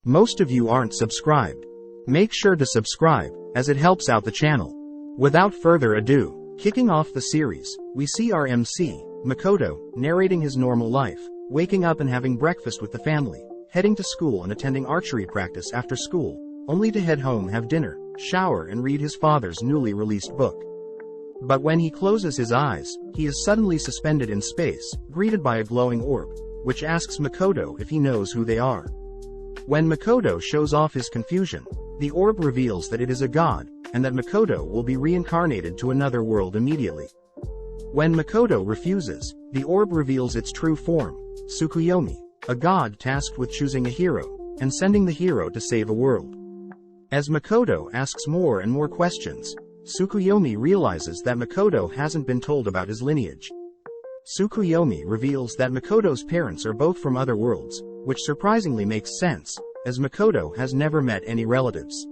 Most of you aren't subscribed. Make sure to subscribe, as it helps out the channel. Without further ado, kicking off the series, we see our MC, Makoto, narrating his normal life, waking up and having breakfast with the family, heading to school and attending archery practice after school, only to head home, have dinner, shower and read his father's newly released book. But when he closes his eyes, he is suddenly suspended in space, greeted by a glowing orb, which asks Makoto if he knows who they are. When Makoto shows off his confusion, the orb reveals that it is a god, and that Makoto will be reincarnated to another world immediately. When Makoto refuses, the orb reveals its true form, Tsukuyomi, a god tasked with choosing a hero, and sending the hero to save a world. As Makoto asks more and more questions, Tsukuyomi realizes that Makoto hasn't been told about his lineage. Tsukuyomi reveals that Makoto's parents are both from other worlds, which surprisingly makes sense, as Makoto has never met any relatives.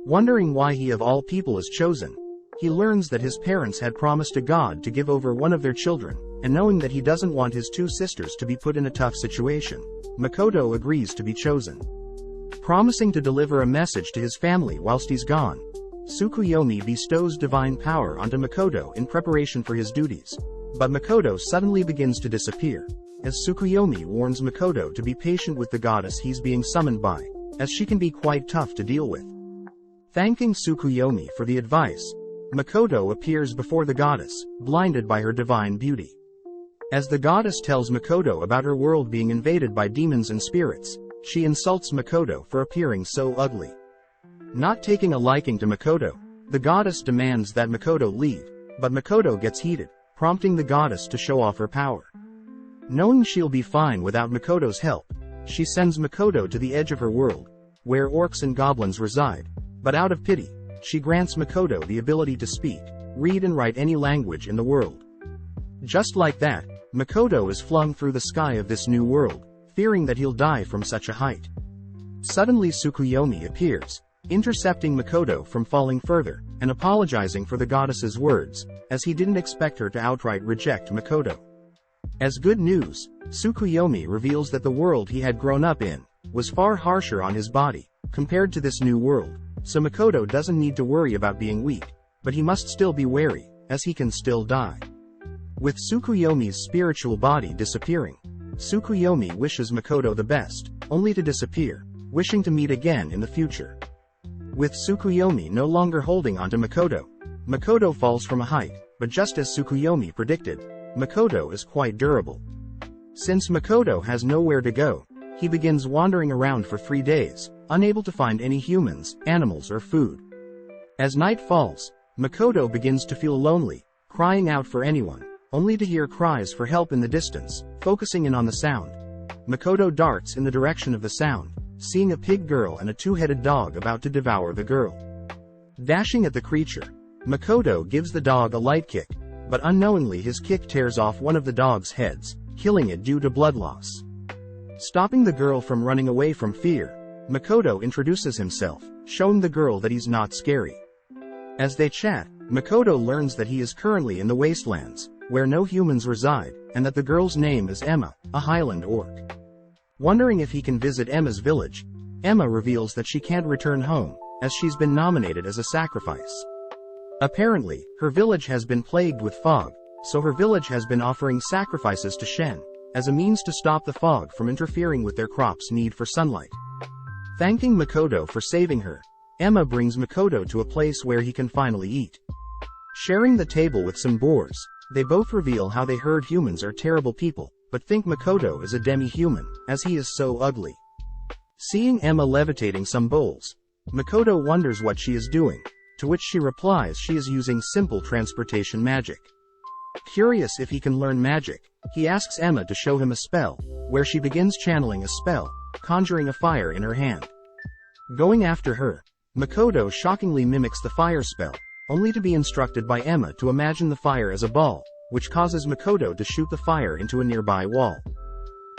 Wondering why he of all people is chosen, he learns that his parents had promised a god to give over one of their children, and knowing that he doesn't want his two sisters to be put in a tough situation, Makoto agrees to be chosen. Promising to deliver a message to his family whilst he's gone, Tsukuyomi bestows divine power onto Makoto in preparation for his duties, but Makoto suddenly begins to disappear, as Tsukuyomi warns Makoto to be patient with the goddess he's being summoned by, as she can be quite tough to deal with. Thanking Tsukuyomi for the advice, Makoto appears before the goddess, blinded by her divine beauty. As the goddess tells Makoto about her world being invaded by demons and spirits, she insults Makoto for appearing so ugly. Not taking a liking to Makoto, the goddess demands that Makoto leave, but Makoto gets heated, prompting the goddess to show off her power. Knowing she'll be fine without Makoto's help, she sends Makoto to the edge of her world, where orcs and goblins reside, but out of pity, she grants Makoto the ability to speak, read and write any language in the world. Just like that, Makoto is flung through the sky of this new world, fearing that he'll die from such a height. Suddenly Tsukuyomi appears, intercepting Makoto from falling further, and apologizing for the goddess's words, as he didn't expect her to outright reject Makoto. As good news, Tsukuyomi reveals that the world he had grown up in was far harsher on his body, compared to this new world, so Makoto doesn't need to worry about being weak, but he must still be wary, as he can still die. With Tsukuyomi's spiritual body disappearing, Tsukuyomi wishes Makoto the best, only to disappear, wishing to meet again in the future. With Tsukuyomi no longer holding onto Makoto, Makoto falls from a height, but just as Tsukuyomi predicted, Makoto is quite durable. Since Makoto has nowhere to go, he begins wandering around for 3 days, unable to find any humans, animals or food. As night falls, Makoto begins to feel lonely, crying out for anyone, only to hear cries for help in the distance. Focusing in on the sound, Makoto darts in the direction of the sound, seeing a pig girl and a two-headed dog about to devour the girl. Dashing at the creature, Makoto gives the dog a light kick, but unknowingly his kick tears off one of the dog's heads, killing it due to blood loss. Stopping the girl from running away from fear, Makoto introduces himself, showing the girl that he's not scary. As they chat, Makoto learns that he is currently in the wastelands, where no humans reside, and that the girl's name is Emma, a Highland orc. Wondering if he can visit Emma's village, Emma reveals that she can't return home, as she's been nominated as a sacrifice. Apparently, her village has been plagued with fog, so her village has been offering sacrifices to Shen, as a means to stop the fog from interfering with their crops' need for sunlight. Thanking Makoto for saving her, Emma brings Makoto to a place where he can finally eat. Sharing the table with some boars, they both reveal how they heard humans are terrible people, but think Makoto is a demi-human, as he is so ugly. Seeing Emma levitating some bowls, Makoto wonders what she is doing, to which she replies she is using simple transportation magic. Curious if he can learn magic, he asks Emma to show him a spell, where she begins channeling a spell, conjuring a fire in her hand. Going after her, Makoto shockingly mimics the fire spell, only to be instructed by Emma to imagine the fire as a ball, which causes Makoto to shoot the fire into a nearby wall.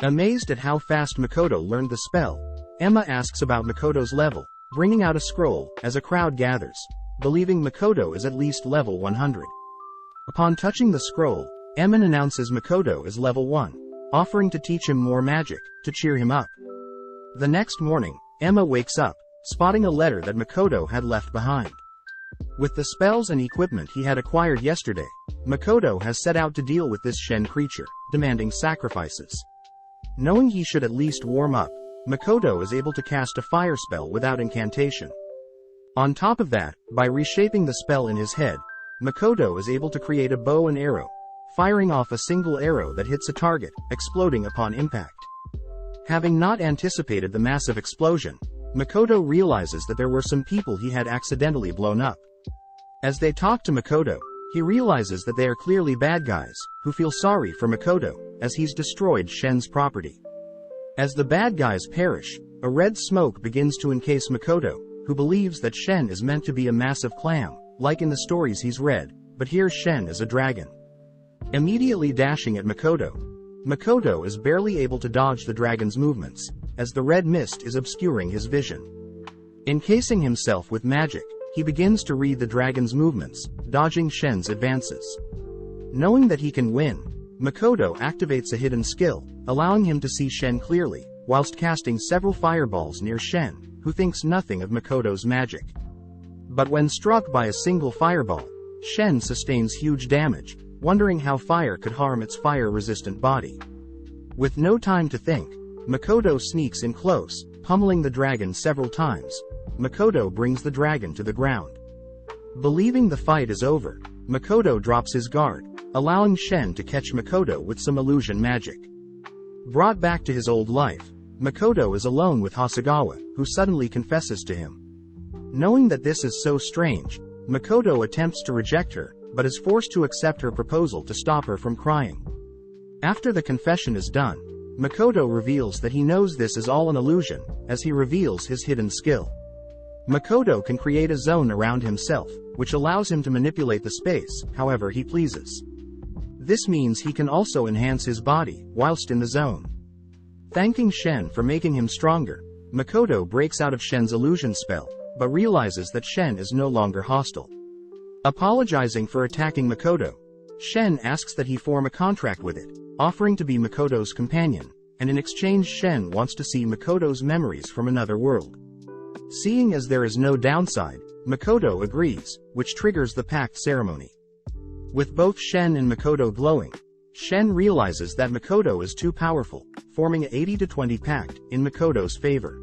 Amazed at how fast Makoto learned the spell, Emma asks about Makoto's level, bringing out a scroll, as a crowd gathers, believing Makoto is at least level 100. Upon touching the scroll, Emma announces Makoto is level 1, offering to teach him more magic, to cheer him up. The next morning, Emma wakes up, spotting a letter that Makoto had left behind. With the spells and equipment he had acquired yesterday, Makoto has set out to deal with this Shen creature, demanding sacrifices. Knowing he should at least warm up, Makoto is able to cast a fire spell without incantation. On top of that, by reshaping the spell in his head, Makoto is able to create a bow and arrow, firing off a single arrow that hits a target, exploding upon impact. Having not anticipated the massive explosion, Makoto realizes that there were some people he had accidentally blown up. As they talk to Makoto, he realizes that they are clearly bad guys, who feel sorry for Makoto, as he's destroyed Shen's property. As the bad guys perish, a red smoke begins to encase Makoto, who believes that Shen is meant to be a massive clam, like in the stories he's read, but here Shen is a dragon. Immediately dashing at Makoto, Makoto is barely able to dodge the dragon's movements, as the red mist is obscuring his vision. Encasing himself with magic, he begins to read the dragon's movements, dodging Shen's advances. Knowing that he can win, Makoto activates a hidden skill, allowing him to see Shen clearly, whilst casting several fireballs near Shen, who thinks nothing of Makoto's magic. But when struck by a single fireball, Shen sustains huge damage, wondering how fire could harm its fire-resistant body. With no time to think, Makoto sneaks in close, pummeling the dragon several times. Makoto brings the dragon to the ground. Believing the fight is over, Makoto drops his guard, allowing Shen to catch Makoto with some illusion magic. Brought back to his old life, Makoto is alone with Hasegawa, who suddenly confesses to him. Knowing that this is so strange, Makoto attempts to reject her, but is forced to accept her proposal to stop her from crying. After the confession is done, Makoto reveals that he knows this is all an illusion, as he reveals his hidden skill. Makoto can create a zone around himself, which allows him to manipulate the space however he pleases. This means he can also enhance his body, whilst in the zone. Thanking Shen for making him stronger, Makoto breaks out of Shen's illusion spell, but realizes that Shen is no longer hostile. Apologizing for attacking Makoto, Shen asks that he form a contract with it, offering to be Makoto's companion, and in exchange Shen wants to see Makoto's memories from another world. Seeing as there is no downside, Makoto agrees, which triggers the pact ceremony. With both Shen and Makoto glowing, Shen realizes that Makoto is too powerful, forming an 80-20 pact in Makoto's favor.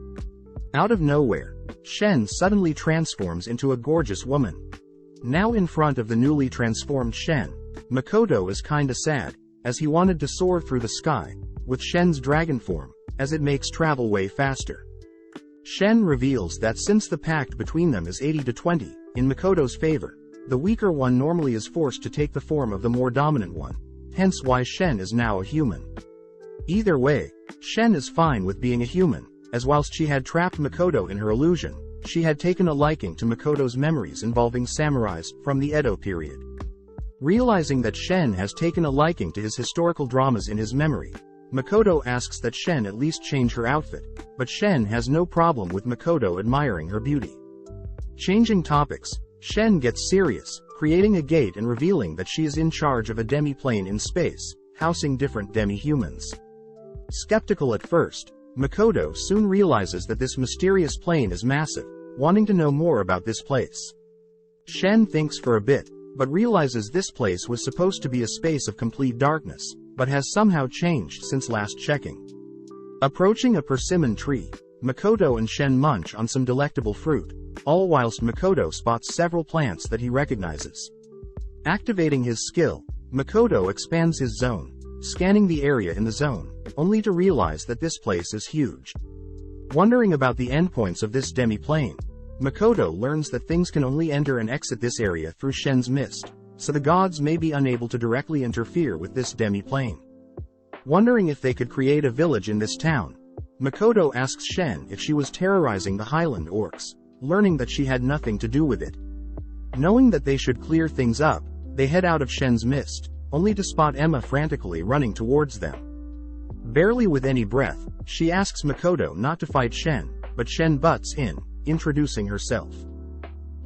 Out of nowhere, Shen suddenly transforms into a gorgeous woman. Now in front of the newly transformed Shen, Makoto is kinda sad, as he wanted to soar through the sky, with Shen's dragon form, as it makes travel way faster. Shen reveals that since the pact between them is 80-20, in Makoto's favor, the weaker one normally is forced to take the form of the more dominant one, hence why Shen is now a human. Either way, Shen is fine with being a human, as whilst she had trapped Makoto in her illusion, she had taken a liking to Makoto's memories involving samurais from the Edo period. Realizing that Shen has taken a liking to his historical dramas in his memory, Makoto asks that Shen at least change her outfit, but Shen has no problem with Makoto admiring her beauty. Changing topics, Shen gets serious, creating a gate and revealing that she is in charge of a demi-plane in space, housing different demi-humans. Skeptical at first, Makoto soon realizes that this mysterious plane is massive, wanting to know more about this place. Shen thinks for a bit, but realizes this place was supposed to be a space of complete darkness, but has somehow changed since last checking. Approaching a persimmon tree, Makoto and Shen munch on some delectable fruit, all whilst Makoto spots several plants that he recognizes. Activating his skill, Makoto expands his zone, scanning the area in the zone, only to realize that this place is huge. Wondering about the endpoints of this demi-plane, Makoto learns that things can only enter and exit this area through Shen's mist, so the gods may be unable to directly interfere with this demi-plane. Wondering if they could create a village in this town, Makoto asks Shen if she was terrorizing the Highland orcs, learning that she had nothing to do with it. Knowing that they should clear things up, they head out of Shen's mist, only to spot Emma frantically running towards them. Barely with any breath, she asks Makoto not to fight Shen, but Shen butts in, introducing herself.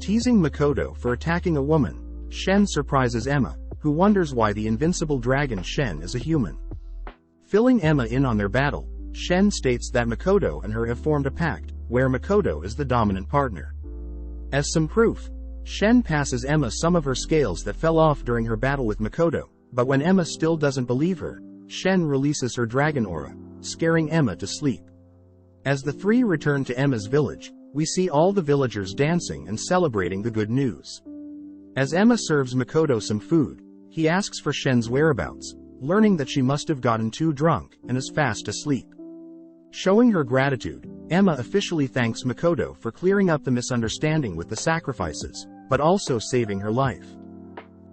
Teasing Makoto for attacking a woman, Shen surprises Emma, who wonders why the invincible dragon Shen is a human. Filling Emma in on their battle, Shen states that Makoto and her have formed a pact, where Makoto is the dominant partner. As some proof, Shen passes Emma some of her scales that fell off during her battle with Makoto, but when Emma still doesn't believe her, Shen releases her dragon aura, scaring Emma to sleep. As the three return to Emma's village, we see all the villagers dancing and celebrating the good news. As Emma serves Makoto some food, he asks for Shen's whereabouts, learning that she must have gotten too drunk and is fast asleep. Showing her gratitude, Emma officially thanks Makoto for clearing up the misunderstanding with the sacrifices, but also saving her life.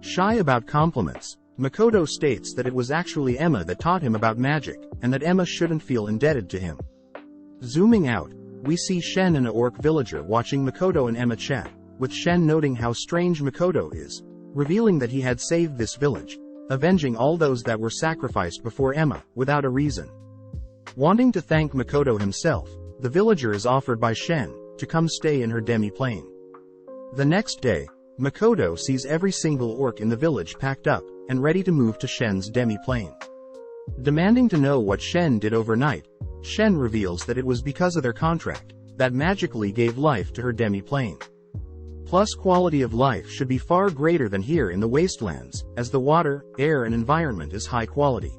Shy about compliments, Makoto states that it was actually Emma that taught him about magic, and that Emma shouldn't feel indebted to him. Zooming out, we see Shen and an orc villager watching Makoto and Emma chat, with Shen noting how strange Makoto is, revealing that he had saved this village, avenging all those that were sacrificed before Emma, without a reason. Wanting to thank Makoto himself, the villager is offered by Shen to come stay in her demi-plane. The next day, Makoto sees every single orc in the village packed up and ready to move to Shen's demi-plane. Demanding to know what Shen did overnight, Shen reveals that it was because of their contract that magically gave life to her demi-plane. Plus, quality of life should be far greater than here in the wastelands, as the water, air and environment is high quality.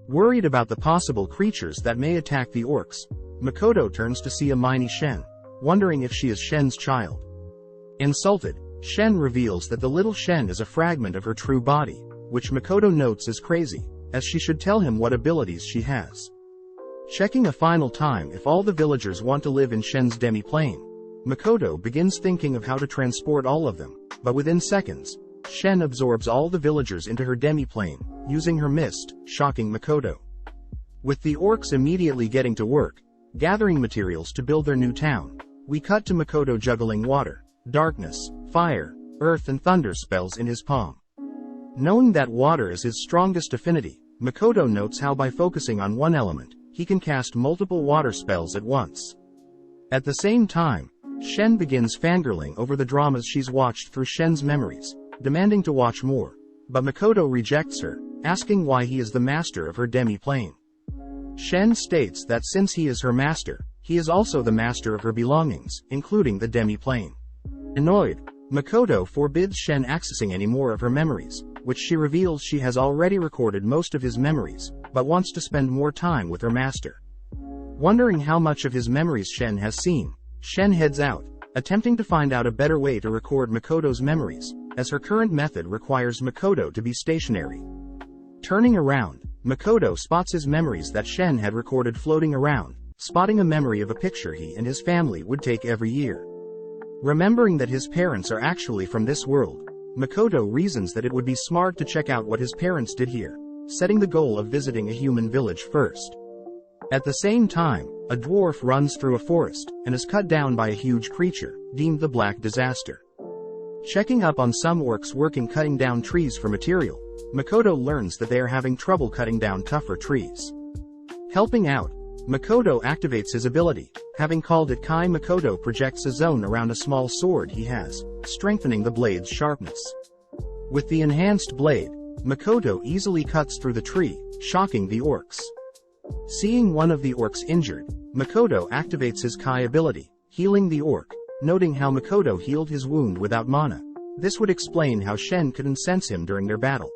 Worried about the possible creatures that may attack the orcs, Makoto turns to see a mini Shen, wondering if she is Shen's child. Insulted, Shen reveals that the little Shen is a fragment of her true body, which Makoto notes is crazy, as she should tell him what abilities she has. Checking a final time if all the villagers want to live in Shen's demi-plane, Makoto begins thinking of how to transport all of them, but within seconds, Shen absorbs all the villagers into her demi-plane, using her mist, shocking Makoto. With the orcs immediately getting to work, gathering materials to build their new town, we cut to Makoto juggling water, darkness, fire, earth and thunder spells in his palm. Knowing that water is his strongest affinity, Makoto notes how by focusing on one element, he can cast multiple water spells at once. At the same time, Shen begins fangirling over the dramas she's watched through Shen's memories, demanding to watch more, but Makoto rejects her, asking why he is the master of her demi-plane. Shen states that since he is her master, he is also the master of her belongings, including the demi-plane. Annoyed, Makoto forbids Shen accessing any more of her memories, which she reveals she has already recorded most of his memories, but wants to spend more time with her master. Wondering how much of his memories Shen has seen, Shen heads out, attempting to find out a better way to record Makoto's memories, as her current method requires Makoto to be stationary. Turning around, Makoto spots his memories that Shen had recorded floating around, spotting a memory of a picture he and his family would take every year. Remembering that his parents are actually from this world, Makoto reasons that it would be smart to check out what his parents did here, setting the goal of visiting a human village first. At the same time, a dwarf runs through a forest and is cut down by a huge creature, deemed the Black Disaster. Checking up on some orcs working cutting down trees for material, Makoto learns that they are having trouble cutting down tougher trees. Helping out, Makoto activates his ability, having called it Kai. Makoto projects a zone around a small sword he has, strengthening the blade's sharpness. With the enhanced blade, Makoto easily cuts through the tree, shocking the orcs. Seeing one of the orcs injured, Makoto activates his Kai ability, healing the orc, noting how Makoto healed his wound without mana. This would explain how Shen could incense him during their battle.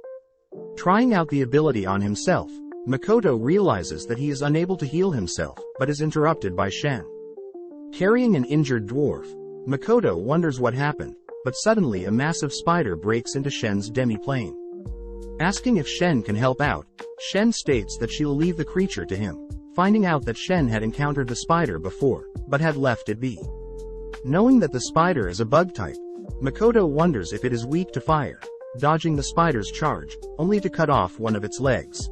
Trying out the ability on himself, Makoto realizes that he is unable to heal himself, but is interrupted by Shen. Carrying an injured dwarf, Makoto wonders what happened, but suddenly a massive spider breaks into Shen's demi-plane. Asking if Shen can help out, Shen states that she'll leave the creature to him, finding out that Shen had encountered the spider before, but had left it be. Knowing that the spider is a bug type, Makoto wonders if it is weak to fire, dodging the spider's charge, only to cut off one of its legs.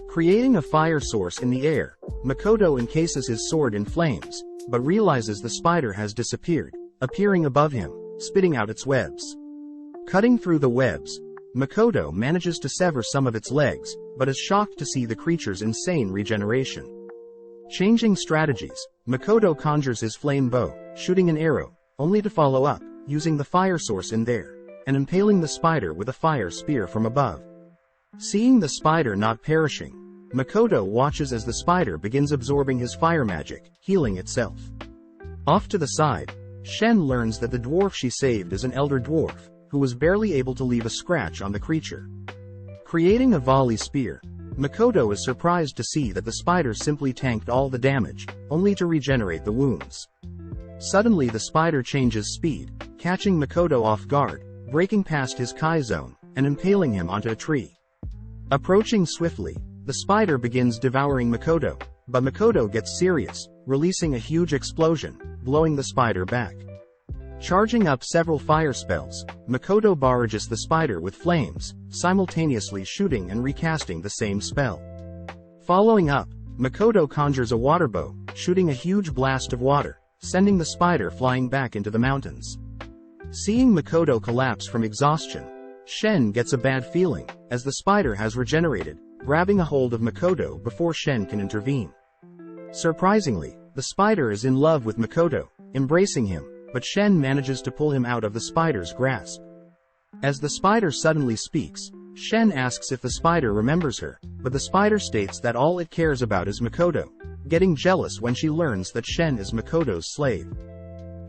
Creating a fire source in the air, Makoto encases his sword in flames, but realizes the spider has disappeared, appearing above him, spitting out its webs. Cutting through the webs, Makoto manages to sever some of its legs, but is shocked to see the creature's insane regeneration. Changing strategies, Makoto conjures his flame bow, shooting an arrow, only to follow up, using the fire source in there, and impaling the spider with a fire spear from above. Seeing the spider not perishing, Makoto watches as the spider begins absorbing his fire magic, healing itself. Off to the side, Shen learns that the dwarf she saved is an elder dwarf, who was barely able to leave a scratch on the creature. Creating a volley spear, Makoto is surprised to see that the spider simply tanked all the damage, only to regenerate the wounds. Suddenly the spider changes speed, catching Makoto off guard, breaking past his Kai zone, and impaling him onto a tree. Approaching swiftly, the spider begins devouring Makoto, but Makoto gets serious, releasing a huge explosion, blowing the spider back. Charging up several fire spells, Makoto barrages the spider with flames, simultaneously shooting and recasting the same spell. Following up, Makoto conjures a water bow, shooting a huge blast of water, sending the spider flying back into the mountains. Seeing Makoto collapse from exhaustion, Shen gets a bad feeling, as the spider has regenerated, grabbing a hold of Makoto before Shen can intervene. Surprisingly, the spider is in love with Makoto, embracing him, but Shen manages to pull him out of the spider's grasp. As the spider suddenly speaks, Shen asks if the spider remembers her, but the spider states that all it cares about is Makoto, getting jealous when she learns that Shen is Makoto's slave.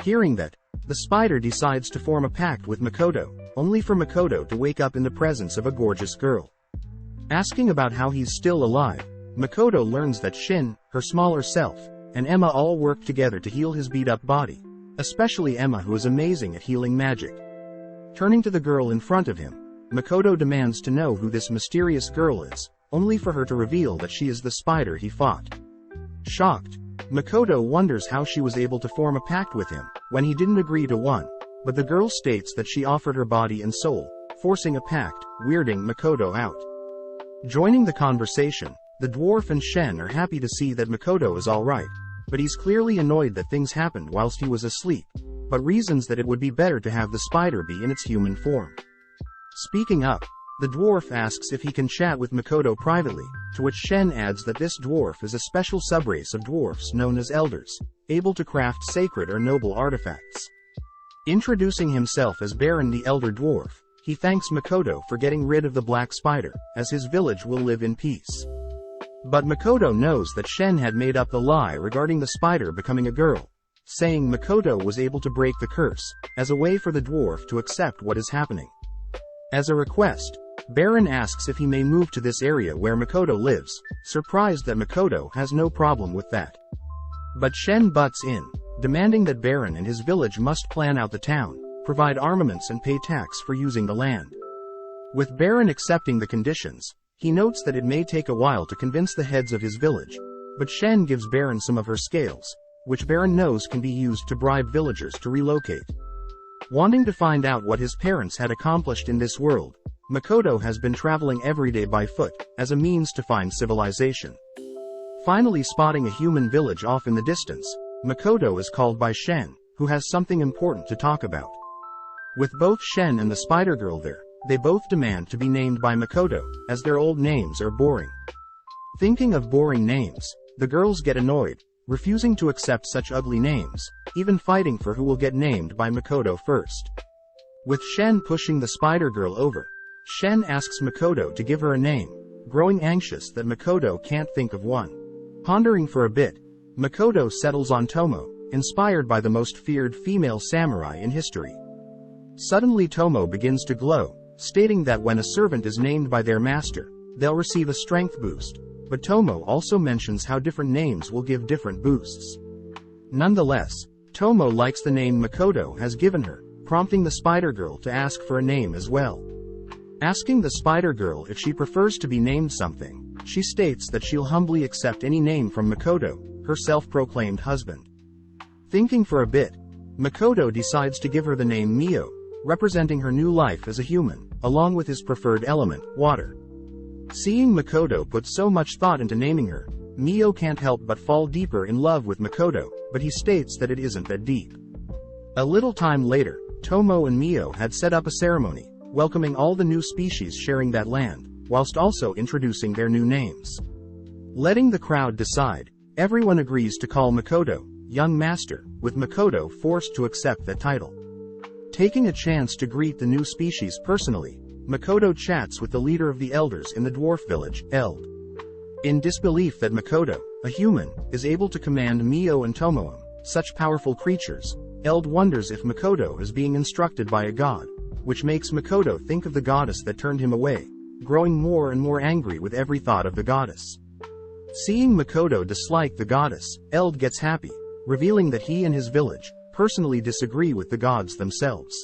Hearing that, the spider decides to form a pact with Makoto, only for Makoto to wake up in the presence of a gorgeous girl. Asking about how he's still alive, Makoto learns that Shin, her smaller self, and Emma all work together to heal his beat-up body, especially Emma, who is amazing at healing magic. Turning to the girl in front of him, Makoto demands to know who this mysterious girl is, only for her to reveal that she is the spider he fought. Shocked, Makoto wonders how she was able to form a pact with him, when he didn't agree to one, but the girl states that she offered her body and soul, forcing a pact, weirding Makoto out. Joining the conversation, the dwarf and Shen are happy to see that Makoto is alright, but he's clearly annoyed that things happened whilst he was asleep, but reasons that it would be better to have the spider be in its human form. Speaking up, the dwarf asks if he can chat with Makoto privately, to which Shen adds that this dwarf is a special subrace of dwarfs known as elders, able to craft sacred or noble artifacts. Introducing himself as Baron the Elder Dwarf, he thanks Makoto for getting rid of the black spider, as his village will live in peace. But Makoto knows that Shen had made up the lie regarding the spider becoming a girl, saying Makoto was able to break the curse, as a way for the dwarf to accept what is happening. As a request, Baron asks if he may move to this area where Makoto lives, surprised that Makoto has no problem with that. But Shen butts in, demanding that Baron and his village must plan out the town, provide armaments and pay tax for using the land. With Baron accepting the conditions, he notes that it may take a while to convince the heads of his village, but Shen gives Baron some of her scales, which Baron knows can be used to bribe villagers to relocate. Wanting to find out what his parents had accomplished in this world, Makoto has been traveling every day by foot, as a means to find civilization. Finally spotting a human village off in the distance, Makoto is called by Shen, who has something important to talk about. With both Shen and the Spider Girl there, they both demand to be named by Makoto, as their old names are boring. Thinking of boring names, the girls get annoyed, refusing to accept such ugly names, even fighting for who will get named by Makoto first. With Shen pushing the Spider Girl over, Shen asks Makoto to give her a name, growing anxious that Makoto can't think of one. Pondering for a bit, Makoto settles on Tomo, inspired by the most feared female samurai in history. Suddenly Tomo begins to glow, stating that when a servant is named by their master, they'll receive a strength boost, but Tomo also mentions how different names will give different boosts. Nonetheless, Tomo likes the name Makoto has given her, prompting the Spider Girl to ask for a name as well. Asking the Spider Girl if she prefers to be named something, she states that she'll humbly accept any name from Makoto, her self-proclaimed husband. Thinking for a bit, Makoto decides to give her the name Mio, representing her new life as a human, along with his preferred element, water. Seeing Makoto put so much thought into naming her, Mio can't help but fall deeper in love with Makoto, but he states that it isn't that deep. A little time later, Tomo and Mio had set up a ceremony, welcoming all the new species sharing that land, whilst also introducing their new names. Letting the crowd decide, everyone agrees to call Makoto Young Master, with Makoto forced to accept that title. Taking a chance to greet the new species personally, Makoto chats with the leader of the elders in the dwarf village, In disbelief that Makoto, a human, is able to command Mio and Tomoe, such powerful creatures, Eld wonders if Makoto is being instructed by a god, which makes Makoto think of the goddess that turned him away, growing more and more angry with every thought of the goddess. Seeing Makoto dislike the goddess, Eld gets happy, revealing that he and his village personally disagree with the gods themselves.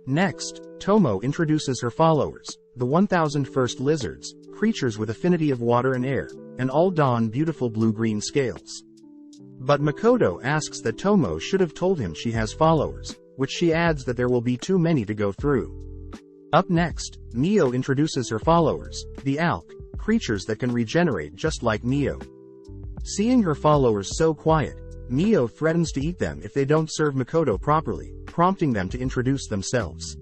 Next, Tomo introduces her followers, the 1001st lizards, creatures with affinity of water and air, and all don beautiful blue-green scales. But Makoto asks that Tomo should have told him she has followers, which she adds that there will be too many to go through. Up next, Mio introduces her followers, the Alk, creatures that can regenerate just like Mio. Seeing her followers so quiet, Mio threatens to eat them if they don't serve Makoto properly, prompting them to introduce themselves.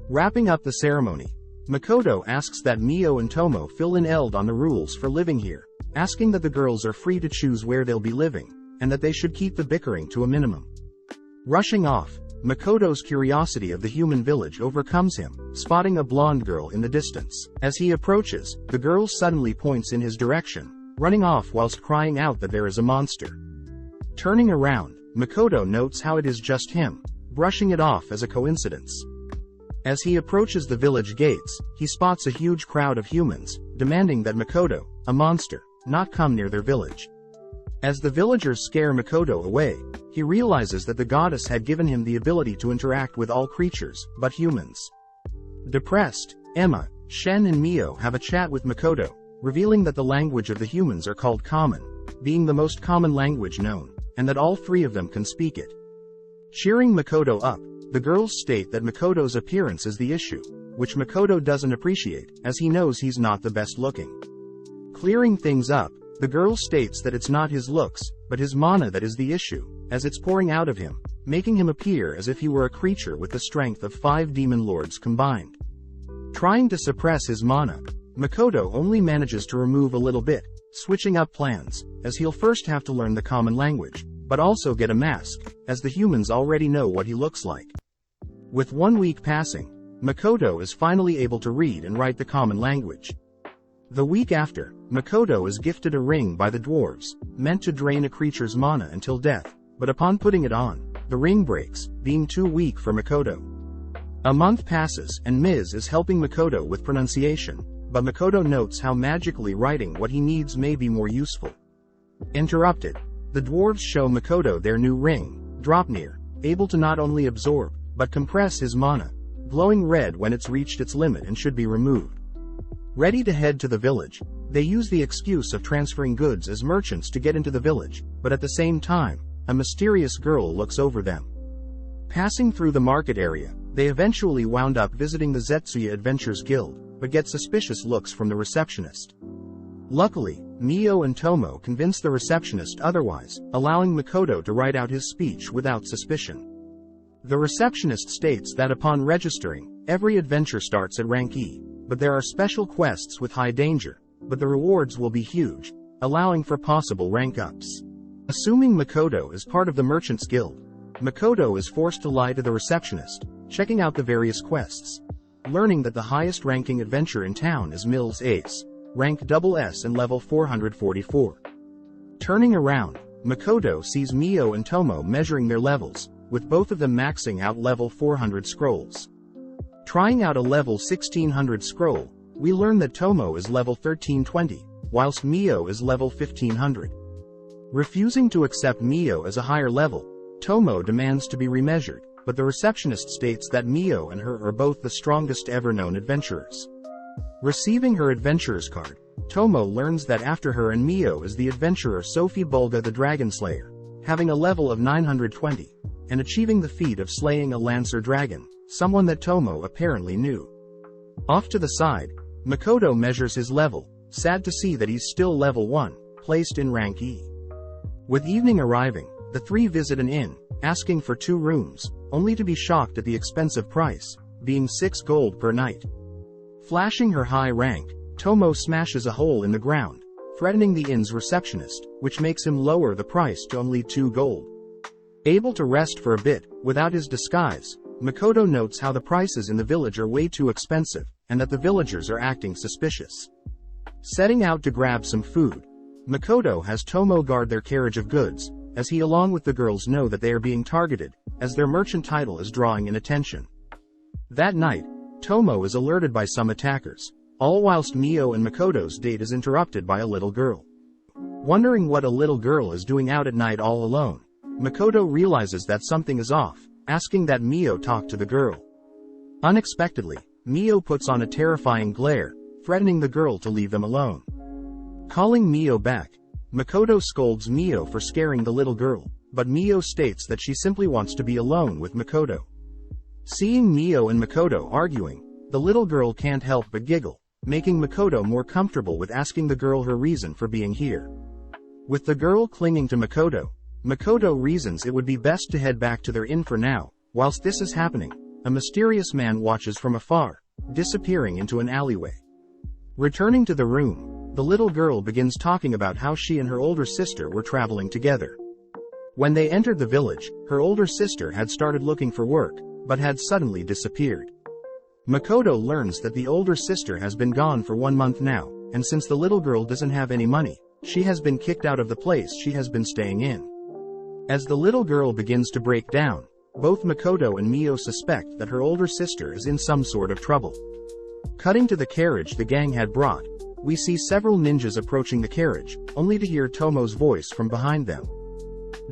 Wrapping up the ceremony, Makoto asks that Mio and Tomo fill in Eld on the rules for living here, asking that the girls are free to choose where they'll be living, and that they should keep the bickering to a minimum. Rushing off, Makoto's curiosity of the human village overcomes him, spotting a blonde girl in the distance. As he approaches, the girl suddenly points in his direction, running off whilst crying out that there is a monster. Turning around, Makoto notes how it is just him, brushing it off as a coincidence. As he approaches the village gates, he spots a huge crowd of humans, demanding that Makoto, a monster, not come near their village. As the villagers scare Makoto away, he realizes that the goddess had given him the ability to interact with all creatures, but humans. Depressed, Emma, Shen and Mio have a chat with Makoto, revealing that the language of the humans are called Common, being the most common language known, and that all three of them can speak it. Cheering Makoto up, the girls state that Makoto's appearance is the issue, which Makoto doesn't appreciate, as he knows he's not the best looking. Clearing things up, the girl states that it's not his looks, but his mana that is the issue, as it's pouring out of him, making him appear as if he were a creature with the strength of 5 demon lords combined. Trying to suppress his mana, Makoto only manages to remove a little bit, switching up plans, as he'll first have to learn the common language, but also get a mask, as the humans already know what he looks like. With 1 week passing, Makoto is finally able to read and write the common language. The week after, Makoto is gifted a ring by the dwarves, meant to drain a creature's mana until death, but upon putting it on, the ring breaks, being too weak for Makoto. A month passes and Ms. is helping Makoto with pronunciation, but Makoto notes how magically writing what he needs may be more useful. Interrupted, the dwarves show Makoto their new ring, Dropnir, able to not only absorb, but compress his mana, glowing red when it's reached its limit and should be removed. Ready to head to the village, they use the excuse of transferring goods as merchants to get into the village, but at the same time, a mysterious girl looks over them. Passing through the market area, they eventually wound up visiting the Zetsuya Adventures Guild, but get suspicious looks from the receptionist. Luckily, Mio and Tomo convince the receptionist otherwise, allowing Makoto to write out his speech without suspicion. The receptionist states that upon registering, every adventure starts at rank E, but there are special quests with high danger, but the rewards will be huge, allowing for possible rank ups. Assuming Makoto is part of the Merchants Guild, Makoto is forced to lie to the receptionist, checking out the various quests. Learning that the highest ranking adventure in town is Mills Ace, rank SS and level 444. Turning around, Makoto sees Mio and Tomo measuring their levels, with both of them maxing out level 400 scrolls. Trying out a level 1600 scroll, we learn that Tomo is level 1320, whilst Mio is level 1500. Refusing to accept Mio as a higher level, Tomo demands to be remeasured, but the receptionist states that Mio and her are both the strongest ever known adventurers. Receiving her adventurer's card, Tomo learns that after her and Mio is the adventurer Sophie Bulga the Dragon Slayer, having a level of 920, and achieving the feat of slaying a Lancer dragon, someone that Tomo apparently knew. Off to the side, Makoto measures his level, sad to see that he's still level 1, placed in rank E. With evening arriving, the three visit an inn, asking for 2 rooms, only to be shocked at the expensive price, being 6 gold per night. Flashing her high rank, Tomo smashes a hole in the ground, threatening the inn's receptionist, which makes him lower the price to only 2 gold. Able to rest for a bit, without his disguise, Makoto notes how the prices in the village are way too expensive, and that the villagers are acting suspicious. Setting out to grab some food, Makoto has Tomo guard their carriage of goods, as he along with the girls know that they are being targeted, as their merchant title is drawing in attention. That night, Tomo is alerted by some attackers, all whilst Mio and Makoto's date is interrupted by a little girl. Wondering what a little girl is doing out at night all alone, Makoto realizes that something is off, asking that Mio talk to the girl. Unexpectedly, Mio puts on a terrifying glare, threatening the girl to leave them alone. Calling Mio back, Makoto scolds Mio for scaring the little girl, but Mio states that she simply wants to be alone with Makoto. Seeing Mio and Makoto arguing, the little girl can't help but giggle, making Makoto more comfortable with asking the girl her reason for being here. With the girl clinging to Makoto, Makoto reasons it would be best to head back to their inn for now. Whilst this is happening, a mysterious man watches from afar, disappearing into an alleyway. Returning to the room, the little girl begins talking about how she and her older sister were traveling together. When they entered the village, her older sister had started looking for work, but had suddenly disappeared. Makoto learns that the older sister has been gone for 1 month now, and since the little girl doesn't have any money, she has been kicked out of the place she has been staying in. As the little girl begins to break down, both Makoto and Mio suspect that her older sister is in some sort of trouble. Cutting to the carriage the gang had brought, we see several ninjas approaching the carriage, only to hear Tomo's voice from behind them.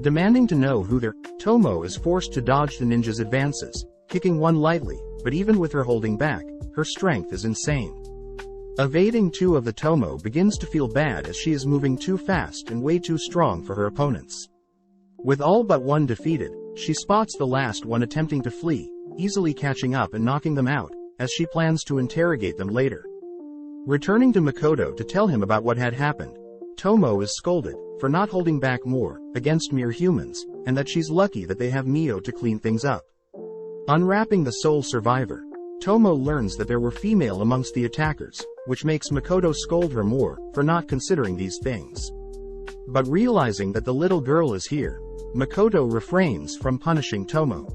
Demanding to know who they're, Tomo is forced to dodge the ninjas' advances, kicking one lightly, but even with her holding back, her strength is insane. Evading two of the Tomo begins to feel bad as she is moving too fast and way too strong for her opponents. With all but one defeated, she spots the last one attempting to flee, easily catching up and knocking them out, as she plans to interrogate them later. Returning to Makoto to tell him about what had happened, Tomo is scolded for not holding back more against mere humans, and that she's lucky that they have Mio to clean things up. Unwrapping the sole survivor, Tomo learns that there were female amongst the attackers, which makes Makoto scold her more for not considering these things. But realizing that the little girl is here, Makoto refrains from punishing Tomo.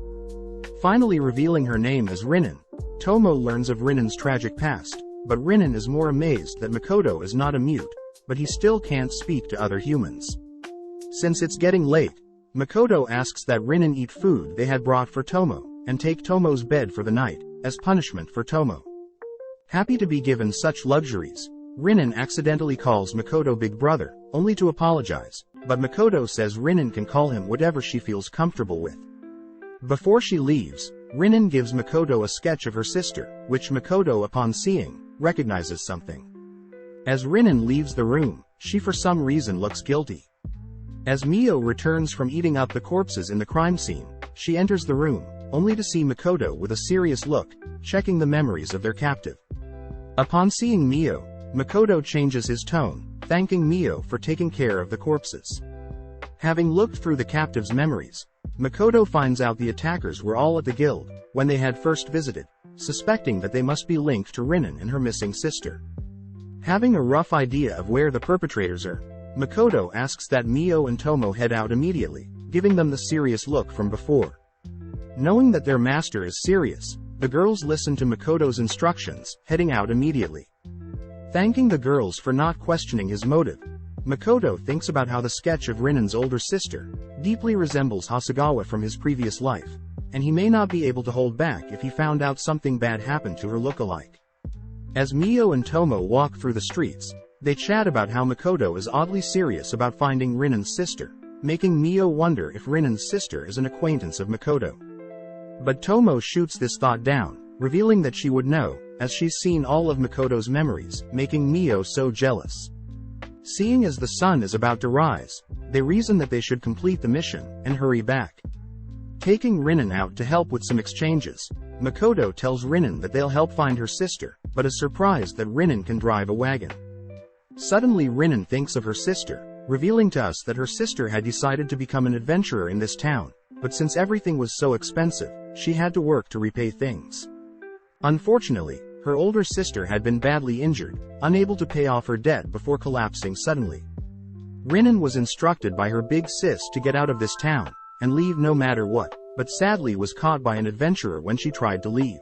Finally revealing her name as Rinin, Tomo learns of Rinin's tragic past, but Rinin is more amazed that Makoto is not a mute, but he still can't speak to other humans. Since it's getting late, Makoto asks that Rinin eat food they had brought for Tomo, and take Tomo's bed for the night, as punishment for Tomo. Happy to be given such luxuries, Rinin accidentally calls Makoto Big Brother, only to apologize, but Makoto says Rinin can call him whatever she feels comfortable with. Before she leaves, Rinin gives Makoto a sketch of her sister, which Makoto, upon seeing, recognizes something. As Rinin leaves the room, she for some reason looks guilty. As Mio returns from eating up the corpses in the crime scene, she enters the room, only to see Makoto with a serious look, checking the memories of their captive. Upon seeing Mio, Makoto changes his tone, thanking Mio for taking care of the corpses. Having looked through the captive's memories, Makoto finds out the attackers were all at the guild when they had first visited, suspecting that they must be linked to Rinin and her missing sister. Having a rough idea of where the perpetrators are, Makoto asks that Mio and Tomo head out immediately, giving them the serious look from before. Knowing that their master is serious, the girls listen to Makoto's instructions, heading out immediately. Thanking the girls for not questioning his motive, Makoto thinks about how the sketch of Rinin's older sister deeply resembles Hasegawa from his previous life, and he may not be able to hold back if he found out something bad happened to her look-alike. As Mio and Tomo walk through the streets, they chat about how Makoto is oddly serious about finding Rinin's sister, making Mio wonder if Rinin's sister is an acquaintance of Makoto. But Tomo shoots this thought down, revealing that she would know, as she's seen all of Makoto's memories, making Mio so jealous. Seeing as the sun is about to rise, they reason that they should complete the mission and hurry back. Taking Rinin out to help with some exchanges, Makoto tells Rinin that they'll help find her sister, but is surprised that Rinin can drive a wagon. Suddenly Rinin thinks of her sister, revealing to us that her sister had decided to become an adventurer in this town, but since everything was so expensive, she had to work to repay things. Unfortunately, her older sister had been badly injured, unable to pay off her debt before collapsing suddenly. Rinin was instructed by her big sis to get out of this town, and leave no matter what, but sadly was caught by an adventurer when she tried to leave.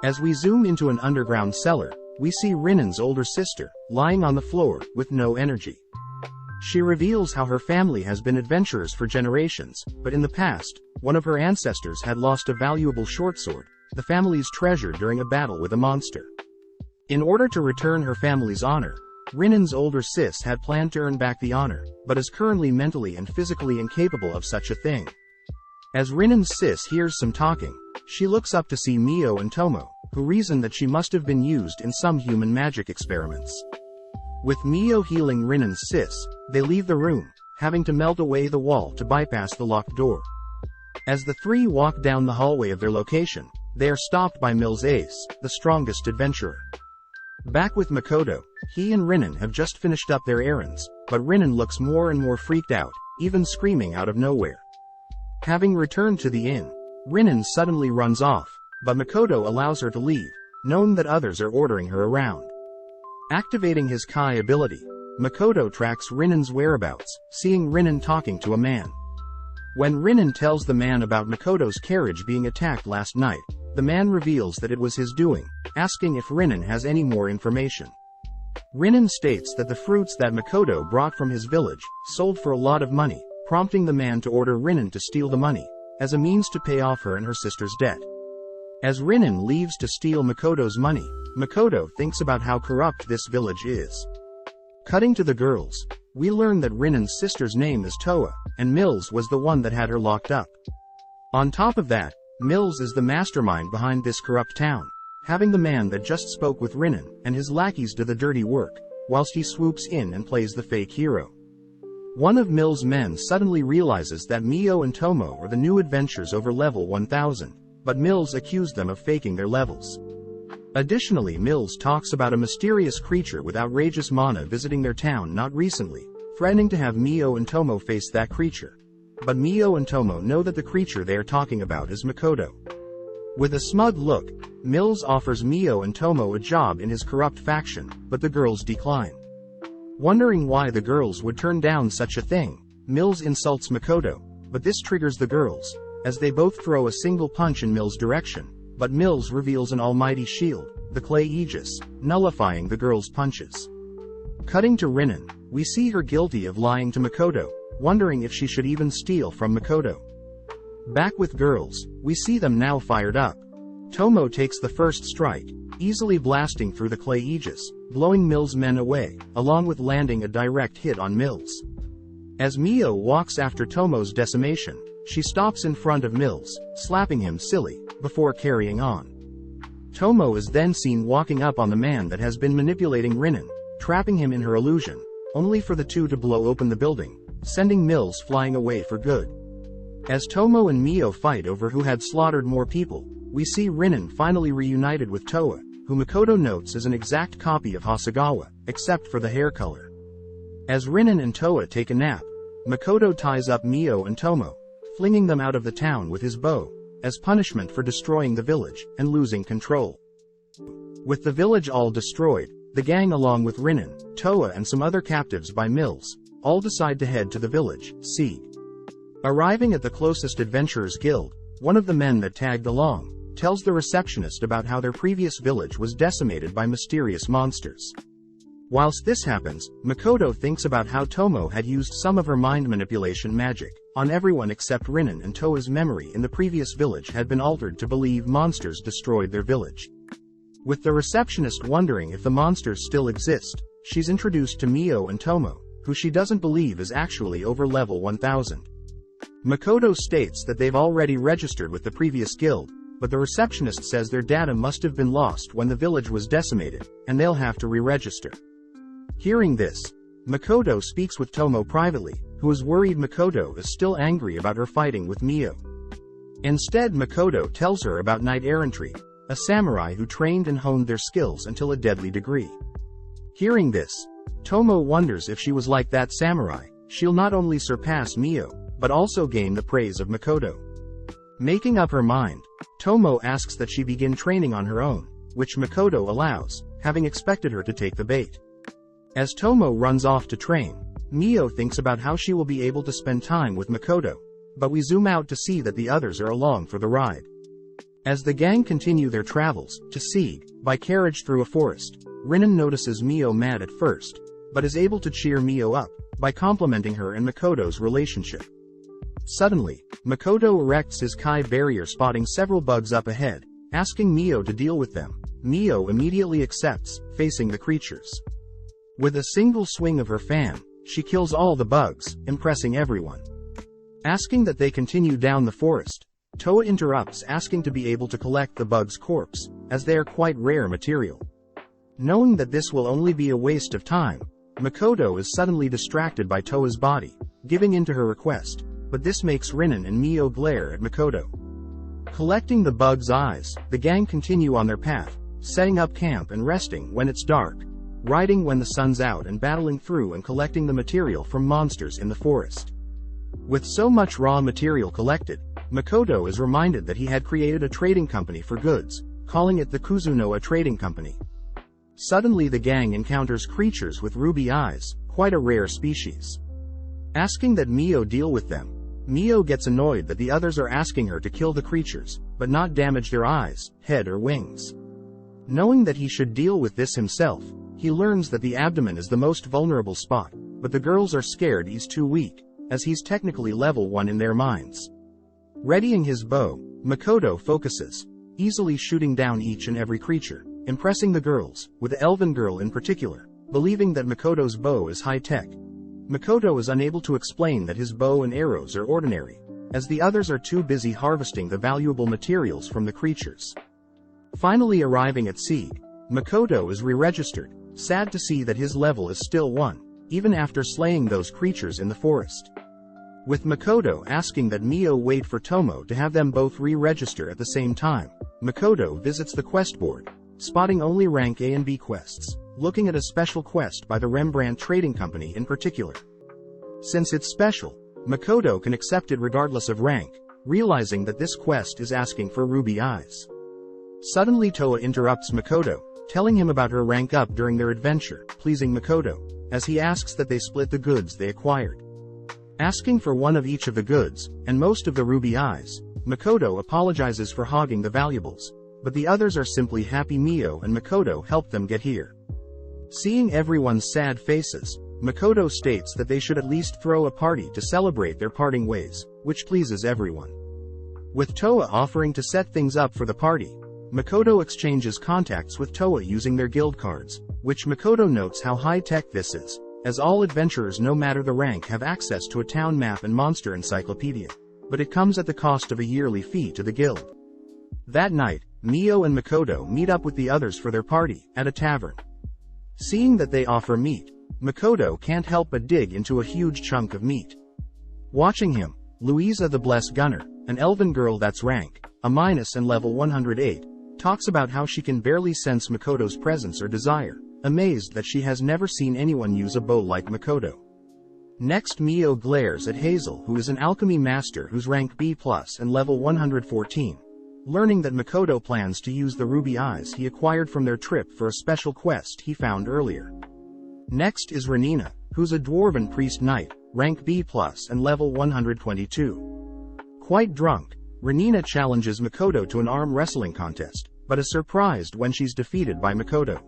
As we zoom into an underground cellar, we see Rinin's older sister, lying on the floor, with no energy. She reveals how her family has been adventurers for generations, but in the past, one of her ancestors had lost a valuable short sword, the family's treasure during a battle with a monster. In order to return her family's honor, Rinnan's older sis had planned to earn back the honor, but is currently mentally and physically incapable of such a thing. As Rinnan's sis hears some talking, she looks up to see Mio and Tomo, who reason that she must have been used in some human magic experiments. With Mio healing Rinnan's sis, they leave the room, having to melt away the wall to bypass the locked door. As the three walk down the hallway of their location, they are stopped by Mills Ace, the strongest adventurer. Back with Makoto, he and Rinnan have just finished up their errands, but Rinnan looks more and more freaked out, even screaming out of nowhere. Having returned to the inn, Rinnan suddenly runs off, but Makoto allows her to leave, knowing that others are ordering her around. Activating his Kai ability, Makoto tracks Rinnan's whereabouts, seeing Rinnan talking to a man. When Rinnan tells the man about Makoto's carriage being attacked last night, the man reveals that it was his doing, asking if Rinnan has any more information. Rinnan states that the fruits that Makoto brought from his village sold for a lot of money, prompting the man to order Rinnan to steal the money, as a means to pay off her and her sister's debt. As Rinnan leaves to steal Makoto's money, Makoto thinks about how corrupt this village is. Cutting to the girls, we learn that Rinnan's sister's name is Toa, and Mills was the one that had her locked up. On top of that, Mills is the mastermind behind this corrupt town, having the man that just spoke with Rinnan and his lackeys do the dirty work, whilst he swoops in and plays the fake hero. One of Mills' men suddenly realizes that Mio and Tomo are the new adventurers over level 1000, but Mills accused them of faking their levels. Additionally, Mills talks about a mysterious creature with outrageous mana visiting their town not recently, threatening to have Mio and Tomo face that creature. But Mio and Tomo know that the creature they are talking about is Makoto. With a smug look, Mills offers Mio and Tomo a job in his corrupt faction, but the girls decline. Wondering why the girls would turn down such a thing, Mills insults Makoto, but this triggers the girls, as they both throw a single punch in Mills' direction, but Mills reveals an almighty shield, the clay Aegis, nullifying the girls' punches. Cutting to Rinnan, we see her guilty of lying to Makoto, wondering if she should even steal from Makoto. Back with girls, we see them now fired up. Tomo takes the first strike, easily blasting through the clay Aegis, blowing Mills' men away, along with landing a direct hit on Mills. As Mio walks after Tomo's decimation, she stops in front of Mills, slapping him silly, before carrying on. Tomo is then seen walking up on the man that has been manipulating Rinnan, trapping him in her illusion, only for the two to blow open the building, sending Mills flying away for good. As Tomo and Mio fight over who had slaughtered more people, we see Rinnan finally reunited with Toa, who Makoto notes is an exact copy of Hasegawa, except for the hair color. As Rinnan and Toa take a nap, Makoto ties up Mio and Tomo, flinging them out of the town with his bow, as punishment for destroying the village and losing control. With the village all destroyed, the gang along with Rinnan, Toa and some other captives by Mills, all decide to head to the village, Sieg. Arriving at the closest adventurers guild, one of the men that tagged along tells the receptionist about how their previous village was decimated by mysterious monsters. Whilst this happens, Makoto thinks about how Tomo had used some of her mind manipulation magic on everyone except Rinnan, and Toa's memory in the previous village had been altered to believe monsters destroyed their village. With the receptionist wondering if the monsters still exist, she's introduced to Mio and Tomo, who she doesn't believe is actually over level 1000. Makoto states that they've already registered with the previous guild, but the receptionist says their data must have been lost when the village was decimated, and they'll have to re-register. Hearing this, Makoto speaks with Tomo privately, who is worried Makoto is still angry about her fighting with Mio. Instead, Makoto tells her about knight errantry, a samurai who trained and honed their skills until a deadly degree. Hearing this, Tomo wonders if she was like that samurai, she'll not only surpass Mio, but also gain the praise of Makoto. Making up her mind, Tomo asks that she begin training on her own, which Makoto allows, having expected her to take the bait. As Tomo runs off to train, Mio thinks about how she will be able to spend time with Makoto, but we zoom out to see that the others are along for the ride. As the gang continue their travels to Sieg by carriage through a forest, Rinnan notices Mio mad at first, but is able to cheer Mio up, by complimenting her and Makoto's relationship. Suddenly, Makoto erects his Kai barrier, spotting several bugs up ahead, asking Mio to deal with them. Mio immediately accepts, facing the creatures. With a single swing of her fan, she kills all the bugs, impressing everyone. Asking that they continue down the forest, Toa interrupts, asking to be able to collect the bug's corpse, as they are quite rare material. Knowing that this will only be a waste of time, Makoto is suddenly distracted by Toa's body, giving in to her request, but this makes Rinin and Mio glare at Makoto. Collecting the bug's eyes, the gang continue on their path, setting up camp and resting when it's dark, riding when the sun's out, and battling through and collecting the material from monsters in the forest. With so much raw material collected, Makoto is reminded that he had created a trading company for goods, calling it the Kuzunoa Trading Company. Suddenly the gang encounters creatures with ruby eyes, quite a rare species. Asking that Mio deal with them, Mio gets annoyed that the others are asking her to kill the creatures, but not damage their eyes, head or wings. Knowing that he should deal with this himself, he learns that the abdomen is the most vulnerable spot, but the girls are scared he's too weak, as he's technically level 1 in their minds. Readying his bow, Makoto focuses, easily shooting down each and every creature, impressing the girls, with the elven girl in particular, believing that Makoto's bow is high-tech. Makoto is unable to explain that his bow and arrows are ordinary, as the others are too busy harvesting the valuable materials from the creatures. Finally arriving at Sieg, Makoto is re-registered, sad to see that his level is still 1, even after slaying those creatures in the forest. With Makoto asking that Mio wait for Tomo to have them both re-register at the same time, Makoto visits the quest board, spotting only rank A and B quests, looking at a special quest by the Rembrandt Trading Company in particular. Since it's special, Makoto can accept it regardless of rank, realizing that this quest is asking for ruby eyes. Suddenly Toa interrupts Makoto, telling him about her rank up during their adventure, pleasing Makoto, as he asks that they split the goods they acquired. Asking for one of each of the goods, and most of the ruby eyes, Makoto apologizes for hogging the valuables, but the others are simply happy Mio and Makoto helped them get here. Seeing everyone's sad faces, Makoto states that they should at least throw a party to celebrate their parting ways, which pleases everyone. With Toa offering to set things up for the party, Makoto exchanges contacts with Toa using their guild cards, which Makoto notes how high-tech this is, as all adventurers no matter the rank have access to a town map and monster encyclopedia, but it comes at the cost of a yearly fee to the guild. That night, Mio and Makoto meet up with the others for their party, at a tavern. Seeing that they offer meat, Makoto can't help but dig into a huge chunk of meat. Watching him, Louisa the Blessed Gunner, an elven girl that's rank A- and level 108, talks about how she can barely sense Makoto's presence or desire, amazed that she has never seen anyone use a bow like Makoto. Next Mio glares at Hazel, who is an alchemy master who's rank B+ and level 114, learning that Makoto plans to use the ruby eyes he acquired from their trip for a special quest he found earlier. Next is Renina, who's a dwarven priest knight, rank B+ and level 122. Quite drunk, Renina challenges Makoto to an arm wrestling contest, but is surprised when she's defeated by Makoto.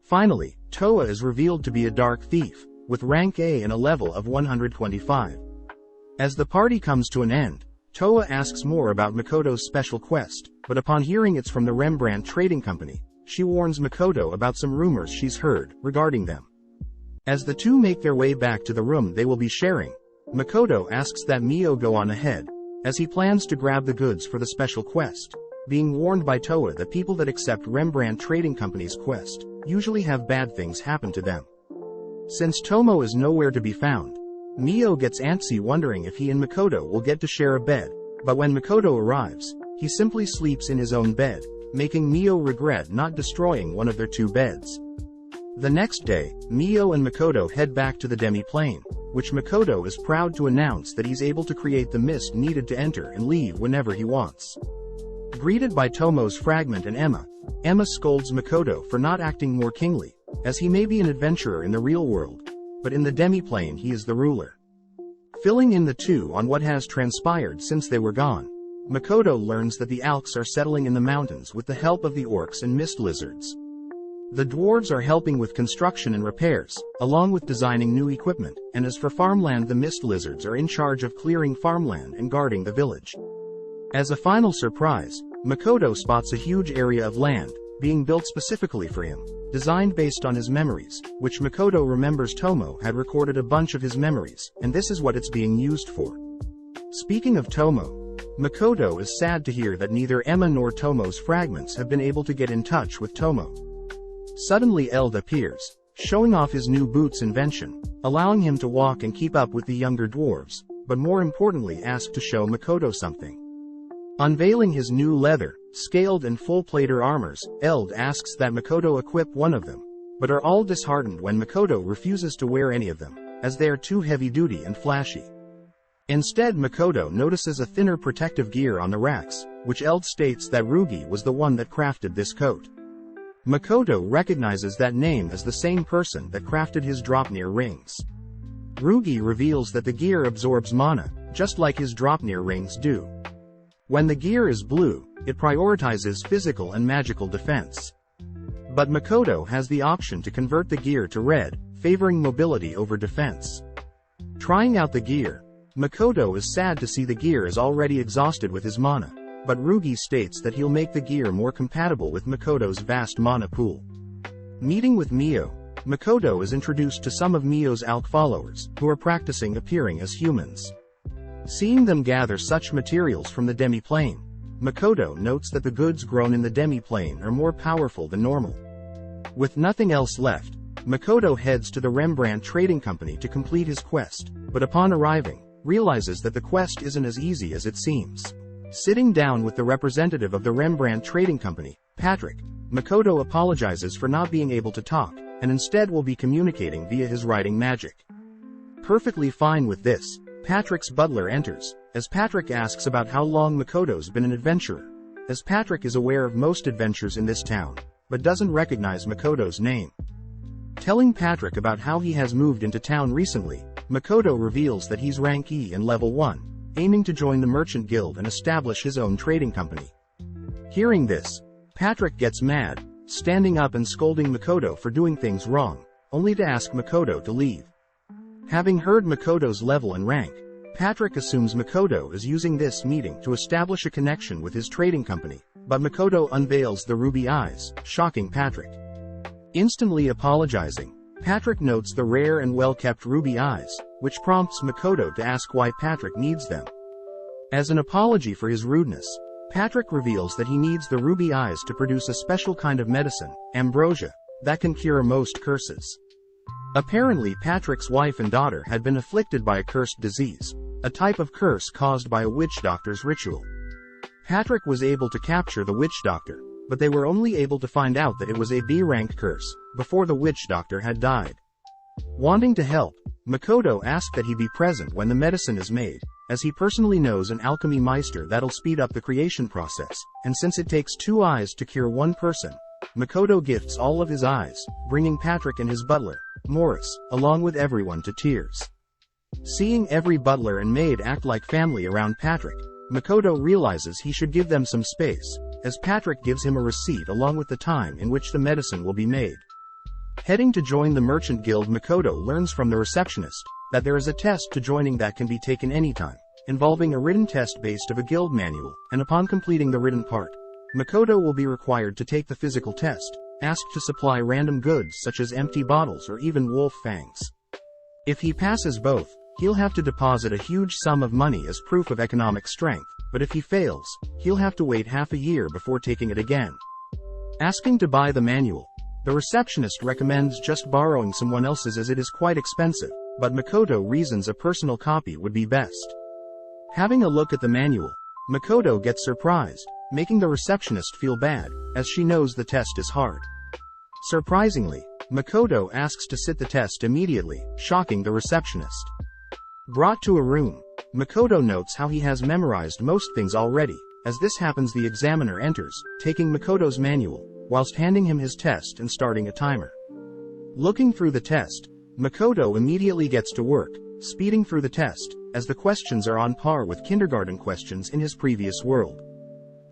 Finally, Toa is revealed to be a dark thief, with rank A and a level of 125. As the party comes to an end, Toa asks more about Makoto's special quest, but upon hearing it's from the Rembrandt Trading Company, she warns Makoto about some rumors she's heard regarding them. As the two make their way back to the room they will be sharing, Makoto asks that Mio go on ahead, as he plans to grab the goods for the special quest, being warned by Toa that people that accept Rembrandt Trading Company's quest usually have bad things happen to them. Since Tomo is nowhere to be found, Mio gets antsy wondering if he and Makoto will get to share a bed, but when Makoto arrives, he simply sleeps in his own bed, making Mio regret not destroying one of their two beds. The next day, Mio and Makoto head back to the demi-plane, which Makoto is proud to announce that he's able to create the mist needed to enter and leave whenever he wants. Greeted by Tomo's fragment and Emma scolds Makoto for not acting more kingly, as he may be an adventurer in the real world, but in the demi-plane he is the ruler. Filling in the two on what has transpired since they were gone, Makoto learns that the Alks are settling in the mountains with the help of the orcs and mist lizards. The dwarves are helping with construction and repairs, along with designing new equipment, and as for farmland, the mist lizards are in charge of clearing farmland and guarding the village. As a final surprise, Makoto spots a huge area of land, being built specifically for him, designed based on his memories, which Makoto remembers Tomo had recorded a bunch of his memories, and this is what it's being used for. Speaking of Tomo, Makoto is sad to hear that neither Emma nor Tomo's fragments have been able to get in touch with Tomo. Suddenly Eld appears, showing off his new boots invention, allowing him to walk and keep up with the younger dwarves, but more importantly asked to show Makoto something. Unveiling his new leather, scaled and full-plated armors, Eld asks that Makoto equip one of them, but are all disheartened when Makoto refuses to wear any of them, as they are too heavy-duty and flashy. Instead, Makoto notices a thinner protective gear on the racks, which Eld states that Rugi was the one that crafted this coat. Makoto recognizes that name as the same person that crafted his Dropnir rings. Rugi reveals that the gear absorbs mana, just like his Dropnir rings do. When the gear is blue, it prioritizes physical and magical defense. But Makoto has the option to convert the gear to red, favoring mobility over defense. Trying out the gear, Makoto is sad to see the gear is already exhausted with his mana, but Rugi states that he'll make the gear more compatible with Makoto's vast mana pool. Meeting with Mio, Makoto is introduced to some of Mio's ALK followers, who are practicing appearing as humans. Seeing them gather such materials from the demi-plane, Makoto notes that the goods grown in the demi-plane are more powerful than normal. With nothing else left, Makoto heads to the Rembrandt Trading Company to complete his quest, but upon arriving, realizes that the quest isn't as easy as it seems. Sitting down with the representative of the Rembrandt Trading Company, Patrick, Makoto apologizes for not being able to talk, and instead will be communicating via his writing magic. Perfectly fine with this, Patrick's butler enters, as Patrick asks about how long Makoto's been an adventurer, as Patrick is aware of most adventures in this town, but doesn't recognize Makoto's name. Telling Patrick about how he has moved into town recently, Makoto reveals that he's rank E and level 1, aiming to join the Merchant Guild and establish his own trading company. Hearing this, Patrick gets mad, standing up and scolding Makoto for doing things wrong, only to ask Makoto to leave. Having heard Makoto's level and rank, Patrick assumes Makoto is using this meeting to establish a connection with his trading company, but Makoto unveils the ruby eyes, shocking Patrick. Instantly apologizing, Patrick notes the rare and well-kept ruby eyes, which prompts Makoto to ask why Patrick needs them. As an apology for his rudeness, Patrick reveals that he needs the ruby eyes to produce a special kind of medicine, ambrosia, that can cure most curses. Apparently Patrick's wife and daughter had been afflicted by a cursed disease, a type of curse caused by a witch doctor's ritual. Patrick was able to capture the witch doctor, but they were only able to find out that it was a B-rank curse, before the witch doctor had died. Wanting to help, Makoto asked that he be present when the medicine is made, as he personally knows an alchemy meister that'll speed up the creation process, and since it takes 2 eyes to cure 1 person, Makoto gifts all of his eyes, bringing Patrick and his butler, Morris, along with everyone to tears. Seeing every butler and maid act like family around Patrick, Makoto realizes he should give them some space, as Patrick gives him a receipt along with the time in which the medicine will be made. Heading to join the Merchant Guild, Makoto learns from the receptionist that there is a test to joining that can be taken anytime, involving a written test based of a guild manual, and upon completing the written part, Makoto will be required to take the physical test, asked to supply random goods such as empty bottles or even wolf fangs. If he passes both, he'll have to deposit a huge sum of money as proof of economic strength, but if he fails, he'll have to wait half a year before taking it again. Asking to buy the manual, the receptionist recommends just borrowing someone else's as it is quite expensive, but Makoto reasons a personal copy would be best. Having a look at the manual, Makoto gets surprised, making the receptionist feel bad, as she knows the test is hard. Surprisingly, Makoto asks to sit the test immediately, shocking the receptionist. Brought to a room, Makoto notes how he has memorized most things already. As this happens, the examiner enters, taking Makoto's manual, whilst handing him his test and starting a timer. Looking through the test, Makoto immediately gets to work, speeding through the test, as the questions are on par with kindergarten questions in his previous world.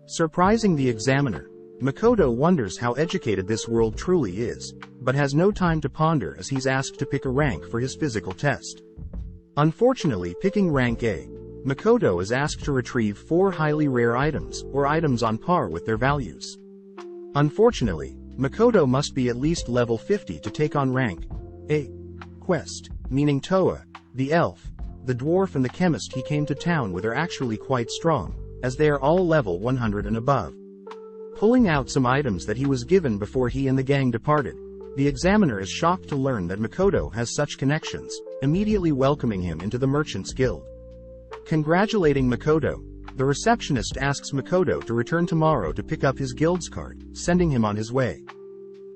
Surprising the examiner, Makoto wonders how educated this world truly is, but has no time to ponder as he's asked to pick a rank for his physical test. Unfortunately, picking rank A, Makoto is asked to retrieve 4 highly rare items, or items on par with their values. Unfortunately, Makoto must be at least level 50 to take on rank A quest, meaning Toa, the elf, the dwarf and the chemist he came to town with are actually quite strong, as they are all level 100 and above. Pulling out some items that he was given before he and the gang departed, the examiner is shocked to learn that Makoto has such connections, immediately welcoming him into the Merchants Guild. Congratulating Makoto, the receptionist asks Makoto to return tomorrow to pick up his guild's card, sending him on his way.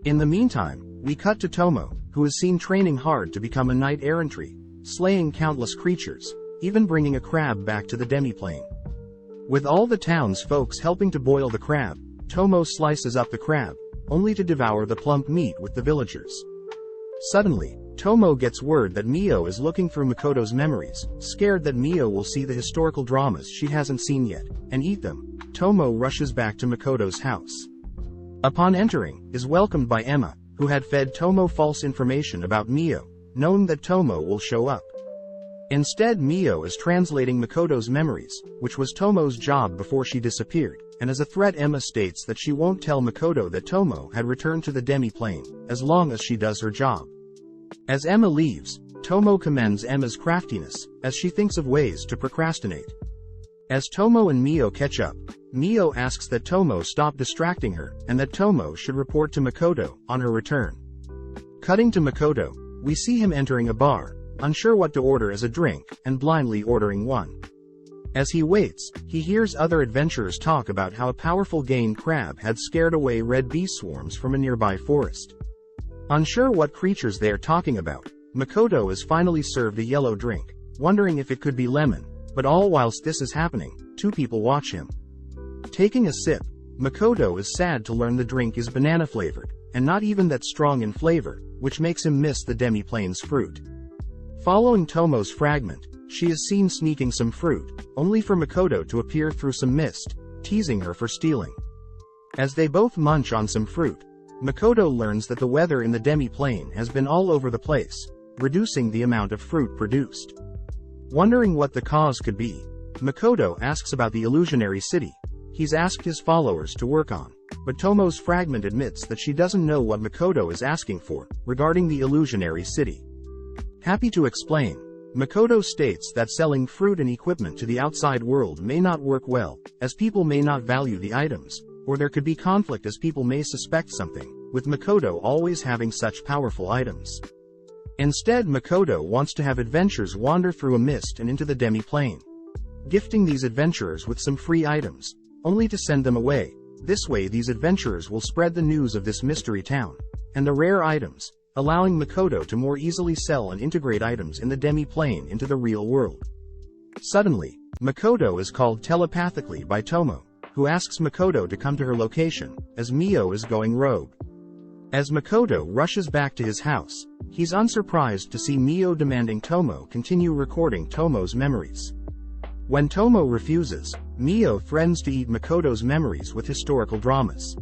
In the meantime, we cut to Tomo, who is seen training hard to become a knight-errantry, slaying countless creatures, even bringing a crab back to the demiplane. With all the town's folks helping to boil the crab, Tomo slices up the crab, only to devour the plump meat with the villagers. Suddenly, Tomo gets word that Mio is looking through Makoto's memories, scared that Mio will see the historical dramas she hasn't seen yet, and eat them. Tomo rushes back to Makoto's house. Upon entering, is welcomed by Emma, who had fed Tomo false information about Mio, knowing that Tomo will show up. Instead, Mio is translating Makoto's memories, which was Tomo's job before she disappeared, and as a threat Emma states that she won't tell Makoto that Tomo had returned to the demi-plane, as long as she does her job. As Emma leaves, Tomo commends Emma's craftiness, as she thinks of ways to procrastinate. As Tomo and Mio catch up, Mio asks that Tomo stop distracting her, and that Tomo should report to Makoto on her return. Cutting to Makoto, we see him entering a bar, unsure what to order as a drink, and blindly ordering one. As he waits, he hears other adventurers talk about how a powerful Gain crab had scared away red bee swarms from a nearby forest. Unsure what creatures they are talking about, Makoto is finally served a yellow drink, wondering if it could be lemon, but all whilst this is happening, 2 people watch him. Taking a sip, Makoto is sad to learn the drink is banana-flavored, and not even that strong in flavor, which makes him miss the demi-plane's fruit. Following Tomo's fragment, she is seen sneaking some fruit, only for Makoto to appear through some mist, teasing her for stealing. As they both munch on some fruit, Makoto learns that the weather in the demi-plane has been all over the place, reducing the amount of fruit produced. Wondering what the cause could be, Makoto asks about the illusionary city he's asked his followers to work on, but Tomo's fragment admits that she doesn't know what Makoto is asking for regarding the illusionary city. Happy to explain, Makoto states that selling fruit and equipment to the outside world may not work well, as people may not value the items, or there could be conflict as people may suspect something, with Makoto always having such powerful items. Instead, Makoto wants to have adventurers wander through a mist and into the demi-plane, gifting these adventurers with some free items, only to send them away. This way these adventurers will spread the news of this mystery town, and the rare items, allowing Makoto to more easily sell and integrate items in the demi-plane into the real world. Suddenly, Makoto is called telepathically by Tomo, who asks Makoto to come to her location, as Mio is going rogue. As Makoto rushes back to his house, he's unsurprised to see Mio demanding Tomo continue recording Tomo's memories. When Tomo refuses, Mio threatens to eat Makoto's memories with historical dramas.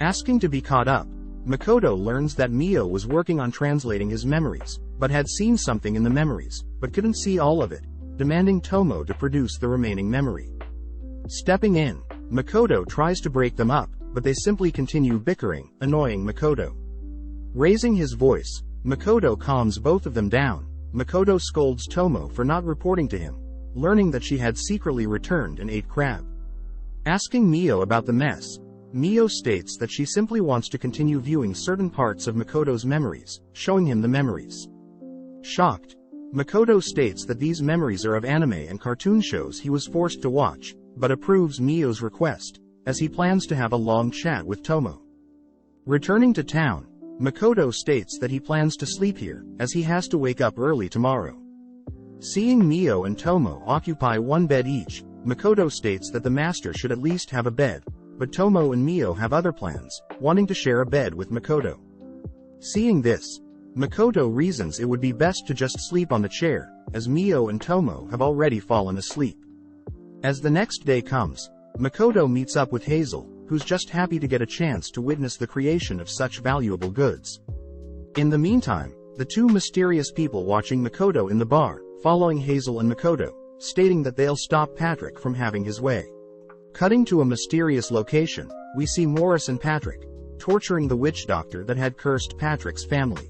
Asking to be caught up, Makoto learns that Mio was working on translating his memories, but had seen something in the memories, but couldn't see all of it, demanding Tomo to produce the remaining memory. Stepping in, Makoto tries to break them up, but they simply continue bickering, annoying Makoto. Raising his voice, Makoto calms both of them down. Makoto scolds Tomo for not reporting to him, learning that she had secretly returned and ate crab. Asking Mio about the mess, Mio states that she simply wants to continue viewing certain parts of Makoto's memories, showing him the memories. Shocked, Makoto states that these memories are of anime and cartoon shows he was forced to watch, but approves Mio's request, as he plans to have a long chat with Tomo. Returning to town, Makoto states that he plans to sleep here, as he has to wake up early tomorrow. Seeing Mio and Tomo occupy one bed each, Makoto states that the master should at least have a bed, but Tomo and Mio have other plans, wanting to share a bed with Makoto. Seeing this, Makoto reasons it would be best to just sleep on the chair, as Mio and Tomo have already fallen asleep. As the next day comes, Makoto meets up with Hazel, who's just happy to get a chance to witness the creation of such valuable goods. In the meantime, the two mysterious people watching Makoto in the bar, following Hazel and Makoto, stating that they'll stop Patrick from having his way. Cutting to a mysterious location, we see Morris and Patrick, torturing the witch doctor that had cursed Patrick's family.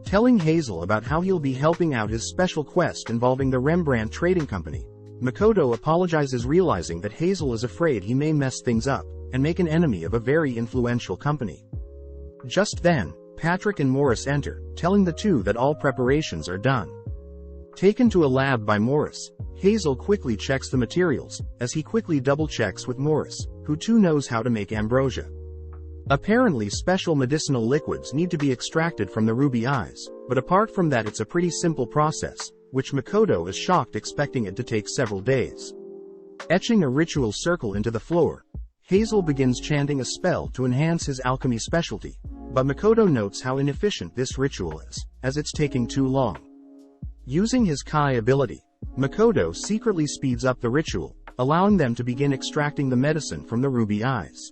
Telling Hazel about how he'll be helping out his special quest involving the Rembrandt Trading Company, Makoto apologizes, realizing that Hazel is afraid he may mess things up and make an enemy of a very influential company. Just then, Patrick and Morris enter, telling the two that all preparations are done. Taken to a lab by Morris, Hazel quickly checks the materials, as he quickly double-checks with Morris, who too knows how to make ambrosia. Apparently special medicinal liquids need to be extracted from the ruby eyes, but apart from that it's a pretty simple process, which Makoto is shocked, expecting it to take several days. Etching a ritual circle into the floor, Hazel begins chanting a spell to enhance his alchemy specialty, but Makoto notes how inefficient this ritual is, as it's taking too long. Using his Kai ability, Makoto secretly speeds up the ritual, allowing them to begin extracting the medicine from the ruby eyes.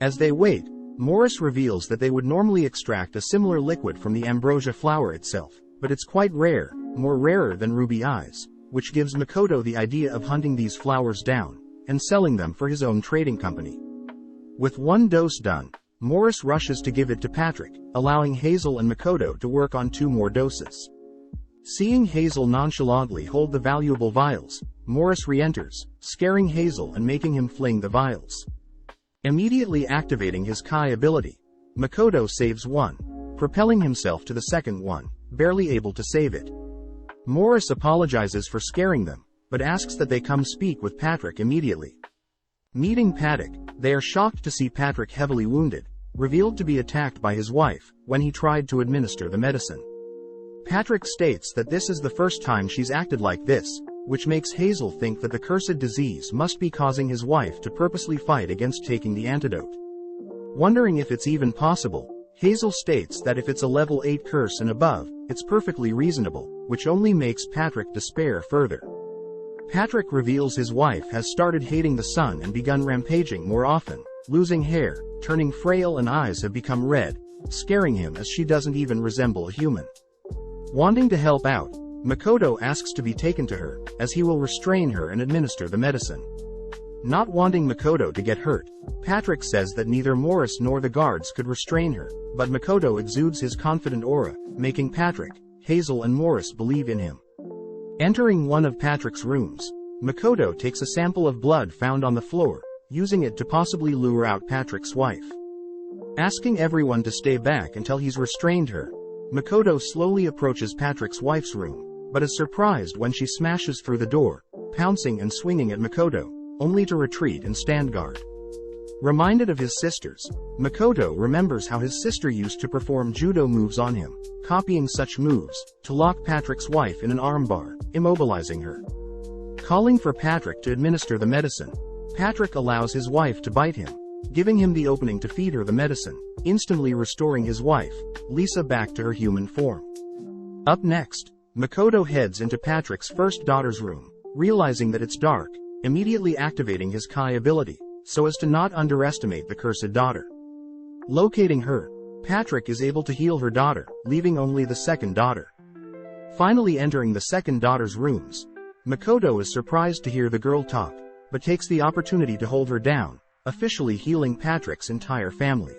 As they wait, Morris reveals that they would normally extract a similar liquid from the ambrosia flower itself, but it's quite rare, more rarer than ruby eyes, which gives Makoto the idea of hunting these flowers down and selling them for his own trading company. With one dose done, Morris rushes to give it to Patrick, allowing Hazel and Makoto to work on 2 more doses. Seeing Hazel nonchalantly hold the valuable vials, Morris re-enters, scaring Hazel and making him fling the vials. Immediately activating his Kai ability, Makoto saves one, propelling himself to the second one, barely able to save it. Morris apologizes for scaring them, but asks that they come speak with Patrick immediately. Meeting Patrick, they are shocked to see Patrick heavily wounded, revealed to be attacked by his wife when he tried to administer the medicine. Patrick states that this is the first time she's acted like this, which makes Hazel think that the cursed disease must be causing his wife to purposely fight against taking the antidote. Wondering if it's even possible, Hazel states that if it's a level 8 curse and above, it's perfectly reasonable, which only makes Patrick despair further. Patrick reveals his wife has started hating the sun and begun rampaging more often, losing hair, turning frail, and eyes have become red, scaring him as she doesn't even resemble a human. Wanting to help out, Makoto asks to be taken to her, as he will restrain her and administer the medicine. Not wanting Makoto to get hurt, Patrick says that neither Morris nor the guards could restrain her, but Makoto exudes his confident aura, making Patrick, Hazel and Morris believe in him. Entering one of Patrick's rooms, Makoto takes a sample of blood found on the floor, using it to possibly lure out Patrick's wife. Asking everyone to stay back until he's restrained her, Makoto slowly approaches Patrick's wife's room, but is surprised when she smashes through the door, pouncing and swinging at Makoto, only to retreat and stand guard. Reminded of his sisters, Makoto remembers how his sister used to perform judo moves on him, copying such moves to lock Patrick's wife in an armbar, immobilizing her. Calling for Patrick to administer the medicine, Patrick allows his wife to bite him, giving him the opening to feed her the medicine, instantly restoring his wife, Lisa, back to her human form. Up next, Makoto heads into Patrick's first daughter's room, realizing that it's dark, immediately activating his Kai ability, so as to not underestimate the cursed daughter. Locating her, Patrick is able to heal her daughter, leaving only the second daughter. Finally entering the second daughter's rooms, Makoto is surprised to hear the girl talk, but takes the opportunity to hold her down, officially healing Patrick's entire family.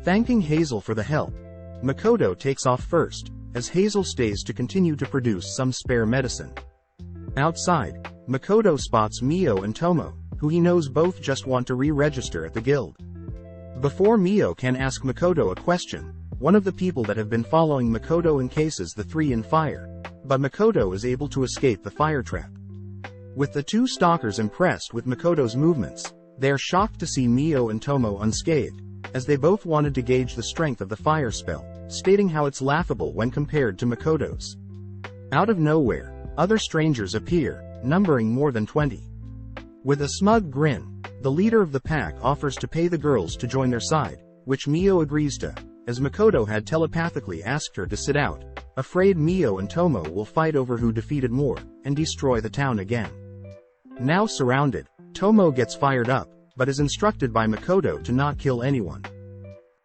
Thanking Hazel for the help, Makoto takes off first, as Hazel stays to continue to produce some spare medicine. Outside, Makoto spots Mio and Tomo, who he knows both just want to re-register at the guild. Before Mio can ask Makoto a question, one of the people that have been following Makoto encases the three in fire, but Makoto is able to escape the fire trap. With the two stalkers impressed with Makoto's movements, they are shocked to see Mio and Tomo unscathed, as they both wanted to gauge the strength of the fire spell, stating how it's laughable when compared to Makoto's. Out of nowhere, other strangers appear, numbering more than 20. With a smug grin, the leader of the pack offers to pay the girls to join their side, which Mio agrees to, as Makoto had telepathically asked her to sit out, afraid Mio and Tomo will fight over who defeated more, and destroy the town again. Now surrounded, Tomo gets fired up, but is instructed by Makoto to not kill anyone.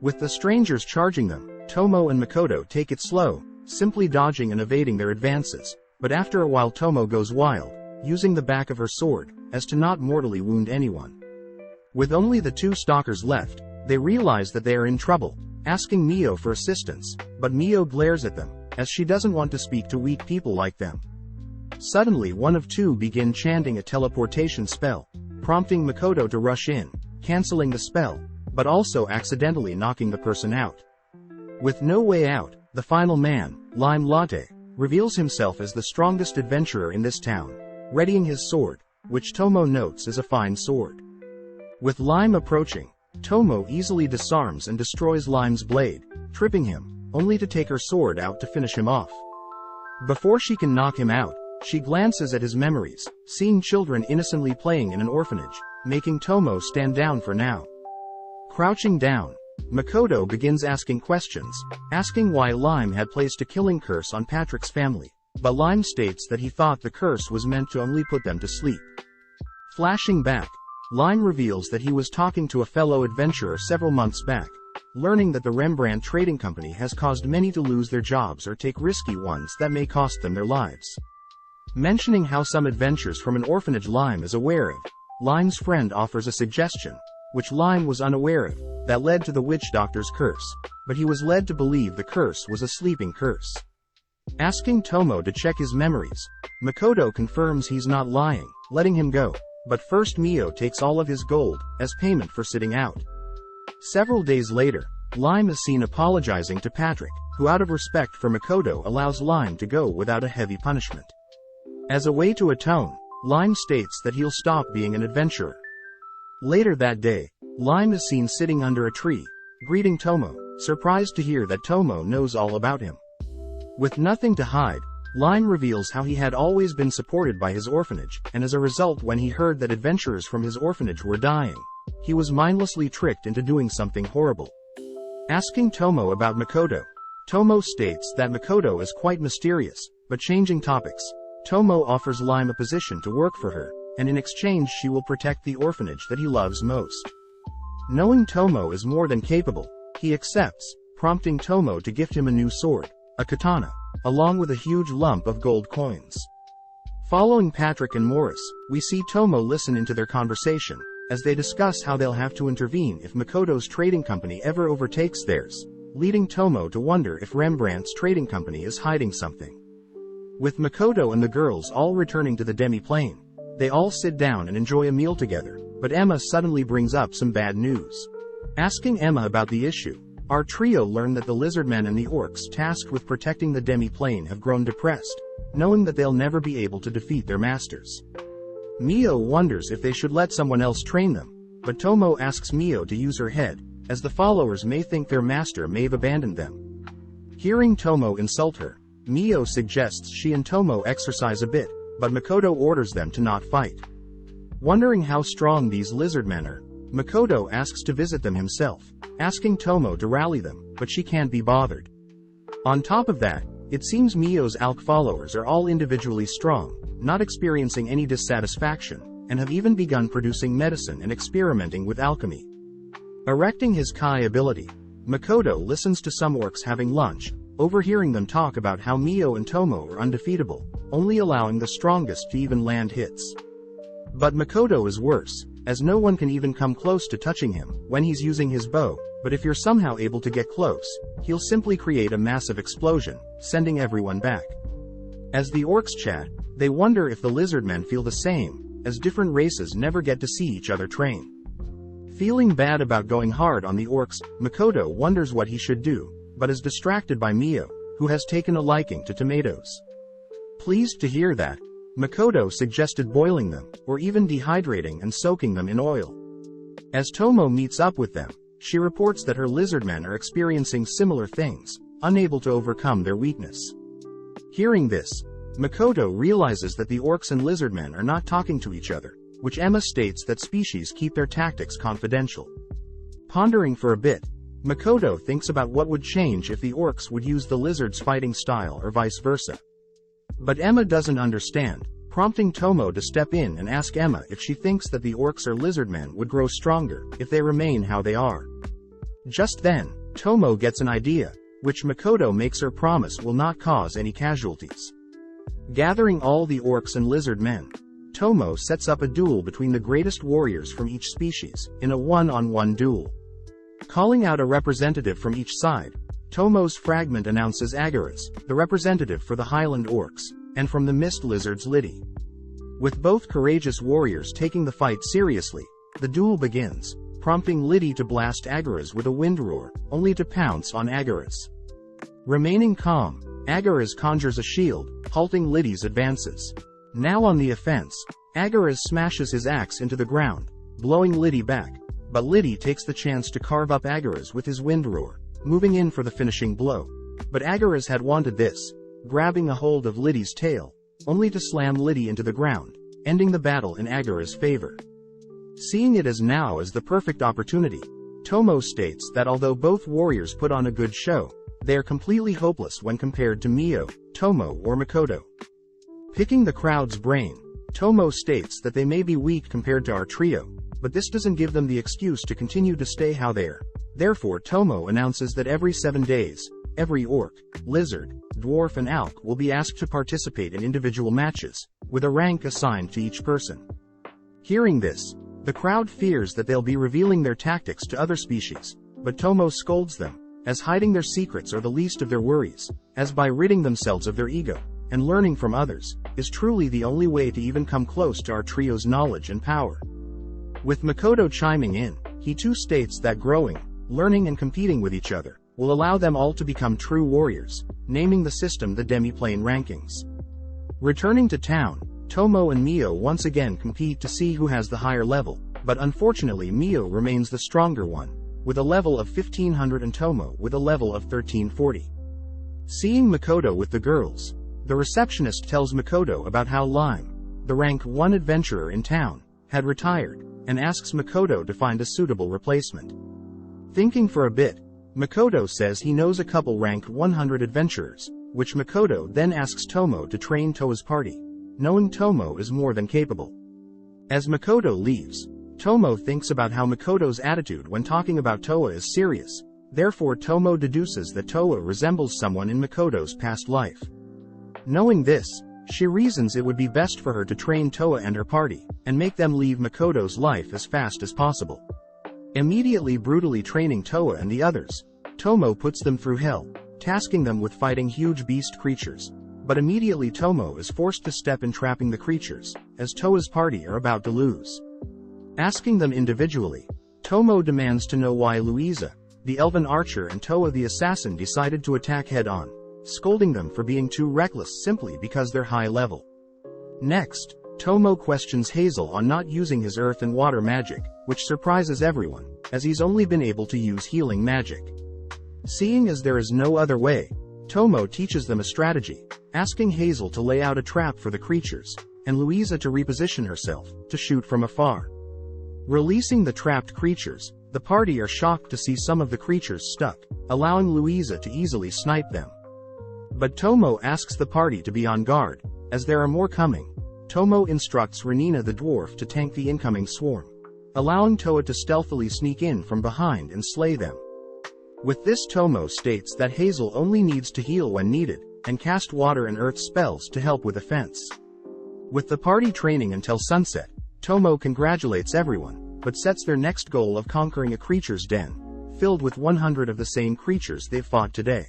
With the strangers charging them, Tomo and Makoto take it slow, simply dodging and evading their advances, but after a while Tomo goes wild, using the back of her sword, as to not mortally wound anyone. With only the two stalkers left, they realize that they are in trouble, asking Mio for assistance, but Mio glares at them, as she doesn't want to speak to weak people like them. Suddenly one of two begin chanting a teleportation spell, prompting Makoto to rush in, canceling the spell, but also accidentally knocking the person out. With no way out, the final man, Lime Latte, reveals himself as the strongest adventurer in this town, readying his sword, which Tomo notes is a fine sword. With Lime approaching, Tomo easily disarms and destroys Lime's blade, tripping him, only to take her sword out to finish him off. Before she can knock him out, she glances at his memories, seeing children innocently playing in an orphanage, making Tomo stand down for now. Crouching down, Makoto begins asking questions, asking why Lime had placed a killing curse on Patrick's family, but Lime states that he thought the curse was meant to only put them to sleep. Flashing back, Lime reveals that he was talking to a fellow adventurer several months back, learning that the Rembrandt Trading Company has caused many to lose their jobs or take risky ones that may cost them their lives. Mentioning how some adventures from an orphanage Lime is aware of, Lime's friend offers a suggestion, which Lime was unaware of, that led to the witch doctor's curse, but he was led to believe the curse was a sleeping curse. Asking Tomo to check his memories, Makoto confirms he's not lying, letting him go, but first Mio takes all of his gold, as payment for sitting out. Several days later, Lime is seen apologizing to Patrick, who out of respect for Makoto allows Lime to go without a heavy punishment. As a way to atone, Lime states that he'll stop being an adventurer. Later that day, Lime is seen sitting under a tree, greeting Tomo, surprised to hear that Tomo knows all about him. With nothing to hide, Lime reveals how he had always been supported by his orphanage, and as a result when he heard that adventurers from his orphanage were dying, he was mindlessly tricked into doing something horrible. Asking Tomo about Makoto, Tomo states that Makoto is quite mysterious, but changing topics, Tomo offers Lime a position to work for her, and in exchange she will protect the orphanage that he loves most. Knowing Tomo is more than capable, he accepts, prompting Tomo to gift him a new sword, a katana, along with a huge lump of gold coins. Following Patrick and Morris, we see Tomo listen into their conversation, as they discuss how they'll have to intervene if Makoto's trading company ever overtakes theirs, leading Tomo to wonder if Rembrandt's trading company is hiding something. With Makoto and the girls all returning to the demi-plane, they all sit down and enjoy a meal together, but Emma suddenly brings up some bad news. Asking Emma about the issue, our trio learn that the lizardmen and the orcs tasked with protecting the demi-plane have grown depressed, knowing that they'll never be able to defeat their masters. Mio wonders if they should let someone else train them, but Tomo asks Mio to use her head, as the followers may think their master may have abandoned them. Hearing Tomo insult her, Mio suggests she and Tomo exercise a bit, but Makoto orders them to not fight. Wondering how strong these lizardmen are, Makoto asks to visit them himself, asking Tomo to rally them, but she can't be bothered. On top of that, it seems Mio's ALK followers are all individually strong, not experiencing any dissatisfaction, and have even begun producing medicine and experimenting with alchemy. Erecting his Kai ability, Makoto listens to some orcs having lunch, overhearing them talk about how Mio and Tomo are undefeatable, only allowing the strongest to even land hits. But Makoto is worse, as no one can even come close to touching him when he's using his bow, but if you're somehow able to get close, he'll simply create a massive explosion, sending everyone back. As the orcs chat, they wonder if the lizardmen feel the same, as different races never get to see each other train. Feeling bad about going hard on the orcs, Makoto wonders what he should do, but is distracted by Mio, who has taken a liking to tomatoes. Pleased to hear that, Makoto suggested boiling them, or even dehydrating and soaking them in oil. As Tomo meets up with them, she reports that her lizardmen are experiencing similar things, unable to overcome their weakness. Hearing this, Makoto realizes that the orcs and lizardmen are not talking to each other, which Emma states that species keep their tactics confidential. Pondering for a bit, Makoto thinks about what would change if the orcs would use the lizard's fighting style or vice versa. But Emma doesn't understand, prompting Tomo to step in and ask Emma if she thinks that the orcs or lizardmen would grow stronger if they remain how they are. Just then, Tomo gets an idea, which Makoto makes her promise will not cause any casualties. Gathering all the orcs and lizard men, Tomo sets up a duel between the greatest warriors from each species, in a one-on-one duel. Calling out a representative from each side, Tomo's fragment announces Agaras, the representative for the Highland Orcs, and from the Mist Lizards Liddy. With both courageous warriors taking the fight seriously, the duel begins, prompting Liddy to blast Agaras with a wind roar, only to pounce on Agaras. Remaining calm, Agaras conjures a shield, halting Liddy's advances. Now on the offense, Agaras smashes his axe into the ground, blowing Liddy back, but Liddy takes the chance to carve up Agaras with his wind roar, moving in for the finishing blow. But Agaras had wanted this, grabbing a hold of Liddy's tail, only to slam Liddy into the ground, ending the battle in Agaras' favor. Seeing it as now as the perfect opportunity, Tomo states that although both warriors put on a good show, they are completely hopeless when compared to Mio, Tomo or Makoto. Picking the crowd's brain, Tomo states that they may be weak compared to our trio, but this doesn't give them the excuse to continue to stay how they are. Therefore Tomo announces that every 7 days, every orc, lizard, dwarf and alk will be asked to participate in individual matches, with a rank assigned to each person. Hearing this, the crowd fears that they'll be revealing their tactics to other species, but Tomo scolds them, as hiding their secrets are the least of their worries, as by ridding themselves of their ego, and learning from others, is truly the only way to even come close to our trio's knowledge and power. With Makoto chiming in, he too states that growing, learning and competing with each other, will allow them all to become true warriors, naming the system the Demiplane Rankings. Returning to town, Tomo and Mio once again compete to see who has the higher level, but unfortunately Mio remains the stronger one, with a level of 1500 and Tomo with a level of 1340. Seeing Makoto with the girls, the receptionist tells Makoto about how Lime, the rank 1 adventurer in town, had retired, and asks Makoto to find a suitable replacement. Thinking for a bit, Makoto says he knows a couple rank 100 adventurers, which Makoto then asks Tomo to train Toa's party, knowing Tomo is more than capable. As Makoto leaves, Tomo thinks about how Makoto's attitude when talking about Toa is serious, therefore Tomo deduces that Toa resembles someone in Makoto's past life. Knowing this, she reasons it would be best for her to train Toa and her party, and make them leave Makoto's life as fast as possible. Immediately brutally training Toa and the others, Tomo puts them through hell, tasking them with fighting huge beast creatures, but immediately Tomo is forced to step in trapping the creatures, as Toa's party are about to lose. Asking them individually, Tomo demands to know why Louisa, the elven archer and Toa the assassin decided to attack head-on, scolding them for being too reckless simply because they're high level. Next, Tomo questions Hazel on not using his earth and water magic, which surprises everyone, as he's only been able to use healing magic. Seeing as there is no other way, Tomo teaches them a strategy, asking Hazel to lay out a trap for the creatures, and Louisa to reposition herself, to shoot from afar. Releasing the trapped creatures, the party are shocked to see some of the creatures stuck, allowing Louisa to easily snipe them. But Tomo asks the party to be on guard, as there are more coming. Tomo instructs Renina the dwarf to tank the incoming swarm, allowing Toa to stealthily sneak in from behind and slay them. With this Tomo states that Hazel only needs to heal when needed, and cast water and earth spells to help with offense. With the party training until sunset, Tomo congratulates everyone, but sets their next goal of conquering a creature's den, filled with 100 of the same creatures they've fought today.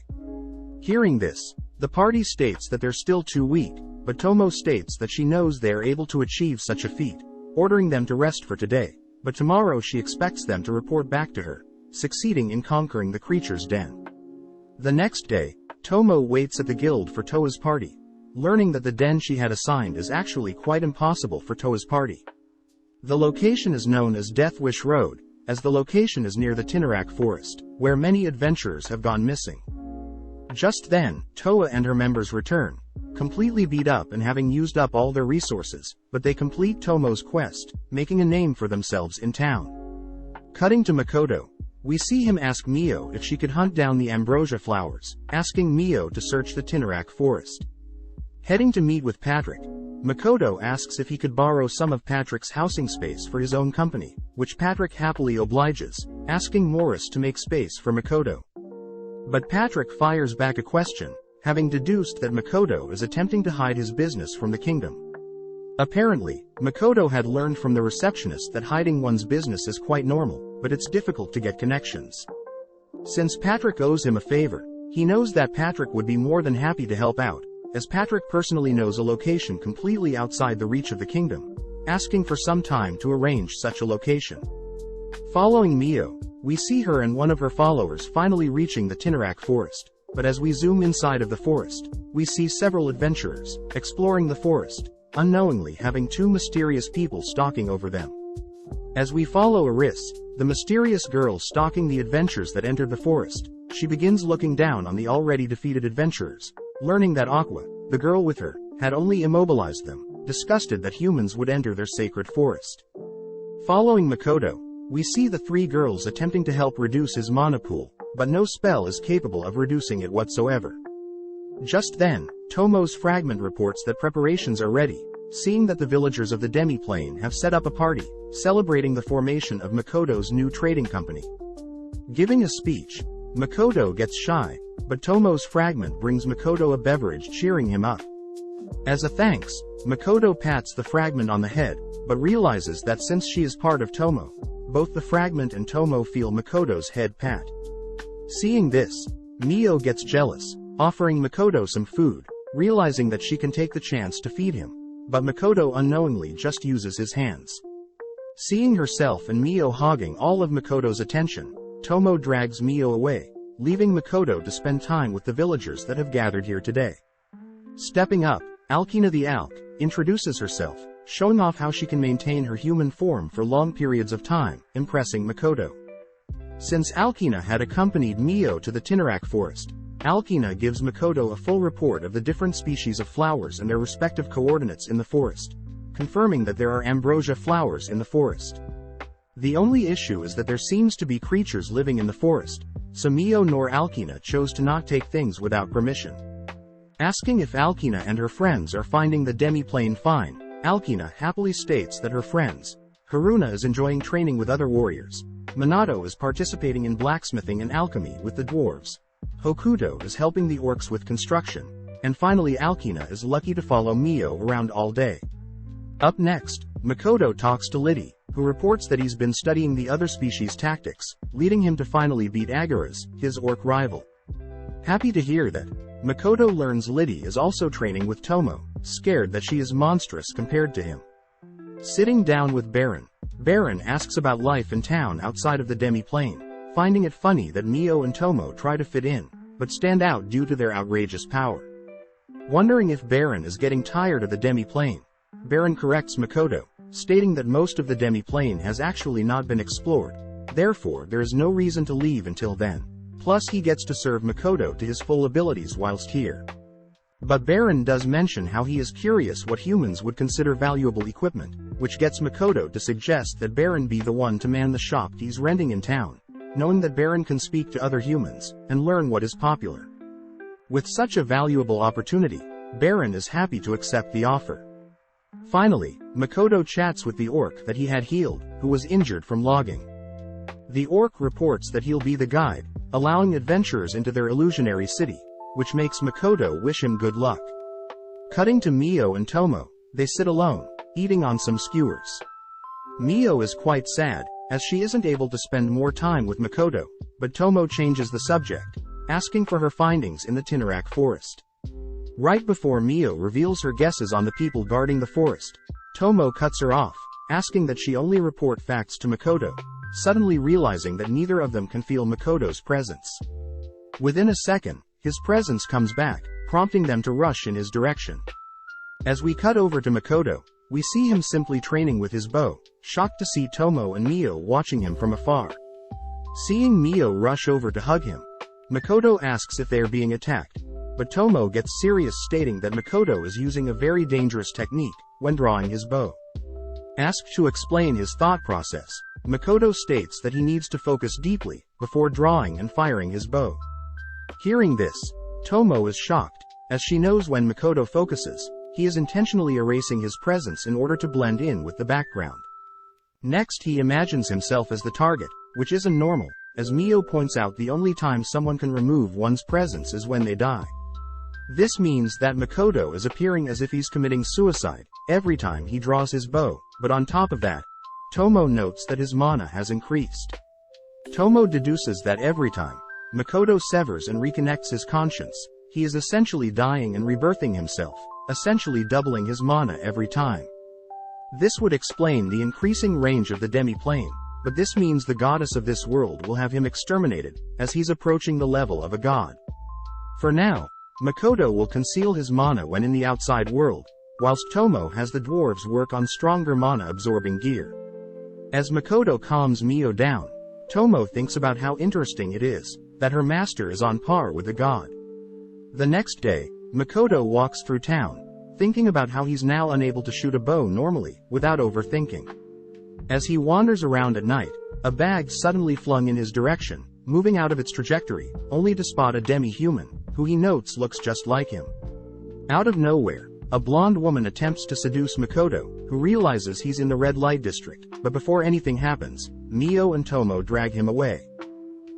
Hearing this, the party states that they're still too weak, but Tomo states that she knows they are able to achieve such a feat, ordering them to rest for today, but tomorrow she expects them to report back to her, succeeding in conquering the creature's den. The next day, Tomo waits at the guild for Toa's party, learning that the den she had assigned is actually quite impossible for Toa's party. The location is known as Death Wish Road, as the location is near the Tinnarak forest, where many adventurers have gone missing. Just then, Toa and her members return, completely beat up and having used up all their resources, but they complete Tomo's quest, making a name for themselves in town. Cutting to Makoto, we see him ask Mio if she could hunt down the ambrosia flowers, asking Mio to search the Tinnarak forest. Heading to meet with Patrick, Makoto asks if he could borrow some of Patrick's housing space for his own company, which Patrick happily obliges, asking Morris to make space for Makoto. But Patrick fires back a question, having deduced that Makoto is attempting to hide his business from the kingdom. Apparently, Makoto had learned from the receptionist that hiding one's business is quite normal, but it's difficult to get connections. Since Patrick owes him a favor, he knows that Patrick would be more than happy to help out, as Patrick personally knows a location completely outside the reach of the kingdom, asking for some time to arrange such a location. Following Mio, we see her and one of her followers finally reaching the Tinarak forest, but as we zoom inside of the forest, we see several adventurers, exploring the forest, unknowingly having two mysterious people stalking over them. As we follow Aris, the mysterious girl stalking the adventurers that entered the forest, she begins looking down on the already defeated adventurers, learning that Aqua, the girl with her, had only immobilized them, disgusted that humans would enter their sacred forest. Following Makoto, we see the three girls attempting to help reduce his mana pool, but no spell is capable of reducing it whatsoever. Just then, Tomo's fragment reports that preparations are ready, seeing that the villagers of the demi-plane have set up a party, celebrating the formation of Makoto's new trading company. Giving a speech, Makoto gets shy, but Tomo's fragment brings Makoto a beverage cheering him up. As a thanks, Makoto pats the fragment on the head, but realizes that since she is part of Tomo, both the fragment and Tomo feel Makoto's head pat. Seeing this, Mio gets jealous, offering Makoto some food, realizing that she can take the chance to feed him, but Makoto unknowingly just uses his hands. Seeing herself and Mio hogging all of Makoto's attention, Tomo drags Mio away, leaving Makoto to spend time with the villagers that have gathered here today. Stepping up, Alkina the Alk introduces herself, showing off how she can maintain her human form for long periods of time, impressing Makoto. Since Alkina had accompanied Mio to the Tinarak forest, Alkina gives Makoto a full report of the different species of flowers and their respective coordinates in the forest, confirming that there are ambrosia flowers in the forest. The only issue is that there seems to be creatures living in the forest, so Mio nor Alkina chose to not take things without permission. Asking if Alkina and her friends are finding the demi-plane fine, Alkina happily states that her friends, Haruna is enjoying training with other warriors, Minato is participating in blacksmithing and alchemy with the dwarves, Hokuto is helping the orcs with construction, and finally Alkina is lucky to follow Mio around all day. Up next, Makoto talks to Liddy, who reports that he's been studying the other species' tactics, leading him to finally beat Agaras, his orc rival. Happy to hear that, Makoto learns Liddy is also training with Tomo, scared that she is monstrous compared to him. Sitting down with Baron, Baron asks about life in town outside of the demi-plane, finding it funny that Mio and Tomo try to fit in, but stand out due to their outrageous power. Wondering if Baron is getting tired of the demi-plane, Baron corrects Makoto, stating that most of the demi-plane has actually not been explored, therefore there is no reason to leave until then. Plus he gets to serve Makoto to his full abilities whilst here. But Baron does mention how he is curious what humans would consider valuable equipment, which gets Makoto to suggest that Baron be the one to man the shop he's renting in town, knowing that Baron can speak to other humans, and learn what is popular. With such a valuable opportunity, Baron is happy to accept the offer. Finally, Makoto chats with the orc that he had healed, who was injured from logging. The orc reports that he'll be the guide, allowing adventurers into their illusionary city, which makes Makoto wish him good luck. Cutting to Mio and Tomo, they sit alone, eating on some skewers. Mio is quite sad, as she isn't able to spend more time with Makoto, but Tomo changes the subject, asking for her findings in the Tinarak forest. Right before Mio reveals her guesses on the people guarding the forest, Tomo cuts her off, asking that she only report facts to Makoto, suddenly realizing that neither of them can feel Makoto's presence. Within a second, his presence comes back, prompting them to rush in his direction. As we cut over to Makoto, we see him simply training with his bow, shocked to see Tomo and Mio watching him from afar. Seeing Mio rush over to hug him, Makoto asks if they are being attacked, but Tomo gets serious, stating that Makoto is using a very dangerous technique when drawing his bow. Asked to explain his thought process, Makoto states that he needs to focus deeply before drawing and firing his bow. Hearing this, Tomo is shocked, as she knows when Makoto focuses, he is intentionally erasing his presence in order to blend in with the background. Next he imagines himself as the target, which isn't normal, as Mio points out the only time someone can remove one's presence is when they die. This means that Makoto is appearing as if he's committing suicide every time he draws his bow, but on top of that, Tomo notes that his mana has increased. Tomo deduces that every time Makoto severs and reconnects his conscience, he is essentially dying and rebirthing himself, essentially doubling his mana every time. This would explain the increasing range of the demi-plane, but this means the goddess of this world will have him exterminated, as he's approaching the level of a god. For now, Makoto will conceal his mana when in the outside world, whilst Tomo has the dwarves work on stronger mana-absorbing gear. As Makoto calms Mio down, Tomo thinks about how interesting it is that her master is on par with a god. The next day, Makoto walks through town, thinking about how he's now unable to shoot a bow normally, without overthinking. As he wanders around at night, a bag suddenly flung in his direction, moving out of its trajectory, only to spot a demi-human, who he notes looks just like him. Out of nowhere, a blonde woman attempts to seduce Makoto, who realizes he's in the red light district, but before anything happens, Mio and Tomo drag him away.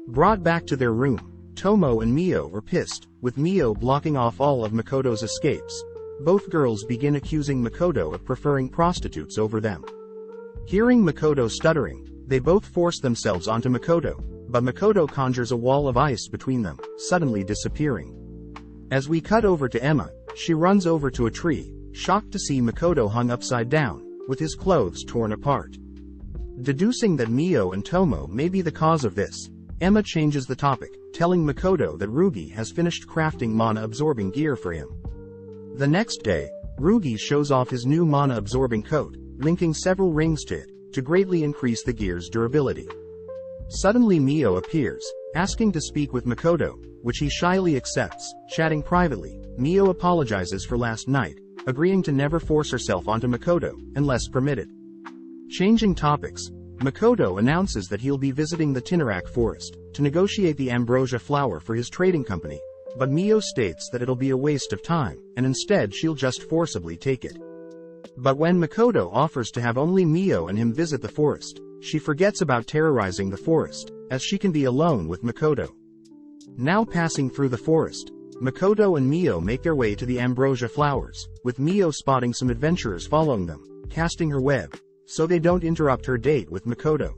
Brought back to their room, Tomo and Mio are pissed, with Mio blocking off all of Makoto's escapes. Both girls begin accusing Makoto of preferring prostitutes over them. Hearing Makoto stuttering, they both force themselves onto Makoto, but Makoto conjures a wall of ice between them, suddenly disappearing. As we cut over to Emma, she runs over to a tree, shocked to see Makoto hung upside down, with his clothes torn apart. Deducing that Mio and Tomo may be the cause of this, Emma changes the topic, telling Makoto that Rugi has finished crafting mana-absorbing gear for him. The next day, Rugi shows off his new mana-absorbing coat, linking several rings to it, to greatly increase the gear's durability. Suddenly Mio appears, asking to speak with Makoto, which he shyly accepts. Chatting privately, Mio apologizes for last night, agreeing to never force herself onto Makoto, unless permitted. Changing topics, Makoto announces that he'll be visiting the Tinnarak forest, to negotiate the ambrosia flower for his trading company, but Mio states that it'll be a waste of time, and instead she'll just forcibly take it. But when Makoto offers to have only Mio and him visit the forest, she forgets about terrorizing the forest, as she can be alone with Makoto. Now passing through the forest, Makoto and Mio make their way to the ambrosia flowers, with Mio spotting some adventurers following them, casting her web, so they don't interrupt her date with Makoto.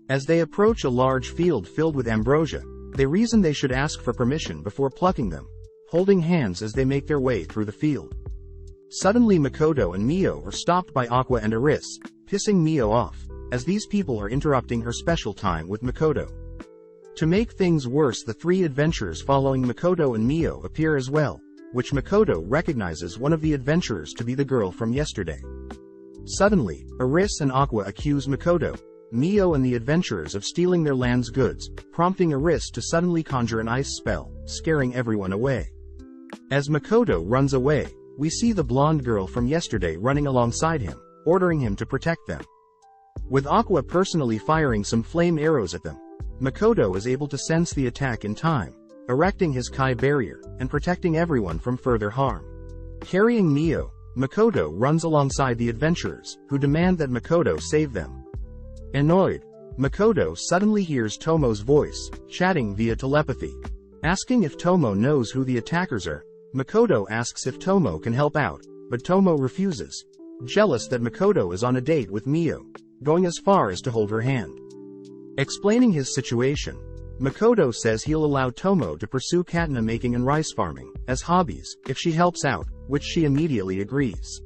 As they approach a large field filled with ambrosia, they reason they should ask for permission before plucking them, holding hands as they make their way through the field. Suddenly Makoto and Mio are stopped by Aqua and Aris, pissing Mio off, as these people are interrupting her special time with Makoto. To make things worse, the three adventurers following Makoto and Mio appear as well, which Makoto recognizes one of the adventurers to be the girl from yesterday. Suddenly, Aris and Aqua accuse Makoto, Mio and the adventurers of stealing their land's goods, prompting Aris to suddenly conjure an ice spell, scaring everyone away. As Makoto runs away, we see the blonde girl from yesterday running alongside him, ordering him to protect them. With Aqua personally firing some flame arrows at them, Makoto is able to sense the attack in time, erecting his Kai barrier, and protecting everyone from further harm. Carrying Mio, Makoto runs alongside the adventurers, who demand that Makoto save them. Annoyed, Makoto suddenly hears Tomo's voice, chatting via telepathy. Asking if Tomo knows who the attackers are, Makoto asks if Tomo can help out, but Tomo refuses, jealous that Makoto is on a date with Mio, going as far as to hold her hand. Explaining his situation, Makoto says he'll allow Tomo to pursue katana making and rice farming as hobbies if she helps out, which she immediately agrees.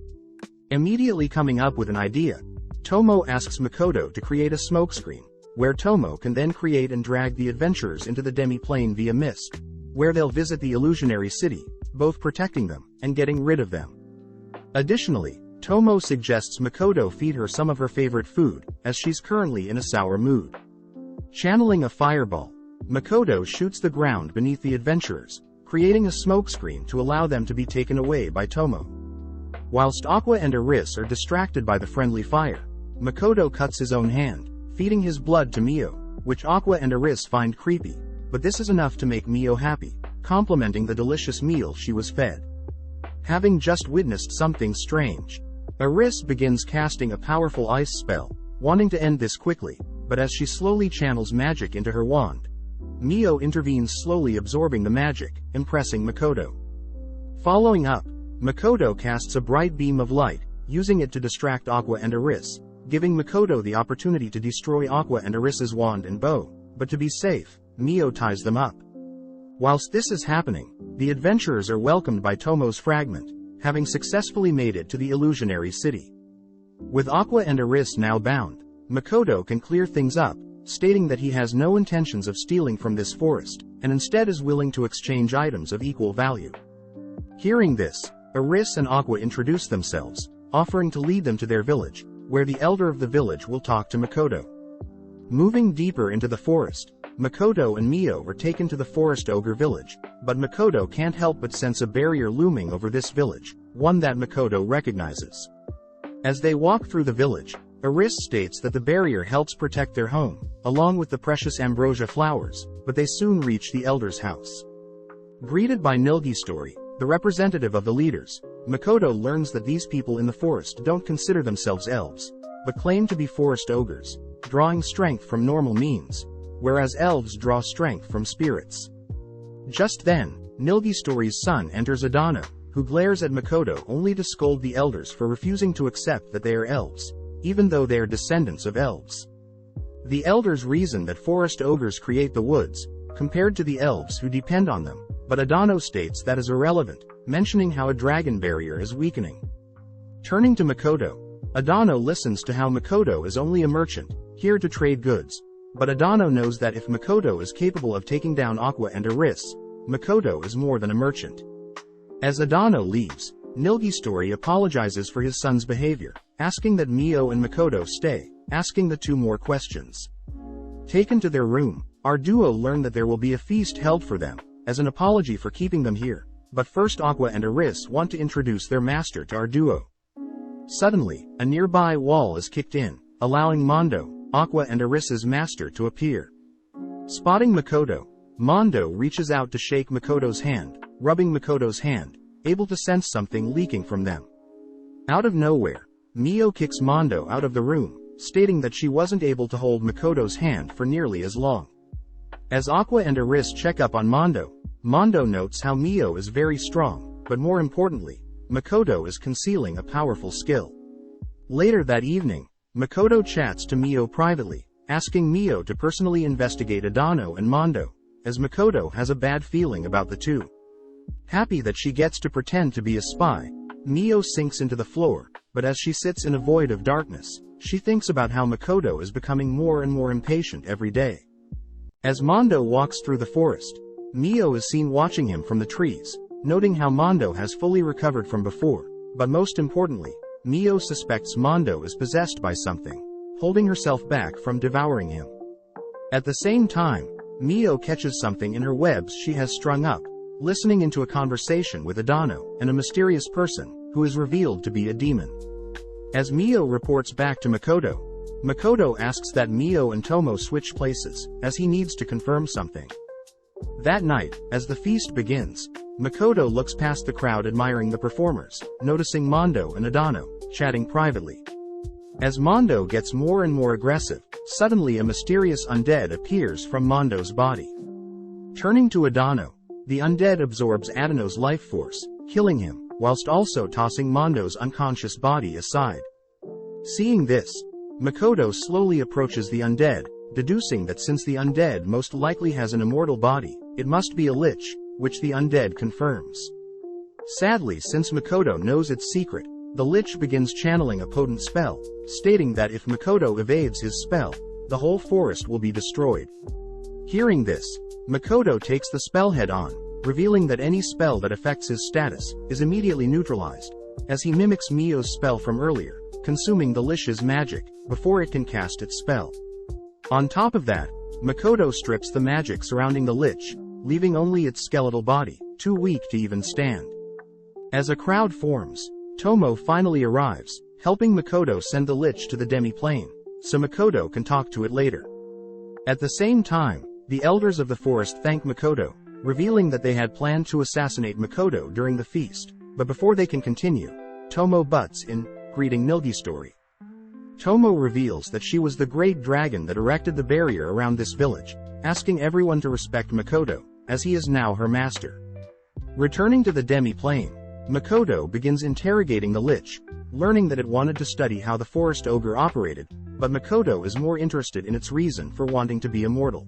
Immediately coming up with an idea, Tomo asks Makoto to create a smokescreen, where Tomo can then create and drag the adventurers into the demi-plane via mist, where they'll visit the illusionary city, both protecting them and getting rid of them. Additionally, Tomo suggests Makoto feed her some of her favorite food, as she's currently in a sour mood. Channeling a fireball, Makoto shoots the ground beneath the adventurers, creating a smokescreen to allow them to be taken away by Tomo. Whilst Aqua and Aris are distracted by the friendly fire, Makoto cuts his own hand, feeding his blood to Mio, which Aqua and Aris find creepy, but this is enough to make Mio happy, complimenting the delicious meal she was fed. Having just witnessed something strange, Eris begins casting a powerful ice spell, wanting to end this quickly, but as she slowly channels magic into her wand, Mio intervenes, slowly absorbing the magic, impressing Makoto. Following up, Makoto casts a bright beam of light, using it to distract Aqua and Eris, giving Makoto the opportunity to destroy Aqua and Eris's wand and bow, but to be safe, Mio ties them up. Whilst this is happening, the adventurers are welcomed by Tomo's fragment, having successfully made it to the illusionary city. With Aqua and Eris now bound, Makoto can clear things up, stating that he has no intentions of stealing from this forest, and instead is willing to exchange items of equal value. Hearing this, Eris and Aqua introduce themselves, offering to lead them to their village, where the elder of the village will talk to Makoto. Moving deeper into the forest, Makoto and Mio are taken to the forest ogre village, but Makoto can't help but sense a barrier looming over this village, one that Makoto recognizes. As they walk through the village, Eris states that the barrier helps protect their home, along with the precious ambrosia flowers, but they soon reach the elder's house. Greeted by Nilgistory, the representative of the leaders, Makoto learns that these people in the forest don't consider themselves elves, but claim to be forest ogres, drawing strength from normal means, whereas elves draw strength from spirits. Just then, Nilgistory's son enters Adano, who glares at Makoto only to scold the elders for refusing to accept that they are elves, even though they are descendants of elves. The elders reason that forest ogres create the woods, compared to the elves who depend on them, but Adano states that is irrelevant, mentioning how a dragon barrier is weakening. Turning to Makoto, Adano listens to how Makoto is only a merchant, here to trade goods, but Adano knows that if Makoto is capable of taking down Aqua and Eris, Makoto is more than a merchant. As Adano leaves, Nilgistory apologizes for his son's behavior, asking that Mio and Makoto stay, asking the two more questions. Taken to their room, our duo learn that there will be a feast held for them, as an apology for keeping them here, but first Aqua and Eris want to introduce their master to our duo. Suddenly, a nearby wall is kicked in, allowing Mondo, Aqua and Eris's master, to appear. Spotting Makoto, Mondo reaches out to shake Makoto's hand, rubbing Makoto's hand, able to sense something leaking from them. Out of nowhere, Mio kicks Mondo out of the room, stating that she wasn't able to hold Makoto's hand for nearly as long. As Aqua and Eris check up on Mondo, Mondo notes how Mio is very strong, but more importantly, Makoto is concealing a powerful skill. Later that evening, Makoto chats to Mio privately, asking Mio to personally investigate Adano and Mondo, as Makoto has a bad feeling about the two. Happy that she gets to pretend to be a spy, Mio sinks into the floor, but as she sits in a void of darkness, she thinks about how Makoto is becoming more and more impatient every day. As Mondo walks through the forest, Mio is seen watching him from the trees, noting how Mondo has fully recovered from before, but most importantly, Mio suspects Mondo is possessed by something, holding herself back from devouring him. At the same time, Mio catches something in her webs she has strung up, listening into a conversation with Adano and a mysterious person, who is revealed to be a demon. As Mio reports back to Makoto, Makoto asks that Mio and Tomo switch places, as he needs to confirm something. That night, as the feast begins, Makoto looks past the crowd admiring the performers, noticing Mondo and Adano chatting privately. As Mondo gets more and more aggressive, suddenly a mysterious undead appears from Mondo's body. Turning to Adano, the undead absorbs Adano's life force, killing him, whilst also tossing Mondo's unconscious body aside. Seeing this, Makoto slowly approaches the undead, deducing that since the undead most likely has an immortal body, it must be a lich, which the undead confirms. Sadly, since Makoto knows its secret, the lich begins channeling a potent spell, stating that if Makoto evades his spell, the whole forest will be destroyed. Hearing this, Makoto takes the spell head on, revealing that any spell that affects his status is immediately neutralized, as he mimics Mio's spell from earlier, consuming the lich's magic before it can cast its spell. On top of that, Makoto strips the magic surrounding the lich, leaving only its skeletal body, too weak to even stand. As a crowd forms, Tomo finally arrives, helping Makoto send the lich to the demi-plane, so Makoto can talk to it later. At the same time, the elders of the forest thank Makoto, revealing that they had planned to assassinate Makoto during the feast. But before they can continue, Tomo butts in, greeting Nilgistory. Tomo reveals that she was the great dragon that erected the barrier around this village, asking everyone to respect Makoto, as he is now her master. Returning to the demi-plane, Makoto begins interrogating the Lich, learning that it wanted to study how the forest ogre operated, but Makoto is more interested in its reason for wanting to be immortal.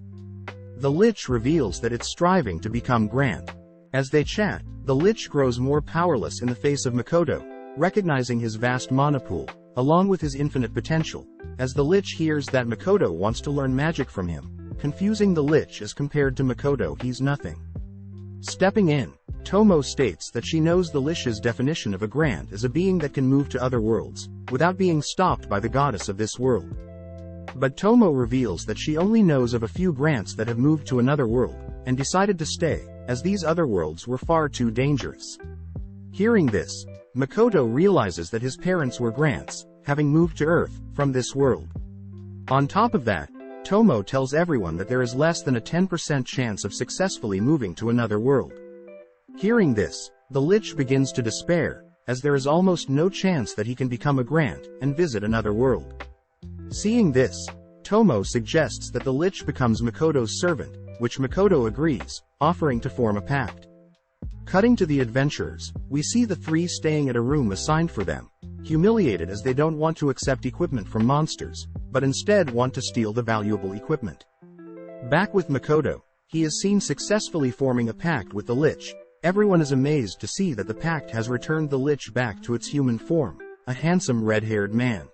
The Lich reveals that it's striving to become grand. As they chat, the Lich grows more powerless in the face of Makoto, recognizing his vast mana pool, along with his infinite potential, as the Lich hears that Makoto wants to learn magic from him, confusing the Lich as compared to Makoto he's nothing. Stepping in, Tomo states that she knows the Lich's definition of a grand as a being that can move to other worlds, without being stopped by the goddess of this world. But Tomo reveals that she only knows of a few grants that have moved to another world, and decided to stay, as these other worlds were far too dangerous. Hearing this, Makoto realizes that his parents were grants, having moved to Earth, from this world. On top of that, Tomo tells everyone that there is less than a 10% chance of successfully moving to another world. Hearing this, the Lich begins to despair, as there is almost no chance that he can become a grant and visit another world. Seeing this, Tomo suggests that the Lich becomes Makoto's servant, which Makoto agrees, offering to form a pact. Cutting to the adventurers, we see the three staying at a room assigned for them, humiliated as they don't want to accept equipment from monsters, but instead want to steal the valuable equipment. Back with Makoto, he is seen successfully forming a pact with the Lich. Everyone is amazed to see that the pact has returned the Lich back to its human form, a handsome red-haired man.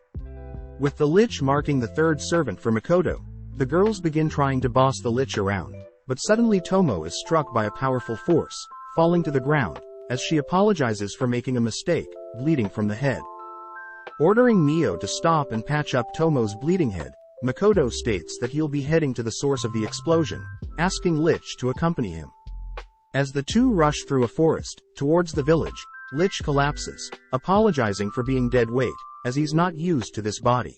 With the Lich marking the third servant for Makoto, the girls begin trying to boss the Lich around, but suddenly Tomo is struck by a powerful force, falling to the ground, as she apologizes for making a mistake, bleeding from the head. Ordering Mio to stop and patch up Tomo's bleeding head, Makoto states that he'll be heading to the source of the explosion, asking Lich to accompany him. As the two rush through a forest, towards the village, Lich collapses, apologizing for being dead weight, as he's not used to this body.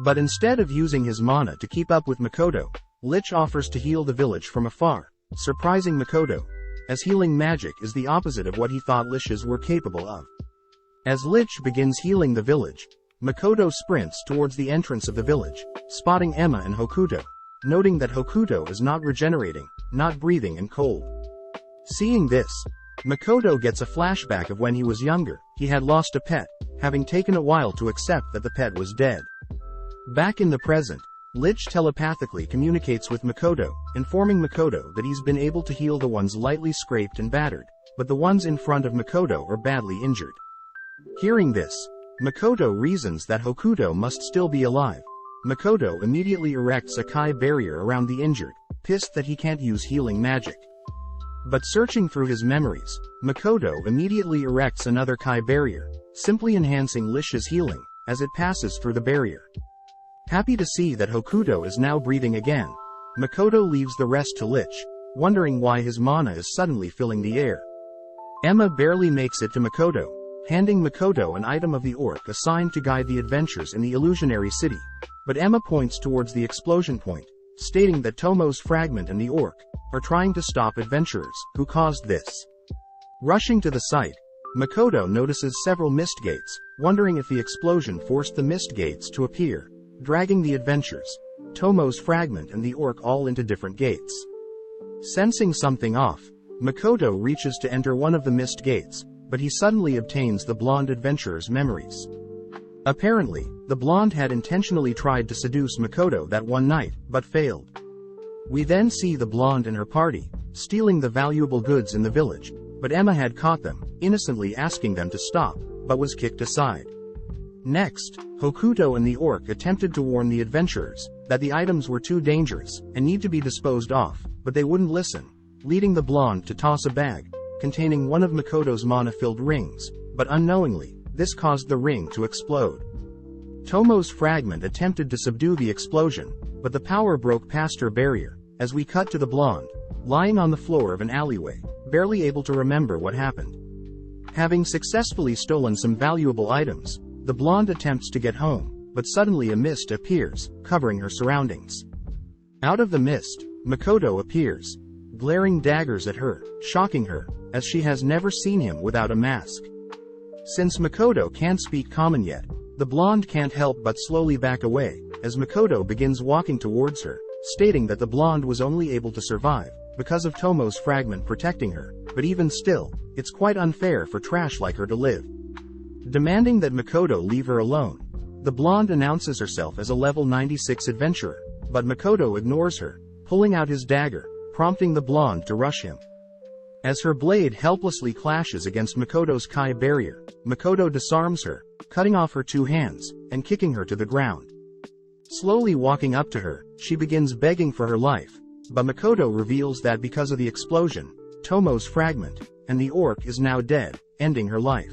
But instead of using his mana to keep up with Makoto, Lich offers to heal the village from afar, surprising Makoto, as healing magic is the opposite of what he thought Liches were capable of. As Lich begins healing the village, Makoto sprints towards the entrance of the village, spotting Emma and Hokuto, noting that Hokuto is not regenerating, not breathing and cold. Seeing this, Makoto gets a flashback of when he was younger. He had lost a pet, having taken a while to accept that the pet was dead. Back in the present, Lich telepathically communicates with Makoto, informing Makoto that he's been able to heal the ones lightly scraped and battered, but the ones in front of Makoto are badly injured. Hearing this, Makoto reasons that Hokuto must still be alive. Makoto immediately erects a Kai barrier around the injured, pissed that he can't use healing magic. But searching through his memories, Makoto immediately erects another Kai barrier, simply enhancing Lich's healing, as it passes through the barrier. Happy to see that Hokuto is now breathing again, Makoto leaves the rest to Lich, wondering why his mana is suddenly filling the air. Emma barely makes it to Makoto, handing Makoto an item of the orc assigned to guide the adventures in the illusionary city, but Emma points towards the explosion point, stating that Tomo's fragment and the orc are trying to stop adventurers who caused this. Rushing to the site, Makoto notices several mist gates, wondering if the explosion forced the mist gates to appear, dragging the adventurers, Tomo's fragment and the orc all into different gates. Sensing something off, Makoto reaches to enter one of the mist gates, but he suddenly obtains the blonde adventurer's memories. Apparently, the blonde had intentionally tried to seduce Makoto that one night, but failed. We then see the blonde and her party, stealing the valuable goods in the village, but Emma had caught them, innocently asking them to stop, but was kicked aside. Next, Hokuto and the orc attempted to warn the adventurers that the items were too dangerous and need to be disposed of, but they wouldn't listen, leading the blonde to toss a bag containing one of Makoto's mana-filled rings, but unknowingly, this caused the ring to explode. Tomo's fragment attempted to subdue the explosion, but the power broke past her barrier, as we cut to the blonde, lying on the floor of an alleyway, barely able to remember what happened. Having successfully stolen some valuable items, the blonde attempts to get home, but suddenly a mist appears, covering her surroundings. Out of the mist, Makoto appears, glaring daggers at her, shocking her, as she has never seen him without a mask. Since Makoto can't speak common yet, the blonde can't help but slowly back away, as Makoto begins walking towards her, stating that the blonde was only able to survive because of Tomo's fragment protecting her, but even still, it's quite unfair for trash like her to live. Demanding that Makoto leave her alone, the blonde announces herself as a level 96 adventurer, but Makoto ignores her, pulling out his dagger, prompting the blonde to rush him. As her blade helplessly clashes against Makoto's Kai barrier, Makoto disarms her, cutting off her 2 hands, and kicking her to the ground. Slowly walking up to her, she begins begging for her life, but Makoto reveals that because of the explosion, Tomo's fragment, and the orc is now dead, ending her life.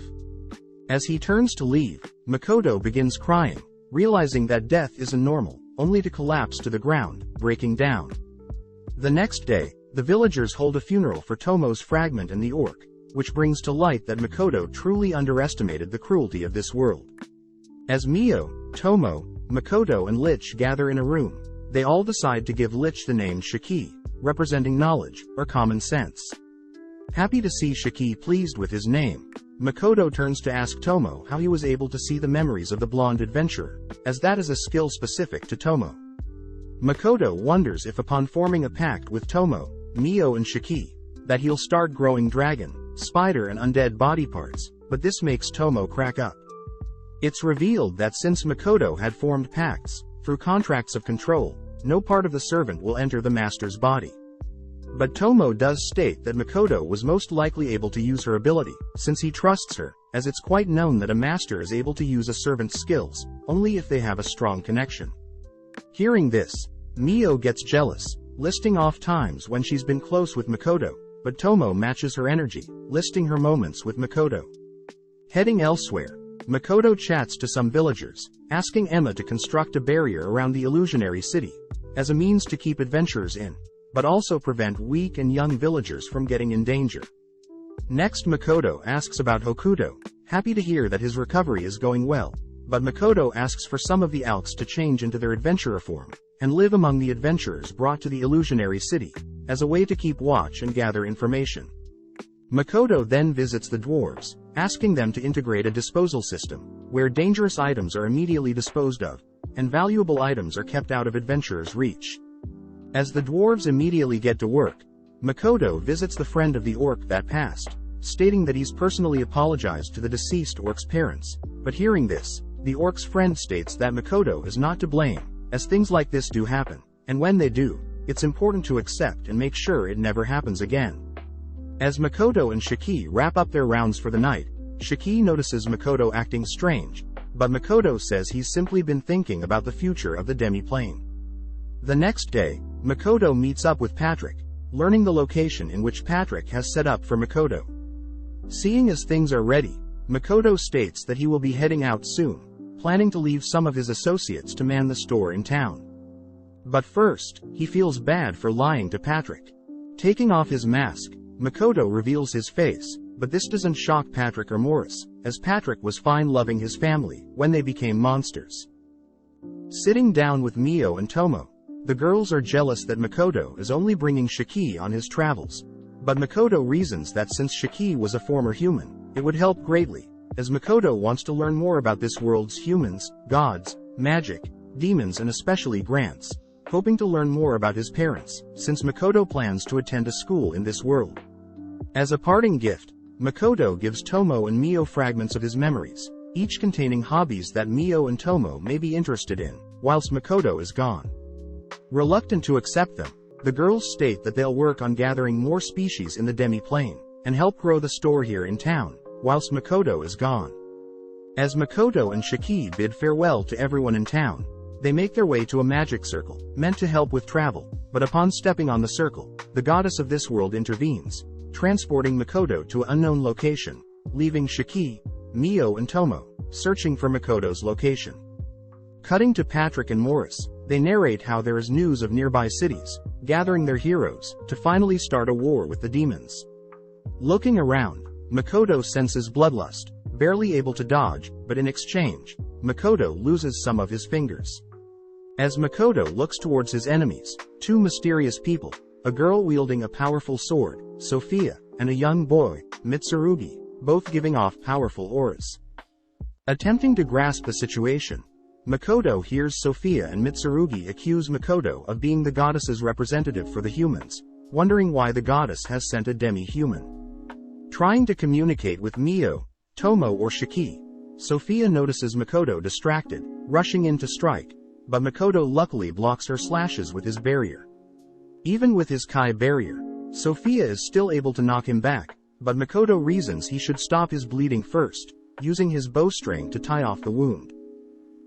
As he turns to leave, Makoto begins crying, realizing that death isn't normal, only to collapse to the ground, breaking down. The next day, the villagers hold a funeral for Tomo's fragment and the orc, which brings to light that Makoto truly underestimated the cruelty of this world. As Mio, Tomo, Makoto and Lich gather in a room, they all decide to give Lich the name Shiki, representing knowledge, or common sense. Happy to see Shiki pleased with his name, Makoto turns to ask Tomo how he was able to see the memories of the blonde adventurer, as that is a skill specific to Tomo. Makoto wonders if upon forming a pact with Tomo, Mio and Shiki, that he'll start growing dragon, spider and undead body parts, but this makes Tomo crack up. It's revealed that since Makoto had formed pacts, through contracts of control, no part of the servant will enter the master's body. But Tomo does state that Makoto was most likely able to use her ability, since he trusts her, as it's quite known that a master is able to use a servant's skills, only if they have a strong connection. Hearing this, Mio gets jealous, listing off times when she's been close with Makoto, but Tomo matches her energy, listing her moments with Makoto. Heading elsewhere, Makoto chats to some villagers, asking Emma to construct a barrier around the illusionary city, as a means to keep adventurers in, but also prevent weak and young villagers from getting in danger. Next Makoto asks about Hokuto, happy to hear that his recovery is going well, but Makoto asks for some of the Alks to change into their adventurer form, and live among the adventurers brought to the illusionary city, as a way to keep watch and gather information. Makoto then visits the dwarves, asking them to integrate a disposal system, where dangerous items are immediately disposed of, and valuable items are kept out of adventurers' reach. As the dwarves immediately get to work, Makoto visits the friend of the orc that passed, stating that he's personally apologized to the deceased orc's parents, but hearing this, the orc's friend states that Makoto is not to blame, as things like this do happen, and when they do, it's important to accept and make sure it never happens again. As Makoto and Shiki wrap up their rounds for the night, Shiki notices Makoto acting strange, but Makoto says he's simply been thinking about the future of the demi-plane. The next day, Makoto meets up with Patrick, learning the location in which Patrick has set up for Makoto. Seeing as things are ready, Makoto states that he will be heading out soon, planning to leave some of his associates to man the store in town. But first, he feels bad for lying to Patrick. Taking off his mask, Makoto reveals his face, but this doesn't shock Patrick or Morris, as Patrick was fine loving his family when they became monsters. Sitting down with Mio and Tomo, the girls are jealous that Makoto is only bringing Shiki on his travels, but Makoto reasons that since Shiki was a former human, it would help greatly, as Makoto wants to learn more about this world's humans, gods, magic, demons and especially Grants, hoping to learn more about his parents, since Makoto plans to attend a school in this world. As a parting gift, Makoto gives Tomo and Mio fragments of his memories, each containing hobbies that Mio and Tomo may be interested in, whilst Makoto is gone. Reluctant to accept them, the girls state that they'll work on gathering more species in the demi-plane, and help grow the store here in town, whilst Makoto is gone. As Makoto and Shiki bid farewell to everyone in town, they make their way to a magic circle, meant to help with travel, but upon stepping on the circle, the goddess of this world intervenes, transporting Makoto to an unknown location, leaving Shiki, Mio and Tomo, searching for Makoto's location. Cutting to Patrick and Morris, they narrate how there is news of nearby cities, gathering their heroes, to finally start a war with the demons. Looking around, Makoto senses bloodlust, barely able to dodge, but in exchange, Makoto loses some of his fingers. As Makoto looks towards his enemies, two mysterious people, a girl wielding a powerful sword, Sophia, and a young boy, Mitsurugi, both giving off powerful auras. Attempting to grasp the situation, Makoto hears Sophia and Mitsurugi accuse Makoto of being the goddess's representative for the humans, wondering why the goddess has sent a demi-human. Trying to communicate with Mio, Tomo or Shiki, Sophia notices Makoto distracted, rushing in to strike, but Makoto luckily blocks her slashes with his barrier. Even with his Kai barrier, Sophia is still able to knock him back, but Makoto reasons he should stop his bleeding first, using his bowstring to tie off the wound.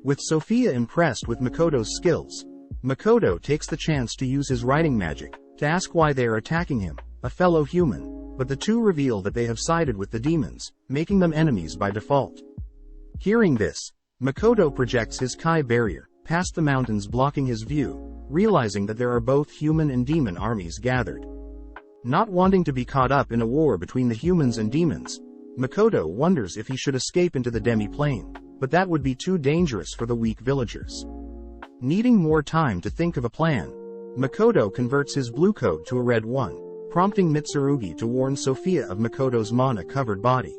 With Sophia impressed with Makoto's skills, Makoto takes the chance to use his writing magic to ask why they are attacking him, a fellow human, but the two reveal that they have sided with the demons, making them enemies by default. Hearing this, Makoto projects his Kai barrier past the mountains blocking his view, realizing that there are both human and demon armies gathered. Not wanting to be caught up in a war between the humans and demons, Makoto wonders if he should escape into the demi-plane, but that would be too dangerous for the weak villagers. Needing more time to think of a plan, Makoto converts his blue coat to a red one, prompting Mitsurugi to warn Sophia of Makoto's mana-covered body.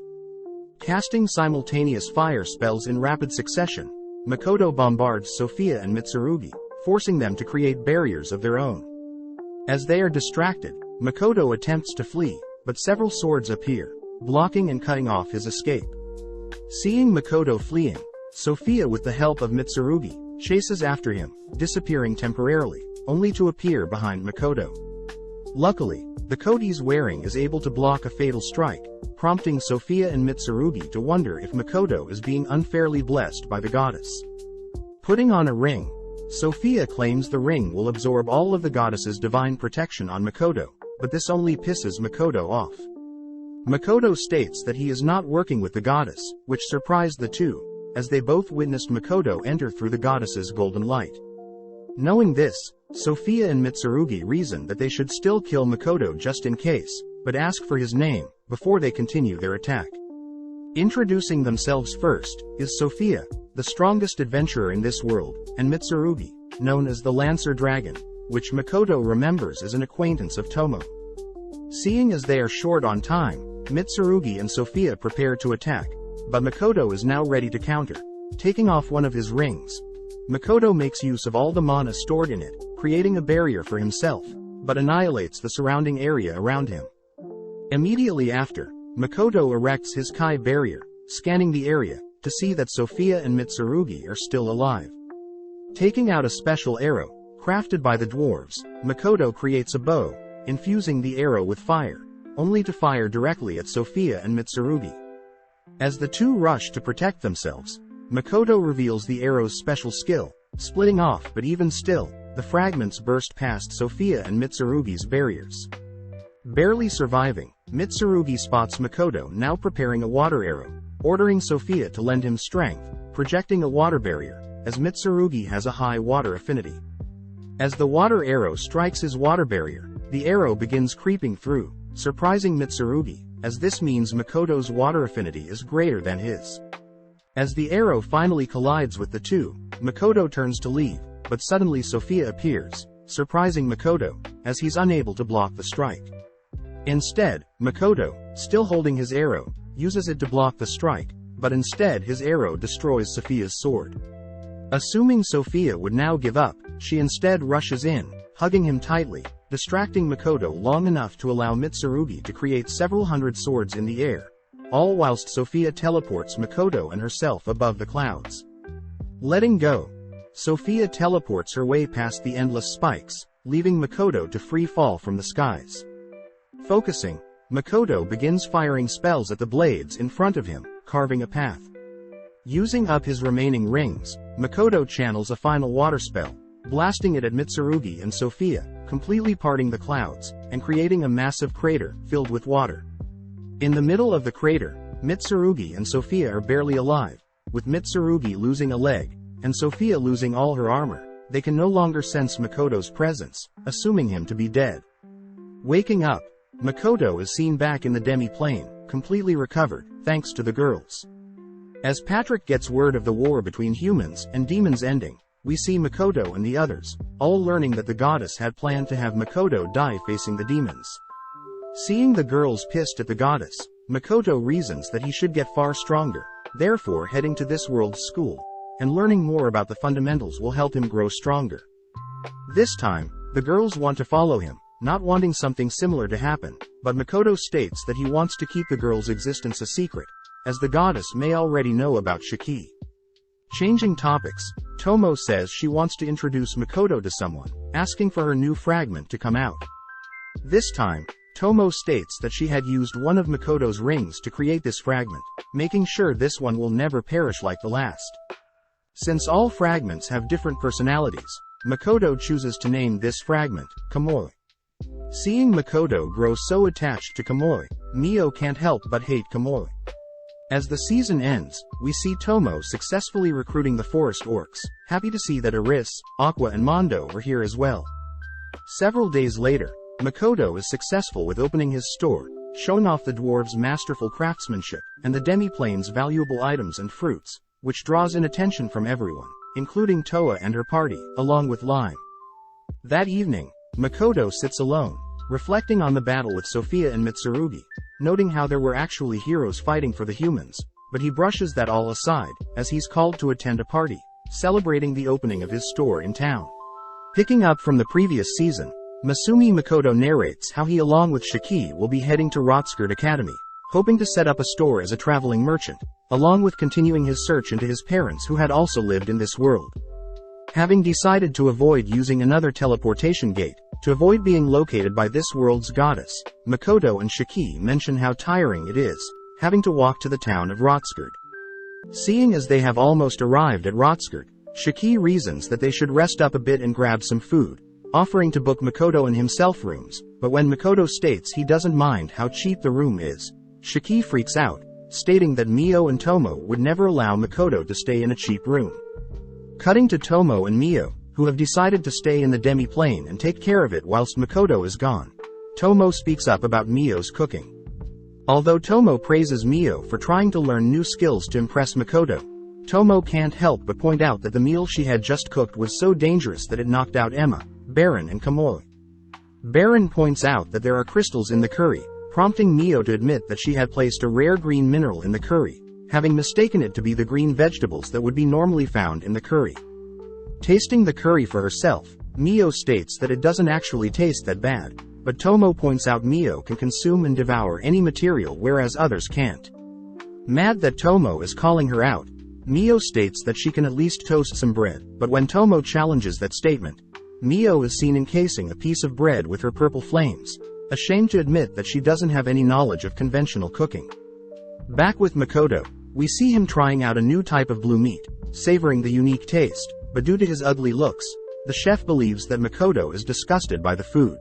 Casting simultaneous fire spells in rapid succession, Makoto bombards Sophia and Mitsurugi, forcing them to create barriers of their own. As they are distracted, Makoto attempts to flee, but several swords appear, blocking and cutting off his escape. Seeing Makoto fleeing, Sophia with the help of Mitsurugi, chases after him, disappearing temporarily, only to appear behind Makoto. Luckily, the coat he's wearing is able to block a fatal strike, prompting Sophia and Mitsurugi to wonder if Makoto is being unfairly blessed by the goddess. Putting on a ring, Sophia claims the ring will absorb all of the goddess's divine protection on Makoto, but this only pisses Makoto off. Makoto states that he is not working with the goddess, which surprised the two, as they both witnessed Makoto enter through the goddess's golden light. Knowing this, Sophia and Mitsurugi reason that they should still kill Makoto just in case, but ask for his name, before they continue their attack. Introducing themselves first, is Sophia, the strongest adventurer in this world, and Mitsurugi, known as the Lancer Dragon, which Makoto remembers as an acquaintance of Tomo. Seeing as they are short on time, Mitsurugi and Sophia prepare to attack, but Makoto is now ready to counter. Taking off one of his rings, Makoto makes use of all the mana stored in it, creating a barrier for himself, but annihilates the surrounding area around him. Immediately after, Makoto erects his Kai barrier, scanning the area, to see that Sophia and Mitsurugi are still alive. Taking out a special arrow, crafted by the dwarves, Makoto creates a bow, infusing the arrow with fire, only to fire directly at Sophia and Mitsurugi. As the two rush to protect themselves, Makoto reveals the arrow's special skill, splitting off, but even still, the fragments burst past Sophia and Mitsurugi's barriers. Barely surviving, Mitsurugi spots Makoto now preparing a water arrow, ordering Sophia to lend him strength, projecting a water barrier, as Mitsurugi has a high water affinity. As the water arrow strikes his water barrier, the arrow begins creeping through, surprising Mitsurugi, as this means Makoto's water affinity is greater than his. As the arrow finally collides with the two, Makoto turns to leave, but suddenly Sophia appears, surprising Makoto, as he's unable to block the strike. Instead, Makoto, still holding his arrow, uses it to block the strike, but instead his arrow destroys Sophia's sword. Assuming Sophia would now give up, she instead rushes in, hugging him tightly, distracting Makoto long enough to allow Mitsurugi to create several hundred swords in the air, all whilst Sophia teleports Makoto and herself above the clouds. Letting go, Sophia teleports her way past the endless spikes, leaving Makoto to free fall from the skies. Focusing, Makoto begins firing spells at the blades in front of him, carving a path. Using up his remaining rings, Makoto channels a final water spell, blasting it at Mitsurugi and Sophia, completely parting the clouds, and creating a massive crater filled with water. In the middle of the crater, Mitsurugi and Sophia are barely alive, with Mitsurugi losing a leg, and Sophia losing all her armor. They can no longer sense Makoto's presence, assuming him to be dead. Waking up, Makoto is seen back in the demi-plane, completely recovered, thanks to the girls. As Patrick gets word of the war between humans and demons ending, we see Makoto and the others, all learning that the goddess had planned to have Makoto die facing the demons. Seeing the girls pissed at the goddess, Makoto reasons that he should get far stronger, therefore heading to this world's school, and learning more about the fundamentals will help him grow stronger. This time, the girls want to follow him, not wanting something similar to happen, but Makoto states that he wants to keep the girls' existence a secret, as the goddess may already know about Shiki. Changing topics, Tomo says she wants to introduce Makoto to someone, asking for her new fragment to come out. This time, Tomo states that she had used one of Makoto's rings to create this fragment, making sure this one will never perish like the last. Since all fragments have different personalities, Makoto chooses to name this fragment, Kamoi. Seeing Makoto grow so attached to Kamoi, Mio can't help but hate Kamoi. As the season ends, we see Tomo successfully recruiting the forest orcs, happy to see that Aris, Aqua and Mondo are here as well. Several days later, Makoto is successful with opening his store, showing off the dwarves' masterful craftsmanship, and the demi-plane's valuable items and fruits, which draws in attention from everyone, including Toa and her party, along with Lime. That evening, Makoto sits alone, reflecting on the battle with Sophia and Mitsurugi, noting how there were actually heroes fighting for the humans, but he brushes that all aside, as he's called to attend a party, celebrating the opening of his store in town. Picking up from the previous season, Masumi Makoto narrates how he along with Shiki will be heading to Rotskirt Academy, hoping to set up a store as a traveling merchant, along with continuing his search into his parents who had also lived in this world. Having decided to avoid using another teleportation gate, to avoid being located by this world's goddess, Makoto and Shiki mention how tiring it is, having to walk to the town of Rotskirt. Seeing as they have almost arrived at Rotskirt, Shiki reasons that they should rest up a bit and grab some food, offering to book Makoto and himself rooms, but when Makoto states he doesn't mind how cheap the room is, Shiki freaks out, stating that Mio and Tomo would never allow Makoto to stay in a cheap room. Cutting to Tomo and Mio, who have decided to stay in the demi-plane and take care of it whilst Makoto is gone. Tomo speaks up about Mio's cooking. Although Tomo praises Mio for trying to learn new skills to impress Makoto, Tomo can't help but point out that the meal she had just cooked was so dangerous that it knocked out Emma, Baron and Kamoi. Baron points out that there are crystals in the curry, prompting Mio to admit that she had placed a rare green mineral in the curry, having mistaken it to be the green vegetables that would be normally found in the curry. Tasting the curry for herself, Mio states that it doesn't actually taste that bad, but Tomo points out Mio can consume and devour any material whereas others can't. Mad that Tomo is calling her out, Mio states that she can at least toast some bread, but when Tomo challenges that statement, Mio is seen encasing a piece of bread with her purple flames, ashamed to admit that she doesn't have any knowledge of conventional cooking. Back with Makoto, we see him trying out a new type of blue meat, savoring the unique taste, but due to his ugly looks, the chef believes that Makoto is disgusted by the food.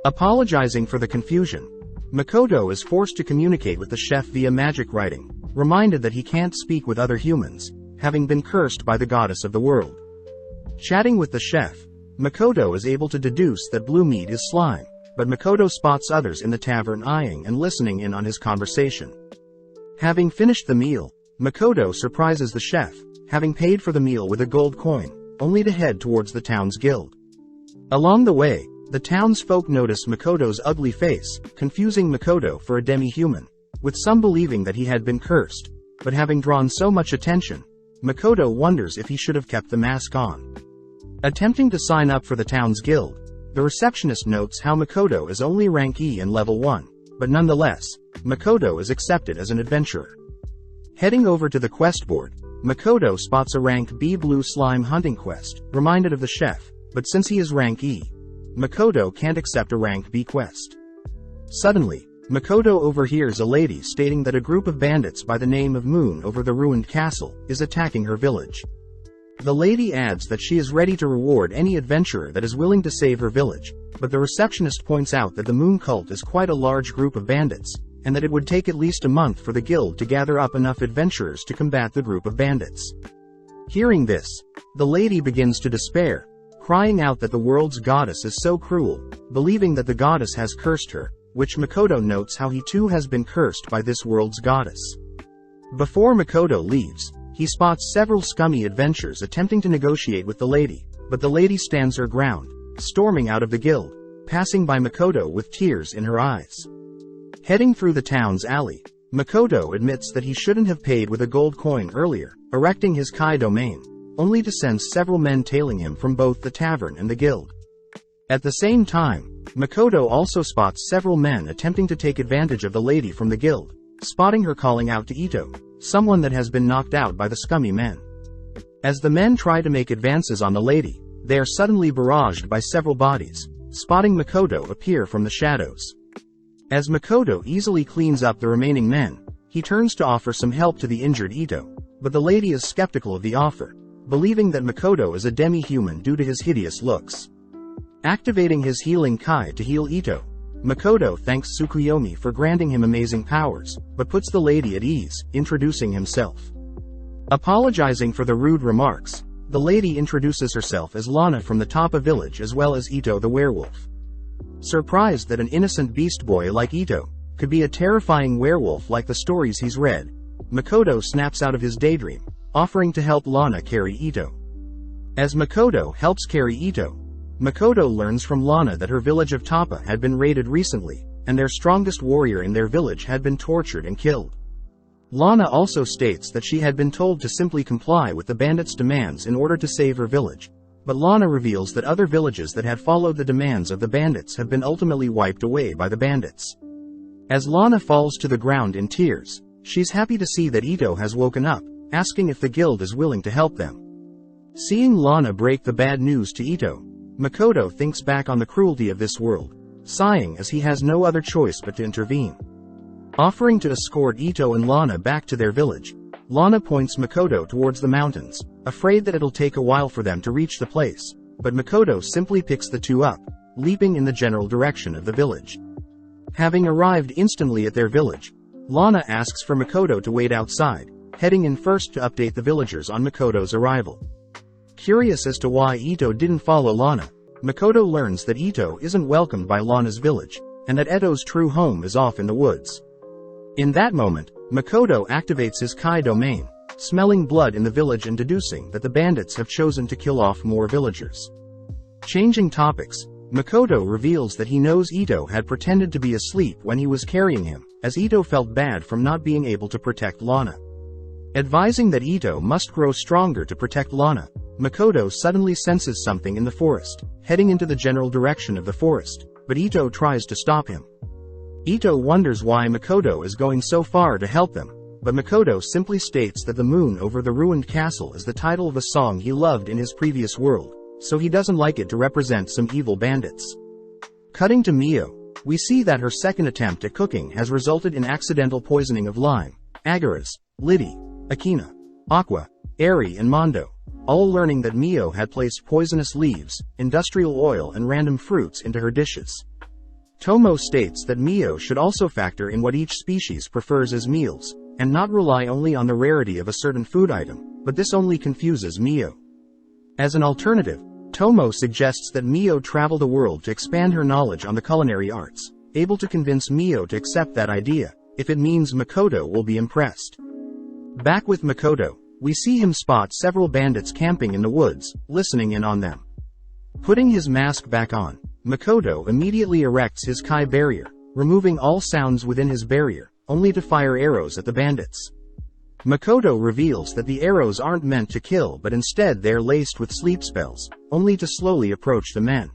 Apologizing for the confusion, Makoto is forced to communicate with the chef via magic writing, reminded that he can't speak with other humans, having been cursed by the goddess of the world. Chatting with the chef, Makoto is able to deduce that blue meat is slime, but Makoto spots others in the tavern eyeing and listening in on his conversation. Having finished the meal, Makoto surprises the chef, having paid for the meal with a gold coin, only to head towards the town's guild. Along the way, the townsfolk notice Makoto's ugly face, confusing Makoto for a demi-human, with some believing that he had been cursed, but having drawn so much attention, Makoto wonders if he should have kept the mask on. Attempting to sign up for the town's guild, the receptionist notes how Makoto is only rank E and level 1, but nonetheless, Makoto is accepted as an adventurer. Heading over to the quest board, Makoto spots a rank B blue slime hunting quest, reminded of the chef, but since he is rank E, Makoto can't accept a rank B quest. Suddenly, Makoto overhears a lady stating that a group of bandits by the name of Moon over the ruined castle is attacking her village. The lady adds that she is ready to reward any adventurer that is willing to save her village, but the receptionist points out that the Moon cult is quite a large group of bandits, and that it would take at least a month for the guild to gather up enough adventurers to combat the group of bandits. Hearing this, the lady begins to despair, crying out that the world's goddess is so cruel, believing that the goddess has cursed her, which Makoto notes how he too has been cursed by this world's goddess. Before Makoto leaves, He spots several scummy adventurers attempting to negotiate with the lady, but the lady stands her ground, storming out of the guild, passing by Makoto with tears in her eyes. Heading through the town's alley, Makoto admits that he shouldn't have paid with a gold coin earlier, erecting his Kai domain, only to sense several men tailing him from both the tavern and the guild. At the same time, Makoto also spots several men attempting to take advantage of the lady from the guild, spotting her calling out to Ito, someone that has been knocked out by the scummy men. As the men try to make advances on the lady, they are suddenly barraged by several bodies, spotting Makoto appear from the shadows. As Makoto easily cleans up the remaining men, he turns to offer some help to the injured Ito, but the lady is skeptical of the offer, believing that Makoto is a demi-human due to his hideous looks. Activating his healing Kai to heal Ito, Makoto thanks Tsukuyomi for granting him amazing powers, but puts the lady at ease, introducing himself. Apologizing for the rude remarks, the lady introduces herself as Lana from the Toppa village as well as Ito the werewolf. Surprised that an innocent beast boy like Ito could be a terrifying werewolf like the stories he's read, Makoto snaps out of his daydream, offering to help Lana carry Ito. As Makoto helps carry Ito, Makoto learns from Lana that her village of Toppa had been raided recently, and their strongest warrior in their village had been tortured and killed. Lana also states that she had been told to simply comply with the bandits' demands in order to save her village, but Lana reveals that other villages that had followed the demands of the bandits have been ultimately wiped away by the bandits. As Lana falls to the ground in tears, she's happy to see that Ito has woken up, asking if the guild is willing to help them. Seeing Lana break the bad news to Ito, Makoto thinks back on the cruelty of this world, sighing as he has no other choice but to intervene. Offering to escort Ito and Lana back to their village, Lana points Makoto towards the mountains, afraid that it'll take a while for them to reach the place, but Makoto simply picks the two up, leaping in the general direction of the village. Having arrived instantly at their village, Lana asks for Makoto to wait outside, heading in first to update the villagers on Makoto's arrival. Curious as to why Ito didn't follow Lana, Makoto learns that Ito isn't welcomed by Lana's village, and that Eto's true home is off in the woods. In that moment, Makoto activates his Kai domain, smelling blood in the village and deducing that the bandits have chosen to kill off more villagers. Changing topics, Makoto reveals that he knows Ito had pretended to be asleep when he was carrying him, as Ito felt bad from not being able to protect Lana. Advising that Ito must grow stronger to protect Lana, Makoto suddenly senses something in the forest, heading into the general direction of the forest, but Ito tries to stop him. Ito wonders why Makoto is going so far to help them, but Makoto simply states that the moon over the ruined castle is the title of a song he loved in his previous world, so he doesn't like it to represent some evil bandits. Cutting to Mio, we see that her second attempt at cooking has resulted in accidental poisoning of Lime, Agaras, Liddy, Akina, Aqua, Eri and Mondo, all learning that Mio had placed poisonous leaves, industrial oil and random fruits into her dishes. Tomo states that Mio should also factor in what each species prefers as meals, and not rely only on the rarity of a certain food item, but this only confuses Mio. As an alternative, Tomo suggests that Mio travel the world to expand her knowledge on the culinary arts, able to convince Mio to accept that idea, if it means Makoto will be impressed. Back with Makoto, we see him spot several bandits camping in the woods, listening in on them. Putting his mask back on, Makoto immediately erects his Kai barrier, removing all sounds within his barrier, only to fire arrows at the bandits. Makoto reveals that the arrows aren't meant to kill but instead they're laced with sleep spells, only to slowly approach the men.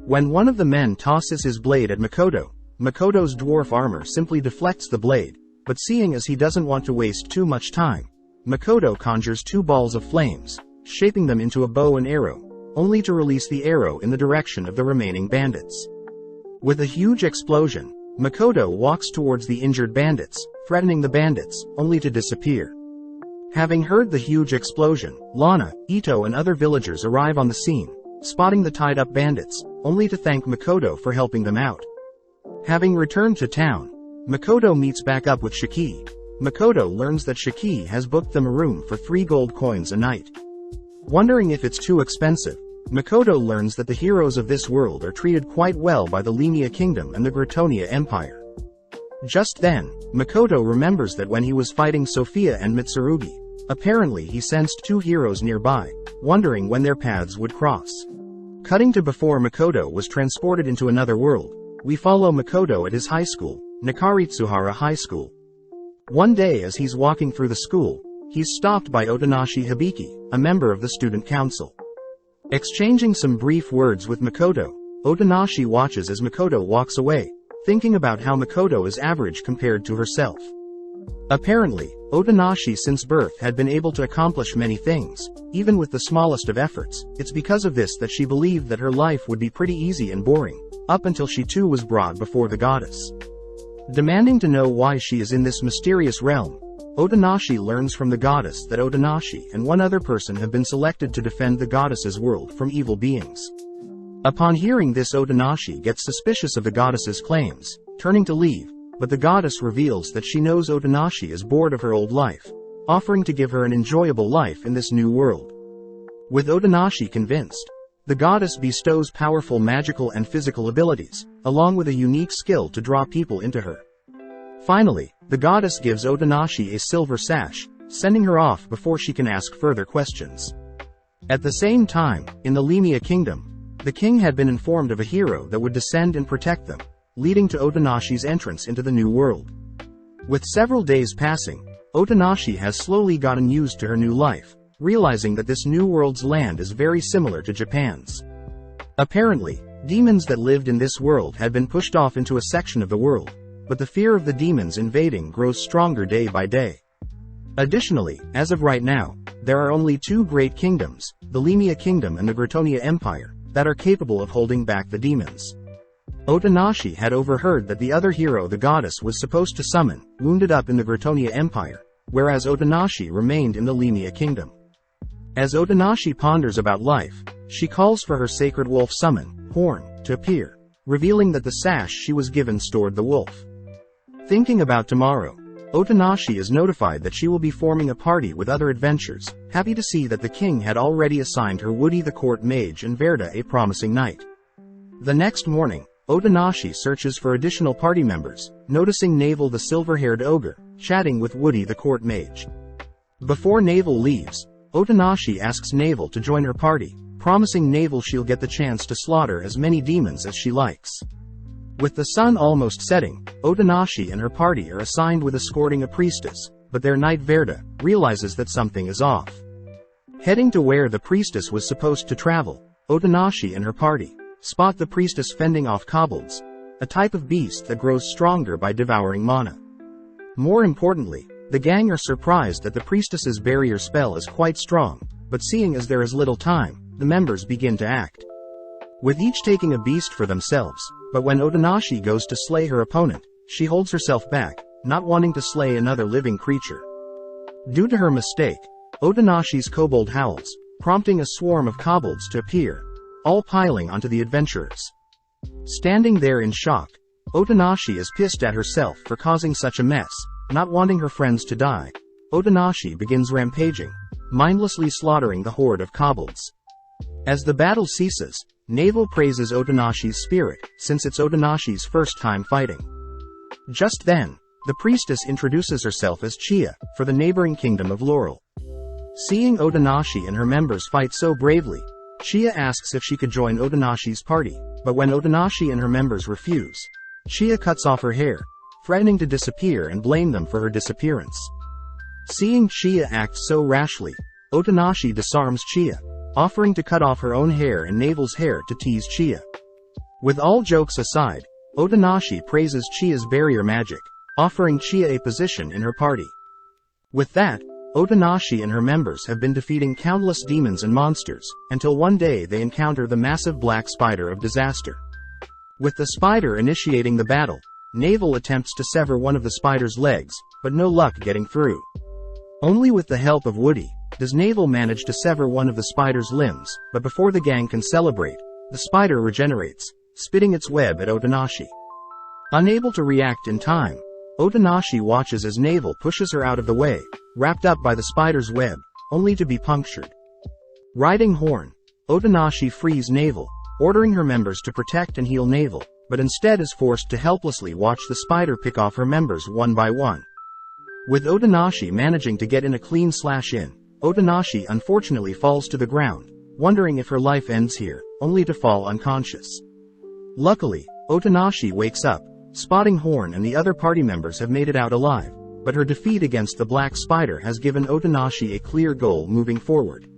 When one of the men tosses his blade at Makoto, Makoto's dwarf armor simply deflects the blade, but seeing as he doesn't want to waste too much time, Makoto conjures two balls of flames, shaping them into a bow and arrow, only to release the arrow in the direction of the remaining bandits. With a huge explosion, Makoto walks towards the injured bandits, threatening the bandits, only to disappear. Having heard the huge explosion, Lana, Ito and other villagers arrive on the scene, spotting the tied-up bandits, only to thank Makoto for helping them out. Having returned to town, Makoto meets back up with Shiki. Makoto learns that Shiki has booked them a room for 3 gold coins a night. Wondering if it's too expensive, Makoto learns that the heroes of this world are treated quite well by the Limia Kingdom and the Gratonia Empire. Just then, Makoto remembers that when he was fighting Sophia and Mitsurugi, Apparently he sensed two heroes nearby, wondering when their paths would cross. Cutting to before Makoto was transported into another world, we follow Makoto at his high school, Nakaritsuhara High School. One day as he's walking through the school, he's stopped by Otonashi Hibiki, a member of the student council. Exchanging some brief words with Makoto, Otonashi watches as Makoto walks away, thinking about how Makoto is average compared to herself. Apparently, Otonashi since birth had been able to accomplish many things, even with the smallest of efforts. It's because of this that she believed that her life would be pretty easy and boring, up until she too was brought before the goddess. Demanding to know why she is in this mysterious realm, Otonashi learns from the goddess that Otonashi and one other person have been selected to defend the goddess's world from evil beings. Upon hearing this, Otonashi gets suspicious of the goddess's claims, turning to leave, but the goddess reveals that she knows Otonashi is bored of her old life, offering to give her an enjoyable life in this new world. With Otonashi convinced, the goddess bestows powerful magical and physical abilities, along with a unique skill to draw people into her. Finally, the goddess gives Otonashi a silver sash, sending her off before she can ask further questions. At the same time, in the Lemia Kingdom, the king had been informed of a hero that would descend and protect them, leading to Otonashi's entrance into the new world. With several days passing, Otonashi has slowly gotten used to her new life, realizing that this new world's land is very similar to Japan's. Apparently, demons that lived in this world had been pushed off into a section of the world, but the fear of the demons invading grows stronger day by day. Additionally, as of right now, there are only two great kingdoms, the Lemia Kingdom and the Gratonia Empire, that are capable of holding back the demons. Otonashi had overheard that the other hero the goddess was supposed to summon, wounded up in the Gratonia Empire, whereas Otonashi remained in the Lemia Kingdom. As Otonashi ponders about life, she calls for her sacred wolf summon, Horn, to appear, revealing that the sash she was given stored the wolf. Thinking about tomorrow, Otonashi is notified that she will be forming a party with other adventurers, happy to see that the king had already assigned her Woody the court mage and Verda a promising knight. The next morning, Otonashi searches for additional party members, noticing Navel the silver-haired ogre, chatting with Woody the court mage. Before Navel leaves, Otonashi asks Navel to join her party, promising Navel she'll get the chance to slaughter as many demons as she likes. With the sun almost setting, Otonashi and her party are assigned with escorting a priestess, but their knight Verda realizes that something is off. Heading to where the priestess was supposed to travel, Otonashi and her party spot the priestess fending off kobolds, a type of beast that grows stronger by devouring mana. More importantly, the gang are surprised that the priestess's barrier spell is quite strong, but seeing as there is little time, the members begin to act. With each taking a beast for themselves, but when Otonashi goes to slay her opponent, she holds herself back, not wanting to slay another living creature. Due to her mistake, Otonashi's kobold howls, prompting a swarm of kobolds to appear, all piling onto the adventurers. Standing there in shock, Otonashi is pissed at herself for causing such a mess, not wanting her friends to die. Otonashi begins rampaging, mindlessly slaughtering the horde of kobolds. As the battle ceases, Navel praises Otonashi's spirit, since it's Otonashi's first time fighting. Just then, the priestess introduces herself as Chia, for the neighboring kingdom of Laurel. Seeing Otonashi and her members fight so bravely, Chia asks if she could join Otonashi's party, but when Otonashi and her members refuse, Chia cuts off her hair, threatening to disappear and blame them for her disappearance. Seeing Chia act so rashly, Otonashi disarms Chia, offering to cut off her own hair and Navel's hair to tease Chia. With all jokes aside, Otonashi praises Chia's barrier magic, offering Chia a position in her party. With that, Otonashi and her members have been defeating countless demons and monsters, until one day they encounter the massive black spider of disaster. With the spider initiating the battle, Navel attempts to sever one of the spider's legs, but no luck getting through. Only with the help of Woody does Navel manage to sever one of the spider's limbs, but before the gang can celebrate, the spider regenerates, spitting its web at Otonashi. Unable to react in time, Otonashi watches as Navel pushes her out of the way, wrapped up by the spider's web, only to be punctured. Riding Horn, Otonashi frees Navel, ordering her members to protect and heal Navel, but instead is forced to helplessly watch the spider pick off her members one by one. With Otonashi managing to get in a clean slash-in, Otonashi unfortunately falls to the ground, wondering if her life ends here, only to fall unconscious. Luckily, Otonashi wakes up, spotting Horn and the other party members have made it out alive, but her defeat against the Black Spider has given Otonashi a clear goal moving forward.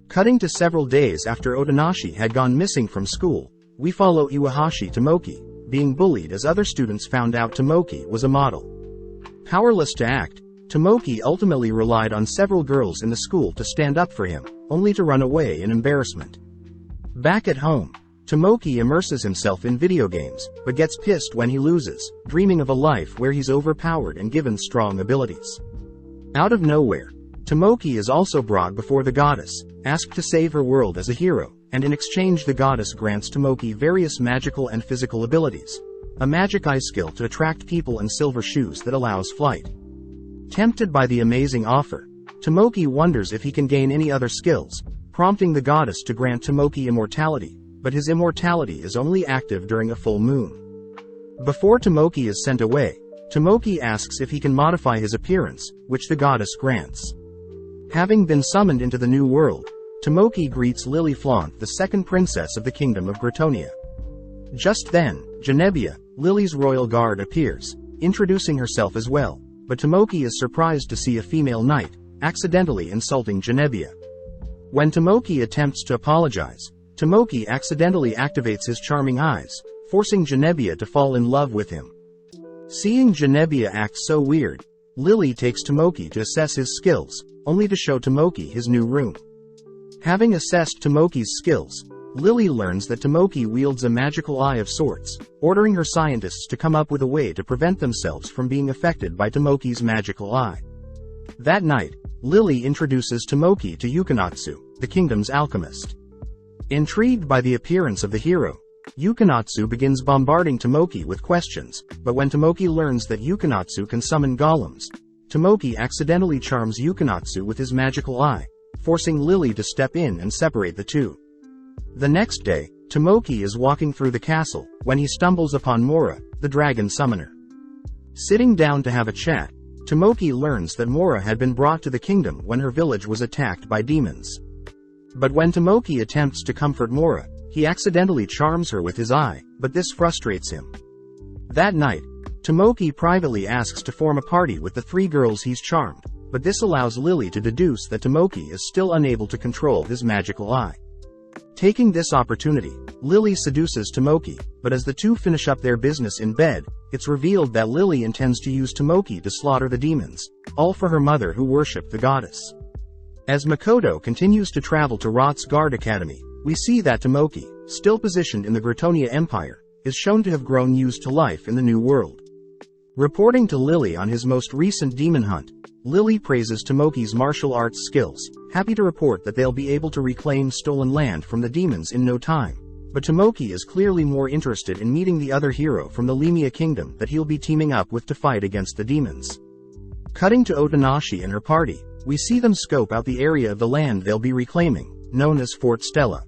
Cutting to several days after Otonashi had gone missing from school, we follow Iwahashi Tomoki, being bullied as other students found out Tomoki was a model. Powerless to act, Tomoki ultimately relied on several girls in the school to stand up for him, only to run away in embarrassment. Back at home, Tomoki immerses himself in video games, but gets pissed when he loses, dreaming of a life where he's overpowered and given strong abilities. Out of nowhere, Tomoki is also brought before the goddess, asked to save her world as a hero, and in exchange the goddess grants Tomoki various magical and physical abilities. A magic eye skill to attract people and silver shoes that allows flight. Tempted by the amazing offer, Tomoki wonders if he can gain any other skills, prompting the goddess to grant Tomoki immortality, but his immortality is only active during a full moon. Before Tomoki is sent away, Tomoki asks if he can modify his appearance, which the goddess grants. Having been summoned into the new world, Tomoki greets Lily Flaunt, the second princess of the kingdom of Gratonia. Just then, Genevieve, Lily's royal guard, appears, introducing herself as well, but Tomoki is surprised to see a female knight, accidentally insulting Genevieve. When Tomoki attempts to apologize, Tomoki accidentally activates his charming eyes, forcing Genevieve to fall in love with him. Seeing Genevieve act so weird, Lily takes Tomoki to assess his skills, only to show Tomoki his new room. Having assessed Tomoki's skills, Lily learns that Tomoki wields a magical eye of sorts, ordering her scientists to come up with a way to prevent themselves from being affected by Tomoki's magical eye. That night, Lily introduces Tomoki to Yukinatsu, the kingdom's alchemist. Intrigued by the appearance of the hero, Yukinatsu begins bombarding Tomoki with questions, but when Tomoki learns that Yukinatsu can summon golems, Tomoki accidentally charms Yukinatsu with his magical eye, forcing Lily to step in and separate the two. The next day, Tomoki is walking through the castle, when he stumbles upon Mora, the dragon summoner. Sitting down to have a chat, Tomoki learns that Mora had been brought to the kingdom when her village was attacked by demons. But when Tomoki attempts to comfort Mora, he accidentally charms her with his eye, but this frustrates him. That night, Tomoki privately asks to form a party with the 3 girls he's charmed, but this allows Lily to deduce that Tomoki is still unable to control his magical eye. Taking this opportunity, Lily seduces Tomoki, but as the two finish up their business in bed, it's revealed that Lily intends to use Tomoki to slaughter the demons, all for her mother who worshipped the goddess. As Makoto continues to travel to Rot's Guard Academy, we see that Tomoki, still positioned in the Gratonia Empire, is shown to have grown used to life in the new world. Reporting to Lily on his most recent demon hunt, Lily praises Tomoki's martial arts skills, happy to report that they'll be able to reclaim stolen land from the demons in no time. But Tomoki is clearly more interested in meeting the other hero from the Lemia kingdom that he'll be teaming up with to fight against the demons. Cutting to Otonashi and her party, we see them scope out the area of the land they'll be reclaiming, known as Fort Stella.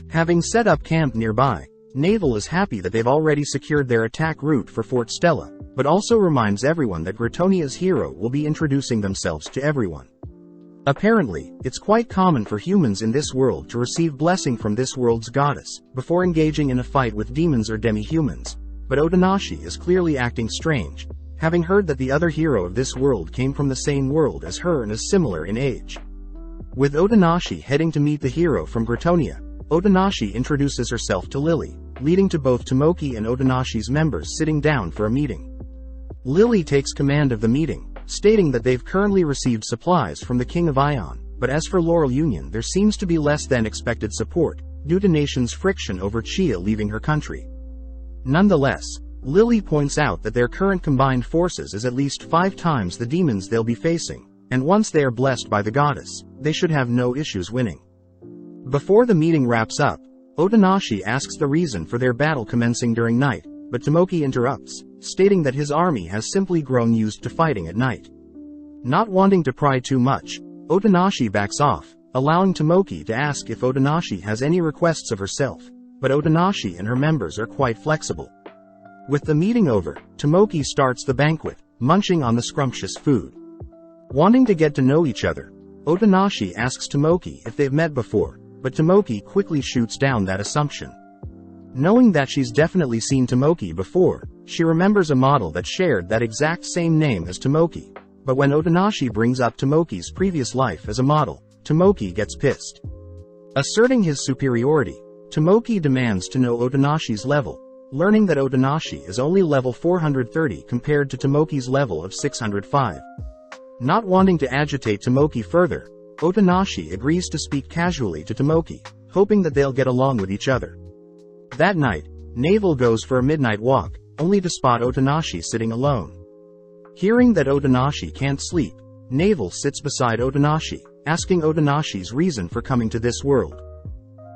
Having set up camp nearby, Naval is happy that they've already secured their attack route for Fort Stella, but also reminds everyone that Gratonia's hero will be introducing themselves to everyone. Apparently, it's quite common for humans in this world to receive blessing from this world's goddess, before engaging in a fight with demons or demi-humans, but Otonashi is clearly acting strange, having heard that the other hero of this world came from the same world as her and is similar in age. With Otonashi heading to meet the hero from Gratonia, Otonashi introduces herself to Lily, leading to both Tomoki and Otonashi's members sitting down for a meeting. Lily takes command of the meeting, stating that they've currently received supplies from the King of Ion, but as for Laurel Union there seems to be less than expected support, due to nations' friction over Chia leaving her country. Nonetheless, Lily points out that their current combined forces is at least 5 times the demons they'll be facing, and once they are blessed by the goddess, they should have no issues winning. Before the meeting wraps up, Otonashi asks the reason for their battle commencing during night, but Tomoki interrupts, stating that his army has simply grown used to fighting at night. Not wanting to pry too much, Otonashi backs off, allowing Tomoki to ask if Otonashi has any requests of herself, but Otonashi and her members are quite flexible. With the meeting over, Tomoki starts the banquet, munching on the scrumptious food. Wanting to get to know each other, Otonashi asks Tomoki if they've met before, but Tomoki quickly shoots down that assumption. Knowing that she's definitely seen Tomoki before, she remembers a model that shared that exact same name as Tomoki, but when Otonashi brings up Tomoki's previous life as a model, Tomoki gets pissed. Asserting his superiority, Tomoki demands to know Otonashi's level, learning that Otonashi is only level 430 compared to Tomoki's level of 605. Not wanting to agitate Tomoki further, Otonashi agrees to speak casually to Tomoki, hoping that they'll get along with each other. That night, Navel goes for a midnight walk, only to spot Otonashi sitting alone. Hearing that Otonashi can't sleep, Navel sits beside Otonashi, asking Otonashi's reason for coming to this world.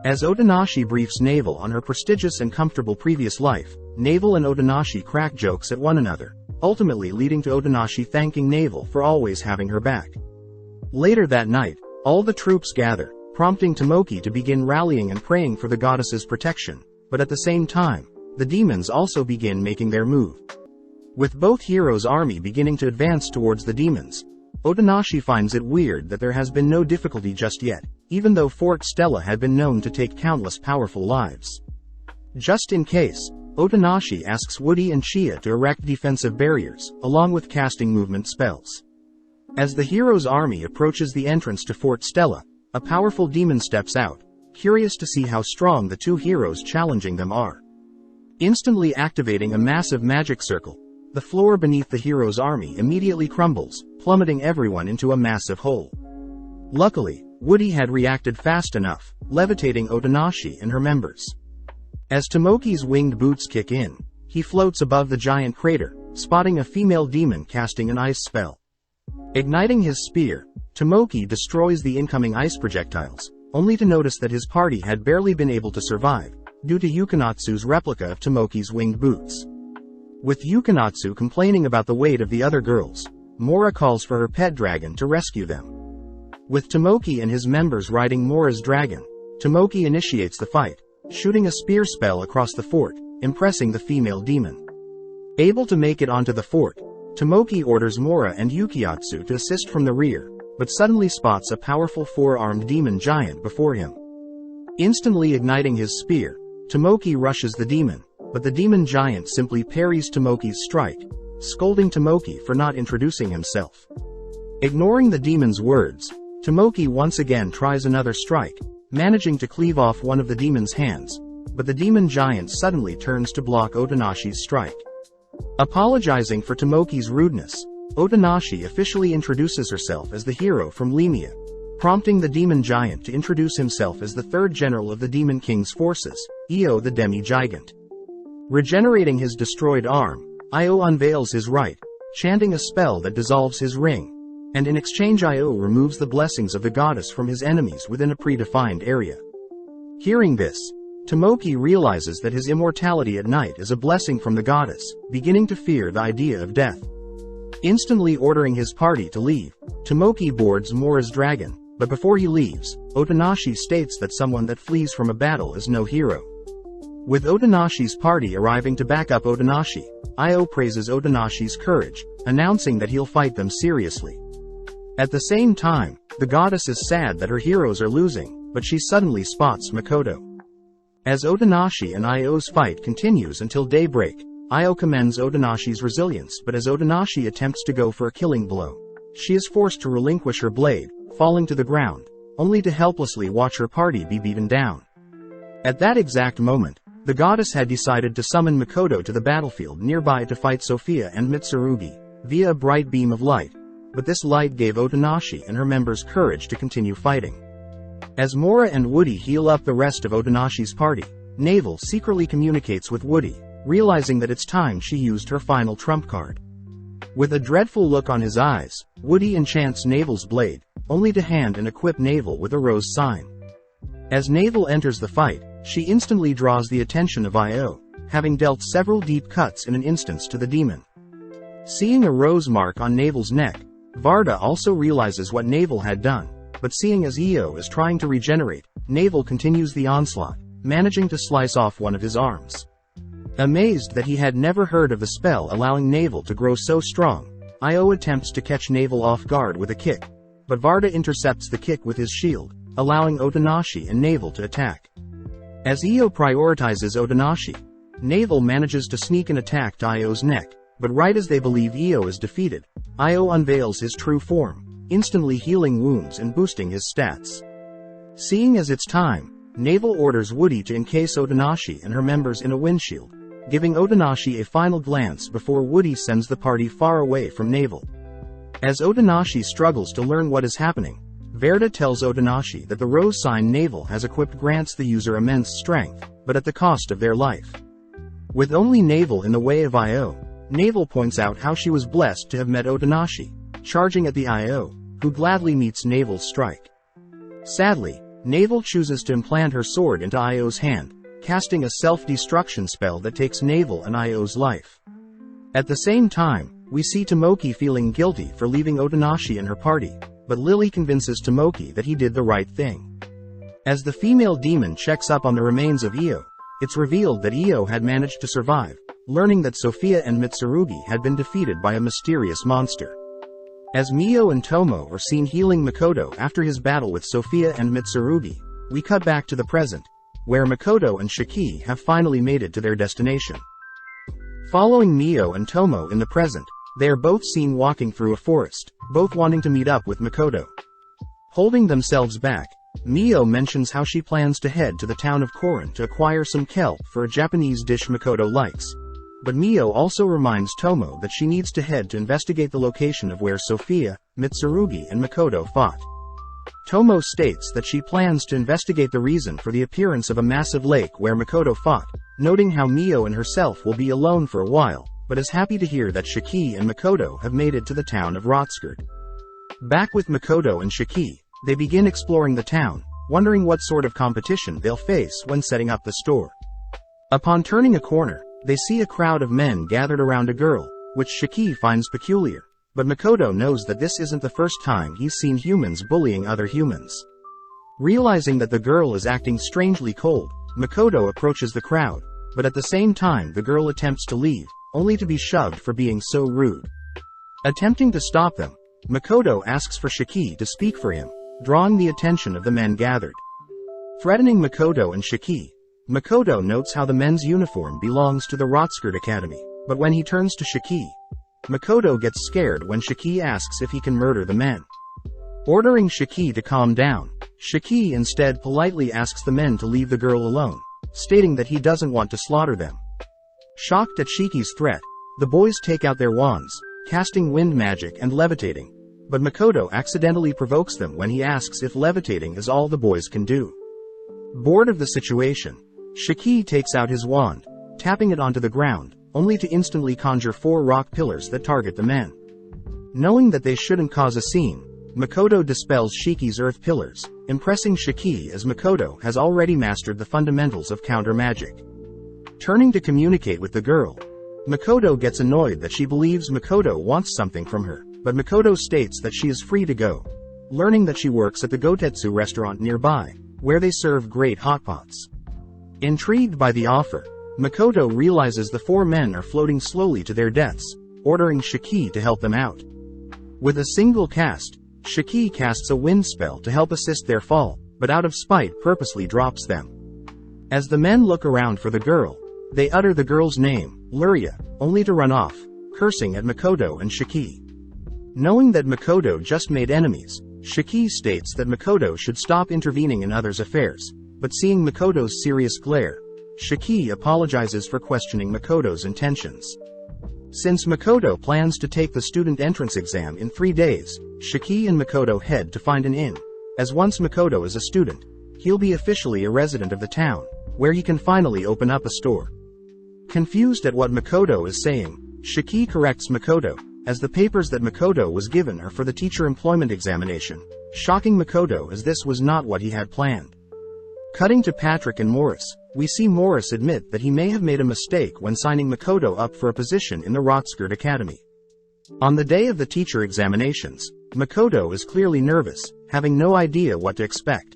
As Otonashi briefs Navel on her prestigious and comfortable previous life, Navel and Otonashi crack jokes at one another, ultimately leading to Otonashi thanking Navel for always having her back. Later that night, all the troops gather, prompting Tomoki to begin rallying and praying for the goddess's protection, but at the same time, the demons also begin making their move. With both heroes' army beginning to advance towards the demons, Otonashi finds it weird that there has been no difficulty just yet, even though Fort Stella had been known to take countless powerful lives. Just in case, Otonashi asks Woody and Chia to erect defensive barriers, along with casting movement spells. As the hero's army approaches the entrance to Fort Stella, a powerful demon steps out, curious to see how strong the two heroes challenging them are. Instantly activating a massive magic circle, the floor beneath the hero's army immediately crumbles, plummeting everyone into a massive hole. Luckily, Woody had reacted fast enough, levitating Otonashi and her members. As Tomoki's winged boots kick in, he floats above the giant crater, spotting a female demon casting an ice spell. Igniting his spear, Tomoki destroys the incoming ice projectiles, only to notice that his party had barely been able to survive, due to Yukinatsu's replica of Tomoki's winged boots. With Yukinatsu complaining about the weight of the other girls, Mora calls for her pet dragon to rescue them. With Tomoki and his members riding Mora's dragon, Tomoki initiates the fight, shooting a spear spell across the fort, impressing the female demon. Able to make it onto the fort, Tomoki orders Mora and Yukiatsu to assist from the rear, but suddenly spots a powerful four-armed demon giant before him. Instantly igniting his spear, Tomoki rushes the demon, but the demon giant simply parries Tomoki's strike, scolding Tomoki for not introducing himself. Ignoring the demon's words, Tomoki once again tries another strike, managing to cleave off one of the demon's hands, but the demon giant suddenly turns to block Otonashi's strike. Apologizing for Tomoki's rudeness, Otonashi officially introduces herself as the hero from Lemia, prompting the demon giant to introduce himself as the third general of the Demon King's forces, Io the Demi-Gigant. Regenerating his destroyed arm, Io unveils his right, chanting a spell that dissolves his ring, and in exchange Io removes the blessings of the goddess from his enemies within a predefined area. Hearing this, Tomoki realizes that his immortality at night is a blessing from the goddess, beginning to fear the idea of death. Instantly ordering his party to leave, Tomoki boards Mora's dragon, but before he leaves, Otonashi states that someone that flees from a battle is no hero. With Otonashi's party arriving to back up Otonashi, Io praises Otonashi's courage, announcing that he'll fight them seriously. At the same time, the goddess is sad that her heroes are losing, but she suddenly spots Makoto. As Otonashi and Io's fight continues until daybreak, Io commends Otonashi's resilience, but as Otonashi attempts to go for a killing blow, she is forced to relinquish her blade, falling to the ground, only to helplessly watch her party be beaten down. At that exact moment, the goddess had decided to summon Makoto to the battlefield nearby to fight Sophia and Mitsurugi, via a bright beam of light, but this light gave Otonashi and her members courage to continue fighting. As Mora and Woody heal up the rest of Otonashi's party, Navel secretly communicates with Woody, realizing that it's time she used her final trump card. With a dreadful look on his eyes, Woody enchants Navel's blade, only to hand and equip Navel with a rose sign. As Navel enters the fight, she instantly draws the attention of Io, having dealt several deep cuts in an instance to the demon. Seeing a rose mark on Navel's neck, Varda also realizes what Navel had done, but seeing as Io is trying to regenerate, Navel continues the onslaught, managing to slice off one of his arms. Amazed that he had never heard of the spell allowing Navel to grow so strong, Io attempts to catch Navel off guard with a kick, but Varda intercepts the kick with his shield, allowing Otonashi and Navel to attack. As Io prioritizes Otonashi, Navel manages to sneak an attack to Io's neck, but right as they believe Io is defeated, Io unveils his true form, instantly healing wounds and boosting his stats. Seeing as it's time, Navel orders Woody to encase Otonashi and her members in a windshield, giving Otonashi a final glance before Woody sends the party far away from Navel. As Otonashi struggles to learn what is happening, Verda tells Otonashi that the rose sign Navel has equipped grants the user immense strength, but at the cost of their life. With only Navel in the way of Io, Navel points out how she was blessed to have met Otonashi, charging at the Io, who gladly meets Navel's strike. Sadly, Navel chooses to implant her sword into Io's hand, casting a self-destruction spell that takes Navel and Io's life. At the same time, we see Tomoki feeling guilty for leaving Otonashi and her party, but Lily convinces Tomoki that he did the right thing. As the female demon checks up on the remains of Io, it's revealed that Io had managed to survive, learning that Sophia and Mitsurugi had been defeated by a mysterious monster. As Mio and Tomo are seen healing Makoto after his battle with Sophia and Mitsurugi, we cut back to the present, where Makoto and Shiki have finally made it to their destination. Following Mio and Tomo in the present, they are both seen walking through a forest, both wanting to meet up with Makoto. Holding themselves back, Mio mentions how she plans to head to the town of Korin to acquire some kelp for a Japanese dish Makoto likes. But Mio also reminds Tomo that she needs to head to investigate the location of where Sophia, Mitsurugi and Makoto fought. Tomo states that she plans to investigate the reason for the appearance of a massive lake where Makoto fought, noting how Mio and herself will be alone for a while, but is happy to hear that Shiki and Makoto have made it to the town of Rotskerd. Back with Makoto and Shiki, they begin exploring the town, wondering what sort of competition they'll face when setting up the store. Upon turning a corner, they see a crowd of men gathered around a girl, which Shiki finds peculiar, but Makoto knows that this isn't the first time he's seen humans bullying other humans. Realizing that the girl is acting strangely cold, Makoto approaches the crowd, but at the same time the girl attempts to leave, only to be shoved for being so rude. Attempting to stop them, Makoto asks for Shiki to speak for him, drawing the attention of the men gathered. Threatening Makoto and Shiki, Makoto notes how the men's uniform belongs to the Rotskerd Academy, but when he turns to Shiki, Makoto gets scared when Shiki asks if he can murder the men. Ordering Shiki to calm down, Shiki instead politely asks the men to leave the girl alone, stating that he doesn't want to slaughter them. Shocked at Shiki's threat, the boys take out their wands, casting wind magic and levitating, but Makoto accidentally provokes them when he asks if levitating is all the boys can do. Bored of the situation, Shiki takes out his wand, tapping it onto the ground, only to instantly conjure 4 rock pillars that target the men. Knowing that they shouldn't cause a scene, Makoto dispels Shiki's earth pillars, impressing Shiki as Makoto has already mastered the fundamentals of counter magic. Turning to communicate with the girl, Makoto gets annoyed that she believes Makoto wants something from her, but Makoto states that she is free to go, learning that she works at the Gotetsu restaurant nearby, where they serve great hot pots. Intrigued by the offer, Makoto realizes the 4 men are floating slowly to their deaths, ordering Shiki to help them out. With a single cast, Shiki casts a wind spell to help assist their fall, but out of spite purposely drops them. As the men look around for the girl, they utter the girl's name, Luria, only to run off, cursing at Makoto and Shiki. Knowing that Makoto just made enemies, Shiki states that Makoto should stop intervening in others' affairs, but seeing Makoto's serious glare, Shiki apologizes for questioning Makoto's intentions. Since Makoto plans to take the student entrance exam in 3 days, Shiki and Makoto head to find an inn, as once Makoto is a student, he'll be officially a resident of the town, where he can finally open up a store. Confused at what Makoto is saying, Shiki corrects Makoto, as the papers that Makoto was given are for the teacher employment examination, shocking Makoto as this was not what he had planned. Cutting to Patrick and Morris, we see Morris admit that he may have made a mistake when signing Makoto up for a position in the Rotskerd Academy. On the day of the teacher examinations, Makoto is clearly nervous, having no idea what to expect.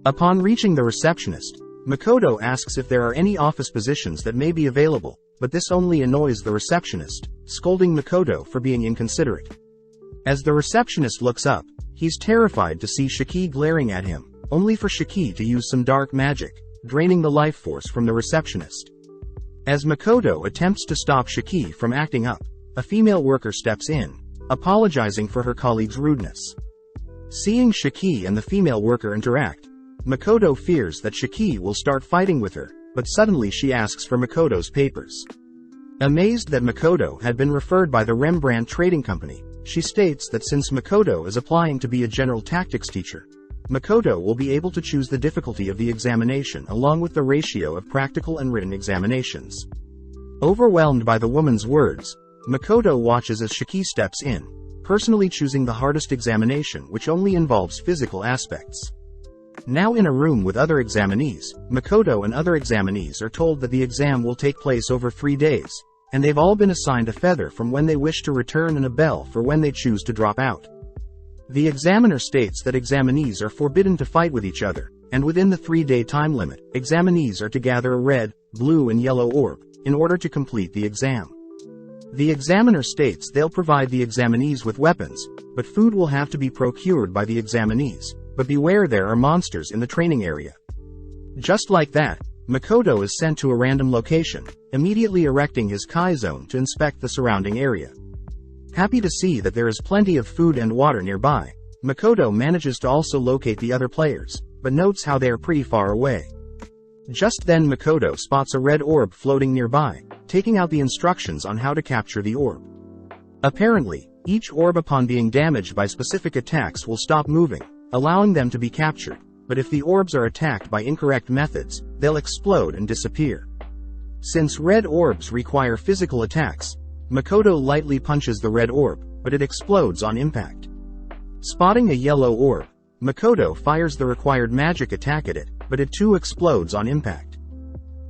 Upon reaching the receptionist, Makoto asks if there are any office positions that may be available, but this only annoys the receptionist, scolding Makoto for being inconsiderate. As the receptionist looks up, he's terrified to see Shiki glaring at him, only for Shiki to use some dark magic, draining the life force from the receptionist. As Makoto attempts to stop Shiki from acting up, a female worker steps in, apologizing for her colleague's rudeness. Seeing Shiki and the female worker interact, Makoto fears that Shiki will start fighting with her, but suddenly she asks for Makoto's papers. Amazed that Makoto had been referred by the Rembrandt Trading Company, she states that since Makoto is applying to be a general tactics teacher, Makoto will be able to choose the difficulty of the examination along with the ratio of practical and written examinations. Overwhelmed by the woman's words, Makoto watches as Shiki steps in, personally choosing the hardest examination, which only involves physical aspects. Now in a room with other examinees, Makoto and other examinees are told that the exam will take place over 3 days, and they've all been assigned a feather from when they wish to return and a bell for when they choose to drop out. The examiner states that examinees are forbidden to fight with each other, and within the 3-day time limit, examinees are to gather a red, blue and yellow orb, in order to complete the exam. The examiner states they'll provide the examinees with weapons, but food will have to be procured by the examinees, but beware, there are monsters in the training area. Just like that, Makoto is sent to a random location, immediately erecting his Kai zone to inspect the surrounding area. Happy to see that there is plenty of food and water nearby, Makoto manages to also locate the other players, but notes how they are pretty far away. Just then Makoto spots a red orb floating nearby, taking out the instructions on how to capture the orb. Apparently, each orb upon being damaged by specific attacks will stop moving, allowing them to be captured, but if the orbs are attacked by incorrect methods, they'll explode and disappear. Since red orbs require physical attacks, Makoto lightly punches the red orb, but it explodes on impact. Spotting a yellow orb, Makoto fires the required magic attack at it, but it too explodes on impact.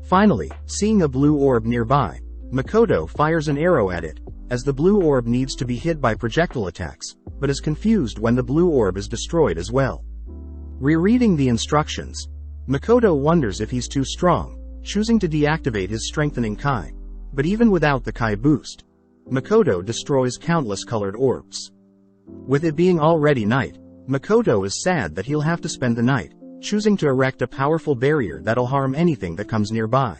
Finally, seeing a blue orb nearby, Makoto fires an arrow at it, as the blue orb needs to be hit by projectile attacks, but is confused when the blue orb is destroyed as well. Rereading the instructions, Makoto wonders if he's too strong, choosing to deactivate his strengthening Kai. But even without the Kai boost, Makoto destroys countless colored orbs. With it being already night, Makoto is sad that he'll have to spend the night, choosing to erect a powerful barrier that'll harm anything that comes nearby.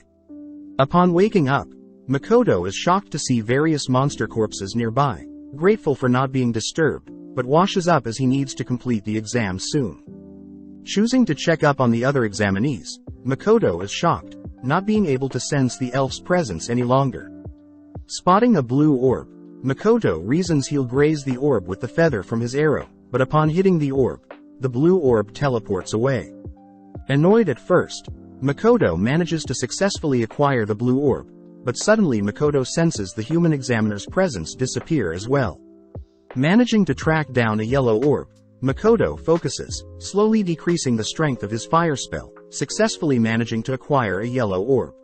Upon waking up, Makoto is shocked to see various monster corpses nearby, grateful for not being disturbed, but washes up as he needs to complete the exam soon. Choosing to check up on the other examinees, Makoto is shocked, not being able to sense the elf's presence any longer. Spotting a blue orb, Makoto reasons he'll graze the orb with the feather from his arrow, but upon hitting the orb, the blue orb teleports away. Annoyed at first, Makoto manages to successfully acquire the blue orb, but suddenly Makoto senses the human examiner's presence disappear as well. Managing to track down a yellow orb, Makoto focuses, slowly decreasing the strength of his fire spell, successfully managing to acquire a yellow orb.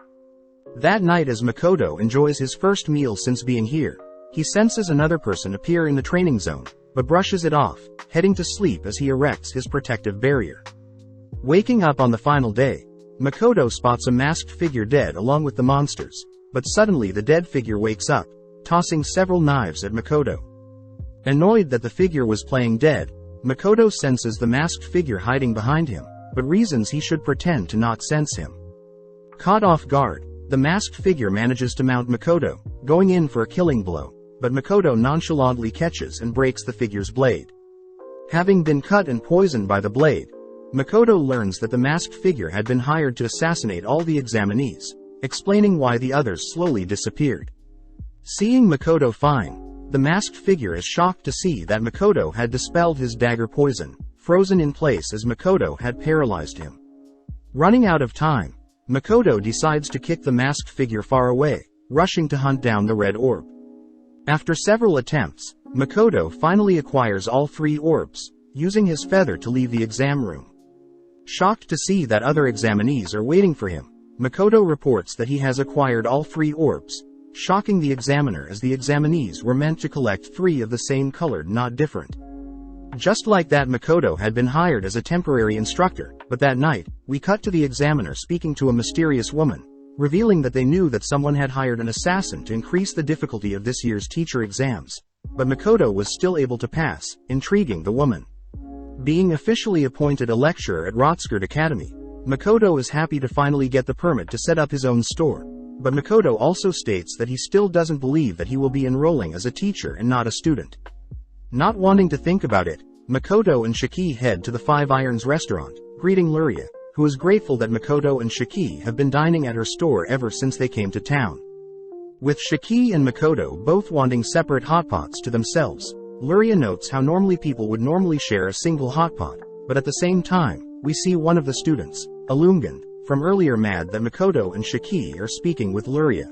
That night, as Makoto enjoys his first meal since being here, he senses another person appear in the training zone, but brushes it off, heading to sleep as he erects his protective barrier. Waking up on the final day, Makoto spots a masked figure dead along with the monsters, but suddenly the dead figure wakes up, tossing several knives at Makoto. Annoyed that the figure was playing dead, Makoto senses the masked figure hiding behind him, but reasons he should pretend to not sense him. Caught off guard, the masked figure manages to mount Makoto, going in for a killing blow, but Makoto nonchalantly catches and breaks the figure's blade. Having been cut and poisoned by the blade, Makoto learns that the masked figure had been hired to assassinate all the examinees, explaining why the others slowly disappeared. Seeing Makoto fine, the masked figure is shocked to see that Makoto had dispelled his dagger poison, frozen in place as Makoto had paralyzed him. Running out of time, Makoto decides to kick the masked figure far away, rushing to hunt down the red orb. After several attempts, Makoto finally acquires all 3 orbs, using his feather to leave the exam room. Shocked to see that other examinees are waiting for him, Makoto reports that he has acquired all 3 orbs, shocking the examiner as the examinees were meant to collect 3 of the same color, not different. Just like that, Makoto had been hired as a temporary instructor, but that night, we cut to the examiner speaking to a mysterious woman, revealing that they knew that someone had hired an assassin to increase the difficulty of this year's teacher exams. But Makoto was still able to pass, intriguing the woman. Being officially appointed a lecturer at Rotskirt Academy, Makoto is happy to finally get the permit to set up his own store. But Makoto also states that he still doesn't believe that he will be enrolling as a teacher and not a student. Not wanting to think about it, Makoto and Shiki head to the Five Irons restaurant, greeting Luria, who is grateful that Makoto and Shiki have been dining at her store ever since they came to town. With Shiki and Makoto both wanting separate hotpots to themselves, Luria notes how normally people would normally share a single hotpot, but at the same time, we see one of the students, Illumingan, from earlier mad that Makoto and Shiki are speaking with Luria.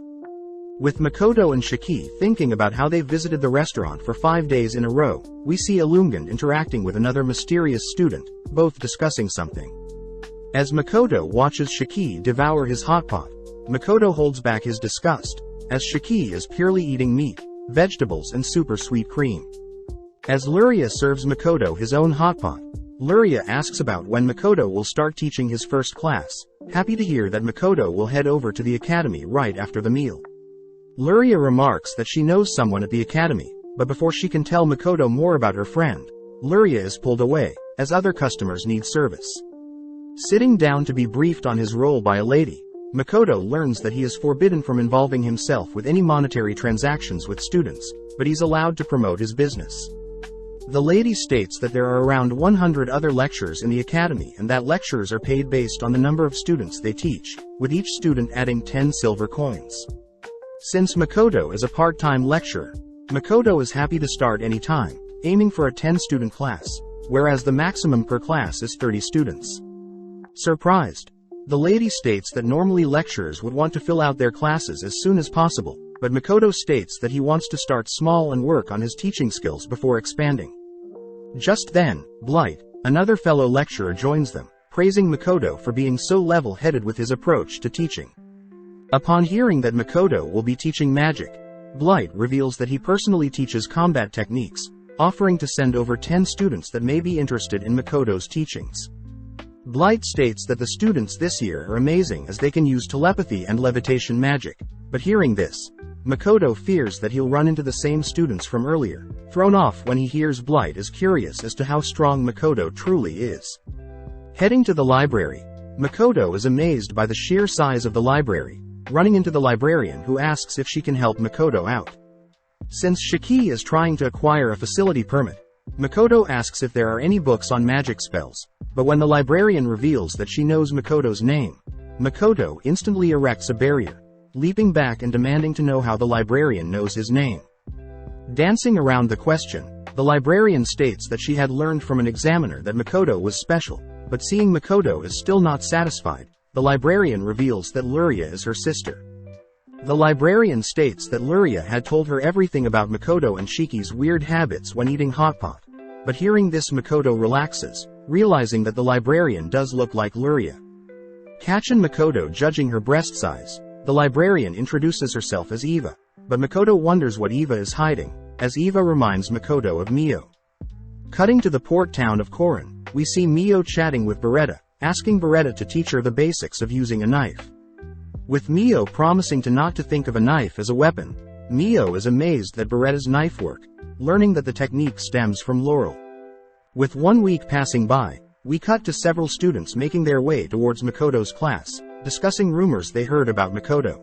With Makoto and Shiki thinking about how they've visited the restaurant for 5 days in a row, we see Illumingan interacting with another mysterious student, both discussing something. As Makoto watches Shiki devour his hotpot, Makoto holds back his disgust, as Shiki is purely eating meat, vegetables and super sweet cream. As Luria serves Makoto his own hotpot, Luria asks about when Makoto will start teaching his first class, happy to hear that Makoto will head over to the academy right after the meal. Luria remarks that she knows someone at the academy, but before she can tell Makoto more about her friend, Luria is pulled away, as other customers need service. Sitting down to be briefed on his role by a lady, Makoto learns that he is forbidden from involving himself with any monetary transactions with students, but he's allowed to promote his business. The lady states that there are around 100 other lecturers in the academy and that lecturers are paid based on the number of students they teach, with each student adding 10 silver coins. Since Makoto is a part-time lecturer, Makoto is happy to start any time, aiming for a 10-student class, whereas the maximum per class is 30 students. Surprised, the lady states that normally lecturers would want to fill out their classes as soon as possible, but Makoto states that he wants to start small and work on his teaching skills before expanding. Just then, Blight, another fellow lecturer, joins them, praising Makoto for being so level-headed with his approach to teaching. Upon hearing that Makoto will be teaching magic, Blight reveals that he personally teaches combat techniques, offering to send over 10 students that may be interested in Makoto's teachings. Blight states that the students this year are amazing as they can use telepathy and levitation magic, but hearing this, Makoto fears that he'll run into the same students from earlier, thrown off when he hears Blight is curious as to how strong Makoto truly is. Heading to the library, Makoto is amazed by the sheer size of the library, running into the librarian who asks if she can help Makoto out. Since Shiki is trying to acquire a facility permit, Makoto asks if there are any books on magic spells, but when the librarian reveals that she knows Makoto's name, Makoto instantly erects a barrier, leaping back and demanding to know how the librarian knows his name. Dancing around the question, the librarian states that she had learned from an examiner that Makoto was special, but seeing Makoto is still not satisfied, the librarian reveals that Luria is her sister. The librarian states that Luria had told her everything about Makoto and Shiki's weird habits when eating hotpot, but hearing this Makoto relaxes, realizing that the librarian does look like Luria. Catching Makoto judging her breast size, the librarian introduces herself as Eva, but Makoto wonders what Eva is hiding, as Eva reminds Makoto of Mio. Cutting to the port town of Korin, we see Mio chatting with Beretta, asking Beretta to teach her the basics of using a knife. With Mio promising to not to think of a knife as a weapon, Mio is amazed at Beretta's knife work, learning that the technique stems from Laurel. With 1 week passing by, we cut to several students making their way towards Makoto's class, discussing rumors they heard about Makoto.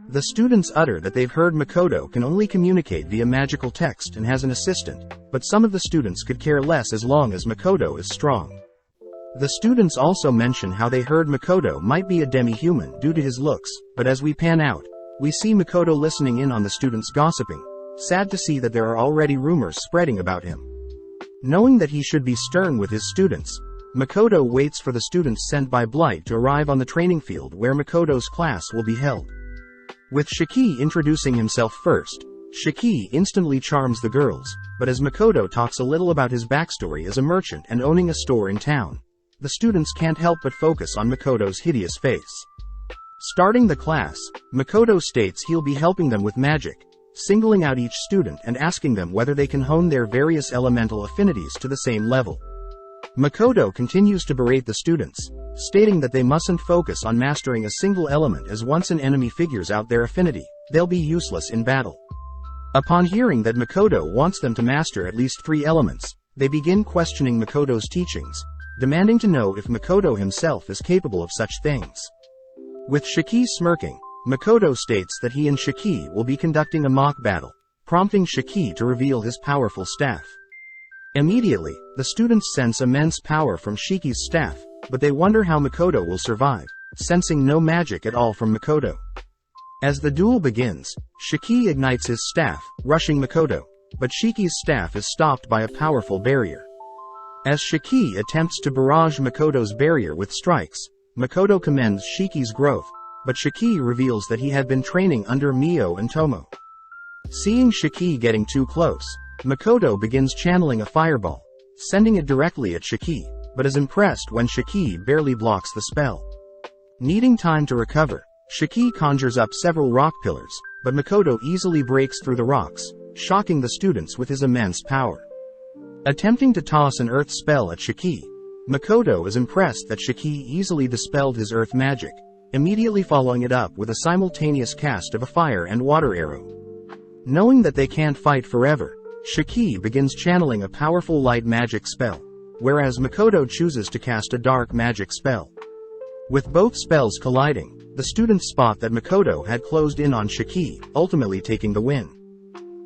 The students utter that they've heard Makoto can only communicate via magical text and has an assistant, but some of the students could care less as long as Makoto is strong. The students also mention how they heard Makoto might be a demi-human due to his looks, but as we pan out, we see Makoto listening in on the students gossiping, sad to see that there are already rumors spreading about him. Knowing that he should be stern with his students, Makoto waits for the students sent by Blight to arrive on the training field where Makoto's class will be held. With Shiki introducing himself first, Shiki instantly charms the girls, but as Makoto talks a little about his backstory as a merchant and owning a store in town, the students can't help but focus on Makoto's hideous face. Starting the class, Makoto states he'll be helping them with magic, singling out each student and asking them whether they can hone their various elemental affinities to the same level. Makoto continues to berate the students, stating that they mustn't focus on mastering a single element, as once an enemy figures out their affinity, they'll be useless in battle. Upon hearing that Makoto wants them to master at least 3 elements, they begin questioning Makoto's teachings, demanding to know if Makoto himself is capable of such things. With Shiki smirking, Makoto states that he and Shiki will be conducting a mock battle, prompting Shiki to reveal his powerful staff. Immediately, the students sense immense power from Shiki's staff, but they wonder how Makoto will survive, sensing no magic at all from Makoto. As the duel begins, Shiki ignites his staff, rushing Makoto, but Shiki's staff is stopped by a powerful barrier. As Shiki attempts to barrage Makoto's barrier with strikes, Makoto commends Shiki's growth, but Shiki reveals that he had been training under Mio and Tomo. Seeing Shiki getting too close, Makoto begins channeling a fireball, sending it directly at Shiki, but is impressed when Shiki barely blocks the spell. Needing time to recover, Shiki conjures up several rock pillars, but Makoto easily breaks through the rocks, shocking the students with his immense power. Attempting to toss an earth spell at Shiki, Makoto is impressed that Shiki easily dispelled his earth magic, immediately following it up with a simultaneous cast of a fire and water arrow. Knowing that they can't fight forever, Shiki begins channeling a powerful light magic spell, whereas Makoto chooses to cast a dark magic spell. With both spells colliding, the students spot that Makoto had closed in on Shiki, ultimately taking the win.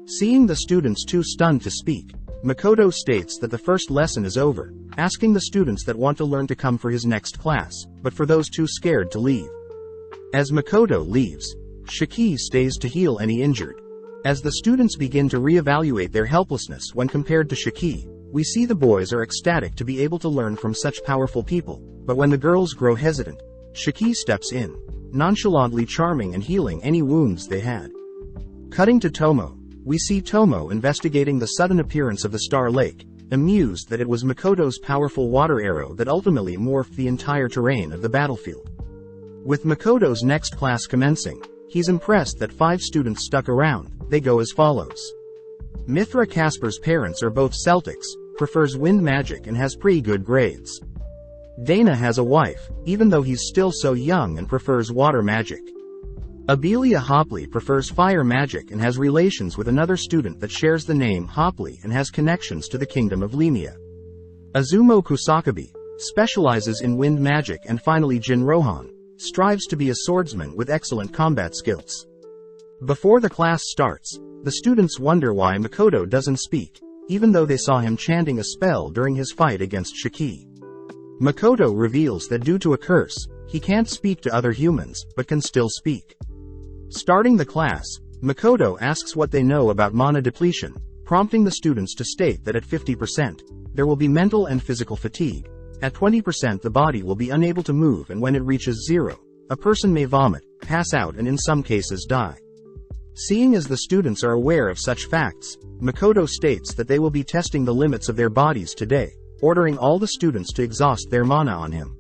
Seeing the students too stunned to speak, Makoto states that the first lesson is over, asking the students that want to learn to come for his next class, but for those too scared to leave. As Makoto leaves, Shiki stays to heal any injured. As the students begin to reevaluate their helplessness when compared to Shiki, we see the boys are ecstatic to be able to learn from such powerful people, but when the girls grow hesitant, Shiki steps in, nonchalantly charming and healing any wounds they had. Cutting to Tomo, we see Tomo investigating the sudden appearance of the Star Lake, amused that it was Makoto's powerful water arrow that ultimately morphed the entire terrain of the battlefield. With Makoto's next class commencing, he's impressed that 5 students stuck around. They go as follows. Mithra Casper's parents are both Celtics, prefers wind magic and has pretty good grades. Dana has a wife, even though he's still so young, and prefers water magic. Abelia Hopley prefers fire magic and has relations with another student that shares the name Hopley and has connections to the kingdom of Lemia. Azumo Kusakabe specializes in wind magic, and finally Jin Rohan strives to be a swordsman with excellent combat skills. Before the class starts, the students wonder why Makoto doesn't speak, even though they saw him chanting a spell during his fight against Shiki. Makoto reveals that due to a curse, he can't speak to other humans, but can still speak. Starting the class, Makoto asks what they know about mana depletion, prompting the students to state that at 50%, there will be mental and physical fatigue. At 20% the body will be unable to move, and when it reaches 0, a person may vomit, pass out and in some cases die. Seeing as the students are aware of such facts, Makoto states that they will be testing the limits of their bodies today, ordering all the students to exhaust their mana on him.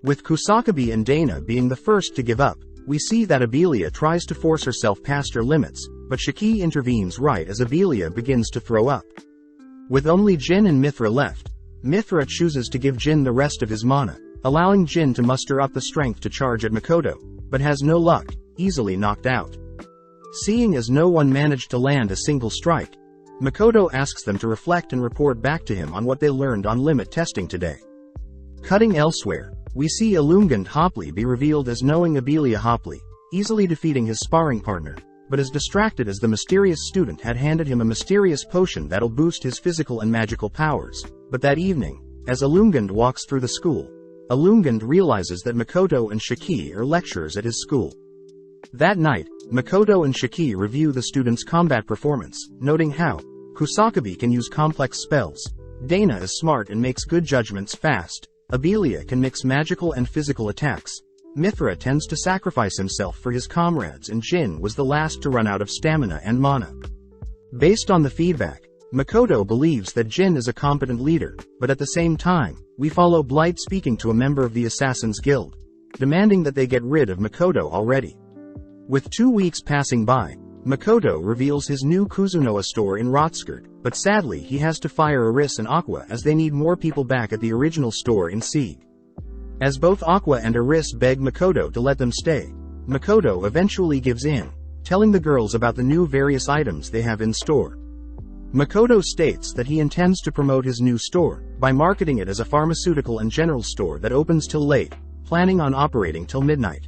With Kusakabe and Dana being the first to give up, we see that Abelia tries to force herself past her limits, but Shiki intervenes right as Abelia begins to throw up. With only Jin and Mithra left, Mithra chooses to give Jin the rest of his mana, allowing Jin to muster up the strength to charge at Makoto, but has no luck, easily knocked out. Seeing as no one managed to land a single strike, Makoto asks them to reflect and report back to him on what they learned on limit testing today. Cutting elsewhere, we see Illumined Hopley be revealed as knowing Abelia Hopley, easily defeating his sparring partner, but is distracted as the mysterious student had handed him a mysterious potion that'll boost his physical and magical powers. But that evening, as Illumined walks through the school, Illumined realizes that Makoto and Shiki are lecturers at his school. That night, Makoto and Shiki review the students' combat performance, noting how Kusakabe can use complex spells, Dana is smart and makes good judgments fast, Abelia can mix magical and physical attacks, Mithra tends to sacrifice himself for his comrades, and Jin was the last to run out of stamina and mana. Based on the feedback, Makoto believes that Jin is a competent leader, but at the same time, we follow Blight speaking to a member of the Assassin's Guild, demanding that they get rid of Makoto already. With 2 weeks passing by, Makoto reveals his new Kuzunoa store in Rotskirt, but sadly he has to fire Aris and Aqua as they need more people back at the original store in Sieg. As both Aqua and Aris beg Makoto to let them stay, Makoto eventually gives in, telling the girls about the new various items they have in store. Makoto states that he intends to promote his new store by marketing it as a pharmaceutical and general store that opens till late, planning on operating till midnight.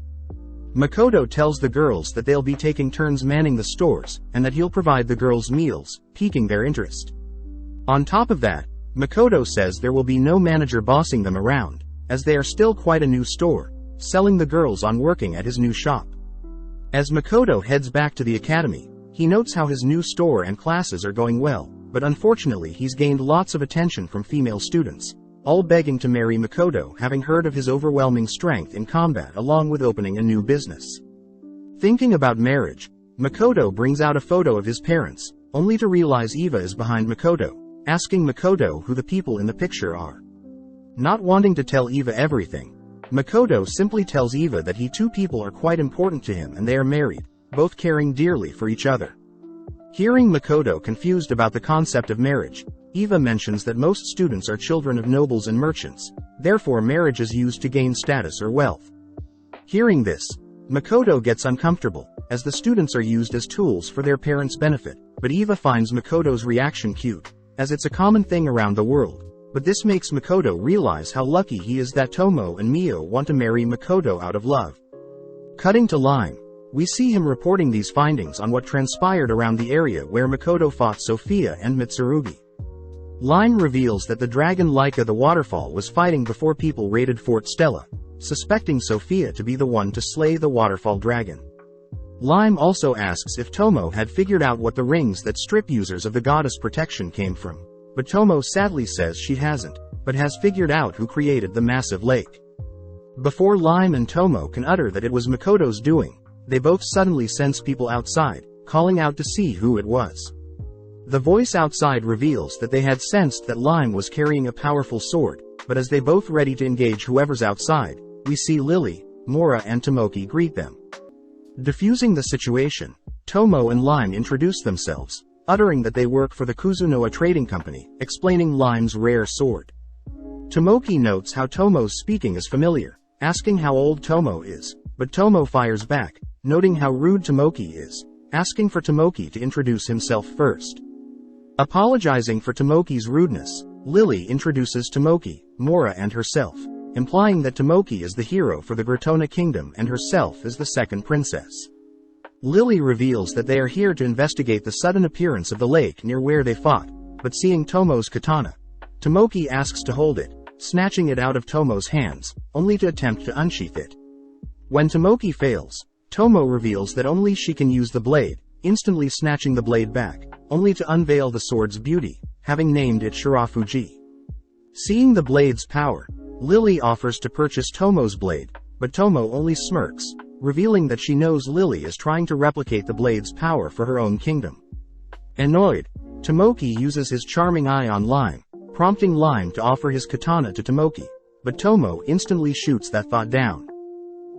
Makoto tells the girls that they'll be taking turns manning the stores, and that he'll provide the girls meals, piquing their interest. On top of that, Makoto says there will be no manager bossing them around, as they are still quite a new store, selling the girls on working at his new shop. As Makoto heads back to the academy, he notes how his new store and classes are going well, but unfortunately he's gained lots of attention from female students, all begging to marry Makoto, having heard of his overwhelming strength in combat along with opening a new business. Thinking about marriage, Makoto brings out a photo of his parents, only to realize Eva is behind Makoto, asking Makoto who the people in the picture are. Not wanting to tell Eva everything, Makoto simply tells Eva that two people are quite important to him and they are married, both caring dearly for each other. Hearing Makoto confused about the concept of marriage, Eva mentions that most students are children of nobles and merchants, therefore marriage is used to gain status or wealth. Hearing this, Makoto gets uncomfortable, as the students are used as tools for their parents' benefit, but Eva finds Makoto's reaction cute, as it's a common thing around the world, but this makes Makoto realize how lucky he is that Tomo and Mio want to marry Makoto out of love. Cutting to Lime, we see him reporting these findings on what transpired around the area where Makoto fought Sophia and Mitsurugi. Lime reveals that the dragon Laika the waterfall was fighting before people raided Fort Stella, suspecting Sophia to be the one to slay the waterfall dragon. Lime also asks if Tomo had figured out what the rings that strip users of the goddess protection came from, but Tomo sadly says she hasn't, but has figured out who created the massive lake. Before Lime and Tomo can utter that it was Makoto's doing, they both suddenly sense people outside, calling out to see who it was. The voice outside reveals that they had sensed that Lime was carrying a powerful sword, but as they both ready to engage whoever's outside, we see Lily, Mora and Tomoki greet them. Diffusing the situation, Tomo and Lime introduce themselves, uttering that they work for the Kuzunoa Trading Company, explaining Lime's rare sword. Tomoki notes how Tomo's speaking is familiar, asking how old Tomo is, but Tomo fires back, noting how rude Tomoki is, asking for Tomoki to introduce himself first. Apologizing for Tomoki's rudeness, Lily introduces Tomoki, Mora and herself, implying that Tomoki is the hero for the Gratona Kingdom and herself is the second princess. Lily reveals that they are here to investigate the sudden appearance of the lake near where they fought, but seeing Tomo's katana, Tomoki asks to hold it, snatching it out of Tomo's hands, only to attempt to unsheath it. When Tomoki fails, Tomo reveals that only she can use the blade, instantly snatching the blade back, only to unveil the sword's beauty, having named it Shirafuji. Seeing the blade's power, Lily offers to purchase Tomo's blade, but Tomo only smirks, revealing that she knows Lily is trying to replicate the blade's power for her own kingdom. Annoyed, Tomoki uses his charming eye on Lime, prompting Lime to offer his katana to Tomoki, but Tomo instantly shoots that thought down.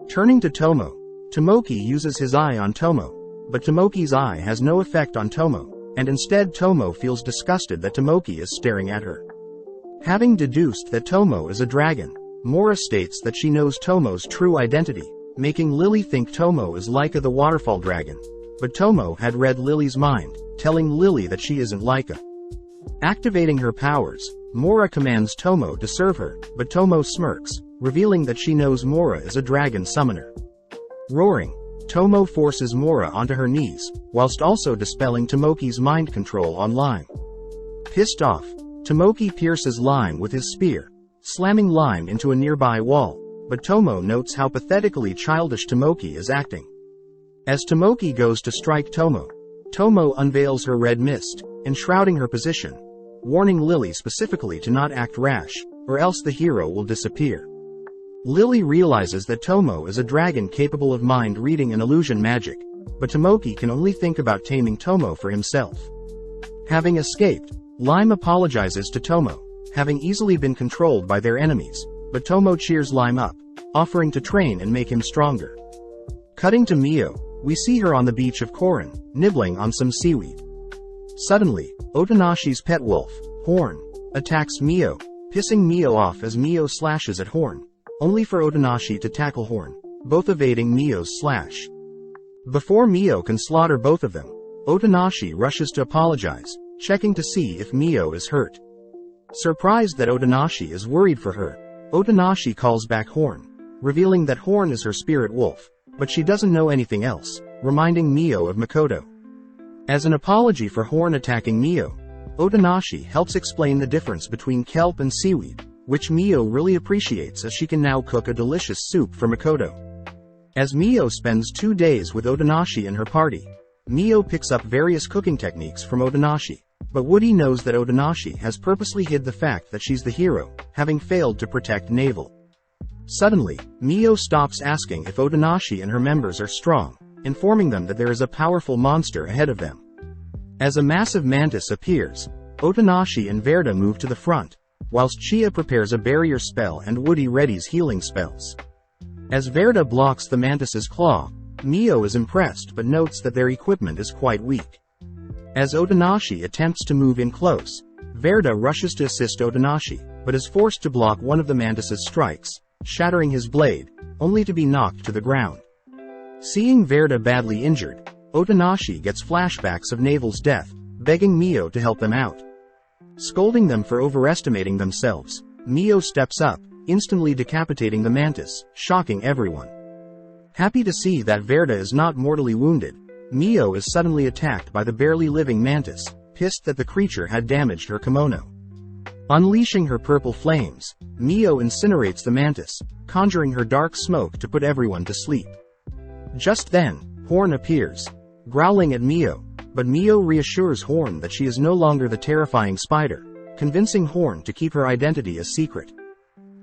Turning to Tomo, Tomoki uses his eye on Tomo, but Tomoki's eye has no effect on Tomo, and instead Tomo feels disgusted that Tomoki is staring at her. Having deduced that Tomo is a dragon, Mora states that she knows Tomo's true identity, making Lily think Tomo is Laika the waterfall dragon, but Tomo had read Lily's mind, telling Lily that she isn't Laika. Activating her powers, Mora commands Tomo to serve her, but Tomo smirks, revealing that she knows Mora is a dragon summoner. Roaring, Tomo forces Mora onto her knees, whilst also dispelling Tomoki's mind control on Lime. Pissed off, Tomoki pierces Lime with his spear, slamming Lime into a nearby wall, but Tomo notes how pathetically childish Tomoki is acting. As Tomoki goes to strike Tomo, Tomo unveils her red mist, enshrouding her position, warning Lily specifically to not act rash, or else the hero will disappear. Lily realizes that Tomo is a dragon capable of mind reading and illusion magic, but Tomoki can only think about taming Tomo for himself. Having escaped, Lime apologizes to Tomo, having easily been controlled by their enemies, but Tomo cheers Lime up, offering to train and make him stronger. Cutting to Mio, We see her on the beach of Korin, nibbling on some seaweed. Suddenly, Otonashi's pet wolf, Horn, attacks Mio, pissing Mio off as Mio slashes at Horn, only for Otonashi to tackle Horn, both evading Mio's slash. Before Mio can slaughter both of them, Otonashi rushes to apologize, checking to see if Mio is hurt. Surprised that Otonashi is worried for her, Otonashi calls back Horn, revealing that Horn is her spirit wolf, but she doesn't know anything else, reminding Mio of Makoto. As an apology for Horn attacking Mio, Otonashi helps explain the difference between kelp and seaweed, which Mio really appreciates as she can now cook a delicious soup for Makoto. As Mio spends 2 days with Otonashi and her party, Mio picks up various cooking techniques from Otonashi, but Woody knows that Otonashi has purposely hid the fact that she's the hero, having failed to protect Navel. Suddenly, Mio stops asking if Otonashi and her members are strong, informing them that there is a powerful monster ahead of them. As a massive mantis appears, Otonashi and Verda move to the front, whilst Chia prepares a barrier spell and Woody readies healing spells. As Verda blocks the mantis's claw, Mio is impressed but notes that their equipment is quite weak. As Otonashi attempts to move in close, Verda rushes to assist Otonashi, but is forced to block one of the mantis's strikes, shattering his blade, only to be knocked to the ground. Seeing Verda badly injured, Otonashi gets flashbacks of Navel's death, begging Mio to help them out. Scolding them for overestimating themselves, Mio steps up, instantly decapitating the mantis, shocking everyone. Happy to see that Verda is not mortally wounded, Mio is suddenly attacked by the barely living mantis, pissed that the creature had damaged her kimono. Unleashing her purple flames, Mio incinerates the mantis, conjuring her dark smoke to put everyone to sleep. Just then, Horn appears, growling at Mio, but Mio reassures Horn that she is no longer the terrifying spider, convincing Horn to keep her identity a secret.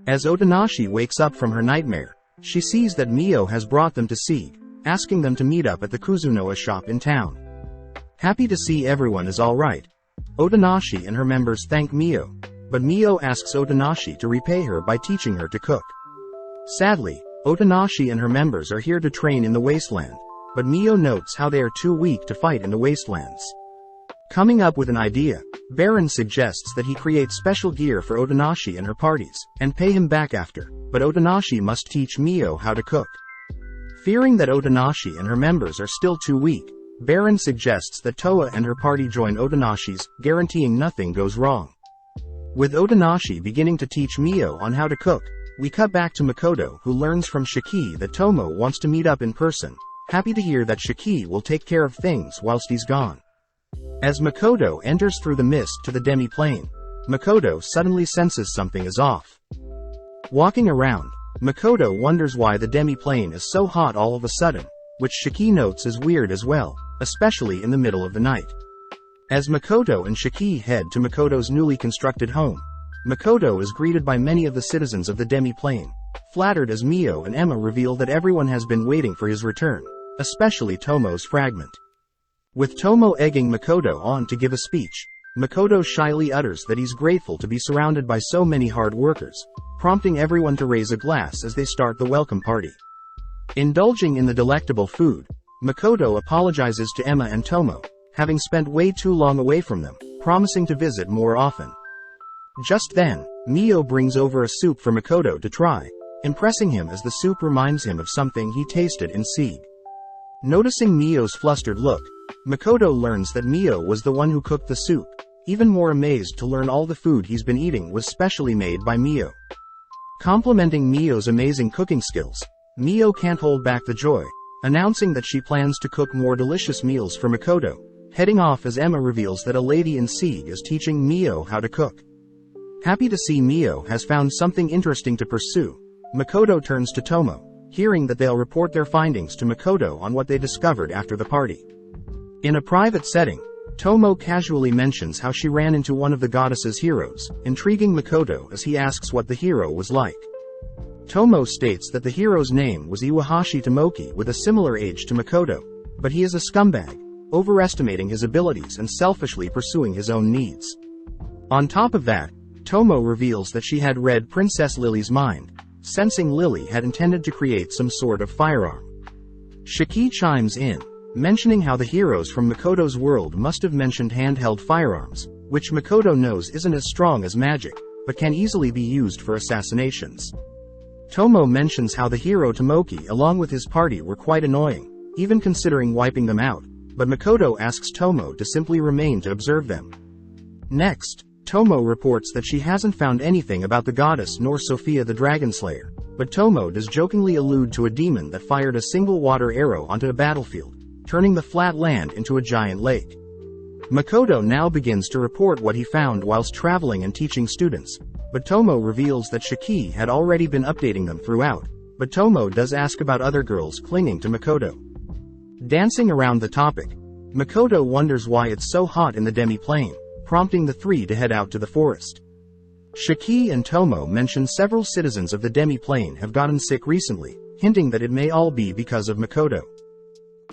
As Otonashi wakes up from her nightmare, she sees that Mio has brought them to Sieg, asking them to meet up at the Kuzunoa shop in town. Happy to see everyone is alright, Otonashi and her members thank Mio, but Mio asks Otonashi to repay her by teaching her to cook. Sadly, Otonashi and her members are here to train in the wasteland, but Mio notes how they are too weak to fight in the wastelands. Coming up with an idea, Baron suggests that he create special gear for Otonashi and her parties, and pay him back after, but Otonashi must teach Mio how to cook. Fearing that Otonashi and her members are still too weak, Baron suggests that Toa and her party join Otonashi's, guaranteeing nothing goes wrong. With Otonashi beginning to teach Mio on how to cook, we cut back to Makoto, who learns from Shiki that Tomo wants to meet up in person, happy to hear that Shiki will take care of things whilst he's gone. As Makoto enters through the mist to the demi-plane, Makoto suddenly senses something is off. Walking around, Makoto wonders why the demi-plane is so hot all of a sudden, which Shiki notes is weird as well, especially in the middle of the night. As Makoto and Shiki head to Makoto's newly constructed home, Makoto is greeted by many of the citizens of the demi-plane, flattered as Mio and Emma reveal that everyone has been waiting for his return, especially Tomo's fragment. With Tomo egging Makoto on to give a speech, Makoto shyly utters that he's grateful to be surrounded by so many hard workers, prompting everyone to raise a glass as they start the welcome party. Indulging in the delectable food, Makoto apologizes to Emma and Tomo, having spent way too long away from them, promising to visit more often. Just then, Mio brings over a soup for Makoto to try, impressing him as the soup reminds him of something he tasted in Sieg. Noticing Mio's flustered look, Makoto learns that Mio was the one who cooked the soup, even more amazed to learn all the food he's been eating was specially made by Mio. Complimenting Mio's amazing cooking skills, Mio can't hold back the joy, announcing that she plans to cook more delicious meals for Makoto, heading off as Emma reveals that a lady in Sieg is teaching Mio how to cook. Happy to see Mio has found something interesting to pursue, Makoto turns to Tomo, hearing that they'll report their findings to Makoto on what they discovered after the party. In a private setting, Tomo casually mentions how she ran into one of the goddess's heroes, intriguing Makoto as he asks what the hero was like. Tomo states that the hero's name was Iwahashi Tomoki with a similar age to Makoto, but he is a scumbag, overestimating his abilities and selfishly pursuing his own needs. On top of that, Tomo reveals that she had read Princess Lily's mind, sensing Lily had intended to create some sort of firearm. Shiki chimes in, mentioning how the heroes from Makoto's world must have mentioned handheld firearms, which Makoto knows isn't as strong as magic, but can easily be used for assassinations. Tomo mentions how the hero Tomoki along with his party were quite annoying, even considering wiping them out, but Makoto asks Tomo to simply remain to observe them. Next, Tomo reports that she hasn't found anything about the goddess nor Sophia the Dragon Slayer, but Tomo does jokingly allude to a demon that fired a single water arrow onto a battlefield, turning the flat land into a giant lake. Makoto now begins to report what he found whilst traveling and teaching students, but Tomo reveals that Shiki had already been updating them throughout, but Tomo does ask about other girls clinging to Makoto. Dancing around the topic, Makoto wonders why it's so hot in the demi-plane, prompting the three to head out to the forest. Shiki and Tomo mention several citizens of the demi-plane have gotten sick recently, hinting that it may all be because of Makoto.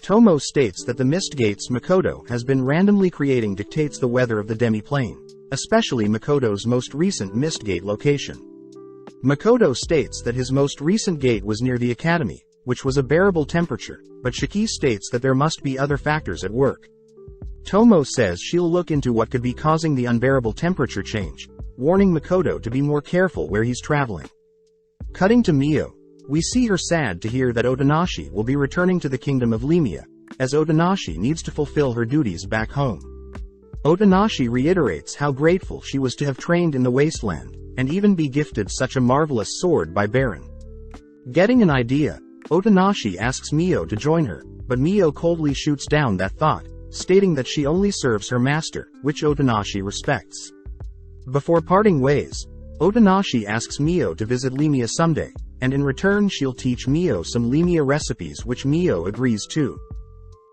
Tomo states that the mist gates Makoto has been randomly creating dictates the weather of the demi-plane, especially Makoto's most recent mist gate location. Makoto states that his most recent gate was near the academy, which was a bearable temperature, but Shiki states that there must be other factors at work. Tomo says she'll look into what could be causing the unbearable temperature change, warning Makoto to be more careful where he's traveling. Cutting to Mio, we see her sad to hear that Otonashi will be returning to the kingdom of Lemia, as Otonashi needs to fulfill her duties back home. Otonashi reiterates how grateful she was to have trained in the wasteland, and even be gifted such a marvelous sword by Baron. Getting an idea, Otonashi asks Mio to join her, but Mio coldly shoots down that thought, stating that she only serves her master, which Otonashi respects. Before parting ways, Otonashi asks Mio to visit Lemia someday, and in return she'll teach Mio some Lemia recipes which Mio agrees to.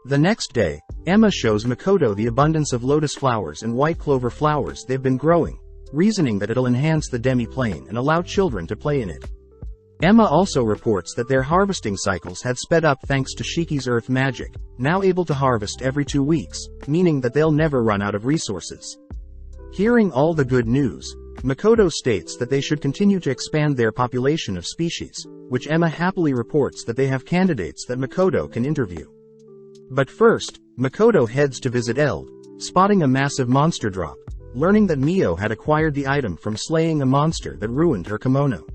The next day, Emma shows Makoto the abundance of lotus flowers and white clover flowers they've been growing, reasoning that it'll enhance the demi-plane and allow children to play in it. Emma also reports that their harvesting cycles had sped up thanks to Shiki's earth magic, now able to harvest every 2 weeks, meaning that they'll never run out of resources. Hearing all the good news, Makoto states that they should continue to expand their population of species, which Emma happily reports that they have candidates that Makoto can interview. But first, Makoto heads to visit Eld, spotting a massive monster drop, learning that Mio had acquired the item from slaying a monster that ruined her kimono.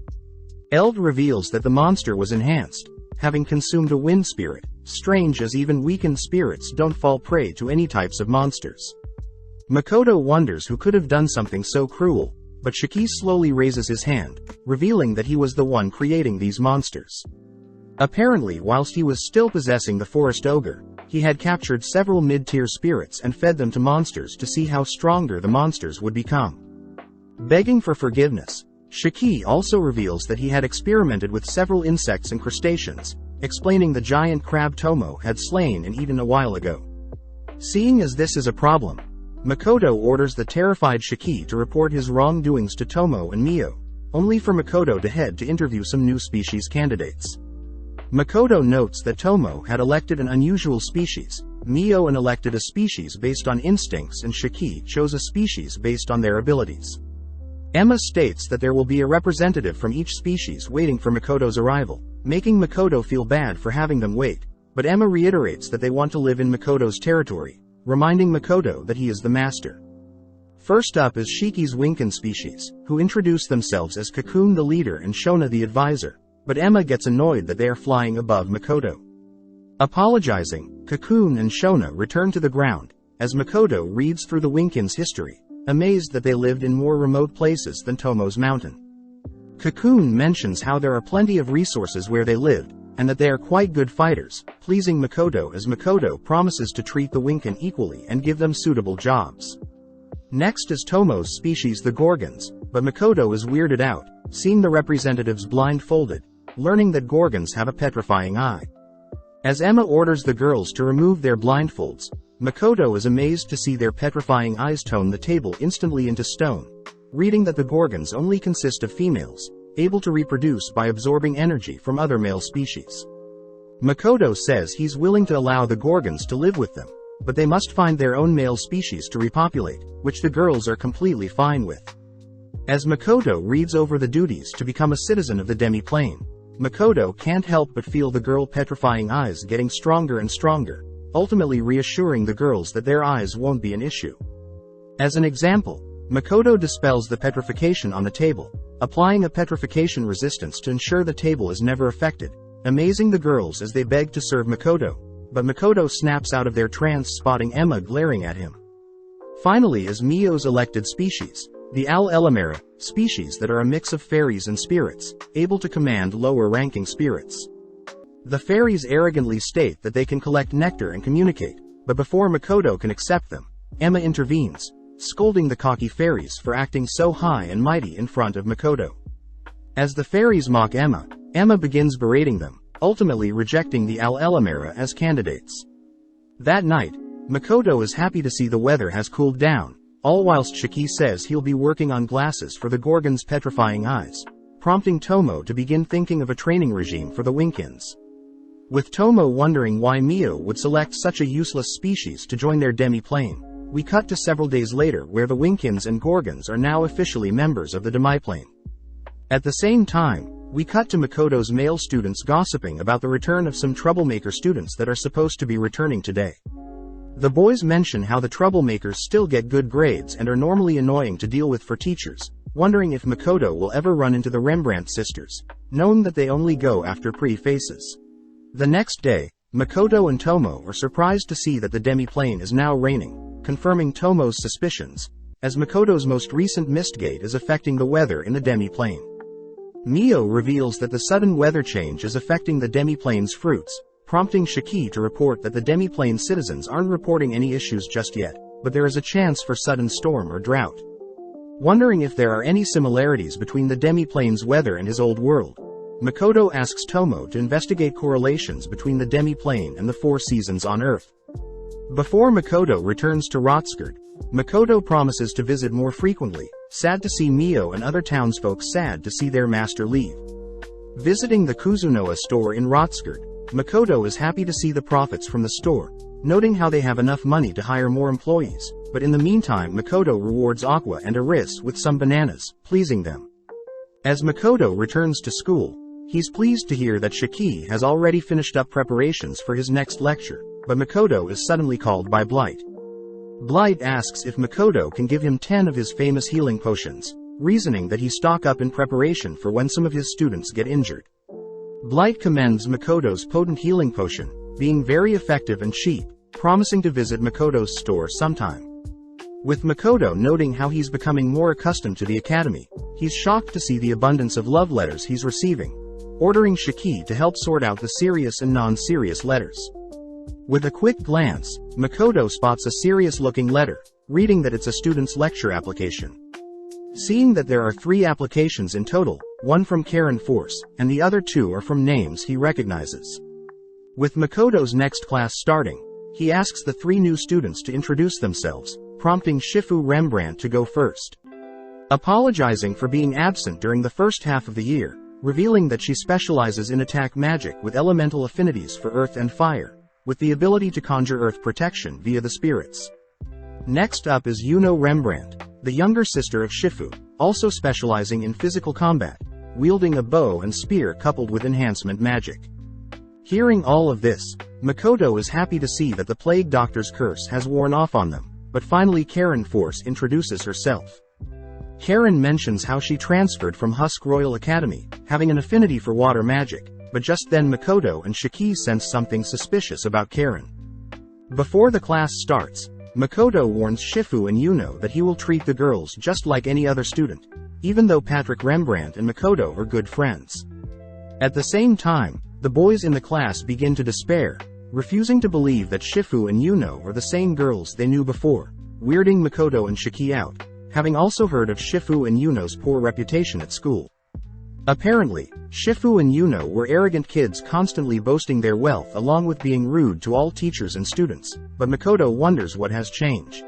Eld reveals that the monster was enhanced, having consumed a wind spirit, strange as even weakened spirits don't fall prey to any types of monsters. Makoto wonders who could have done something so cruel, but Shiki slowly raises his hand, revealing that he was the one creating these monsters. Apparently, whilst he was still possessing the forest ogre, he had captured several mid-tier spirits and fed them to monsters to see how stronger the monsters would become. Begging for forgiveness, Shiki also reveals that he had experimented with several insects and crustaceans, explaining the giant crab Tomo had slain and eaten a while ago. Seeing as this is a problem, Makoto orders the terrified Shiki to report his wrongdoings to Tomo and Mio, only for Makoto to head to interview some new species candidates. Makoto notes that Tomo had elected an unusual species, Mio elected a species based on instincts, and Shiki chose a species based on their abilities. Emma states that there will be a representative from each species waiting for Makoto's arrival, making Makoto feel bad for having them wait, but Emma reiterates that they want to live in Makoto's territory, reminding Makoto that he is the master. First up is Shiki's Winkin species, who introduce themselves as Cocoon the leader and Shona the advisor, but Emma gets annoyed that they are flying above Makoto. Apologizing, Cocoon and Shona return to the ground, as Makoto reads through the Winkin's history, amazed that they lived in more remote places than Tomo's mountain. Cocoon mentions how there are plenty of resources where they lived, and that they are quite good fighters, pleasing Makoto as Makoto promises to treat the Winkin equally and give them suitable jobs. Next is Tomo's species the Gorgons, but Makoto is weirded out, seeing the representatives blindfolded, learning that Gorgons have a petrifying eye. As Emma orders the girls to remove their blindfolds, Makoto is amazed to see their petrifying eyes turn the table instantly into stone, reading that the Gorgons only consist of females, able to reproduce by absorbing energy from other male species. Makoto says he's willing to allow the Gorgons to live with them, but they must find their own male species to repopulate, which the girls are completely fine with. As Makoto reads over the duties to become a citizen of the demi-plane, Makoto can't help but feel the girl petrifying eyes getting stronger and stronger, ultimately reassuring the girls that their eyes won't be an issue. As an example, Makoto dispels the petrification on the table, applying a petrification resistance to ensure the table is never affected, amazing the girls as they beg to serve Makoto, but Makoto snaps out of their trance spotting Emma glaring at him. Finally is Mio's elected species, the Al-Elamera, species that are a mix of fairies and spirits, able to command lower-ranking spirits. The fairies arrogantly state that they can collect nectar and communicate, but before Makoto can accept them, Emma intervenes, scolding the cocky fairies for acting so high and mighty in front of Makoto. As the fairies mock Emma, Emma begins berating them, ultimately rejecting the Al-Elamera as candidates. That night, Makoto is happy to see the weather has cooled down, all whilst Shiki says he'll be working on glasses for the Gorgon's petrifying eyes, prompting Tomo to begin thinking of a training regime for the Winkins. With Tomo wondering why Mio would select such a useless species to join their demi-plane, we cut to several days later where the Winkins and Gorgons are now officially members of the demi-plane. At the same time, we cut to Makoto's male students gossiping about the return of some troublemaker students that are supposed to be returning today. The boys mention how the troublemakers still get good grades and are normally annoying to deal with for teachers, wondering if Makoto will ever run into the Rembrandt sisters, knowing that they only go after pretty faces. The next day, Makoto and Tomo are surprised to see that the demi-plane is now raining, confirming Tomo's suspicions, as Makoto's most recent mistgate is affecting the weather in the demi-plane. Mio reveals that the sudden weather change is affecting the demi-plane's fruits, prompting Shiki to report that the demi-plane citizens aren't reporting any issues just yet, but there is a chance for sudden storm or drought. Wondering if there are any similarities between the demi-plane's weather and his old world, Makoto asks Tomo to investigate correlations between the demi-plane and the 4 seasons on Earth. Before Makoto returns to Rotskerd, Makoto promises to visit more frequently, sad to see Mio and other townsfolk sad to see their master leave. Visiting the Kuzunoa store in Rotskerd, Makoto is happy to see the profits from the store, noting how they have enough money to hire more employees, but in the meantime Makoto rewards Aqua and Aris with some bananas, pleasing them. As Makoto returns to school, he's pleased to hear that Shiki has already finished up preparations for his next lecture, but Makoto is suddenly called by Blight. Blight asks if Makoto can give him 10 of his famous healing potions, reasoning that he stock up in preparation for when some of his students get injured. Blight commends Makoto's potent healing potion, being very effective and cheap, promising to visit Makoto's store sometime. With Makoto noting how he's becoming more accustomed to the academy, he's shocked to see the abundance of love letters he's receiving, ordering Shiki to help sort out the serious and non-serious letters. With a quick glance, Makoto spots a serious-looking letter, reading that it's a student's lecture application. Seeing that there are 3 applications in total, one from Karen Force, and the other 2 are from names he recognizes. With Makoto's next class starting, he asks the 3 new students to introduce themselves, prompting Shifu Rembrandt to go first. Apologizing for being absent during the first half of the year, revealing that she specializes in attack magic with elemental affinities for earth and fire, with the ability to conjure earth protection via the spirits. Next up is Yuno Rembrandt, the younger sister of Shifu, also specializing in physical combat, wielding a bow and spear coupled with enhancement magic. Hearing all of this, Makoto is happy to see that the plague doctor's curse has worn off on them, but finally Karen Force introduces herself. Karen mentions how she transferred from Husk Royal Academy, having an affinity for water magic, but just then Makoto and Shiki sense something suspicious about Karen. Before the class starts, Makoto warns Shifu and Yuno that he will treat the girls just like any other student, even though Patrick Rembrandt and Makoto are good friends. At the same time, the boys in the class begin to despair, refusing to believe that Shifu and Yuno are the same girls they knew before, weirding Makoto and Shiki out, having also heard of Shifu and Yuno's poor reputation at school. Apparently, Shifu and Yuno were arrogant kids constantly boasting their wealth along with being rude to all teachers and students, but Makoto wonders what has changed.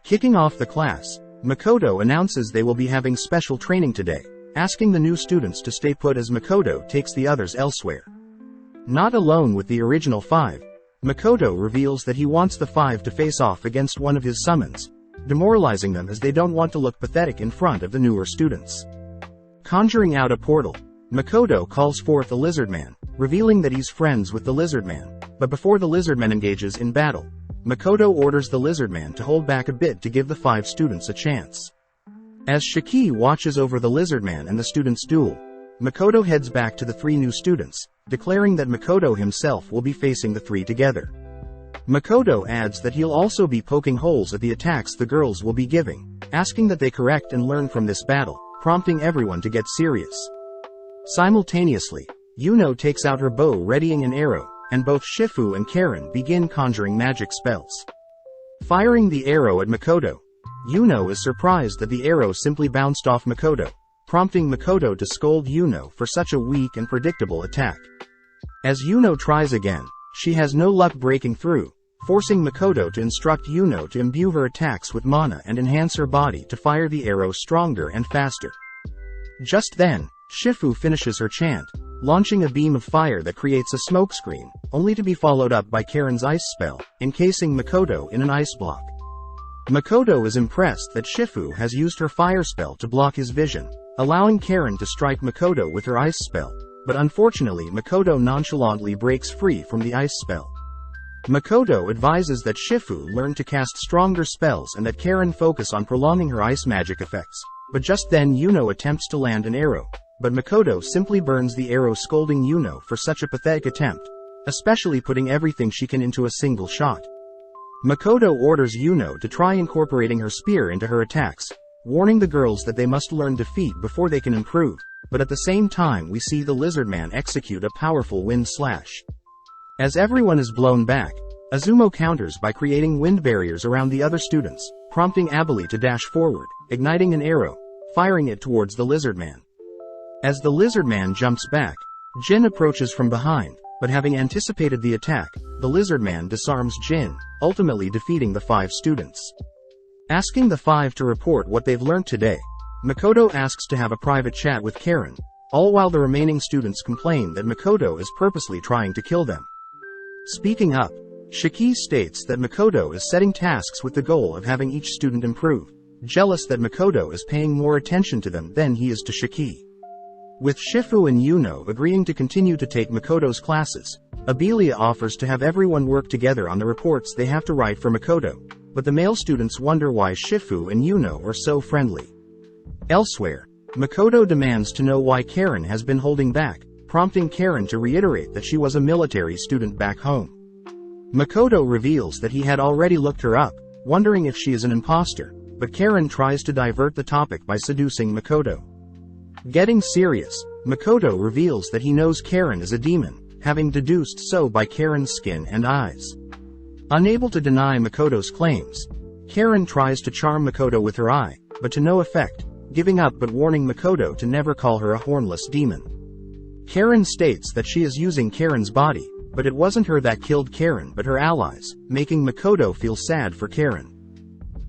Kicking off the class, Makoto announces they will be having special training today, asking the new students to stay put as Makoto takes the others elsewhere. Not alone with the original 5, Makoto reveals that he wants the 5 to face off against one of his summons, demoralizing them as they don't want to look pathetic in front of the newer students. Conjuring out a portal, Makoto calls forth the Lizardman, revealing that he's friends with the Lizardman. But before the Lizardman engages in battle, Makoto orders the Lizardman to hold back a bit to give the 5 students a chance. As Shiki watches over the Lizardman and the students' duel, Makoto heads back to the 3 new students, declaring that Makoto himself will be facing the 3 together. Makoto adds that he'll also be poking holes at the attacks the girls will be giving, asking that they correct and learn from this battle, prompting everyone to get serious. Simultaneously, Yuno takes out her bow readying an arrow, and both Shifu and Karen begin conjuring magic spells. Firing the arrow at Makoto, Yuno is surprised that the arrow simply bounced off Makoto, prompting Makoto to scold Yuno for such a weak and predictable attack. As Yuno tries again, she has no luck breaking through, forcing Makoto to instruct Yuno to imbue her attacks with mana and enhance her body to fire the arrow stronger and faster. Just then, Shifu finishes her chant, launching a beam of fire that creates a smokescreen, only to be followed up by Karen's ice spell, encasing Makoto in an ice block. Makoto is impressed that Shifu has used her fire spell to block his vision, allowing Karen to strike Makoto with her ice spell, but unfortunately Makoto nonchalantly breaks free from the ice spell. Makoto advises that Shifu learn to cast stronger spells and that Karen focus on prolonging her ice magic effects, but just then Yuno attempts to land an arrow, but Makoto simply burns the arrow, scolding Yuno for such a pathetic attempt, especially putting everything she can into a single shot. Makoto orders Yuno to try incorporating her spear into her attacks, warning the girls that they must learn defeat before they can improve, but at the same time we see the Lizardman execute a powerful wind slash. As everyone is blown back, Azumo counters by creating wind barriers around the other students, prompting Abeli to dash forward, igniting an arrow, firing it towards the Lizardman. As the Lizardman jumps back, Jin approaches from behind, but having anticipated the attack, the Lizardman disarms Jin, ultimately defeating the 5 students. Asking the 5 to report what they've learned today, Makoto asks to have a private chat with Karen, all while the remaining students complain that Makoto is purposely trying to kill them. Speaking up, Shiki states that Makoto is setting tasks with the goal of having each student improve, jealous that Makoto is paying more attention to them than he is to Shiki. With Shifu and Yuno agreeing to continue to take Makoto's classes, Abelia offers to have everyone work together on the reports they have to write for Makoto, but the male students wonder why Shifu and Yuno are so friendly. Elsewhere, Makoto demands to know why Karen has been holding back, prompting Karen to reiterate that she was a military student back home. Makoto reveals that he had already looked her up, wondering if she is an imposter, but Karen tries to divert the topic by seducing Makoto. Getting serious, Makoto reveals that he knows Karen is a demon, having deduced so by Karen's skin and eyes. Unable to deny Makoto's claims, Karen tries to charm Makoto with her eye, but to no effect, giving up but warning Makoto to never call her a hornless demon. Karen states that she is using Karen's body, but it wasn't her that killed Karen but her allies, making Makoto feel sad for Karen.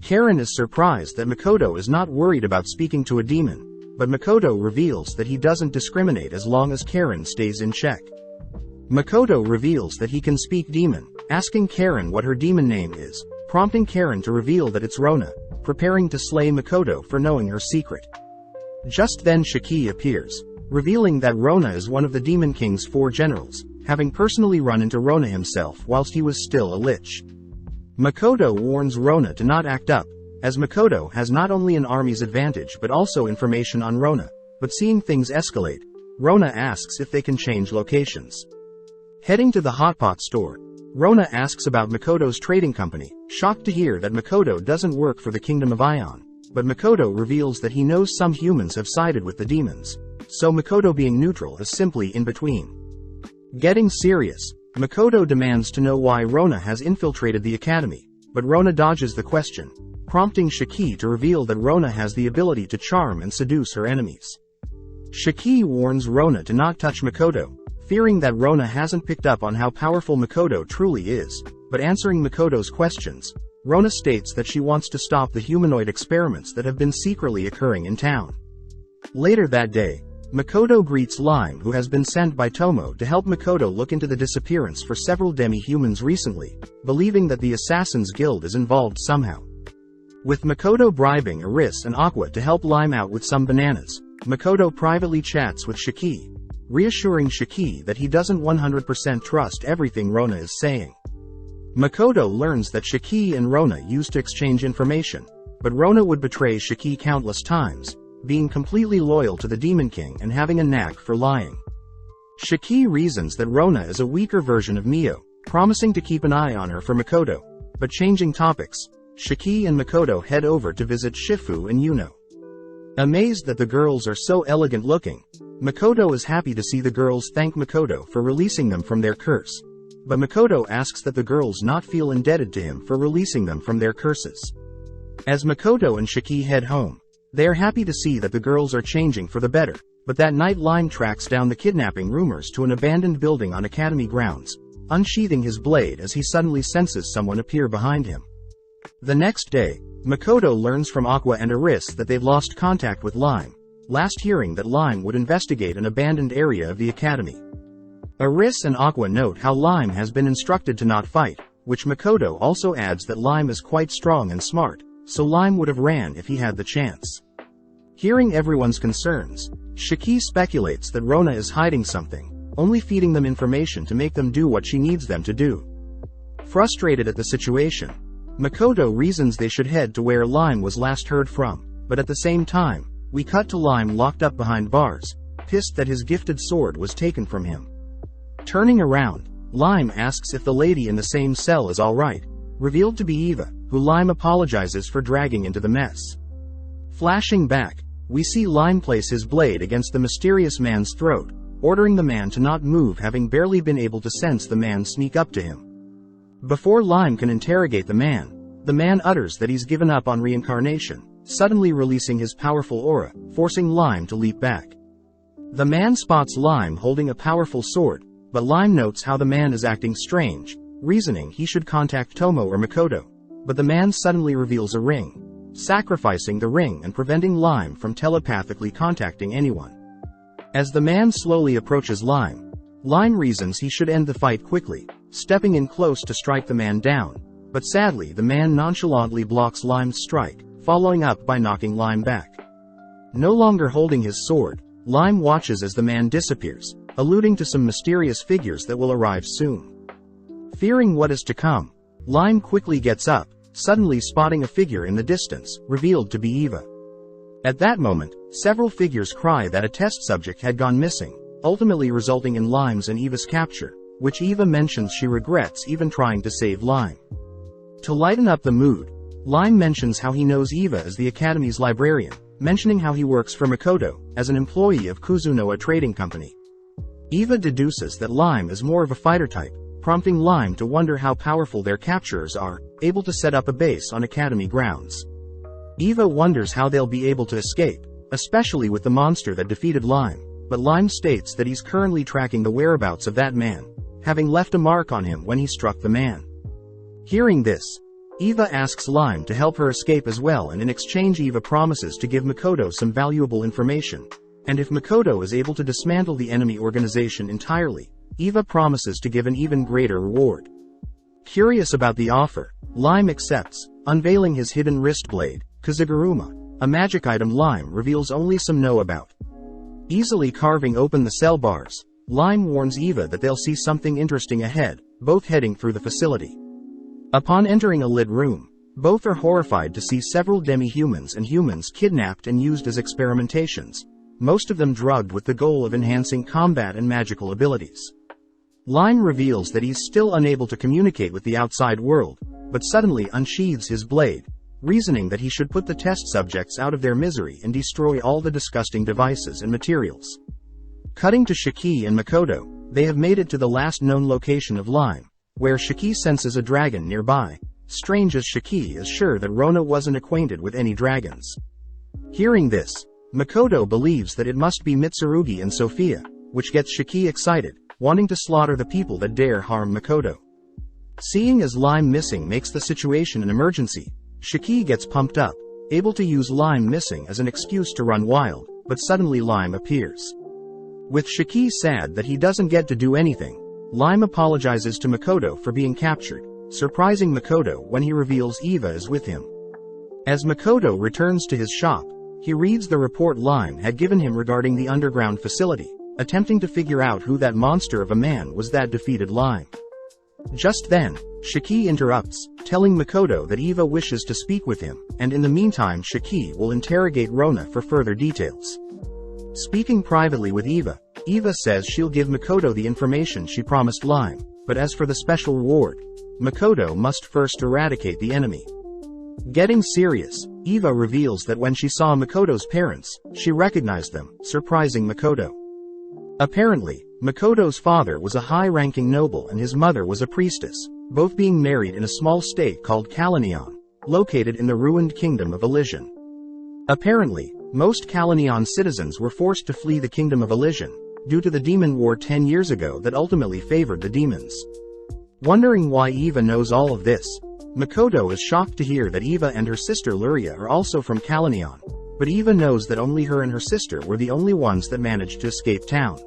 Karen is surprised that Makoto is not worried about speaking to a demon, but Makoto reveals that he doesn't discriminate as long as Karen stays in check. Makoto reveals that he can speak demon, asking Karen what her demon name is, prompting Karen to reveal that it's Rona, preparing to slay Makoto for knowing her secret. Just then Shiki appears, revealing that Rona is one of the Demon King's 4 generals, having personally run into Rona himself whilst he was still a lich. Makoto warns Rona to not act up, as Makoto has not only an army's advantage but also information on Rona, but seeing things escalate, Rona asks if they can change locations. Heading to the hotpot store, Rona asks about Makoto's trading company, shocked to hear that Makoto doesn't work for the Kingdom of Ion, but Makoto reveals that he knows some humans have sided with the demons, so Makoto being neutral is simply in between. Getting serious, Makoto demands to know why Rona has infiltrated the academy, but Rona dodges the question, prompting Shiki to reveal that Rona has the ability to charm and seduce her enemies. Shiki warns Rona to not touch Makoto, fearing that Rona hasn't picked up on how powerful Makoto truly is, but answering Makoto's questions, Rona states that she wants to stop the humanoid experiments that have been secretly occurring in town. Later that day, Makoto greets Lime, who has been sent by Tomo to help Makoto look into the disappearance for several demi-humans recently, believing that the Assassin's Guild is involved somehow. With Makoto bribing Iris and Aqua to help Lime out with some bananas, Makoto privately chats with Shiki, reassuring Shiki that he doesn't 100% trust everything Rona is saying. Makoto learns that Shiki and Rona used to exchange information, but Rona would betray Shiki countless times, being completely loyal to the Demon King and having a knack for lying. Shiki reasons that Rona is a weaker version of Mio, promising to keep an eye on her for Makoto, but changing topics, Shiki and Makoto head over to visit Shifu and Yuno. Amazed that the girls are so elegant looking, Makoto is happy to see the girls thank Makoto for releasing them from their curse. But Makoto asks that the girls not feel indebted to him for releasing them from their curses. As Makoto and Shiki head home, they are happy to see that the girls are changing for the better, but that night Lime tracks down the kidnapping rumors to an abandoned building on Academy grounds, unsheathing his blade as he suddenly senses someone appear behind him. The next day, Makoto learns from Aqua and Aris that they've lost contact with Lime, last hearing that Lime would investigate an abandoned area of the Academy. Aris and Aqua note how Lime has been instructed to not fight, which Makoto also adds that Lime is quite strong and smart, so Lime would have ran if he had the chance. Hearing everyone's concerns, Shiki speculates that Rona is hiding something, only feeding them information to make them do what she needs them to do. Frustrated at the situation, Makoto reasons they should head to where Lime was last heard from, but at the same time, we cut to Lime locked up behind bars, pissed that his gifted sword was taken from him. Turning around, Lime asks if the lady in the same cell is alright, revealed to be Eva, who Lime apologizes for dragging into the mess. Flashing back, we see Lime place his blade against the mysterious man's throat, ordering the man to not move, having barely been able to sense the man sneak up to him. Before Lime can interrogate the man utters that he's given up on reincarnation, suddenly releasing his powerful aura, forcing Lime to leap back. The man spots Lime holding a powerful sword, but Lime notes how the man is acting strange, reasoning he should contact Tomo or Makoto, but the man suddenly reveals a ring, sacrificing the ring and preventing Lime from telepathically contacting anyone. As the man slowly approaches Lime reasons he should end the fight quickly, stepping in close to strike the man down, but sadly the man nonchalantly blocks Lime's strike, following up by knocking Lime back. No longer holding his sword, Lime watches as the man disappears, alluding to some mysterious figures that will arrive soon. Fearing what is to come, Lime quickly gets up, suddenly spotting a figure in the distance, revealed to be Eva. At that moment, several figures cry that a test subject had gone missing, ultimately resulting in Lime's and Eva's capture, which Eva mentions she regrets even trying to save Lime. To lighten up the mood, Lime mentions how he knows Eva as the Academy's librarian, mentioning how he works for Makoto, as an employee of Kuzunoa Trading Company. Eva deduces that Lime is more of a fighter type, prompting Lime to wonder how powerful their capturers are, able to set up a base on Academy grounds. Eva wonders how they'll be able to escape, especially with the monster that defeated Lime, but Lime states that he's currently tracking the whereabouts of that man, having left a mark on him when he struck the man. Hearing this, Eva asks Lime to help her escape as well, and in exchange Eva promises to give Makoto some valuable information, and if Makoto is able to dismantle the enemy organization entirely, Eva promises to give an even greater reward. Curious about the offer, Lime accepts, unveiling his hidden wrist blade, Kazuguruma, a magic item Lime reveals only some know about. Easily carving open the cell bars, Lime warns Eva that they'll see something interesting ahead, both heading through the facility. Upon entering a lit room, both are horrified to see several demi-humans and humans kidnapped and used as experimentations, most of them drugged with the goal of enhancing combat and magical abilities. Lime reveals that he's still unable to communicate with the outside world, but suddenly unsheathes his blade, reasoning that he should put the test subjects out of their misery and destroy all the disgusting devices and materials. Cutting to Shiki and Makoto, they have made it to the last known location of Lime, where Shiki senses a dragon nearby, strange as Shiki is sure that Rona wasn't acquainted with any dragons. Hearing this, Makoto believes that it must be Mitsurugi and Sophia, which gets Shiki excited, wanting to slaughter the people that dare harm Makoto. Seeing as Lime missing makes the situation an emergency, Shiki gets pumped up, able to use Lime missing as an excuse to run wild, but suddenly Lime appears. With Shiki sad that he doesn't get to do anything, Lime apologizes to Makoto for being captured, surprising Makoto when he reveals Eva is with him. As Makoto returns to his shop, he reads the report Lime had given him regarding the underground facility, attempting to figure out who that monster of a man was that defeated Lime. Just then, Shiki interrupts, telling Makoto that Eva wishes to speak with him, and in the meantime Shiki will interrogate Rona for further details. Speaking privately with Eva, Eva says she'll give Makoto the information she promised Lime, but as for the special reward, Makoto must first eradicate the enemy. Getting serious, Eva reveals that when she saw Makoto's parents, she recognized them, surprising Makoto. Apparently, Makoto's father was a high-ranking noble and his mother was a priestess, both being married in a small state called Kalanion, located in the ruined kingdom of Elysian. Apparently, most Kalanion citizens were forced to flee the kingdom of Elysian, due to the demon war 10 years ago that ultimately favored the demons. Wondering why Eva knows all of this, Makoto is shocked to hear that Eva and her sister Luria are also from Kalanion, but Eva knows that only her and her sister were the only ones that managed to escape town.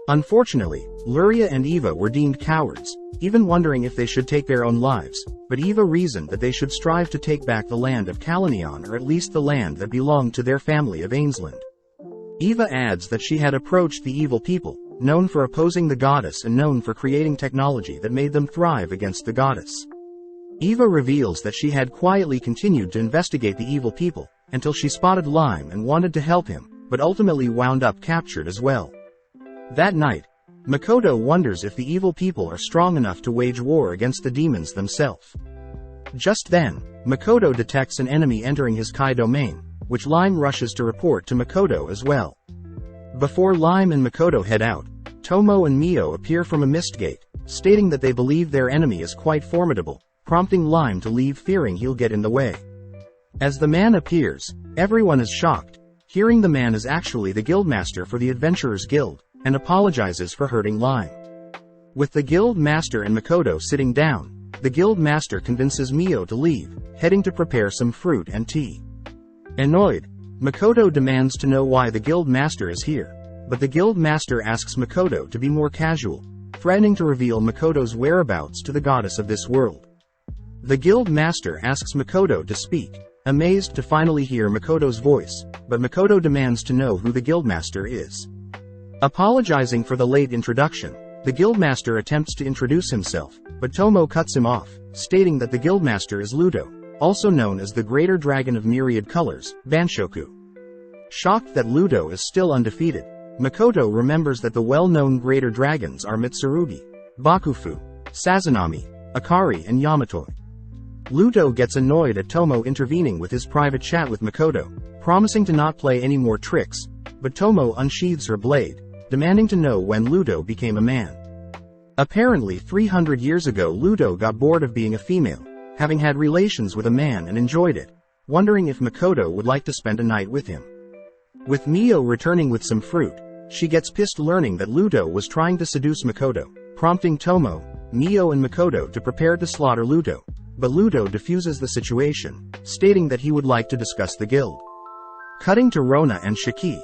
Unfortunately, Luria and Eva were deemed cowards, even wondering if they should take their own lives, but Eva reasoned that they should strive to take back the land of Kalanion, or at least the land that belonged to their family of Ainsland. Eva adds that she had approached the evil people, known for opposing the goddess and known for creating technology that made them thrive against the goddess. Eva reveals that she had quietly continued to investigate the evil people, until she spotted Lime and wanted to help him, but ultimately wound up captured as well. That night, Makoto wonders if the evil people are strong enough to wage war against the demons themselves. Just then, Makoto detects an enemy entering his Kai domain, which Lime rushes to report to Makoto as well. Before Lime and Makoto head out, Tomo and Mio appear from a mist gate, stating that they believe their enemy is quite formidable, prompting Lime to leave fearing he'll get in the way. As the man appears, everyone is shocked, hearing the man is actually the guildmaster for the Adventurers Guild, and apologizes for hurting Lime. With the guild master and Makoto sitting down, the guild master convinces Mio to leave, heading to prepare some fruit and tea. Annoyed, Makoto demands to know why the guild master is here, but the guild master asks Makoto to be more casual, threatening to reveal Makoto's whereabouts to the goddess of this world. The guild master asks Makoto to speak, amazed to finally hear Makoto's voice, but Makoto demands to know who the guildmaster is. Apologizing for the late introduction, the guildmaster attempts to introduce himself, but Tomo cuts him off, stating that the guildmaster is Ludo, also known as the Greater Dragon of Myriad Colors, Banshoku. Shocked that Ludo is still undefeated, Makoto remembers that the well-known Greater Dragons are Mitsurugi, Bakufu, Sazanami, Akari and Yamatoi. Ludo gets annoyed at Tomo intervening with his private chat with Makoto, promising to not play any more tricks, but Tomo unsheathes her blade, demanding to know when Ludo became a man. Apparently 300 years ago Ludo got bored of being a female, having had relations with a man and enjoyed it, wondering if Makoto would like to spend a night with him. With Mio returning with some fruit, she gets pissed learning that Ludo was trying to seduce Makoto, prompting Tomo, Mio and Makoto to prepare to slaughter Ludo, but Ludo diffuses the situation, stating that he would like to discuss the guild. Cutting to Rona and Shiki.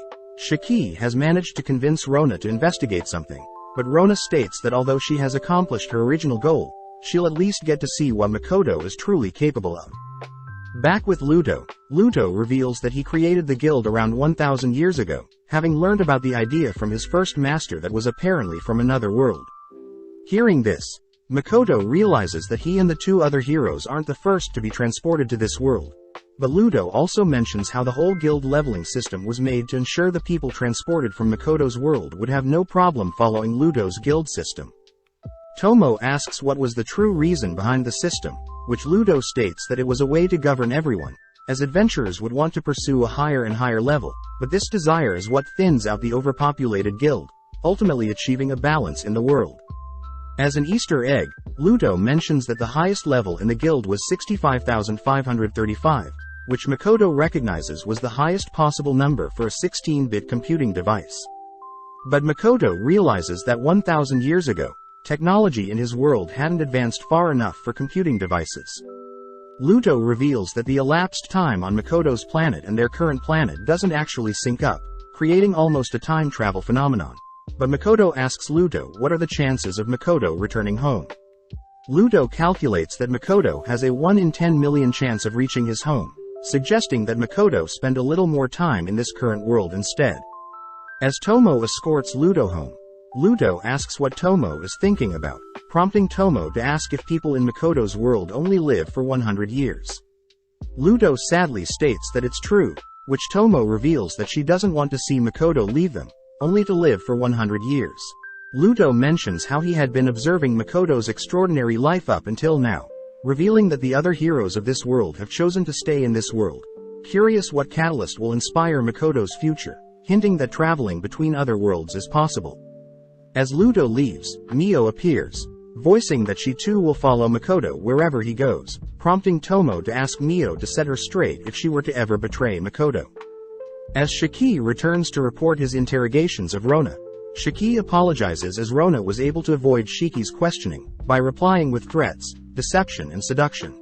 Shiki has managed to convince Rona to investigate something, but Rona states that although she has accomplished her original goal, she'll at least get to see what Makoto is truly capable of. Back with Ludo, Ludo reveals that he created the guild around 1,000 years ago, having learned about the idea from his first master that was apparently from another world. Hearing this, Makoto realizes that he and the two other heroes aren't the first to be transported to this world, but Ludo also mentions how the whole guild leveling system was made to ensure the people transported from Makoto's world would have no problem following Ludo's guild system. Tomo asks what was the true reason behind the system, which Ludo states that it was a way to govern everyone, as adventurers would want to pursue a higher and higher level, but this desire is what thins out the overpopulated guild, ultimately achieving a balance in the world. As an Easter egg, Ludo mentions that the highest level in the guild was 65,535, which Makoto recognizes was the highest possible number for a 16-bit computing device. But Makoto realizes that 1,000 years ago, technology in his world hadn't advanced far enough for computing devices. Ludo reveals that the elapsed time on Makoto's planet and their current planet doesn't actually sync up, creating almost a time travel phenomenon. But Makoto asks Ludo what are the chances of Makoto returning home. Ludo calculates that Makoto has a 1 in 10 million chance of reaching his home, suggesting that Makoto spend a little more time in this current world instead. As Tomo escorts Ludo home, Ludo asks what Tomo is thinking about, prompting Tomo to ask if people in Makoto's world only live for 100 years. Ludo sadly states that it's true, which Tomo reveals that she doesn't want to see Makoto leave them, only to live for 100 years. Ludo mentions how he had been observing Makoto's extraordinary life up until now, revealing that the other heroes of this world have chosen to stay in this world, curious what catalyst will inspire Makoto's future, hinting that traveling between other worlds is possible. As Ludo leaves, Mio appears, voicing that she too will follow Makoto wherever he goes, prompting Tomo to ask Mio to set her straight if she were to ever betray Makoto. As Shiki returns to report his interrogations of Rona, Shiki apologizes as Rona was able to avoid Shiki's questioning, by replying with threats, deception and seduction.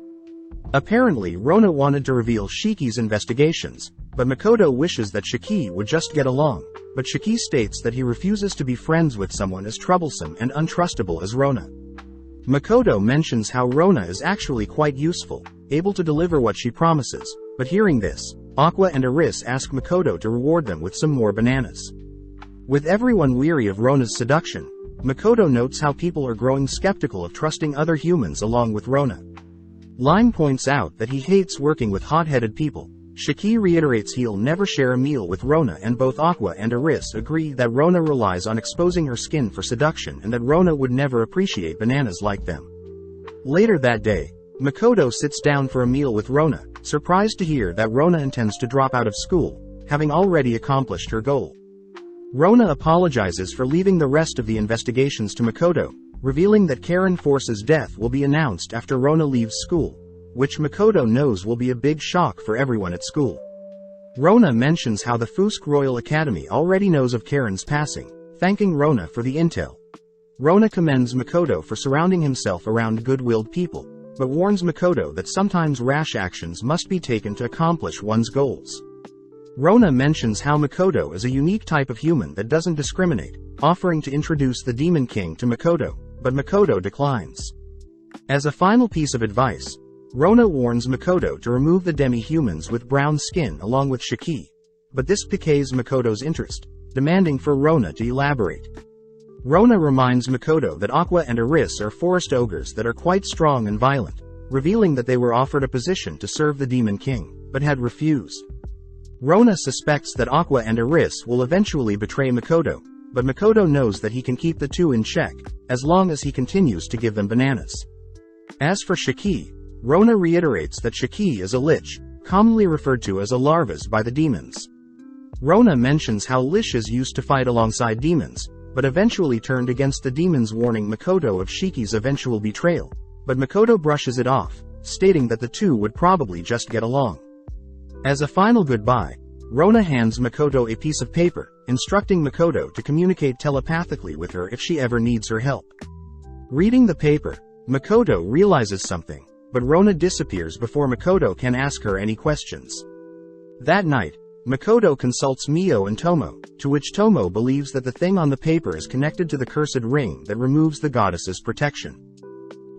Apparently Rona wanted to reveal Shiki's investigations, but Makoto wishes that Shiki would just get along, but Shiki states that he refuses to be friends with someone as troublesome and untrustable as Rona. Makoto mentions how Rona is actually quite useful, able to deliver what she promises, but hearing this, Aqua and Aris ask Makoto to reward them with some more bananas. With everyone weary of Rona's seduction, Makoto notes how people are growing skeptical of trusting other humans along with Rona. Lime points out that he hates working with hot-headed people. Shiki reiterates he'll never share a meal with Rona, and both Aqua and Aris agree that Rona relies on exposing her skin for seduction and that Rona would never appreciate bananas like them. Later that day, Makoto sits down for a meal with Rona, surprised to hear that Rona intends to drop out of school, having already accomplished her goal. Rona apologizes for leaving the rest of the investigations to Makoto, revealing that Karen Force's death will be announced after Rona leaves school, which Makoto knows will be a big shock for everyone at school. Rona mentions how the Fusk Royal Academy already knows of Karen's passing, thanking Rona for the intel. Rona commends Makoto for surrounding himself around good-willed people, but warns Makoto that sometimes rash actions must be taken to accomplish one's goals. Rona mentions how Makoto is a unique type of human that doesn't discriminate, offering to introduce the Demon King to Makoto, but Makoto declines. As a final piece of advice, Rona warns Makoto to remove the demi-humans with brown skin along with Shiki, but this piques Makoto's interest, demanding for Rona to elaborate. Rona reminds Makoto that Aqua and Aris are forest ogres that are quite strong and violent, revealing that they were offered a position to serve the Demon King, but had refused. Rona suspects that Aqua and Aris will eventually betray Makoto, but Makoto knows that he can keep the two in check, as long as he continues to give them bananas. As for Shiki, Rona reiterates that Shiki is a lich, commonly referred to as a larvas by the demons. Rona mentions how liches used to fight alongside demons, but eventually turned against the demons, warning Makoto of Shiki's eventual betrayal, but Makoto brushes it off, stating that the two would probably just get along. As a final goodbye, Rona hands Makoto a piece of paper, instructing Makoto to communicate telepathically with her if she ever needs her help. Reading the paper, Makoto realizes something, but Rona disappears before Makoto can ask her any questions. That night, Makoto consults Mio and Tomo, to which Tomo believes that the thing on the paper is connected to the cursed ring that removes the goddess's protection.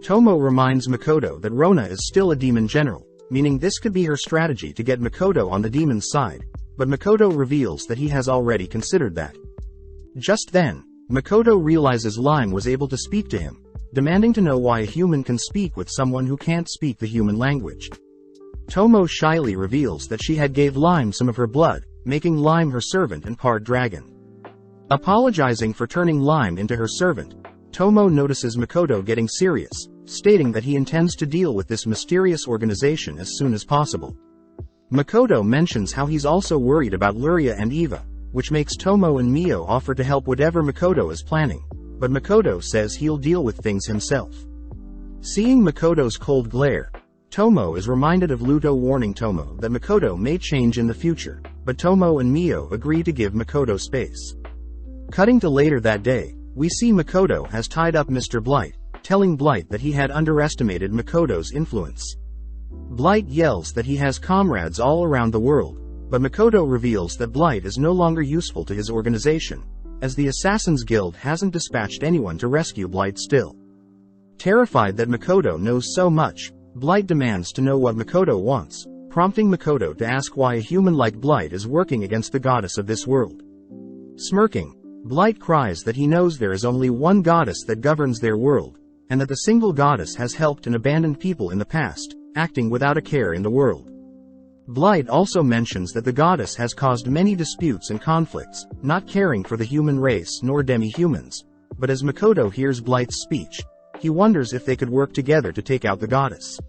Tomo reminds Makoto that Rona is still a demon general, meaning this could be her strategy to get Makoto on the demon's side, but Makoto reveals that he has already considered that. Just then, Makoto realizes Lime was able to speak to him, demanding to know why a human can speak with someone who can't speak the human language. Tomo shyly reveals that she had gave Lime some of her blood, making Lime her servant and part dragon. Apologizing for turning Lime into her servant, Tomo notices Makoto getting serious, stating that he intends to deal with this mysterious organization as soon as possible. Makoto mentions how he's also worried about Luria and Eva, which makes Tomo and Mio offer to help whatever Makoto is planning, but Makoto says he'll deal with things himself. Seeing Makoto's cold glare, Tomo is reminded of Ludo warning Tomo that Makoto may change in the future, but Tomo and Mio agree to give Makoto space. Cutting to later that day, we see Makoto has tied up Mr. Blight, telling Blight that he had underestimated Makoto's influence. Blight yells that he has comrades all around the world, but Makoto reveals that Blight is no longer useful to his organization, as the Assassin's Guild hasn't dispatched anyone to rescue Blight still. Terrified that Makoto knows so much, Blight demands to know what Makoto wants, prompting Makoto to ask why a human like Blight is working against the goddess of this world. Smirking, Blight cries that he knows there is only one goddess that governs their world, and that the single goddess has helped and abandoned people in the past, acting without a care in the world. Blight also mentions that the goddess has caused many disputes and conflicts, not caring for the human race nor demi-humans. But as Makoto hears Blight's speech, he wonders if they could work together to take out the goddess.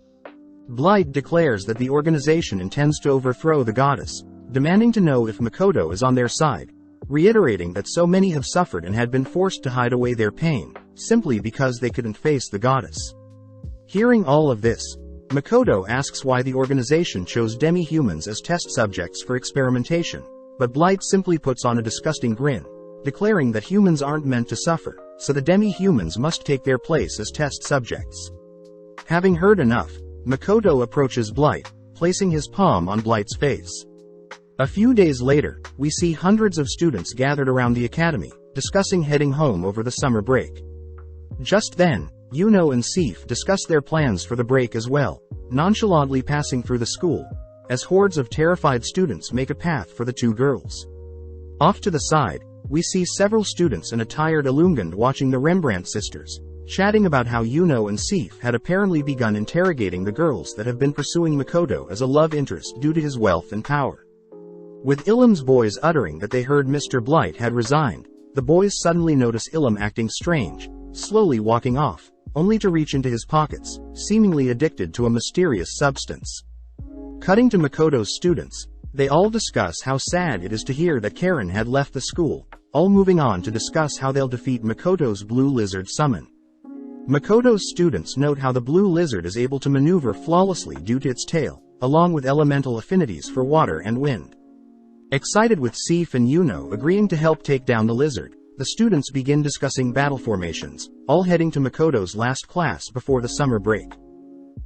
Blight declares that the organization intends to overthrow the goddess, demanding to know if Makoto is on their side, reiterating that so many have suffered and had been forced to hide away their pain, simply because they couldn't face the goddess. Hearing all of this, Makoto asks why the organization chose demi-humans as test subjects for experimentation, but Blight simply puts on a disgusting grin, declaring that humans aren't meant to suffer, so the demi-humans must take their place as test subjects. Having heard enough, Makoto approaches Blight, placing his palm on Blight's face. A few days later, we see hundreds of students gathered around the academy, discussing heading home over the summer break. Just then, Yuno and Seif discuss their plans for the break as well, nonchalantly passing through the school, as hordes of terrified students make a path for the two girls. Off to the side, we see several students and a tired Illumined watching the Rembrandt sisters, chatting about how Yuno and Seif had apparently begun interrogating the girls that have been pursuing Makoto as a love interest due to his wealth and power. With Ilum's boys uttering that they heard Mr. Blight had resigned, the boys suddenly notice Ilum acting strange, slowly walking off, only to reach into his pockets, seemingly addicted to a mysterious substance. Cutting to Makoto's students, they all discuss how sad it is to hear that Karen had left the school, all moving on to discuss how they'll defeat Makoto's blue lizard summon. Makoto's students note how the blue lizard is able to maneuver flawlessly due to its tail, along with elemental affinities for water and wind. Excited with Seif and Yuno agreeing to help take down the lizard, the students begin discussing battle formations, all heading to Makoto's last class before the summer break.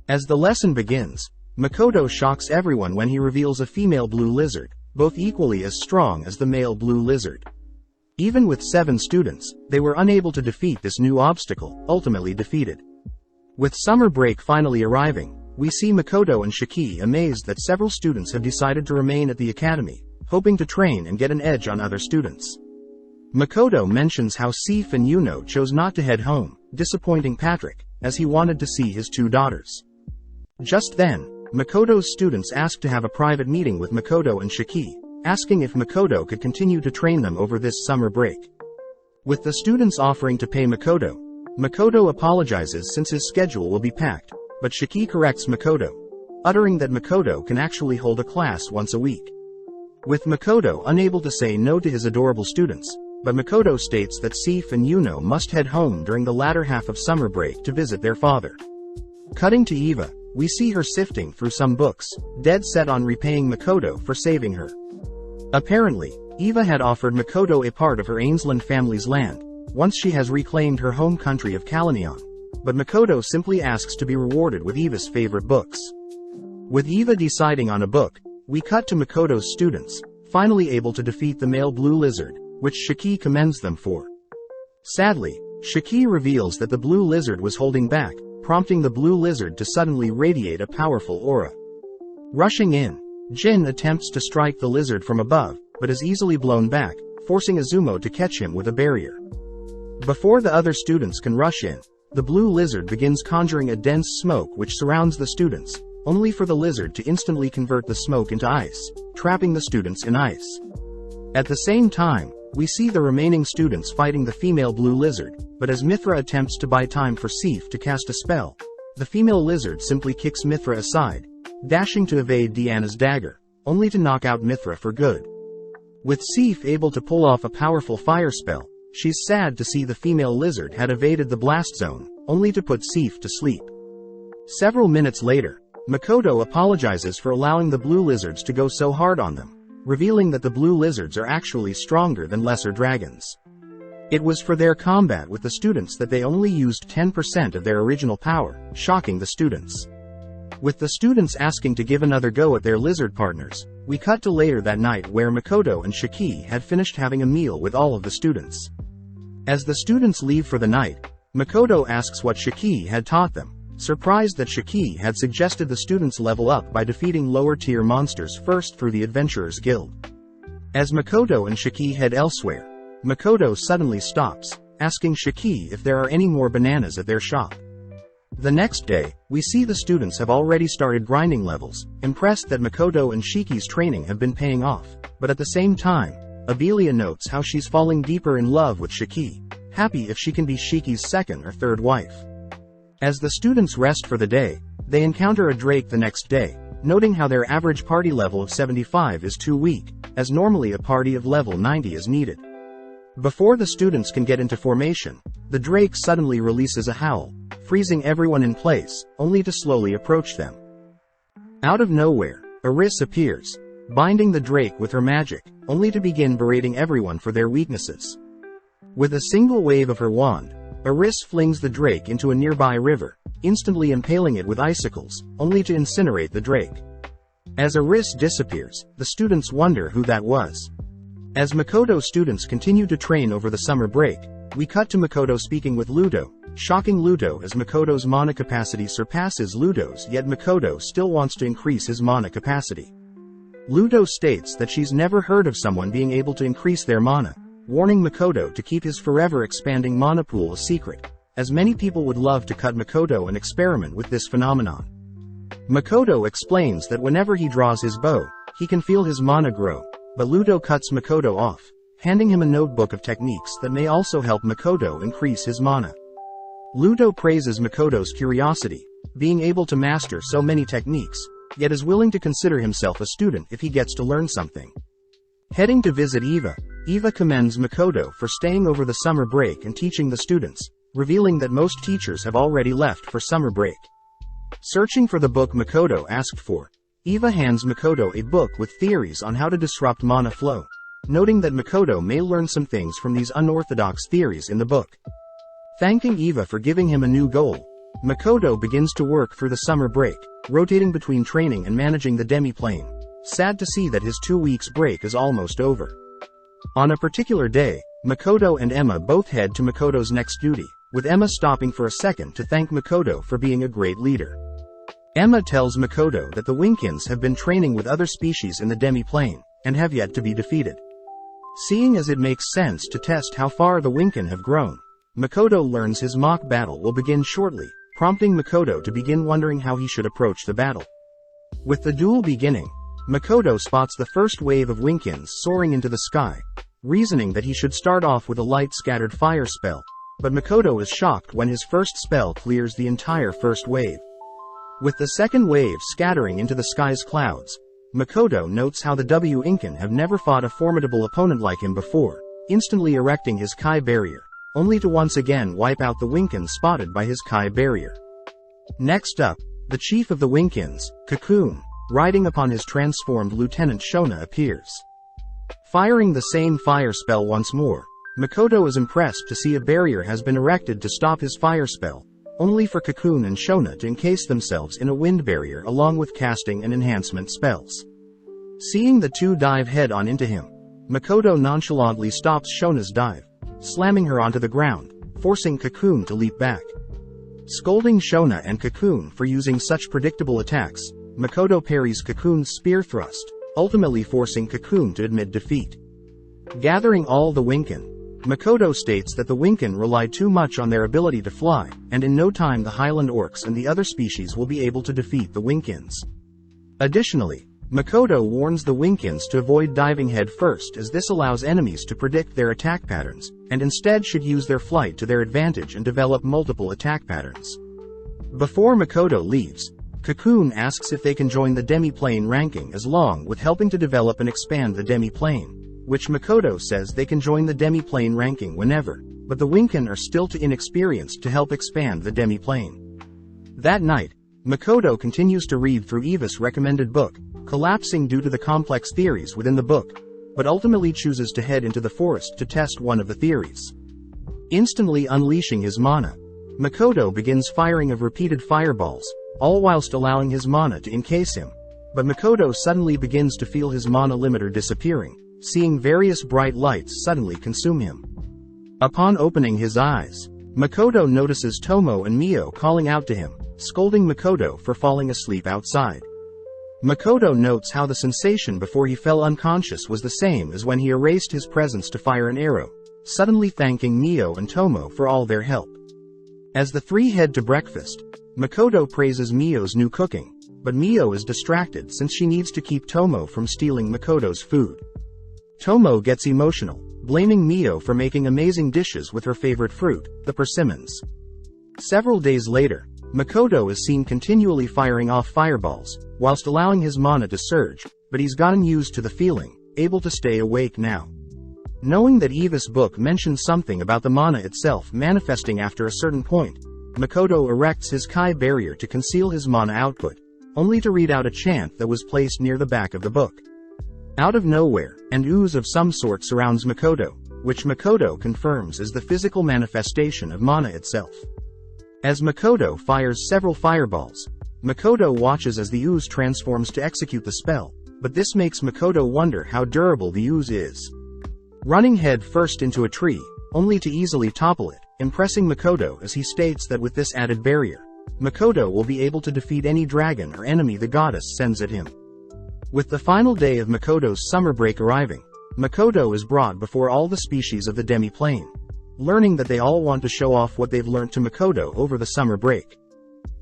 As the lesson begins, Makoto shocks everyone when he reveals a female blue lizard, both equally as strong as the male blue lizard. Even with 7 students, they were unable to defeat this new obstacle, ultimately defeated. With summer break finally arriving, we see Makoto and Shiki amazed that several students have decided to remain at the academy, hoping to train and get an edge on other students. Makoto mentions how Seif and Yuno chose not to head home, disappointing Patrick, as he wanted to see his 2 daughters. Just then, Makoto's students asked to have a private meeting with Makoto and Shiki, asking if Makoto could continue to train them over this summer break. With the students offering to pay Makoto, Makoto apologizes since his schedule will be packed, but Shiki corrects Makoto, uttering that Makoto can actually hold a class once a week. With Makoto unable to say no to his adorable students, but Makoto states that Seif and Yuno must head home during the latter half of summer break to visit their father. Cutting to Eva, we see her sifting through some books, dead set on repaying Makoto for saving her. Apparently, Eva had offered Makoto a part of her Ainsland family's land, once she has reclaimed her home country of Kalanion, but Makoto simply asks to be rewarded with Eva's favorite books. With Eva deciding on a book, we cut to Makoto's students, finally able to defeat the male blue lizard, which Shiki commends them for. Sadly, Shiki reveals that the blue lizard was holding back, prompting the blue lizard to suddenly radiate a powerful aura. Rushing in, Jin attempts to strike the lizard from above, but is easily blown back, forcing Izumo to catch him with a barrier. Before the other students can rush in, the blue lizard begins conjuring a dense smoke which surrounds the students, only for the lizard to instantly convert the smoke into ice, trapping the students in ice. At the same time, we see the remaining students fighting the female blue lizard, but as Mithra attempts to buy time for Seif to cast a spell, the female lizard simply kicks Mithra aside, dashing to evade Diana's dagger, only to knock out Mithra for good. With Seif able to pull off a powerful fire spell, she's sad to see the female lizard had evaded the blast zone, only to put Seif to sleep. Several minutes later, Makoto apologizes for allowing the blue lizards to go so hard on them, revealing that the blue lizards are actually stronger than lesser dragons. It was for their combat with the students that they only used 10% of their original power, shocking the students. With the students asking to give another go at their lizard partners, we cut to later that night where Makoto and Shiki had finished having a meal with all of the students. As the students leave for the night, Makoto asks what Shiki had taught them, surprised that Shiki had suggested the students level up by defeating lower-tier monsters first through the Adventurers Guild. As Makoto and Shiki head elsewhere, Makoto suddenly stops, asking Shiki if there are any more bananas at their shop. The next day, we see the students have already started grinding levels, impressed that Makoto and Shiki's training have been paying off, but at the same time, Abelia notes how she's falling deeper in love with Shiki, happy if she can be Shiki's second or third wife. As the students rest for the day, they encounter a Drake the next day, noting how their average party level of 75 is too weak, as normally a party of level 90 is needed. Before the students can get into formation, the Drake suddenly releases a howl, freezing everyone in place, only to slowly approach them. Out of nowhere, Eris appears, binding the Drake with her magic, only to begin berating everyone for their weaknesses. With a single wave of her wand, Eris flings the Drake into a nearby river, instantly impaling it with icicles, only to incinerate the Drake. As Eris disappears, the students wonder who that was. As Makoto students continue to train over the summer break, we cut to Makoto speaking with Ludo, shocking Ludo as Makoto's mana capacity surpasses Ludo's, yet Makoto still wants to increase his mana capacity. Ludo states that she's never heard of someone being able to increase their mana, warning Makoto to keep his forever expanding mana pool a secret, as many people would love to cut Makoto and experiment with this phenomenon. Makoto explains that whenever he draws his bow, he can feel his mana grow, but Ludo cuts Makoto off, handing him a notebook of techniques that may also help Makoto increase his mana. Ludo praises Makoto's curiosity, being able to master so many techniques, yet is willing to consider himself a student if he gets to learn something. Heading to visit Eva, Eva commends Makoto for staying over the summer break and teaching the students, revealing that most teachers have already left for summer break. Searching for the book Makoto asked for, Eva hands Makoto a book with theories on how to disrupt mana flow, noting that Makoto may learn some things from these unorthodox theories in the book. Thanking Eva for giving him a new goal, Makoto begins to work through the summer break, rotating between training and managing the demi-plane, sad to see that his 2 weeks break is almost over. On a particular day, Makoto and Emma both head to Makoto's next duty, with Emma stopping for a second to thank Makoto for being a great leader. Emma tells Makoto that the Winkins have been training with other species in the demi-plane, and have yet to be defeated. Seeing as it makes sense to test how far the Winkin have grown, Makoto learns his mock battle will begin shortly, prompting Makoto to begin wondering how he should approach the battle. With the duel beginning, Makoto spots the first wave of Winkins soaring into the sky, reasoning that he should start off with a light scattered fire spell, but Makoto is shocked when his first spell clears the entire first wave. With the second wave scattering into the sky's clouds, Makoto notes how the Winkin have never fought a formidable opponent like him before, instantly erecting his Kai barrier, only to once again wipe out the Winkins spotted by his Kai barrier. Next up, the chief of the Winkins, Cocoon, riding upon his transformed Lieutenant Shona appears. Firing the same fire spell once more, Makoto is impressed to see a barrier has been erected to stop his fire spell, only for Cocoon and Shona to encase themselves in a wind barrier along with casting and enhancement spells. Seeing the two dive head-on into him, Makoto nonchalantly stops Shona's dive, slamming her onto the ground, forcing Cocoon to leap back. Scolding Shona and Cocoon for using such predictable attacks, Makoto parries Cocoon's spear thrust, ultimately forcing Cocoon to admit defeat. Gathering all the Winkin, Makoto states that the Winkin rely too much on their ability to fly, and in no time the Highland Orcs and the other species will be able to defeat the Winkins. Additionally, Makoto warns the Winkins to avoid diving head first, as this allows enemies to predict their attack patterns, and instead should use their flight to their advantage and develop multiple attack patterns. Before Makoto leaves, Cocoon asks if they can join the demi-plane ranking as long with helping to develop and expand the demi-plane, which Makoto says they can join the demi-plane ranking whenever, but the Winkin are still too inexperienced to help expand the demi-plane. That night, Makoto continues to read through Eva's recommended book, collapsing due to the complex theories within the book, but ultimately chooses to head into the forest to test one of the theories. Instantly unleashing his mana, Makoto begins firing of repeated fireballs, all whilst allowing his mana to encase him, but Makoto suddenly begins to feel his mana limiter disappearing, seeing various bright lights suddenly consume him. Upon opening his eyes, Makoto notices Tomo and Mio calling out to him, scolding Makoto for falling asleep outside. Makoto notes how the sensation before he fell unconscious was the same as when he erased his presence to fire an arrow, suddenly thanking Mio and Tomo for all their help. As the three head to breakfast, Makoto praises Mio's new cooking, but Mio is distracted since she needs to keep Tomo from stealing Makoto's food. Tomo gets emotional, blaming Mio for making amazing dishes with her favorite fruit, the persimmons. Several days later, Makoto is seen continually firing off fireballs, whilst allowing his mana to surge, but he's gotten used to the feeling, able to stay awake now. Knowing that Eva's book mentions something about the mana itself manifesting after a certain point, Makoto erects his Kai barrier to conceal his mana output, only to read out a chant that was placed near the back of the book. Out of nowhere, an ooze of some sort surrounds Makoto, which Makoto confirms is the physical manifestation of mana itself. As Makoto fires several fireballs, Makoto watches as the ooze transforms to execute the spell, but this makes Makoto wonder how durable the ooze is. Running head first into a tree, only to easily topple it, impressing Makoto as he states that with this added barrier, Makoto will be able to defeat any dragon or enemy the goddess sends at him. With the final day of Makoto's summer break arriving, Makoto is brought before all the species of the demi-plane, learning that they all want to show off what they've learned to Makoto over the summer break.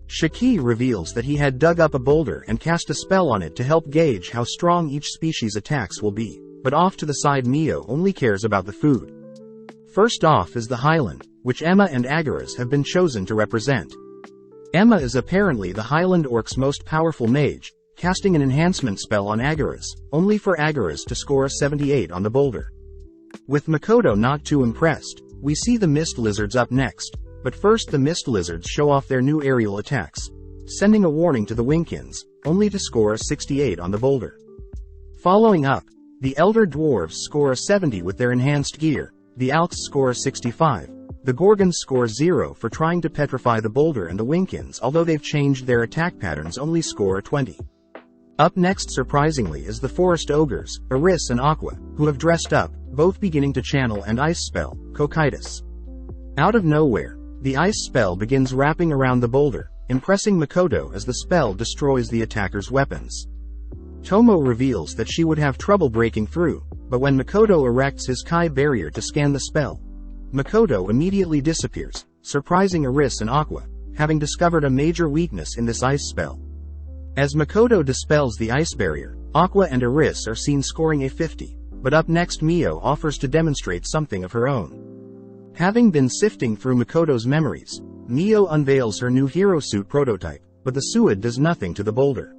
Shiki reveals that he had dug up a boulder and cast a spell on it to help gauge how strong each species' attacks will be, but off to the side Mio only cares about the food. First off is the Highland, which Emma and Agaras have been chosen to represent. Emma is apparently the Highland Orc's most powerful mage, casting an enhancement spell on Agaras, only for Agaras to score a 78 on the boulder. With Makoto not too impressed, we see the Mist Lizards up next, but first the Mist Lizards show off their new aerial attacks, sending a warning to the Winkins, only to score a 68 on the boulder. Following up, the Elder Dwarves score a 70 with their enhanced gear, the Alks score a 65, the Gorgons score 0 for trying to petrify the boulder, and the Winkins, although they've changed their attack patterns, only score a 20. Up next surprisingly is the Forest Ogres, Eris and Aqua, who have dressed up, both beginning to channel an ice spell, Cocytus. Out of nowhere, the ice spell begins wrapping around the boulder, impressing Makoto as the spell destroys the attacker's weapons. Tomo reveals that she would have trouble breaking through, but when Makoto erects his Kai barrier to scan the spell, Makoto immediately disappears, surprising Eris and Aqua, having discovered a major weakness in this ice spell. As Makoto dispels the ice barrier, Aqua and Eris are seen scoring a 50, but up next Mio offers to demonstrate something of her own. Having been sifting through Makoto's memories, Mio unveils her new hero suit prototype, but the suit does nothing to the boulder.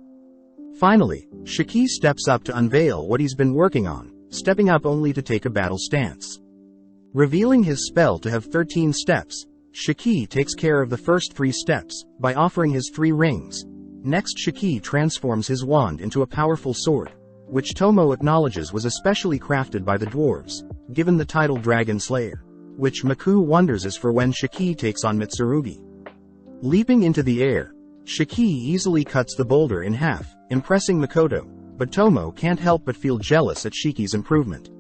Finally, Shiki steps up to unveil what he's been working on, stepping up only to take a battle stance. Revealing his spell to have 13 steps, Shiki takes care of the first 3 steps, by offering his 3 rings. Next Shiki transforms his wand into a powerful sword, which Tomo acknowledges was especially crafted by the dwarves, given the title Dragon Slayer, which Maku wonders is for when Shiki takes on Mitsurugi. Leaping into the air, Shiki easily cuts the boulder in half, impressing Makoto, but Tomo can't help but feel jealous at Shiki's improvement.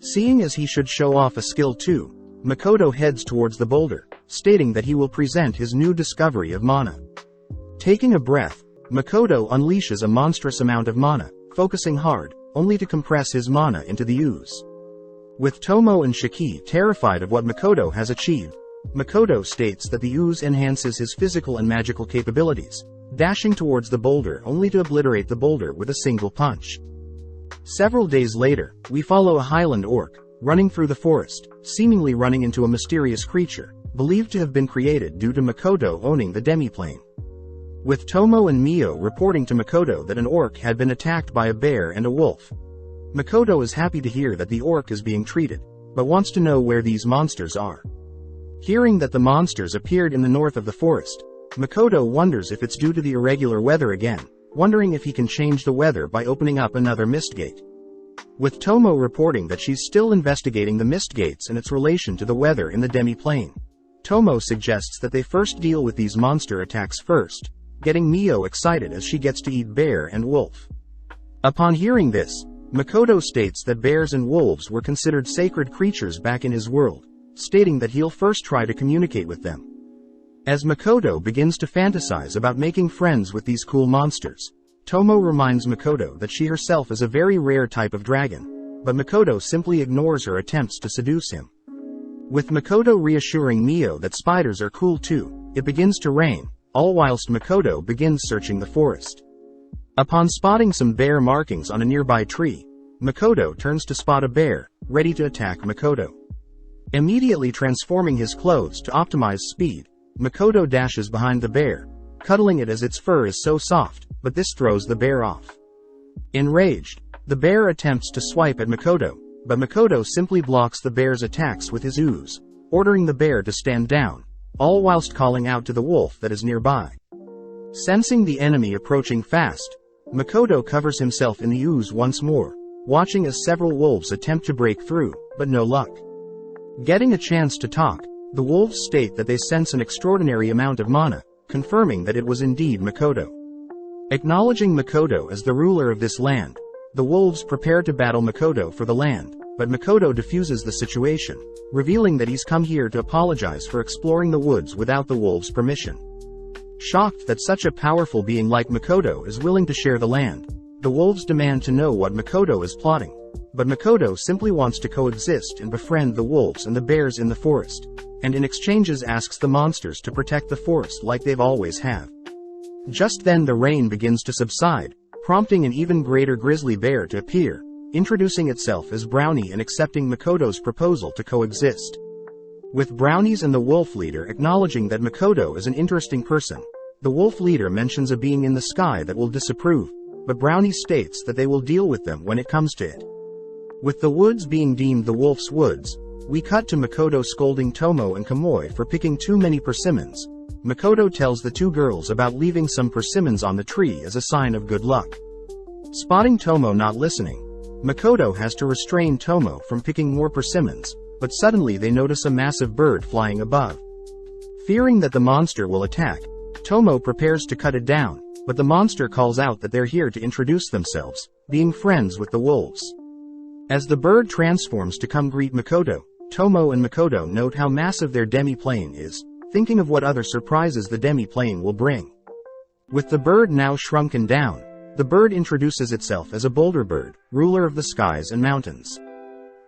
Seeing as he should show off a skill too, Makoto heads towards the boulder, stating that he will present his new discovery of mana. Taking a breath, Makoto unleashes a monstrous amount of mana, focusing hard, only to compress his mana into the ooze. With Tomo and Shiki terrified of what Makoto has achieved, Makoto states that the ooze enhances his physical and magical capabilities, dashing towards the boulder only to obliterate the boulder with a single punch. Several days later, we follow a Highland Orc, running through the forest, seemingly running into a mysterious creature, believed to have been created due to Makoto owning the demi-plane. With Tomo and Mio reporting to Makoto that an orc had been attacked by a bear and a wolf. Makoto is happy to hear that the orc is being treated, but wants to know where these monsters are. Hearing that the monsters appeared in the north of the forest, Makoto wonders if it's due to the irregular weather again, wondering if he can change the weather by opening up another mist gate. With Tomo reporting that she's still investigating the mist gates and its relation to the weather in the demi-plane, Tomo suggests that they first deal with these monster attacks first, getting Mio excited as she gets to eat bear and wolf. Upon hearing this, Makoto states that bears and wolves were considered sacred creatures back in his world, stating that he'll first try to communicate with them. As Makoto begins to fantasize about making friends with these cool monsters, Tomo reminds Makoto that she herself is a very rare type of dragon, but Makoto simply ignores her attempts to seduce him. With Makoto reassuring Mio that spiders are cool too, it begins to rain, all whilst Makoto begins searching the forest. Upon spotting some bear markings on a nearby tree, Makoto turns to spot a bear, ready to attack Makoto. Immediately transforming his clothes to optimize speed, Makoto dashes behind the bear, cuddling it as its fur is so soft, but this throws the bear off. Enraged, the bear attempts to swipe at Makoto, but Makoto simply blocks the bear's attacks with his ooze, ordering the bear to stand down, all whilst calling out to the wolf that is nearby. Sensing the enemy approaching fast, Makoto covers himself in the ooze once more, watching as several wolves attempt to break through, but no luck. Getting a chance to talk, the wolves state that they sense an extraordinary amount of mana, confirming that it was indeed Makoto. Acknowledging Makoto as the ruler of this land, the wolves prepare to battle Makoto for the land, but Makoto diffuses the situation, revealing that he's come here to apologize for exploring the woods without the wolves' permission. Shocked that such a powerful being like Makoto is willing to share the land, the wolves demand to know what Makoto is plotting, but Makoto simply wants to coexist and befriend the wolves and the bears in the forest, and in exchanges asks the monsters to protect the forest like they've always have. Just then the rain begins to subside, prompting an even greater grizzly bear to appear, introducing itself as Brownie and accepting Makoto's proposal to coexist. With Brownies and the wolf leader acknowledging that Makoto is an interesting person, the wolf leader mentions a being in the sky that will disapprove, but Brownie states that they will deal with them when it comes to it. With the woods being deemed the wolf's woods, we cut to Makoto scolding Tomo and Kamui for picking too many persimmons. Makoto tells the two girls about leaving some persimmons on the tree as a sign of good luck. Spotting Tomo not listening, Makoto has to restrain Tomo from picking more persimmons, but suddenly they notice a massive bird flying above. Fearing that the monster will attack, Tomo prepares to cut it down, but the monster calls out that they're here to introduce themselves, being friends with the wolves. As the bird transforms to come greet Makoto, Tomo and Makoto note how massive their demi-plane is, thinking of what other surprises the demi-plane will bring. With the bird now shrunken down, the bird introduces itself as a boulder bird, ruler of the skies and mountains.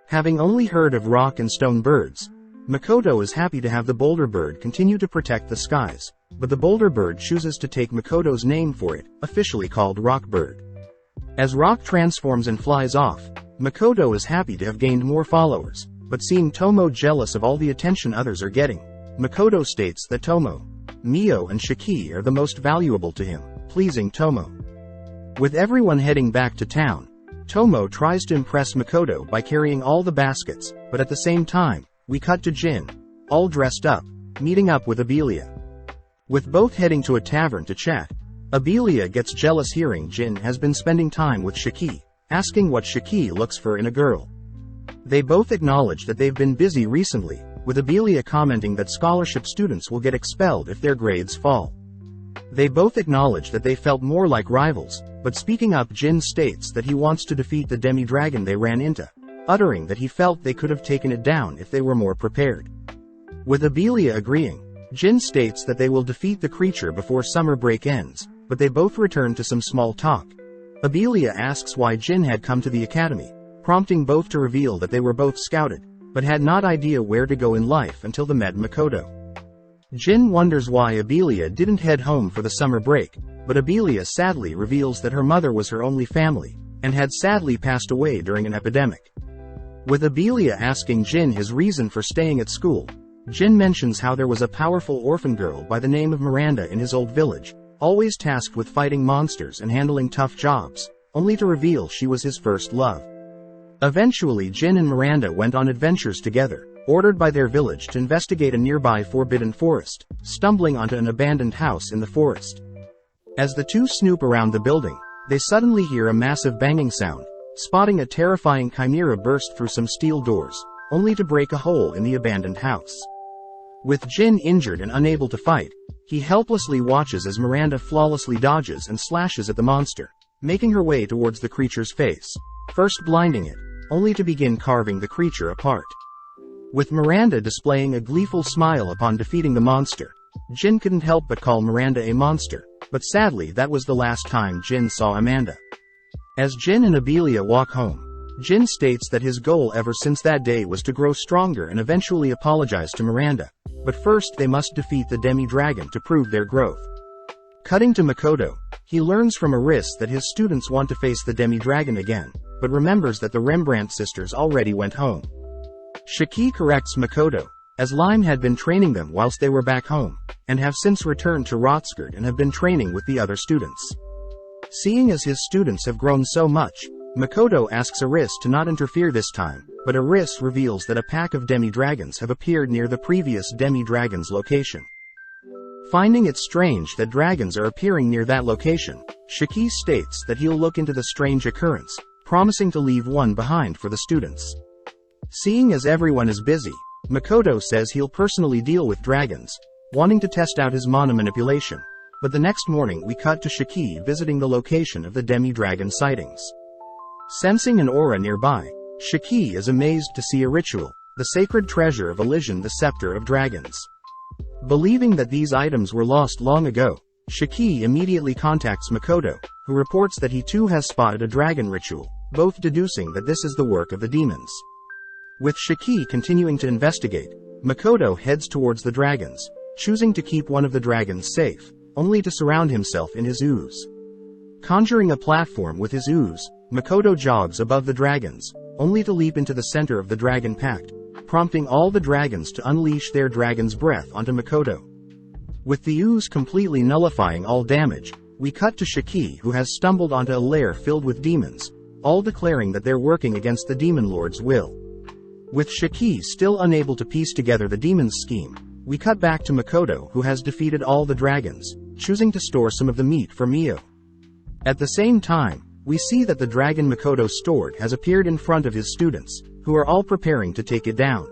Having only heard of rock and stone birds, Makoto is happy to have the boulder bird continue to protect the skies, but the boulder bird chooses to take Makoto's name for it, officially called Rock Bird. As Rock transforms and flies off, Makoto is happy to have gained more followers, but seeing Tomo jealous of all the attention others are getting, Makoto states that Tomo, Mio and Shiki are the most valuable to him, pleasing Tomo. With everyone heading back to town, Tomo tries to impress Makoto by carrying all the baskets, but at the same time, we cut to Jin, all dressed up, meeting up with Abelia. With both heading to a tavern to chat, Abelia gets jealous hearing Jin has been spending time with Shiki, asking what Shiki looks for in a girl. They both acknowledge that they've been busy recently, with Abelia commenting that scholarship students will get expelled if their grades fall. They both acknowledge that they felt more like rivals, but speaking up Jin states that he wants to defeat the demi-dragon they ran into, uttering that he felt they could have taken it down if they were more prepared. With Abelia agreeing, Jin states that they will defeat the creature before summer break ends, but they both return to some small talk. Abelia asks why Jin had come to the academy, prompting both to reveal that they were both scouted, but had not idea where to go in life until they met Makoto. Jin wonders why Abelia didn't head home for the summer break, but Abelia sadly reveals that her mother was her only family, and had sadly passed away during an epidemic. With Abelia asking Jin his reason for staying at school, Jin mentions how there was a powerful orphan girl by the name of Miranda in his old village, always tasked with fighting monsters and handling tough jobs, only to reveal she was his first love. Eventually Jin and Miranda went on adventures together, ordered by their village to investigate a nearby forbidden forest, stumbling onto an abandoned house in the forest. As the two snoop around the building, they suddenly hear a massive banging sound, spotting a terrifying chimera burst through some steel doors, only to break a hole in the abandoned house. With Jin injured and unable to fight, he helplessly watches as Miranda flawlessly dodges and slashes at the monster, making her way towards the creature's face, first blinding it, only to begin carving the creature apart. With Miranda displaying a gleeful smile upon defeating the monster, Jin couldn't help but call Miranda a monster, but sadly that was the last time Jin saw Amanda. As Jin and Abelia walk home, Jin states that his goal ever since that day was to grow stronger and eventually apologize to Miranda. But first they must defeat the demi-dragon to prove their growth. Cutting to Makoto, he learns from Aris that his students want to face the demi-dragon again, but remembers that the Rembrandt sisters already went home. Shiki corrects Makoto, as Lime had been training them whilst they were back home, and have since returned to Rotskird and have been training with the other students. Seeing as his students have grown so much, Makoto asks Aris to not interfere this time, but Aris reveals that a pack of demi-dragons have appeared near the previous demi-dragon's location. Finding it strange that dragons are appearing near that location, Shiki states that he'll look into the strange occurrence, promising to leave one behind for the students. Seeing as everyone is busy, Makoto says he'll personally deal with dragons, wanting to test out his mana manipulation. But the next morning we cut to Shiki visiting the location of the demi-dragon sightings. Sensing an aura nearby, Shiki is amazed to see a ritual, the sacred treasure of Elysian, the scepter of dragons. Believing that these items were lost long ago, Shiki immediately contacts Makoto, who reports that he too has spotted a dragon ritual, both deducing that this is the work of the demons. With Shiki continuing to investigate, Makoto heads towards the dragons, choosing to keep one of the dragons safe, only to surround himself in his ooze. Conjuring a platform with his ooze, Makoto jogs above the dragons, only to leap into the center of the dragon pact, prompting all the dragons to unleash their dragon's breath onto Makoto. With the ooze completely nullifying all damage, we cut to Shiki, who has stumbled onto a lair filled with demons, all declaring that they're working against the Demon Lord's will. With Shiki still unable to piece together the demon's scheme, we cut back to Makoto, who has defeated all the dragons, choosing to store some of the meat for Mio. At the same time, we see that the dragon Makoto stored has appeared in front of his students, who are all preparing to take it down.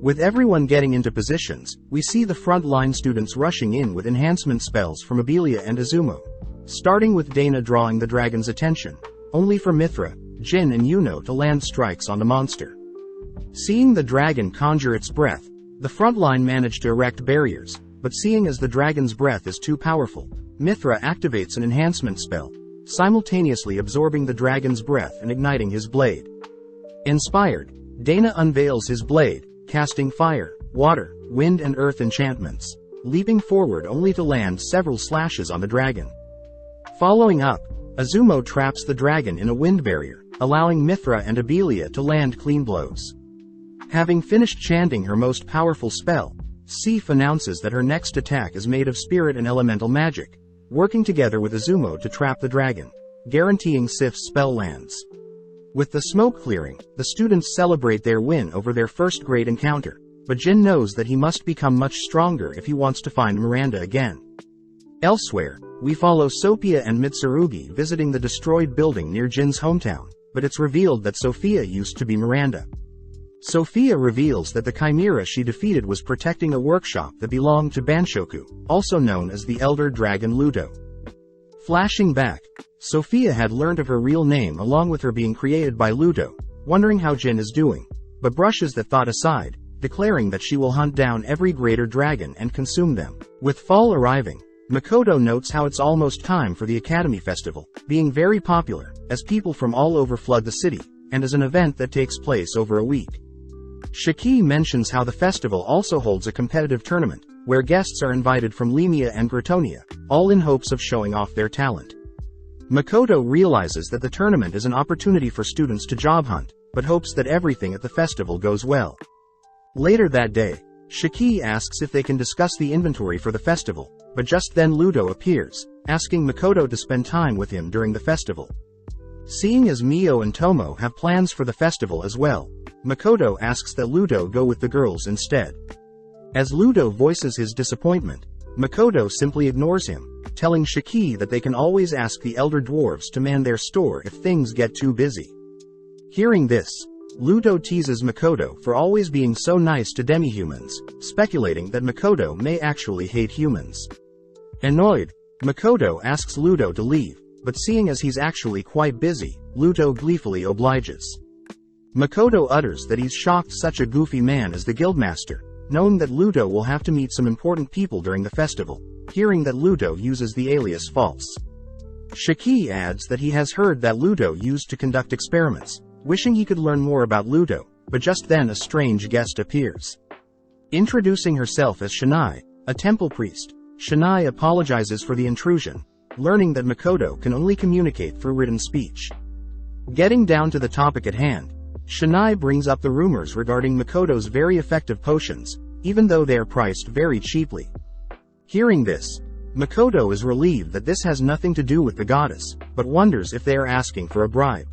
With everyone getting into positions, we see the front-line students rushing in with enhancement spells from Abelia and Izumo, starting with Dana drawing the dragon's attention, only for Mithra, Jin and Yuno to land strikes on the monster. Seeing the dragon conjure its breath, the front line managed to erect barriers, but seeing as the dragon's breath is too powerful, Mithra activates an enhancement spell, simultaneously absorbing the dragon's breath and igniting his blade. Inspired, Dana unveils his blade, casting fire, water, wind and earth enchantments, leaping forward only to land several slashes on the dragon. Following up, Izumo traps the dragon in a wind barrier, allowing Mithra and Abelia to land clean blows. Having finished chanting her most powerful spell, Sif announces that her next attack is made of spirit and elemental magic, working together with Izumo to trap the dragon, guaranteeing Sif's spell lands. With the smoke clearing, the students celebrate their win over their first great encounter, but Jin knows that he must become much stronger if he wants to find Miranda again. Elsewhere, we follow Sophia and Mitsurugi visiting the destroyed building near Jin's hometown, but it's revealed that Sophia used to be Miranda. Sophia reveals that the chimera she defeated was protecting a workshop that belonged to Banshoku, also known as the Elder Dragon Ludo. Flashing back, Sophia had learned of her real name along with her being created by Ludo, wondering how Jin is doing, but brushes that thought aside, declaring that she will hunt down every greater dragon and consume them. With fall arriving, Makoto notes how it's almost time for the Academy Festival, being very popular, as people from all over flood the city, and as an event that takes place over a week. Shiki mentions how the festival also holds a competitive tournament, where guests are invited from Lemia and Gratonia, all in hopes of showing off their talent. Makoto realizes that the tournament is an opportunity for students to job hunt, but hopes that everything at the festival goes well. Later that day, Shiki asks if they can discuss the inventory for the festival, but just then Ludo appears, asking Makoto to spend time with him during the festival. Seeing as Mio and Tomo have plans for the festival as well, Makoto asks that Ludo go with the girls instead. As Ludo voices his disappointment, Makoto simply ignores him, telling Shiki that they can always ask the elder dwarves to man their store if things get too busy. Hearing this, Ludo teases Makoto for always being so nice to demi-humans, speculating that Makoto may actually hate humans. Annoyed, Makoto asks Ludo to leave, but seeing as he's actually quite busy, Ludo gleefully obliges. Makoto utters that he's shocked such a goofy man as the guildmaster, knowing that Ludo will have to meet some important people during the festival, hearing that Ludo uses the alias False. Shiki adds that he has heard that Ludo used to conduct experiments, wishing he could learn more about Ludo, but just then a strange guest appears. Introducing herself as Shanai, a temple priest, Shanai apologizes for the intrusion, learning that Makoto can only communicate through written speech. Getting down to the topic at hand, Shanai brings up the rumors regarding Makoto's very effective potions, even though they are priced very cheaply. Hearing this, Makoto is relieved that this has nothing to do with the goddess, but wonders if they are asking for a bribe.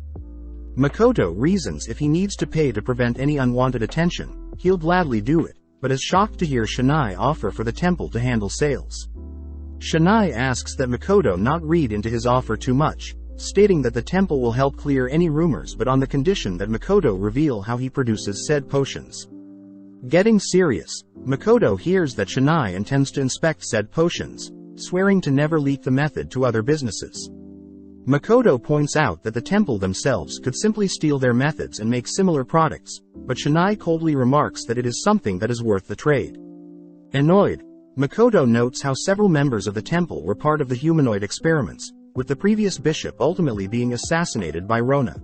Makoto reasons if he needs to pay to prevent any unwanted attention, he'll gladly do it, but is shocked to hear Shanai offer for the temple to handle sales. Shanai asks that Makoto not read into his offer too much, stating that the temple will help clear any rumors but on the condition that Makoto reveal how he produces said potions. Getting serious, Makoto hears that Shanai intends to inspect said potions, swearing to never leak the method to other businesses. Makoto points out that the temple themselves could simply steal their methods and make similar products, but Shanai coldly remarks that it is something that is worth the trade. Annoyed, Makoto notes how several members of the temple were part of the humanoid experiments, with the previous bishop ultimately being assassinated by Rona.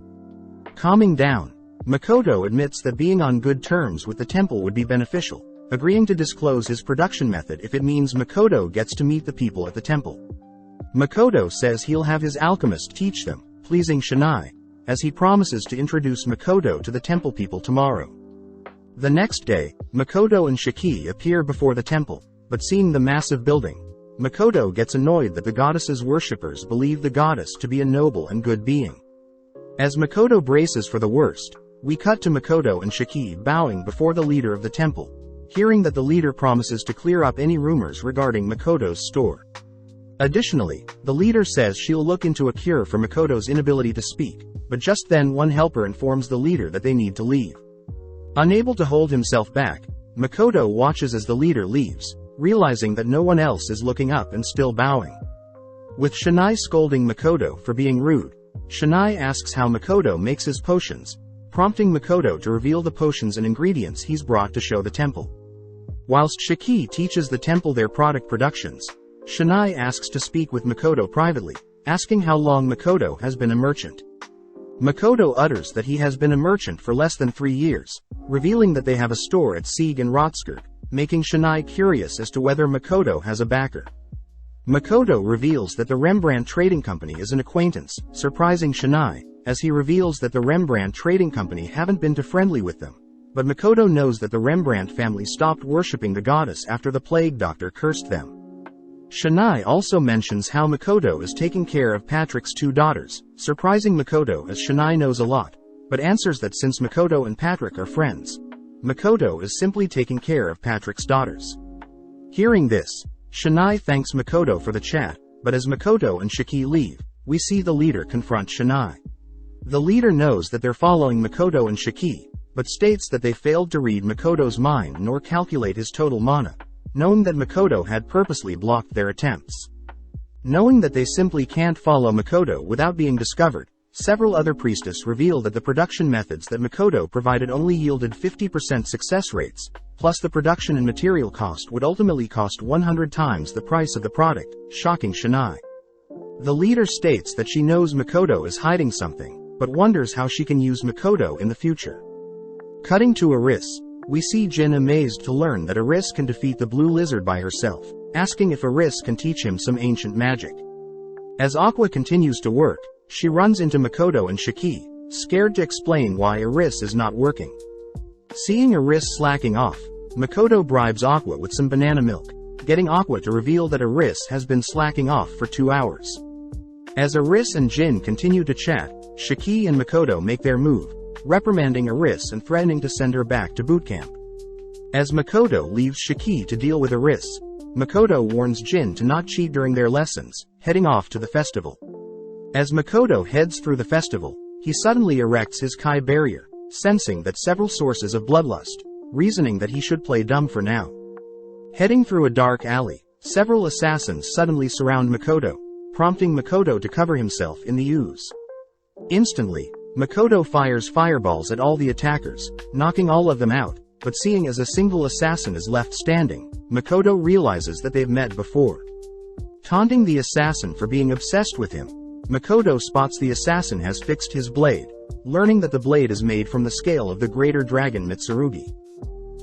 Calming down, Makoto admits that being on good terms with the temple would be beneficial, agreeing to disclose his production method if it means Makoto gets to meet the people at the temple. Makoto says he'll have his alchemist teach them, pleasing Shanai, as he promises to introduce Makoto to the temple people tomorrow. The next day, Makoto and Shiki appear before the temple, but seeing the massive building, Makoto gets annoyed that the goddess's worshippers believe the goddess to be a noble and good being. As Makoto braces for the worst, we cut to Makoto and Shiki bowing before the leader of the temple, hearing that the leader promises to clear up any rumors regarding Makoto's store. Additionally, the leader says she'll look into a cure for Makoto's inability to speak, but just then one helper informs the leader that they need to leave. Unable to hold himself back, Makoto watches as the leader leaves, realizing that no one else is looking up and still bowing. With Shanai scolding Makoto for being rude, Shanai asks how Makoto makes his potions, prompting Makoto to reveal the potions and ingredients he's brought to show the temple. Whilst Shiki teaches the temple their product productions, Shanai asks to speak with Makoto privately, asking how long Makoto has been a merchant. Makoto utters that he has been a merchant for less than 3 years, revealing that they have a store at Sieg and Rotskirk, making Shanai curious as to whether Makoto has a backer. Makoto reveals that the Rembrandt Trading Company is an acquaintance, surprising Shanai, as he reveals that the Rembrandt Trading Company haven't been too friendly with them, but Makoto knows that the Rembrandt family stopped worshipping the goddess after the plague doctor cursed them. Shanai also mentions how Makoto is taking care of Patrick's 2 daughters, surprising Makoto as Shanai knows a lot, but answers that since Makoto and Patrick are friends, Makoto is simply taking care of Patrick's daughters. Hearing this, Shanai thanks Makoto for the chat, but as Makoto and Shiki leave, we see the leader confront Shanai. The leader knows that they're following Makoto and Shiki, but states that they failed to read Makoto's mind nor calculate his total mana, knowing that Makoto had purposely blocked their attempts. Knowing that they simply can't follow Makoto without being discovered, several other priestess reveal that the production methods that Makoto provided only yielded 50% success rates, plus the production and material cost would ultimately cost 100 times the price of the product, shocking Shanai. The leader states that she knows Makoto is hiding something, but wonders how she can use Makoto in the future. Cutting to Aris, we see Jin amazed to learn that Aris can defeat the blue lizard by herself, asking if Aris can teach him some ancient magic. As Aqua continues to work, she runs into Makoto and Shiki, scared to explain why Aris is not working. Seeing Aris slacking off, Makoto bribes Aqua with some banana milk, getting Aqua to reveal that Aris has been slacking off for 2 hours. As Aris and Jin continue to chat, Shiki and Makoto make their move, reprimanding Aris and threatening to send her back to boot camp. As Makoto leaves Shiki to deal with Aris, Makoto warns Jin to not cheat during their lessons, heading off to the festival. As Makoto heads through the festival, he suddenly erects his Kai barrier, sensing that several sources of bloodlust, reasoning that he should play dumb for now. Heading through a dark alley, several assassins suddenly surround Makoto, prompting Makoto to cover himself in the ooze. Instantly, Makoto fires fireballs at all the attackers, knocking all of them out, but seeing as a single assassin is left standing, Makoto realizes that they've met before. Taunting the assassin for being obsessed with him, Makoto spots the assassin has fixed his blade, learning that the blade is made from the scale of the greater dragon Mitsurugi.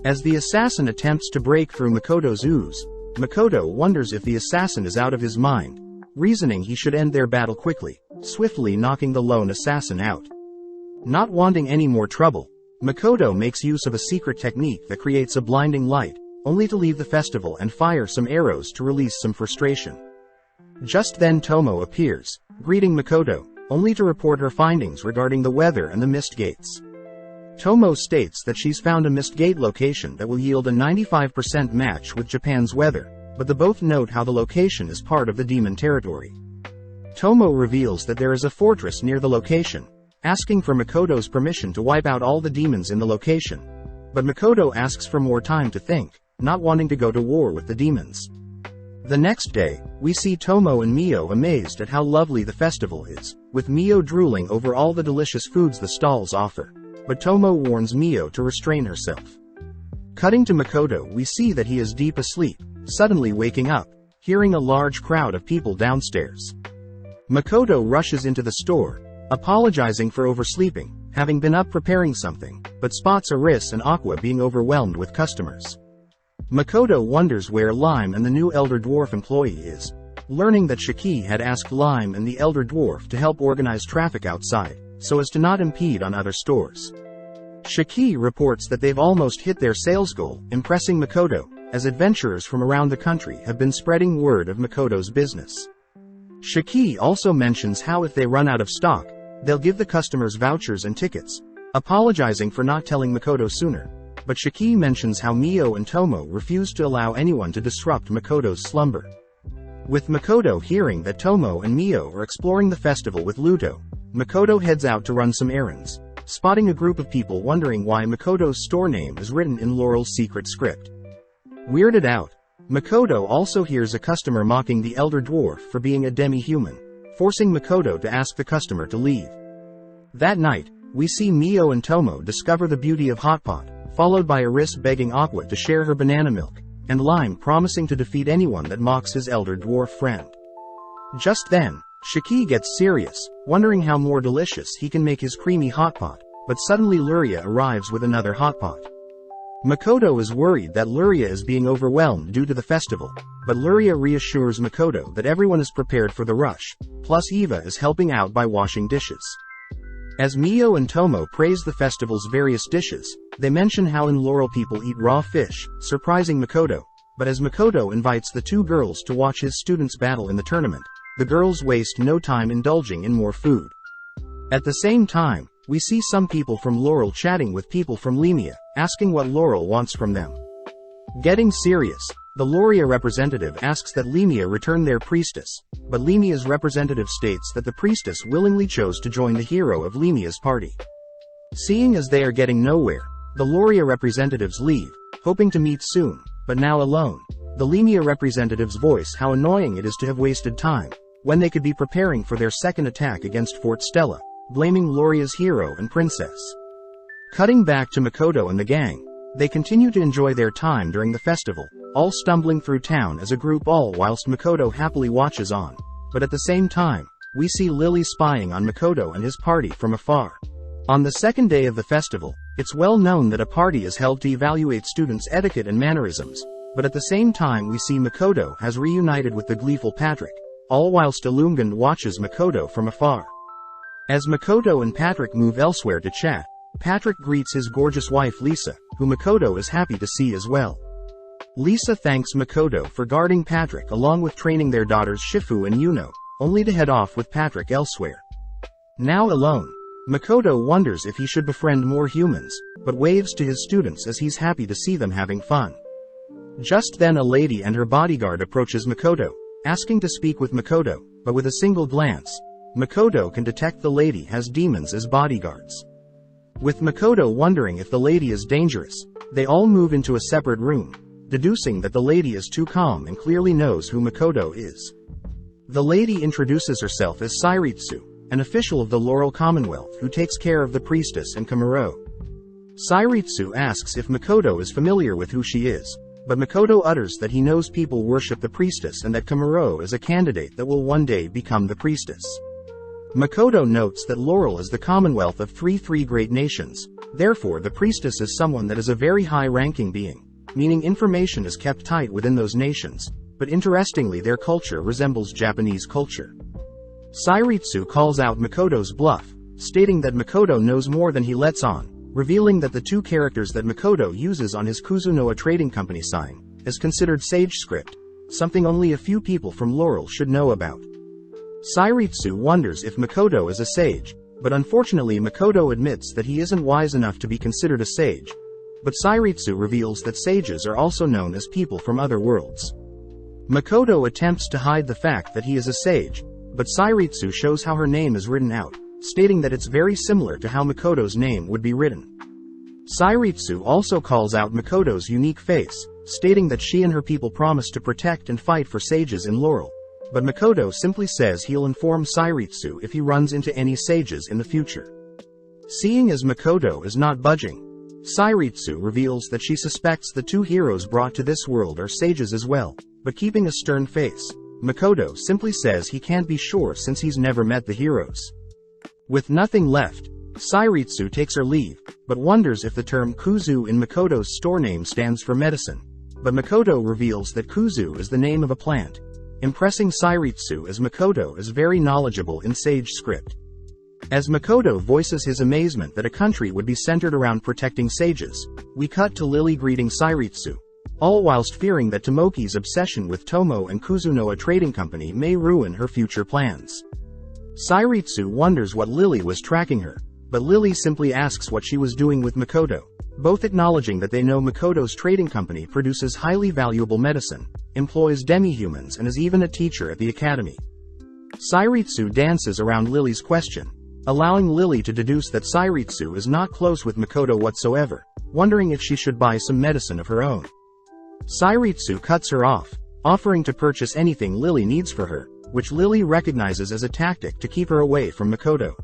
As the assassin attempts to break through Makoto's ooze, Makoto wonders if the assassin is out of his mind, reasoning he should end their battle quickly, swiftly knocking the lone assassin out. Not wanting any more trouble, Makoto makes use of a secret technique that creates a blinding light, only to leave the festival and fire some arrows to release some frustration. Just then Tomo appears, greeting Makoto, only to report her findings regarding the weather and the mist gates. Tomo states that she's found a mist gate location that will yield a 95% match with Japan's weather, but the both note how the location is part of the demon territory. Tomo reveals that there is a fortress near the location, asking for Makoto's permission to wipe out all the demons in the location. But Makoto asks for more time to think, not wanting to go to war with the demons. The next day, we see Tomo and Mio amazed at how lovely the festival is, with Mio drooling over all the delicious foods the stalls offer. But Tomo warns Mio to restrain herself. Cutting to Makoto, we see that he is deep asleep, suddenly waking up, hearing a large crowd of people downstairs. Makoto rushes into the store, apologizing for oversleeping, having been up preparing something, but spots Aris and Aqua being overwhelmed with customers. Makoto wonders where Lime and the new Elder Dwarf employee is, learning that Shiki had asked Lime and the Elder Dwarf to help organize traffic outside, so as to not impede on other stores. Shiki reports that they've almost hit their sales goal, impressing Makoto, as adventurers from around the country have been spreading word of Makoto's business. Shiki also mentions how if they run out of stock, they'll give the customers vouchers and tickets, apologizing for not telling Makoto sooner. But Shiki mentions how Mio and Tomo refuse to allow anyone to disrupt Makoto's slumber. With Makoto hearing that Tomo and Mio are exploring the festival with Luto, Makoto heads out to run some errands, spotting a group of people wondering why Makoto's store name is written in Laurel's secret script. Weirded out, Makoto also hears a customer mocking the Elder Dwarf for being a demi-human, forcing Makoto to ask the customer to leave. That night, we see Mio and Tomo discover the beauty of Hot Pot, followed by Aris begging Aqua to share her banana milk, and Lime promising to defeat anyone that mocks his Elder Dwarf friend. Just then, Shiki gets serious, wondering how more delicious he can make his creamy Hot Pot, but suddenly Luria arrives with another Hot Pot. Makoto is worried that Luria is being overwhelmed due to the festival, but Luria reassures Makoto that everyone is prepared for the rush, plus Eva is helping out by washing dishes. As Mio and Tomo praise the festival's various dishes, they mention how in Laurel people eat raw fish, surprising Makoto, but as Makoto invites the two girls to watch his students battle in the tournament, the girls waste no time indulging in more food. At the same time, we see some people from Laurel chatting with people from Lemia, asking what Laurel wants from them. Getting serious, the Luria representative asks that Lemia return their priestess, but Lemia's representative states that the priestess willingly chose to join the hero of Lemia's party. Seeing as they are getting nowhere, the Luria representatives leave, hoping to meet soon, but now alone. The Lemia representatives voice how annoying it is to have wasted time, when they could be preparing for their second attack against Fort Stella, blaming Luria's hero and princess. Cutting back to Makoto and the gang, they continue to enjoy their time during the festival, all stumbling through town as a group all whilst Makoto happily watches on. But at the same time, we see Lily spying on Makoto and his party from afar. On the second day of the festival, it's well known that a party is held to evaluate students' etiquette and mannerisms, but at the same time we see Makoto has reunited with the gleeful Patrick, all whilst Illumgand watches Makoto from afar. As Makoto and Patrick move elsewhere to chat, Patrick greets his gorgeous wife Lisa, who Makoto is happy to see as well. Lisa thanks Makoto for guarding Patrick along with training their daughters Shifu and Yuno, only to head off with Patrick elsewhere. Now alone, Makoto wonders if he should befriend more humans, but waves to his students as he's happy to see them having fun. Just then a lady and her bodyguard approaches Makoto, asking to speak with Makoto, but with a single glance, Makoto can detect the lady has demons as bodyguards. With Makoto wondering if the lady is dangerous, they all move into a separate room, deducing that the lady is too calm and clearly knows who Makoto is. The lady introduces herself as Sairitsu, an official of the Laurel Commonwealth who takes care of the priestess and Kamuro. Sairitsu asks if Makoto is familiar with who she is, but Makoto utters that he knows people worship the priestess and that Kamuro is a candidate that will one day become the priestess. Makoto notes that Laurel is the commonwealth of three great nations, therefore the priestess is someone that is a very high-ranking being, meaning information is kept tight within those nations, but interestingly their culture resembles Japanese culture. Sairitsu calls out Makoto's bluff, stating that Makoto knows more than he lets on, revealing that the two characters that Makoto uses on his Kuzunoa trading company sign is considered sage script, something only a few people from Laurel should know about. Sairitsu wonders if Makoto is a sage, but unfortunately Makoto admits that he isn't wise enough to be considered a sage, but Sairitsu reveals that sages are also known as people from other worlds. Makoto attempts to hide the fact that he is a sage, but Sairitsu shows how her name is written out, stating that it's very similar to how Makoto's name would be written. Sairitsu also calls out Makoto's unique face, stating that she and her people promise to protect and fight for sages in Laurel, but Makoto simply says he'll inform Sairitsu if he runs into any sages in the future. Seeing as Makoto is not budging, Sairitsu reveals that she suspects the two heroes brought to this world are sages as well, but keeping a stern face, Makoto simply says he can't be sure since he's never met the heroes. With nothing left, Sairitsu takes her leave, but wonders if the term Kuzu in Makoto's store name stands for medicine, but Makoto reveals that Kuzu is the name of a plant, impressing Sairitsu as Makoto is very knowledgeable in sage script. As Makoto voices his amazement that a country would be centered around protecting sages, we cut to Lily greeting Sairitsu, all whilst fearing that Tomoki's obsession with Tomo and Kuzunoa Trading Company may ruin her future plans. Sairitsu wonders what Lily was tracking her, but Lily simply asks what she was doing with Makoto, both acknowledging that they know Makoto's trading company produces highly valuable medicine, employs demi-humans and is even a teacher at the academy. Sairitsu dances around Lily's question, allowing Lily to deduce that Sairitsu is not close with Makoto whatsoever, wondering if she should buy some medicine of her own. Sairitsu cuts her off, offering to purchase anything Lily needs for her, which Lily recognizes as a tactic to keep her away from Makoto.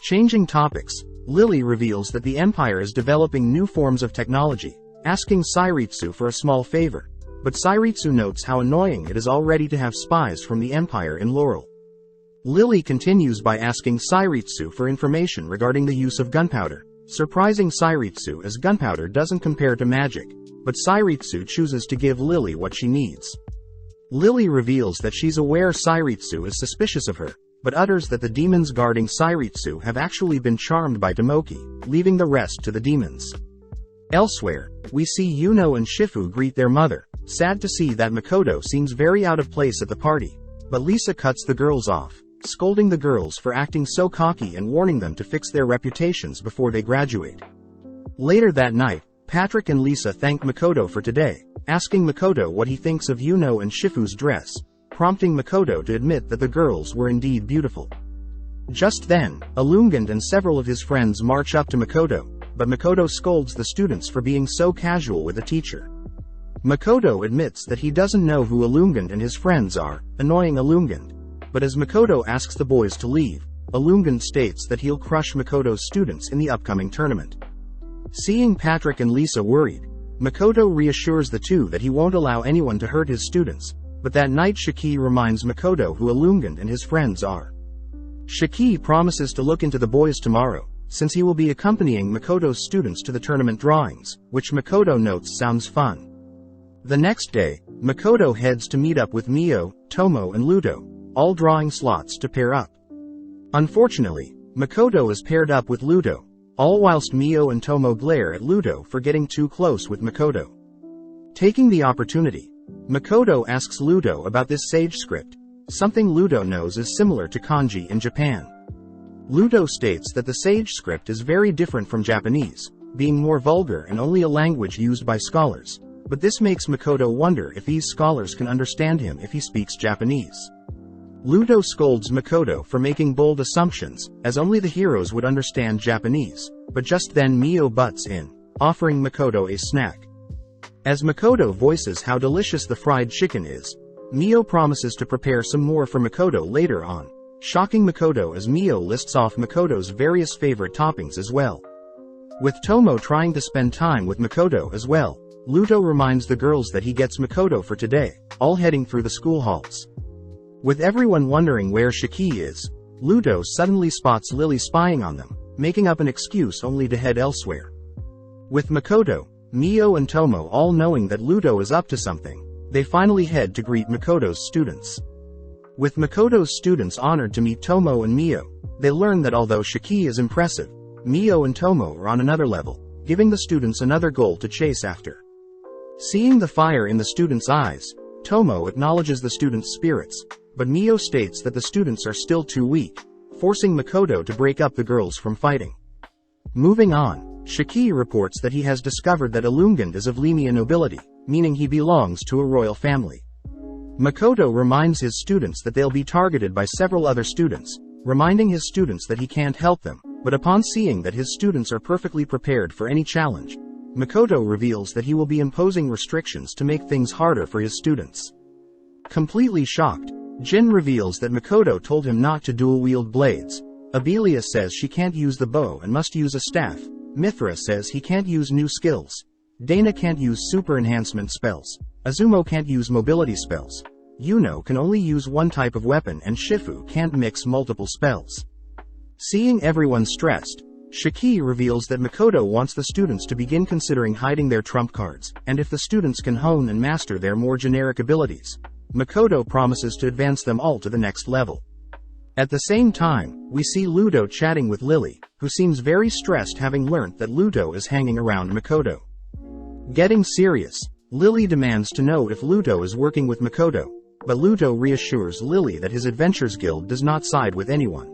Changing topics, Lily reveals that the Empire is developing new forms of technology, asking Sairitsu for a small favor, but Sairitsu notes how annoying it is already to have spies from the Empire in Laurel. Lily continues by asking Sairitsu for information regarding the use of gunpowder, surprising Sairitsu as gunpowder doesn't compare to magic, but Sairitsu chooses to give Lily what she needs. Lily reveals that she's aware Sairitsu is suspicious of her, but utters that the demons guarding Sairitsu have actually been charmed by Tomoki, leaving the rest to the demons. Elsewhere, we see Yuno and Shifu greet their mother, sad to see that Makoto seems very out of place at the party, but Lisa cuts the girls off, scolding the girls for acting so cocky and warning them to fix their reputations before they graduate. Later that night, Patrick and Lisa thank Makoto for today, asking Makoto what he thinks of Yuno and Shifu's dress, prompting Makoto to admit that the girls were indeed beautiful. Just then, Illumined and several of his friends march up to Makoto, but Makoto scolds the students for being so casual with the teacher. Makoto admits that he doesn't know who Illumined and his friends are, annoying Illumined, but as Makoto asks the boys to leave, Illumined states that he'll crush Makoto's students in the upcoming tournament. Seeing Patrick and Lisa worried, Makoto reassures the two that he won't allow anyone to hurt his students, but that night Shiki reminds Makoto who Illumined and his friends are. Shiki promises to look into the boys tomorrow, since he will be accompanying Makoto's students to the tournament drawings, which Makoto notes sounds fun. The next day, Makoto heads to meet up with Mio, Tomo and Ludo, all drawing slots to pair up. Unfortunately, Makoto is paired up with Ludo, all whilst Mio and Tomo glare at Ludo for getting too close with Makoto. Taking the opportunity, Makoto asks Ludo about this sage script, something Ludo knows is similar to kanji in Japan. Ludo states that the sage script is very different from Japanese, being more vulgar and only a language used by scholars, but this makes Makoto wonder if these scholars can understand him if he speaks Japanese. Ludo scolds Makoto for making bold assumptions, as only the heroes would understand Japanese, but just then Mio butts in, offering Makoto a snack. As Makoto voices how delicious the fried chicken is, Mio promises to prepare some more for Makoto later on, shocking Makoto as Mio lists off Makoto's various favorite toppings as well. With Tomo trying to spend time with Makoto as well, Ludo reminds the girls that he gets Makoto for today, all heading through the school halls. With everyone wondering where Shiki is, Ludo suddenly spots Lily spying on them, making up an excuse only to head elsewhere. With Makoto, Mio and Tomo all knowing that Ludo is up to something, they finally head to greet Makoto's students. With Makoto's students honored to meet Tomo and Mio, they learn that although Shiki is impressive, Mio and Tomo are on another level, giving the students another goal to chase after. Seeing the fire in the students' eyes, Tomo acknowledges the students' spirits, but Mio states that the students are still too weak, forcing Makoto to break up the girls from fighting. Moving on, Shiki reports that he has discovered that Illumined is of Lemia nobility, meaning he belongs to a royal family. Makoto reminds his students that they'll be targeted by several other students, reminding his students that he can't help them, but upon seeing that his students are perfectly prepared for any challenge, Makoto reveals that he will be imposing restrictions to make things harder for his students. Completely shocked, Jin reveals that Makoto told him not to dual-wield blades. Abelia says she can't use the bow and must use a staff. Mithra says he can't use new skills. Dana can't use super enhancement spells. Azumo can't use mobility spells. Yuno can only use one type of weapon and Shifu can't mix multiple spells. Seeing everyone stressed, Shiki reveals that Makoto wants the students to begin considering hiding their trump cards, and if the students can hone and master their more generic abilities, Makoto promises to advance them all to the next level. At the same time, we see Ludo chatting with Lily, who seems very stressed having learnt that Ludo is hanging around Makoto. Getting serious, Lily demands to know if Ludo is working with Makoto, but Ludo reassures Lily that his Adventures Guild does not side with anyone.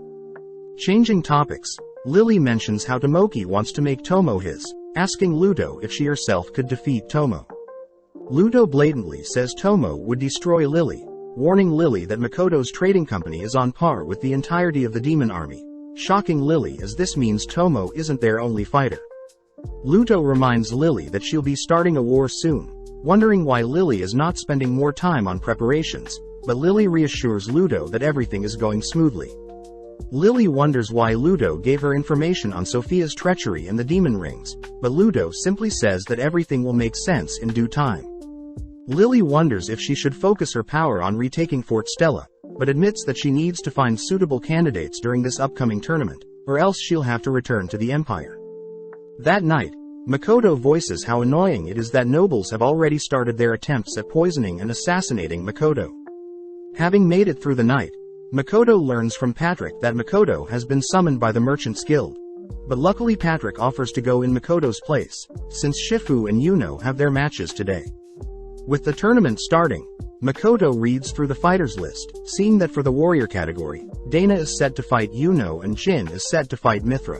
Changing topics, Lily mentions how Tomoki wants to make Tomo his, asking Ludo if she herself could defeat Tomo. Ludo blatantly says Tomo would destroy Lily, warning Lily that Makoto's trading company is on par with the entirety of the demon army, shocking Lily as this means Tomo isn't their only fighter. Ludo reminds Lily that she'll be starting a war soon, wondering why Lily is not spending more time on preparations, but Lily reassures Ludo that everything is going smoothly. Lily wonders why Ludo gave her information on Sophia's treachery and the demon rings, but Ludo simply says that everything will make sense in due time. Lily wonders if she should focus her power on retaking Fort Stella, but admits that she needs to find suitable candidates during this upcoming tournament, or else she'll have to return to the Empire. That night, Makoto voices how annoying it is that nobles have already started their attempts at poisoning and assassinating Makoto. Having made it through the night, Makoto learns from Patrick that Makoto has been summoned by the Merchants Guild. But luckily Patrick offers to go in Makoto's place, since Shifu and Yuno have their matches today. With the tournament starting, Makoto reads through the fighters list, seeing that for the warrior category, Dana is set to fight Yuno and Jin is set to fight Mithra.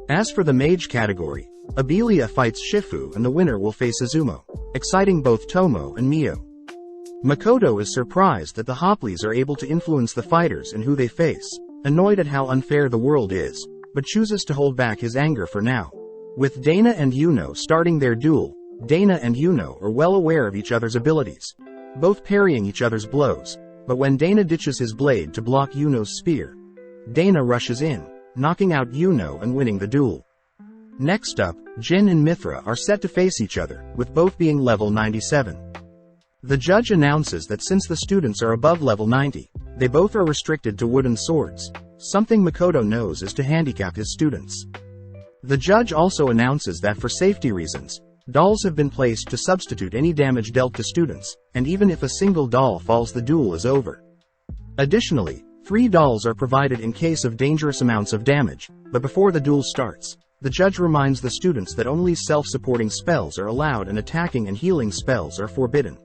As for the mage category, Abelia fights Shifu and the winner will face Azumo, exciting both Tomo and Mio. Makoto is surprised that the Hopleys are able to influence the fighters and who they face, annoyed at how unfair the world is, but chooses to hold back his anger for now. With Dana and Yuno starting their duel, Dana and Yuno are well aware of each other's abilities, both parrying each other's blows, but when Dana ditches his blade to block Yuno's spear, Dana rushes in, knocking out Yuno and winning the duel. Next up, Jin and Mithra are set to face each other, with both being level 97. The judge announces that since the students are above level 90, they both are restricted to wooden swords, something Makoto knows is to handicap his students. The judge also announces that for safety reasons, dolls have been placed to substitute any damage dealt to students, and even if a single doll falls the duel is over. Additionally, 3 dolls are provided in case of dangerous amounts of damage, but before the duel starts, the judge reminds the students that only self-supporting spells are allowed and attacking and healing spells are forbidden.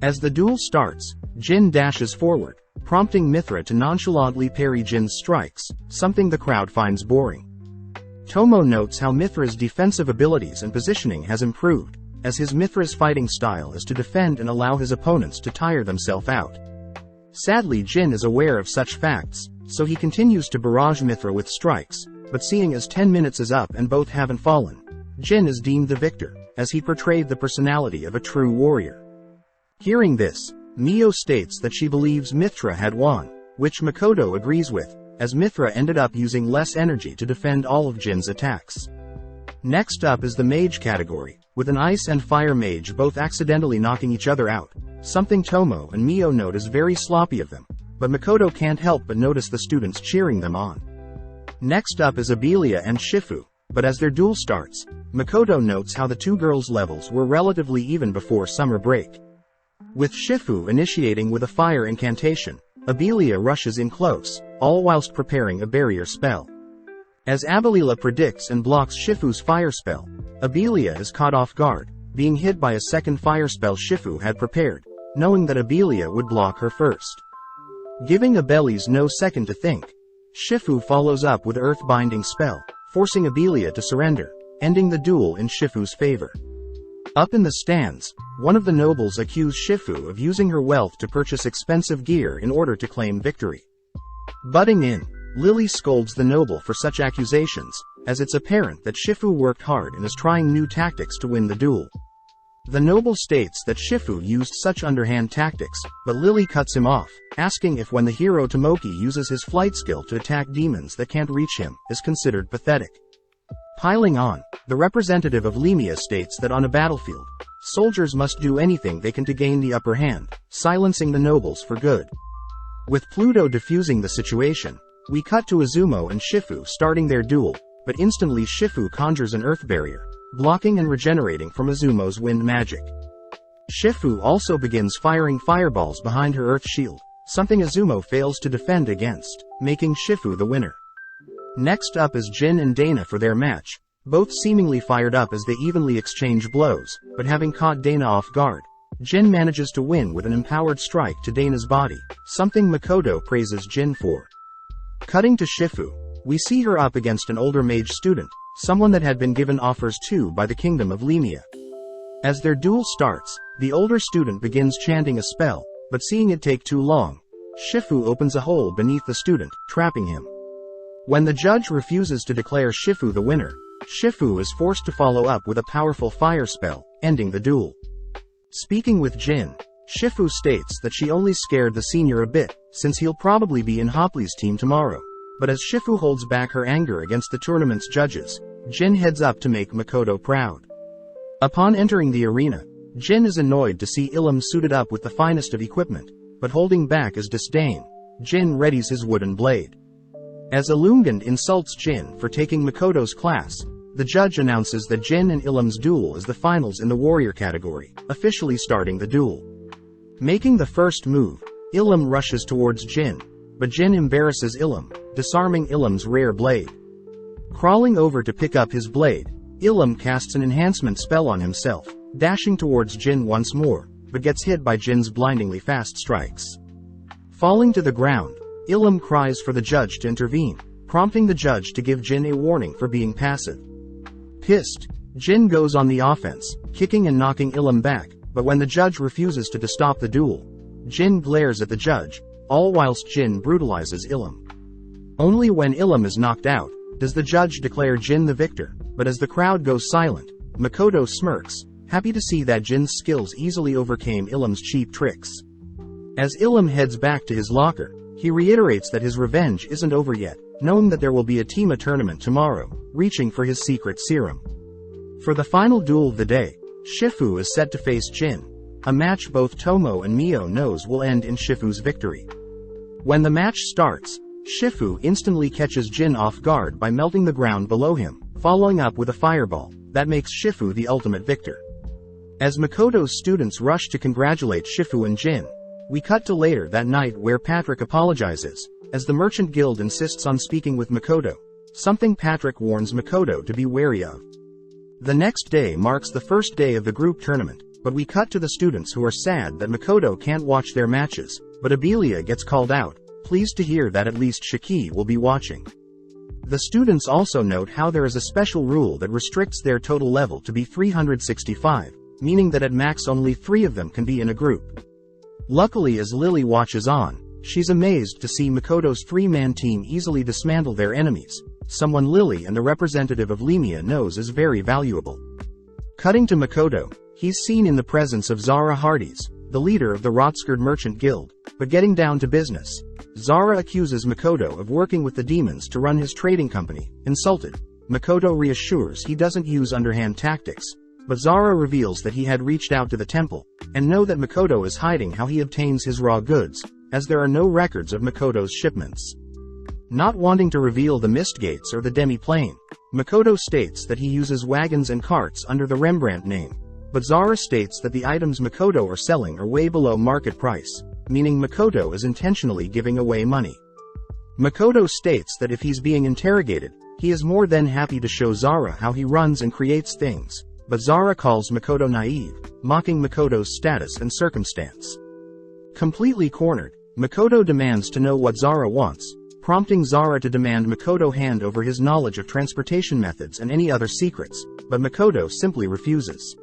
As the duel starts, Jin dashes forward, prompting Mithra to nonchalantly parry Jin's strikes, something the crowd finds boring. Tomo notes how Mithra's defensive abilities and positioning has improved, as his Mithra's fighting style is to defend and allow his opponents to tire themselves out. Sadly, Jin is aware of such facts, so he continues to barrage Mithra with strikes, but seeing as 10 minutes is up and both haven't fallen, Jin is deemed the victor, as he portrayed the personality of a true warrior. Hearing this, Mio states that she believes Mithra had won, which Makoto agrees with, as Mithra ended up using less energy to defend all of Jin's attacks. Next up is the mage category, with an ice and fire mage both accidentally knocking each other out, something Tomo and Mio note is very sloppy of them, but Makoto can't help but notice the students cheering them on. Next up is Abelia and Shifu, but as their duel starts, Makoto notes how the two girls' levels were relatively even before summer break. With Shifu initiating with a fire incantation, Abelia rushes in close, all whilst preparing a barrier spell. As Abelia predicts and blocks Shifu's fire spell, Abelia is caught off guard, being hit by a second fire spell Shifu had prepared, knowing that Abelia would block her first. Giving Abelia no second to think, Shifu follows up with Earth-binding spell, forcing Abelia to surrender, ending the duel in Shifu's favor. Up in the stands, one of the nobles accused Shifu of using her wealth to purchase expensive gear in order to claim victory. Butting in, Lily scolds the noble for such accusations, as it's apparent that Shifu worked hard and is trying new tactics to win the duel. The noble states that Shifu used such underhand tactics, but Lily cuts him off, asking if when the hero Tomoki uses his flight skill to attack demons that can't reach him, is considered pathetic. Piling on, the representative of Lemia states that on a battlefield, soldiers must do anything they can to gain the upper hand, silencing the nobles for good. With Pluto diffusing the situation, we cut to Izumo and Shifu starting their duel, but instantly Shifu conjures an earth barrier, blocking and regenerating from Izumo's wind magic. Shifu also begins firing fireballs behind her earth shield, something Izumo fails to defend against, making Shifu the winner. Next up is Jin and Dana for their match, both seemingly fired up as they evenly exchange blows, but having caught Dana off guard, Jin manages to win with an empowered strike to Dana's body, something Makoto praises Jin for. Cutting to Shifu, we see her up against an older mage student, someone that had been given offers to by the kingdom of Lemia. As their duel starts, the older student begins chanting a spell, but seeing it take too long, Shifu opens a hole beneath the student, trapping him. When the judge refuses to declare Shifu the winner, Shifu is forced to follow up with a powerful fire spell, ending the duel. Speaking with Jin, Shifu states that she only scared the senior a bit, since he'll probably be in Hopley's team tomorrow. But as Shifu holds back her anger against the tournament's judges, Jin heads up to make Makoto proud. Upon entering the arena, Jin is annoyed to see Ilum suited up with the finest of equipment, but holding back his disdain, Jin readies his wooden blade. As Illumgand insults Jin for taking Makoto's class, the judge announces that Jin and Ilum's duel is the finals in the warrior category, officially starting the duel. Making the first move, Ilum rushes towards Jin, but Jin embarrasses Ilum, disarming Ilum's rare blade. Crawling over to pick up his blade, Ilum casts an enhancement spell on himself, dashing towards Jin once more, but gets hit by Jin's blindingly fast strikes. Falling to the ground, Ilum cries for the judge to intervene, prompting the judge to give Jin a warning for being passive. Pissed, Jin goes on the offense, kicking and knocking Ilum back, but when the judge refuses to stop the duel, Jin glares at the judge, all whilst Jin brutalizes Ilum. Only when Ilum is knocked out, does the judge declare Jin the victor, but as the crowd goes silent, Makoto smirks, happy to see that Jin's skills easily overcame Ilum's cheap tricks. As Ilum heads back to his locker, he reiterates that his revenge isn't over yet, knowing that there will be a Tima tournament tomorrow, reaching for his secret serum. For the final duel of the day, Shifu is set to face Jin, a match both Tomo and Mio knows will end in Shifu's victory. When the match starts, Shifu instantly catches Jin off guard by melting the ground below him, following up with a fireball, that makes Shifu the ultimate victor. As Makoto's students rush to congratulate Shifu and Jin, we cut to later that night where Patrick apologizes, as the Merchant Guild insists on speaking with Makoto, something Patrick warns Makoto to be wary of. The next day marks the first day of the group tournament, but we cut to the students who are sad that Makoto can't watch their matches, but Abelia gets called out, pleased to hear that at least Shiki will be watching. The students also note how there is a special rule that restricts their total level to be 365, meaning that at max only 3 of them can be in a group. Luckily, as Lily watches on, she's amazed to see Makoto's 3-man team easily dismantle their enemies, someone Lily and the representative of Lemia knows is very valuable. Cutting to Makoto, he's seen in the presence of Zara Hardy's, the leader of the Rotskerd Merchant Guild, but getting down to business, Zara accuses Makoto of working with the demons to run his trading company. Insulted, Makoto reassures he doesn't use underhand tactics, but Zara reveals that he had reached out to the temple, and know that Makoto is hiding how he obtains his raw goods, as there are no records of Makoto's shipments. Not wanting to reveal the mist gates or the demi-plane, Makoto states that he uses wagons and carts under the Rembrandt name, but Zara states that the items Makoto are selling are way below market price, meaning Makoto is intentionally giving away money. Makoto states that if he's being interrogated, he is more than happy to show Zara how he runs and creates things, but Zara calls Makoto naive, mocking Makoto's status and circumstance. Completely cornered, Makoto demands to know what Zara wants, prompting Zara to demand Makoto hand over his knowledge of transportation methods and any other secrets, but Makoto simply refuses.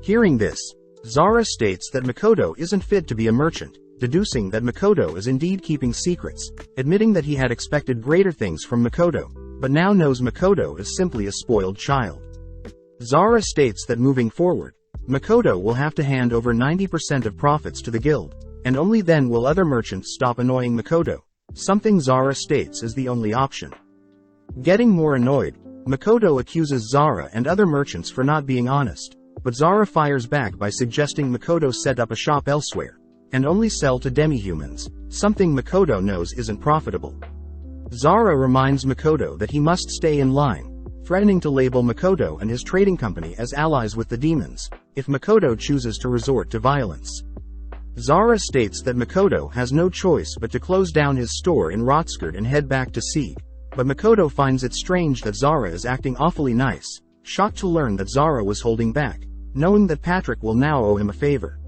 Hearing this, Zara states that Makoto isn't fit to be a merchant, deducing that Makoto is indeed keeping secrets, admitting that he had expected greater things from Makoto, but now knows Makoto is simply a spoiled child. Zara states that moving forward, Makoto will have to hand over 90% of profits to the guild, and only then will other merchants stop annoying Makoto, something Zara states is the only option. Getting more annoyed, Makoto accuses Zara and other merchants for not being honest, but Zara fires back by suggesting Makoto set up a shop elsewhere, and only sell to demi-humans, something Makoto knows isn't profitable. Zara reminds Makoto that he must stay in line, threatening to label Makoto and his trading company as allies with the demons, if Makoto chooses to resort to violence. Zara states that Makoto has no choice but to close down his store in Rotskerd and head back to Sieg, but Makoto finds it strange that Zara is acting awfully nice, shocked to learn that Zara was holding back, knowing that Patrick will now owe him a favor.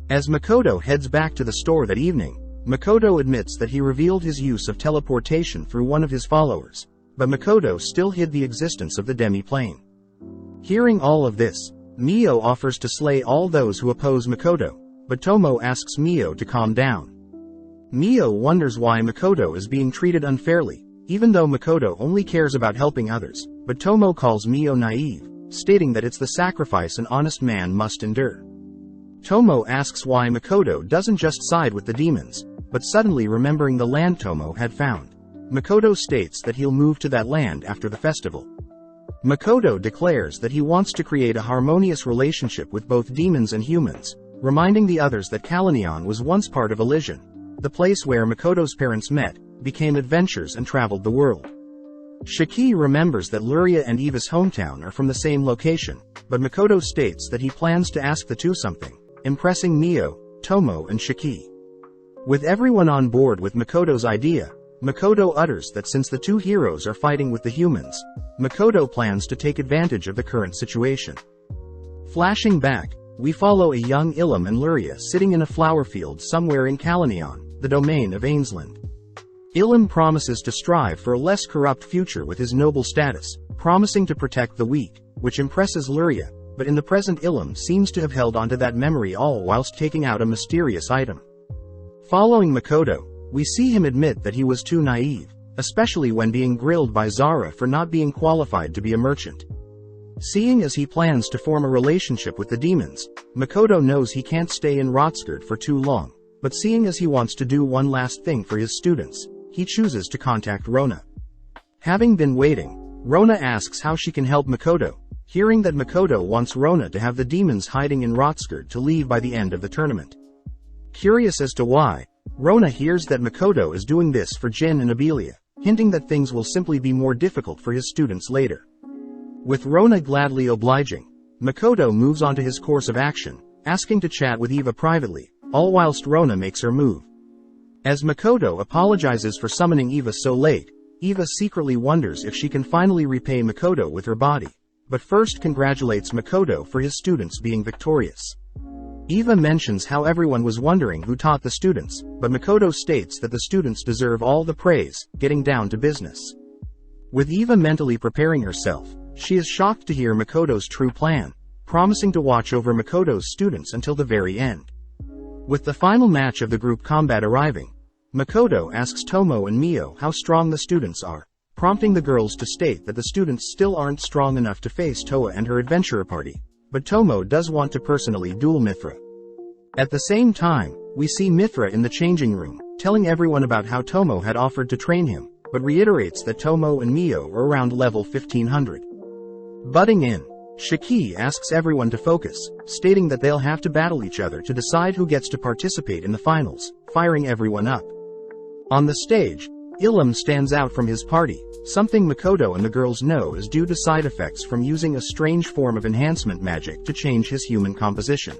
As Makoto heads back to the store that evening, Makoto admits that he revealed his use of teleportation through one of his followers, but Makoto still hid the existence of the demi-plane. Hearing all of this, Mio offers to slay all those who oppose Makoto, but Tomo asks Mio to calm down. Mio wonders why Makoto is being treated unfairly, even though Makoto only cares about helping others, but Tomo calls Mio naive, stating that it's the sacrifice an honest man must endure. Tomo asks why Makoto doesn't just side with the demons, but suddenly remembering the land Tomo had found, Makoto states that he'll move to that land after the festival. Makoto declares that he wants to create a harmonious relationship with both demons and humans, reminding the others that Kalanion was once part of Elysian, the place where Makoto's parents met, became adventurers and traveled the world. Shiki remembers that Luria and Eva's hometown are from the same location, but Makoto states that he plans to ask the two something, impressing Mio, Tomo and Shiki. With everyone on board with Makoto's idea, Makoto utters that since the two heroes are fighting with the humans, Makoto plans to take advantage of the current situation. Flashing back, we follow a young Ilum and Luria sitting in a flower field somewhere in Kalanion, the domain of Ainsland. Ilum promises to strive for a less corrupt future with his noble status, promising to protect the weak, which impresses Luria, but in the present Ilum seems to have held onto that memory all whilst taking out a mysterious item. Following Makoto, we see him admit that he was too naive, especially when being grilled by Zara for not being qualified to be a merchant. Seeing as he plans to form a relationship with the demons, Makoto knows he can't stay in Rotskerd for too long, but seeing as he wants to do one last thing for his students, he chooses to contact Rona. Having been waiting, Rona asks how she can help Makoto, hearing that Makoto wants Rona to have the demons hiding in Rotskerd to leave by the end of the tournament. Curious as to why, Rona hears that Makoto is doing this for Jin and Abelia, hinting that things will simply be more difficult for his students later. With Rona gladly obliging, Makoto moves on to his course of action, asking to chat with Eva privately, all whilst Rona makes her move. As Makoto apologizes for summoning Eva so late, Eva secretly wonders if she can finally repay Makoto with her body, but first congratulates Makoto for his students being victorious. Eva mentions how everyone was wondering who taught the students, but Makoto states that the students deserve all the praise, getting down to business. With Eva mentally preparing herself, she is shocked to hear Makoto's true plan, promising to watch over Makoto's students until the very end. With the final match of the group combat arriving, Makoto asks Tomo and Mio how strong the students are, prompting the girls to state that the students still aren't strong enough to face Toa and her adventurer party, but Tomo does want to personally duel Mithra. At the same time, we see Mithra in the changing room, telling everyone about how Tomo had offered to train him, but reiterates that Tomo and Mio are around level 1500. Butting in, Shiki asks everyone to focus, stating that they'll have to battle each other to decide who gets to participate in the finals, firing everyone up. On the stage, Ilum stands out from his party, something Makoto and the girls know is due to side effects from using a strange form of enhancement magic to change his human composition.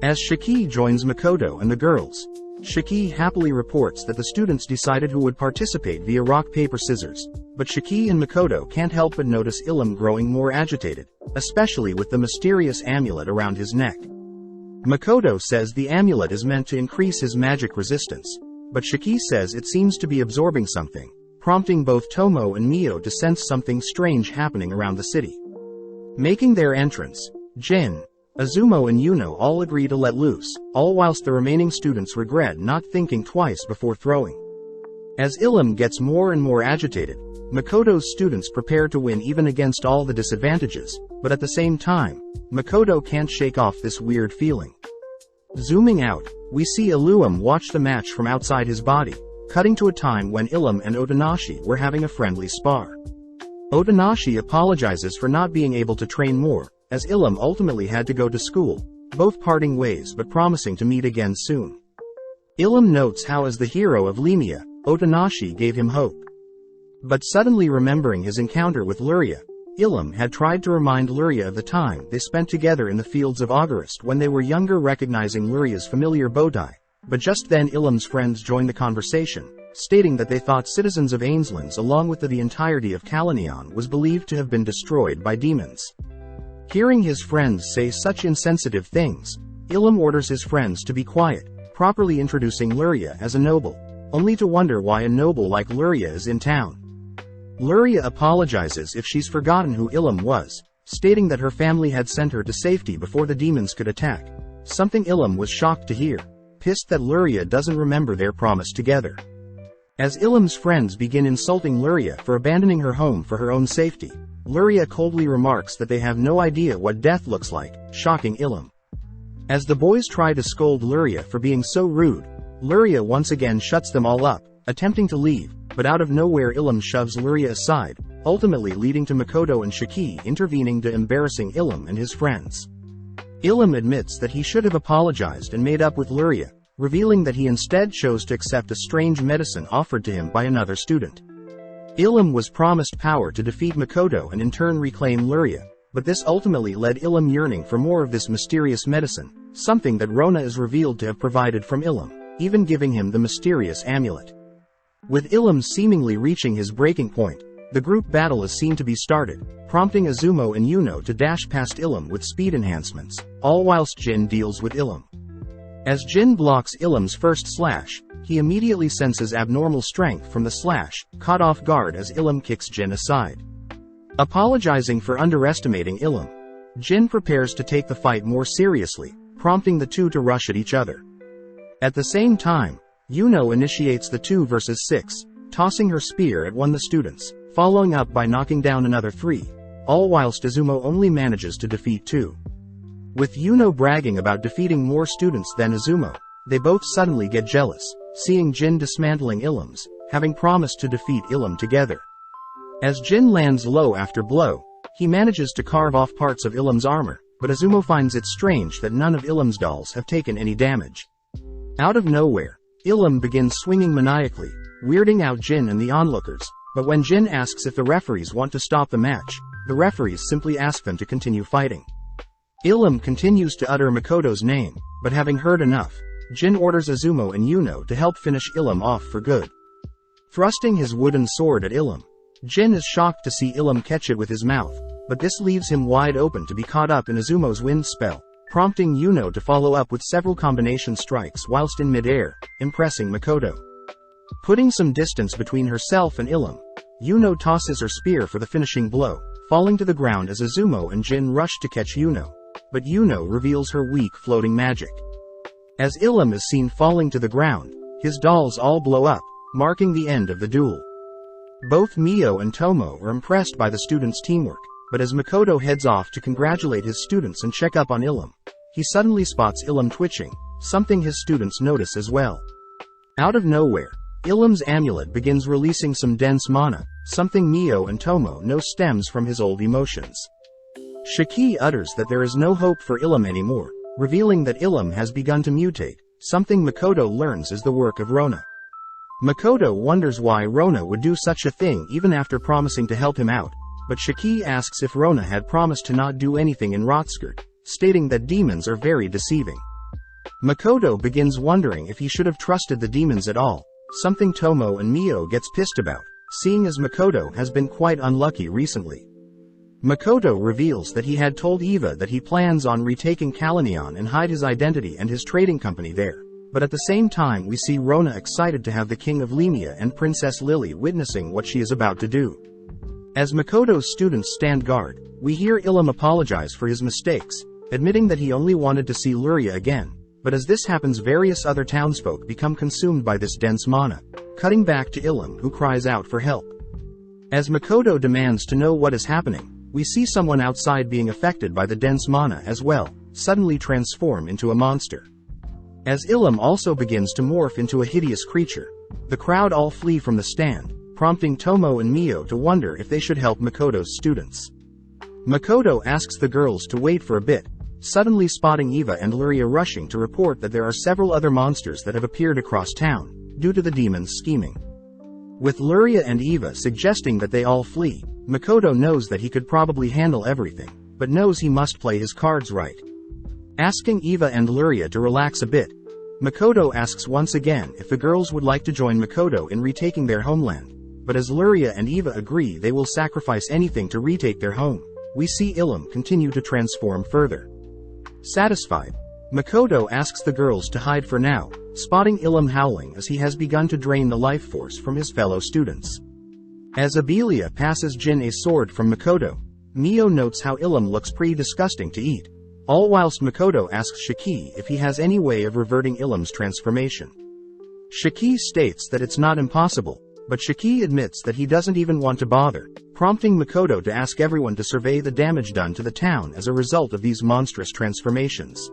As Shiki joins Makoto and the girls, Shiki happily reports that the students decided who would participate via rock paper scissors, but Shiki and Makoto can't help but notice Ilum growing more agitated, especially with the mysterious amulet around his neck. Makoto says the amulet is meant to increase his magic resistance, but Shiki says it seems to be absorbing something, prompting both Tomo and Mio to sense something strange happening around the city. Making their entrance, Jin, Azumo and Yuno all agree to let loose, all whilst the remaining students regret not thinking twice before throwing. As Ilum gets more and more agitated, Makoto's students prepare to win even against all the disadvantages, but at the same time, Makoto can't shake off this weird feeling. Zooming out, we see Ilum watch the match from outside his body, cutting to a time when Ilum and Otonashi were having a friendly spar. Otonashi apologizes for not being able to train more, as Ilum ultimately had to go to school, both parting ways but promising to meet again soon. Ilum notes how as the hero of Lemia, Otonashi gave him hope. But suddenly remembering his encounter with Luria, Ilum had tried to remind Luria of the time they spent together in the fields of Augarist when they were younger, recognizing Luria's familiar bow tie, but just then Ilum's friends joined the conversation, stating that they thought citizens of Ainslands along with the entirety of Kalanion was believed to have been destroyed by demons. Hearing his friends say such insensitive things, Ilum orders his friends to be quiet, properly introducing Luria as a noble, only to wonder why a noble like Luria is in town. Luria apologizes if she's forgotten who Ilum was, stating that her family had sent her to safety before the demons could attack, something Ilum was shocked to hear, pissed that Luria doesn't remember their promise together. As Ilum's friends begin insulting Luria for abandoning her home for her own safety, Luria coldly remarks that they have no idea what death looks like, shocking Ilum. As the boys try to scold Luria for being so rude, Luria once again shuts them all up, attempting to leave, but out of nowhere Ilum shoves Luria aside, ultimately leading to Makoto and Shiki intervening to embarrassing Ilum and his friends. Ilum admits that he should have apologized and made up with Luria, revealing that he instead chose to accept a strange medicine offered to him by another student. Ilum was promised power to defeat Makoto and in turn reclaim Luria, but this ultimately led Ilum yearning for more of this mysterious medicine, something that Rona is revealed to have provided from Ilum, even giving him the mysterious amulet. With Ilum seemingly reaching his breaking point, the group battle is seen to be started, prompting Azumo and Yuno to dash past Ilum with speed enhancements, all whilst Jin deals with Ilum. As Jin blocks Ilum's first slash, he immediately senses abnormal strength from the slash, caught off guard as Ilum kicks Jin aside. Apologizing for underestimating Ilum, Jin prepares to take the fight more seriously, prompting the two to rush at each other. At the same time, Yuno initiates the 2 versus 6, tossing her spear at one of the students, following up by knocking down another 3, all whilst Azumo only manages to defeat 2. With Yuno bragging about defeating more students than Azumo, they both suddenly get jealous, seeing Jin dismantling Ilum's, having promised to defeat Ilum together. As Jin lands blow after blow, he manages to carve off parts of Ilum's armor, but Azumo finds it strange that none of Ilum's dolls have taken any damage. Out of nowhere, Ilum begins swinging maniacally, weirding out Jin and the onlookers, but when Jin asks if the referees want to stop the match, the referees simply ask them to continue fighting. Ilum continues to utter Makoto's name, but having heard enough, Jin orders Azumo and Yuno to help finish Ilum off for good. Thrusting his wooden sword at Ilum, Jin is shocked to see Ilum catch it with his mouth, but this leaves him wide open to be caught up in Azumo's wind spell, prompting Yuno to follow up with several combination strikes whilst in mid-air, impressing Makoto. Putting some distance between herself and Ilum, Yuno tosses her spear for the finishing blow, falling to the ground as Azumo and Jin rush to catch Yuno, but Yuno reveals her weak floating magic. As Ilum is seen falling to the ground, his dolls all blow up, marking the end of the duel. Both Mio and Tomo are impressed by the students' teamwork, but as Makoto heads off to congratulate his students and check up on Ilum, he suddenly spots Ilum twitching, something his students notice as well. Out of nowhere, Ilum's amulet begins releasing some dense mana, something Mio and Tomo know stems from his old emotions. Shiki utters that there is no hope for Ilum anymore, revealing that Ilum has begun to mutate. Something Makoto learns is the work of Rona. Makoto wonders why Rona would do such a thing even after promising to help him out, but Shiki asks if Rona had promised to not do anything in Rotskirt, stating that demons are very deceiving. Makoto begins wondering if he should have trusted the demons at all, something Tomo and Mio gets pissed about, seeing as Makoto has been quite unlucky recently. Makoto reveals that he had told Eva that he plans on retaking Kalanion and hide his identity and his trading company there, but at the same time we see Rona excited to have the King of Lemia and Princess Lily witnessing what she is about to do. As Makoto's students stand guard, we hear Ilum apologize for his mistakes, admitting that he only wanted to see Luria again, but as this happens various other townsfolk become consumed by this dense mana, cutting back to Ilum who cries out for help. As Makoto demands to know what is happening, we see someone outside being affected by the dense mana as well, suddenly transform into a monster. As Ilum also begins to morph into a hideous creature, the crowd all flee from the stand, prompting Tomo and Mio to wonder if they should help Makoto's students. Makoto asks the girls to wait for a bit, suddenly spotting Eva and Luria rushing to report that there are several other monsters that have appeared across town, due to the demons scheming. With Luria and Eva suggesting that they all flee, Makoto knows that he could probably handle everything, but knows he must play his cards right. Asking Eva and Luria to relax a bit, Makoto asks once again if the girls would like to join Makoto in retaking their homeland, but as Luria and Eva agree they will sacrifice anything to retake their home, we see Ilum continue to transform further. Satisfied, Makoto asks the girls to hide for now, spotting Ilum howling as he has begun to drain the life force from his fellow students. As Abelia passes Jin a sword from Makoto, Mio notes how Ilum looks pretty disgusting to eat, all whilst Makoto asks Shiki if he has any way of reverting Ilum's transformation. Shiki states that it's not impossible, but Shiki admits that he doesn't even want to bother, prompting Makoto to ask everyone to survey the damage done to the town as a result of these monstrous transformations.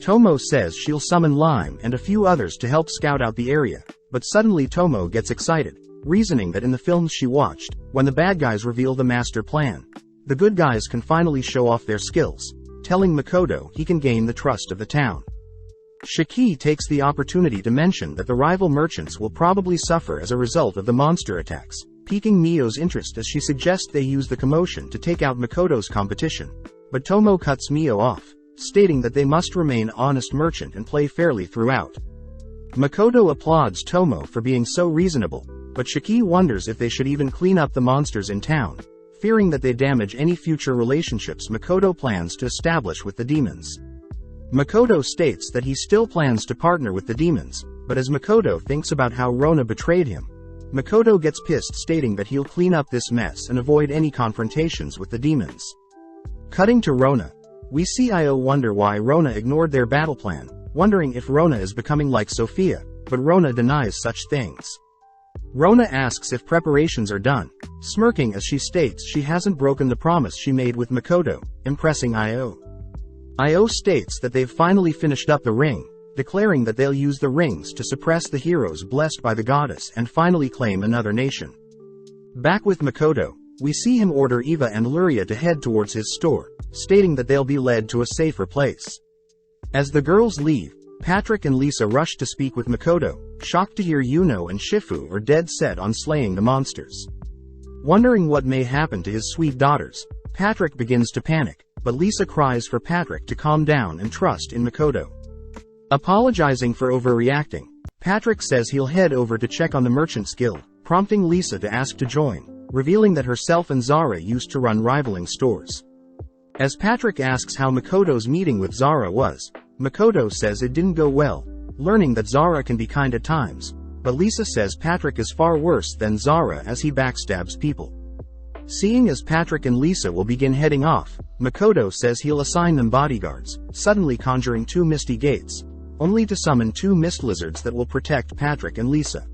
Tomo says she'll summon Lime and a few others to help scout out the area, but suddenly Tomo gets excited, reasoning that in the films she watched, when the bad guys reveal the master plan, the good guys can finally show off their skills, telling Makoto he can gain the trust of the town. Shiki takes the opportunity to mention that the rival merchants will probably suffer as a result of the monster attacks, piquing Mio's interest as she suggests they use the commotion to take out Makoto's competition, but Tomo cuts Mio off, stating that they must remain honest merchant and play fairly throughout. Makoto applauds Tomo for being so reasonable, but Shiki wonders if they should even clean up the monsters in town, fearing that they damage any future relationships Makoto plans to establish with the demons. Makoto states that he still plans to partner with the demons, but as Makoto thinks about how Rona betrayed him, Makoto gets pissed, stating that he'll clean up this mess and avoid any confrontations with the demons. Cutting to Rona, we see Io wonder why Rona ignored their battle plan, wondering if Rona is becoming like Sophia, but Rona denies such things. Rona asks if preparations are done, smirking as she states she hasn't broken the promise she made with Makoto, impressing Io. Io states that they've finally finished up the ring, declaring that they'll use the rings to suppress the heroes blessed by the goddess and finally claim another nation. Back with Makoto, we see him order Eva and Luria to head towards his store, stating that they'll be led to a safer place. As the girls leave, Patrick and Lisa rush to speak with Makoto, shocked to hear Yuno and Shifu are dead set on slaying the monsters. Wondering what may happen to his sweet daughters, Patrick begins to panic, but Lisa cries for Patrick to calm down and trust in Makoto. Apologizing for overreacting, Patrick says he'll head over to check on the Merchants Guild, prompting Lisa to ask to join, revealing that herself and Zara used to run rivaling stores. As Patrick asks how Makoto's meeting with Zara was, Makoto says it didn't go well, learning that Zara can be kind at times, but Lisa says Patrick is far worse than Zara as he backstabs people. Seeing as Patrick and Lisa will begin heading off, Makoto says he'll assign them bodyguards, suddenly conjuring 2 misty gates, only to summon 2 mist lizards that will protect Patrick and Lisa.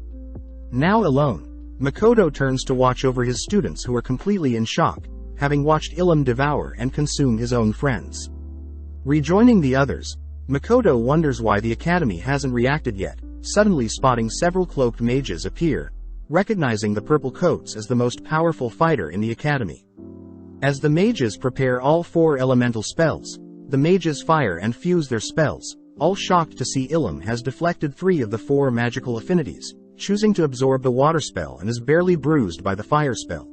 Now alone, Makoto turns to watch over his students who are completely in shock, having watched Ilum devour and consume his own friends. Rejoining the others, Makoto wonders why the academy hasn't reacted yet, suddenly spotting several cloaked mages appear, recognizing the purple coats as the most powerful fighter in the academy. As the mages prepare all 4 elemental spells, the mages fire and fuse their spells, all shocked to see Ilum has deflected 3 of the 4 magical affinities, choosing to absorb the water spell and is barely bruised by the fire spell.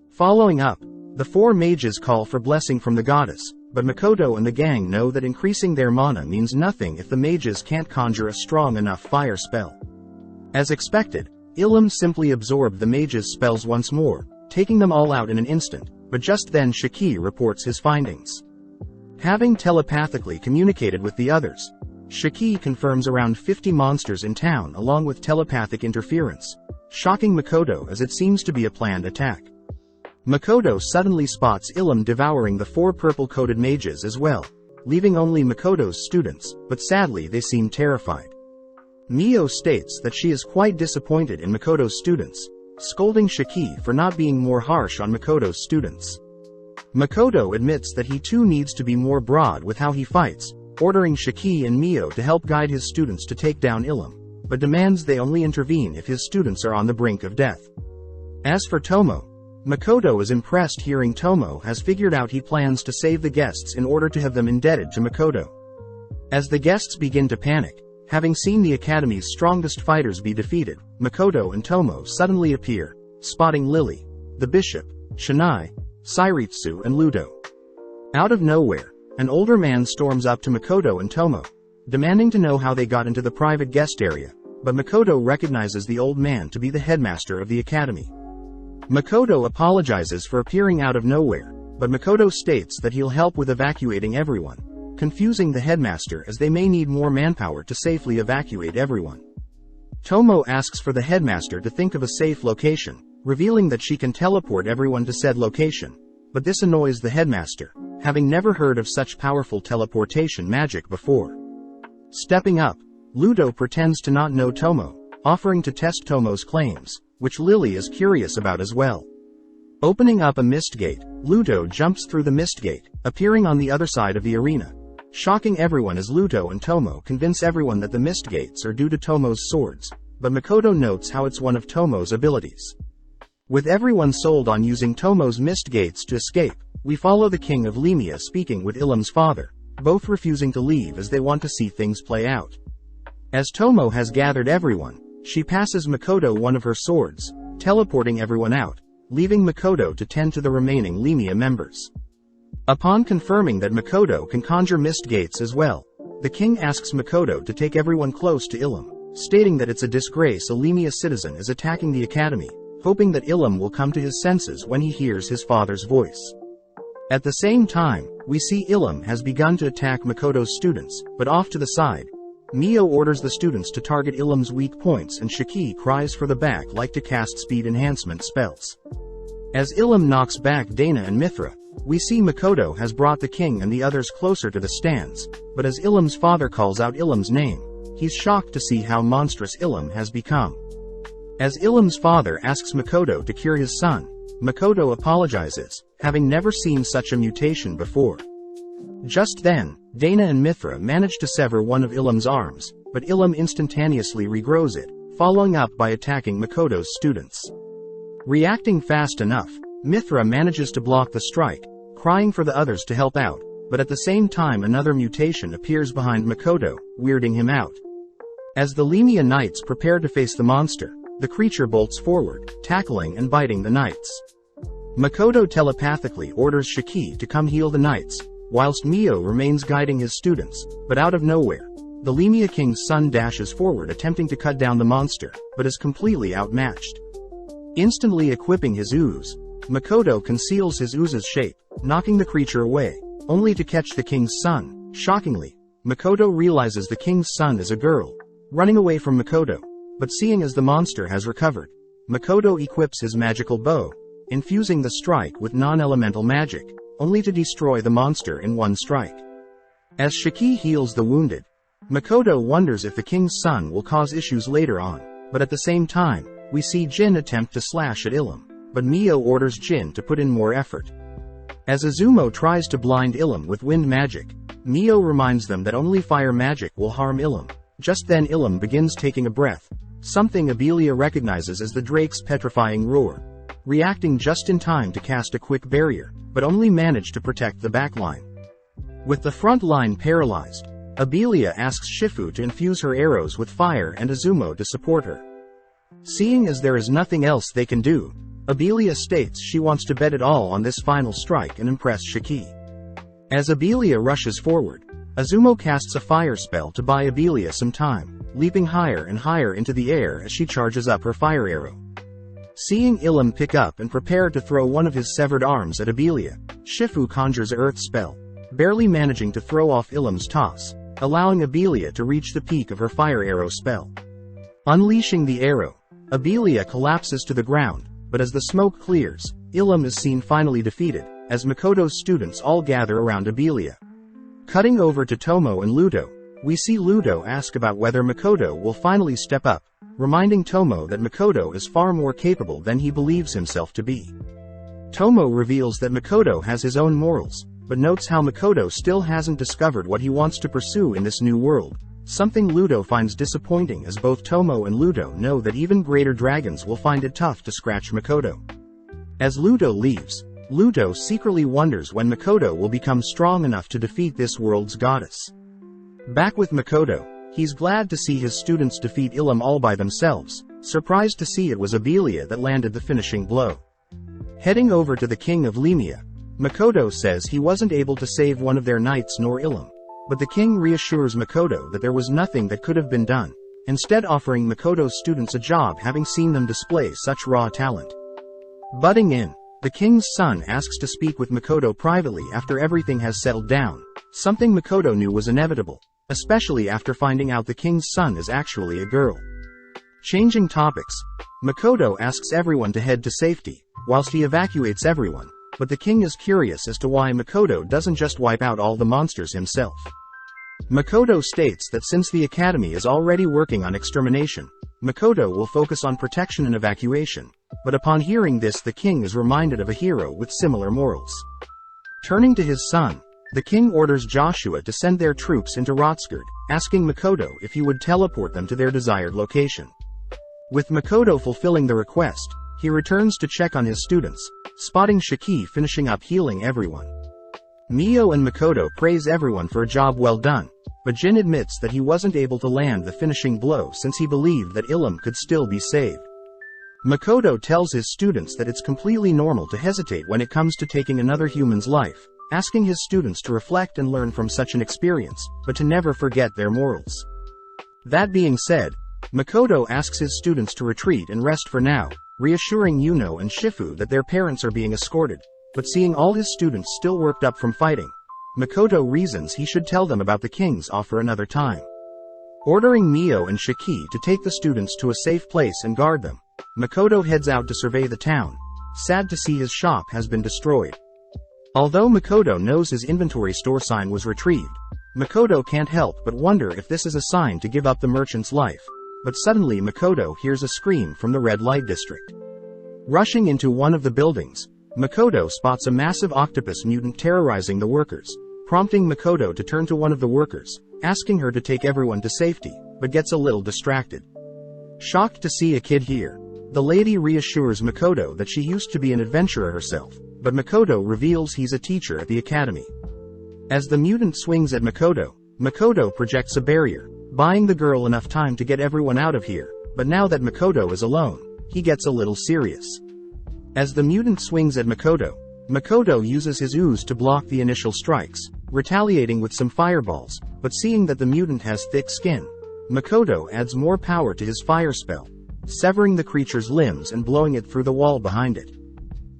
Following up, the 4 mages call for blessing from the goddess, but Makoto and the gang know that increasing their mana means nothing if the mages can't conjure a strong enough fire spell. As expected, Ilum simply absorbed the mages' spells once more, taking them all out in an instant, but just then Shiki reports his findings. Having telepathically communicated with the others, Shiki confirms around 50 monsters in town along with telepathic interference, shocking Makoto as it seems to be a planned attack. Makoto suddenly spots Ilum devouring the 4 purple-coated mages as well, leaving only Makoto's students, but sadly they seem terrified. Mio states that she is quite disappointed in Makoto's students, scolding Shiki for not being more harsh on Makoto's students. Makoto admits that he too needs to be more broad with how he fights, ordering Shiki and Mio to help guide his students to take down Ilum, but demands they only intervene if his students are on the brink of death. As for Tomo, Makoto is impressed hearing Tomo has figured out he plans to save the guests in order to have them indebted to Makoto. As the guests begin to panic, having seen the Academy's strongest fighters be defeated, Makoto and Tomo suddenly appear, spotting Lily, the bishop, Shinai, Sairitsu and Ludo. Out of nowhere, an older man storms up to Makoto and Tomo, demanding to know how they got into the private guest area, but Makoto recognizes the old man to be the headmaster of the Academy. Makoto apologizes for appearing out of nowhere, but Makoto states that he'll help with evacuating everyone, confusing the headmaster as they may need more manpower to safely evacuate everyone. Tomo asks for the headmaster to think of a safe location, revealing that she can teleport everyone to said location, but this annoys the headmaster, having never heard of such powerful teleportation magic before. Stepping up, Ludo pretends to not know Tomo, offering to test Tomo's claims, which Lily is curious about as well. Opening up a mist gate, Ludo jumps through the mist gate, appearing on the other side of the arena, shocking everyone as Ludo and Tomo convince everyone that the mist gates are due to Tomo's swords, but Makoto notes how it's one of Tomo's abilities. With everyone sold on using Tomo's mist gates to escape, we follow the king of Lemia speaking with Ilum's father, both refusing to leave as they want to see things play out. As Tomo has gathered everyone, she passes Makoto one of her swords, teleporting everyone out, leaving Makoto to tend to the remaining Lemia members. Upon confirming that Makoto can conjure mist gates as well, the king asks Makoto to take everyone close to Ilum, stating that it's a disgrace a Lemia citizen is attacking the academy, hoping that Ilum will come to his senses when he hears his father's voice. At the same time, we see Ilum has begun to attack Makoto's students, but off to the side, Mio orders the students to target Ilum's weak points and Shiki cries for the back like to cast speed enhancement spells. As Ilum knocks back Dana and Mithra, we see Makoto has brought the king and the others closer to the stands, but as Ilum's father calls out Ilum's name, he's shocked to see how monstrous Ilum has become. As Ilum's father asks Makoto to cure his son, Makoto apologizes, having never seen such a mutation before. Just then, Dana and Mithra manage to sever one of Ilum's arms, but Ilum instantaneously regrows it, following up by attacking Makoto's students. Reacting fast enough, Mithra manages to block the strike, crying for the others to help out, but at the same time another mutation appears behind Makoto, weirding him out. As the Lemia Knights prepare to face the monster, the creature bolts forward, tackling and biting the knights. Makoto telepathically orders Shiki to come heal the knights, whilst Mio remains guiding his students, but out of nowhere, the Lemia King's son dashes forward attempting to cut down the monster, but is completely outmatched. Instantly equipping his ooze, Makoto conceals his ooze's shape, knocking the creature away, only to catch the king's son. Shockingly, Makoto realizes the king's son is a girl, running away from Makoto, but seeing as the monster has recovered, Makoto equips his magical bow, infusing the strike with non-elemental magic, only to destroy the monster in one strike. As Shiki heals the wounded, Makoto wonders if the king's son will cause issues later on, but at the same time, we see Jin attempt to slash at Ilum, but Mio orders Jin to put in more effort. As Izumo tries to blind Ilum with wind magic, Mio reminds them that only fire magic will harm Ilum. Just then Ilum begins taking a breath, something Abelia recognizes as the drake's petrifying roar. reacting just in time to cast a quick barrier, but only managed to protect the backline. With the front line paralyzed, Abelia asks Shifu to infuse her arrows with fire and Izumo to support her. Seeing as there is nothing else they can do, Abelia states she wants to bet it all on this final strike and impress Shiki. As Abelia rushes forward, Izumo casts a fire spell to buy Abelia some time, leaping higher and higher into the air as she charges up her fire arrow. Seeing Ilum pick up and prepare to throw one of his severed arms at Abelia, Shifu conjures Earth spell, barely managing to throw off Ilum's toss, allowing Abelia to reach the peak of her fire arrow spell. Unleashing the arrow, Abelia collapses to the ground, but as the smoke clears, Ilum is seen finally defeated, as Makoto's students all gather around Abelia. Cutting over to Tomo and Ludo, we see Ludo ask about whether Makoto will finally step up, reminding Tomo that Makoto is far more capable than he believes himself to be. Tomo reveals that Makoto has his own morals, but notes how Makoto still hasn't discovered what he wants to pursue in this new world, something Ludo finds disappointing as both Tomo and Ludo know that even greater dragons will find it tough to scratch Makoto. As Ludo leaves, Ludo secretly wonders when Makoto will become strong enough to defeat this world's goddess. Back with Makoto, he's glad to see his students defeat Ilum all by themselves, surprised to see it was Abelia that landed the finishing blow. Heading over to the king of Lemia, Makoto says he wasn't able to save one of their knights nor Ilum, but the king reassures Makoto that there was nothing that could have been done, instead offering Makoto's students a job having seen them display such raw talent. Butting in, the king's son asks to speak with Makoto privately after everything has settled down, something Makoto knew was inevitable, especially after finding out the king's son is actually a girl. Changing topics, Makoto asks everyone to head to safety, whilst he evacuates everyone, but the king is curious as to why Makoto doesn't just wipe out all the monsters himself. Makoto states that since the academy is already working on extermination, Makoto will focus on protection and evacuation, but upon hearing this the king is reminded of a hero with similar morals. Turning to his son, the king orders Joshua to send their troops into Rotsgard, asking Makoto if he would teleport them to their desired location. With Makoto fulfilling the request, he returns to check on his students, spotting Shiki finishing up healing everyone. Mio and Makoto praise everyone for a job well done, but Jin admits that he wasn't able to land the finishing blow since he believed that Ilum could still be saved. Makoto tells his students that it's completely normal to hesitate when it comes to taking another human's life, asking his students to reflect and learn from such an experience, but to never forget their morals. That being said, Makoto asks his students to retreat and rest for now, reassuring Yuno and Shifu that their parents are being escorted, but seeing all his students still worked up from fighting, Makoto reasons he should tell them about the king's offer another time. Ordering Mio and Shiki to take the students to a safe place and guard them, Makoto heads out to survey the town, sad to see his shop has been destroyed. Although Makoto knows his inventory store sign was retrieved, Makoto can't help but wonder if this is a sign to give up the merchant's life, but suddenly Makoto hears a scream from the red light district. Rushing into one of the buildings, Makoto spots a massive octopus mutant terrorizing the workers, prompting Makoto to turn to one of the workers, asking her to take everyone to safety, but gets a little distracted. Shocked to see a kid here, the lady reassures Makoto that she used to be an adventurer herself, but Makoto reveals he's a teacher at the academy. As the mutant swings at Makoto, Makoto projects a barrier, buying the girl enough time to get everyone out of here, but now that Makoto is alone, he gets a little serious. As the mutant swings at Makoto, Makoto uses his ooze to block the initial strikes, retaliating with some fireballs, but seeing that the mutant has thick skin, Makoto adds more power to his fire spell, severing the creature's limbs and blowing it through the wall behind it.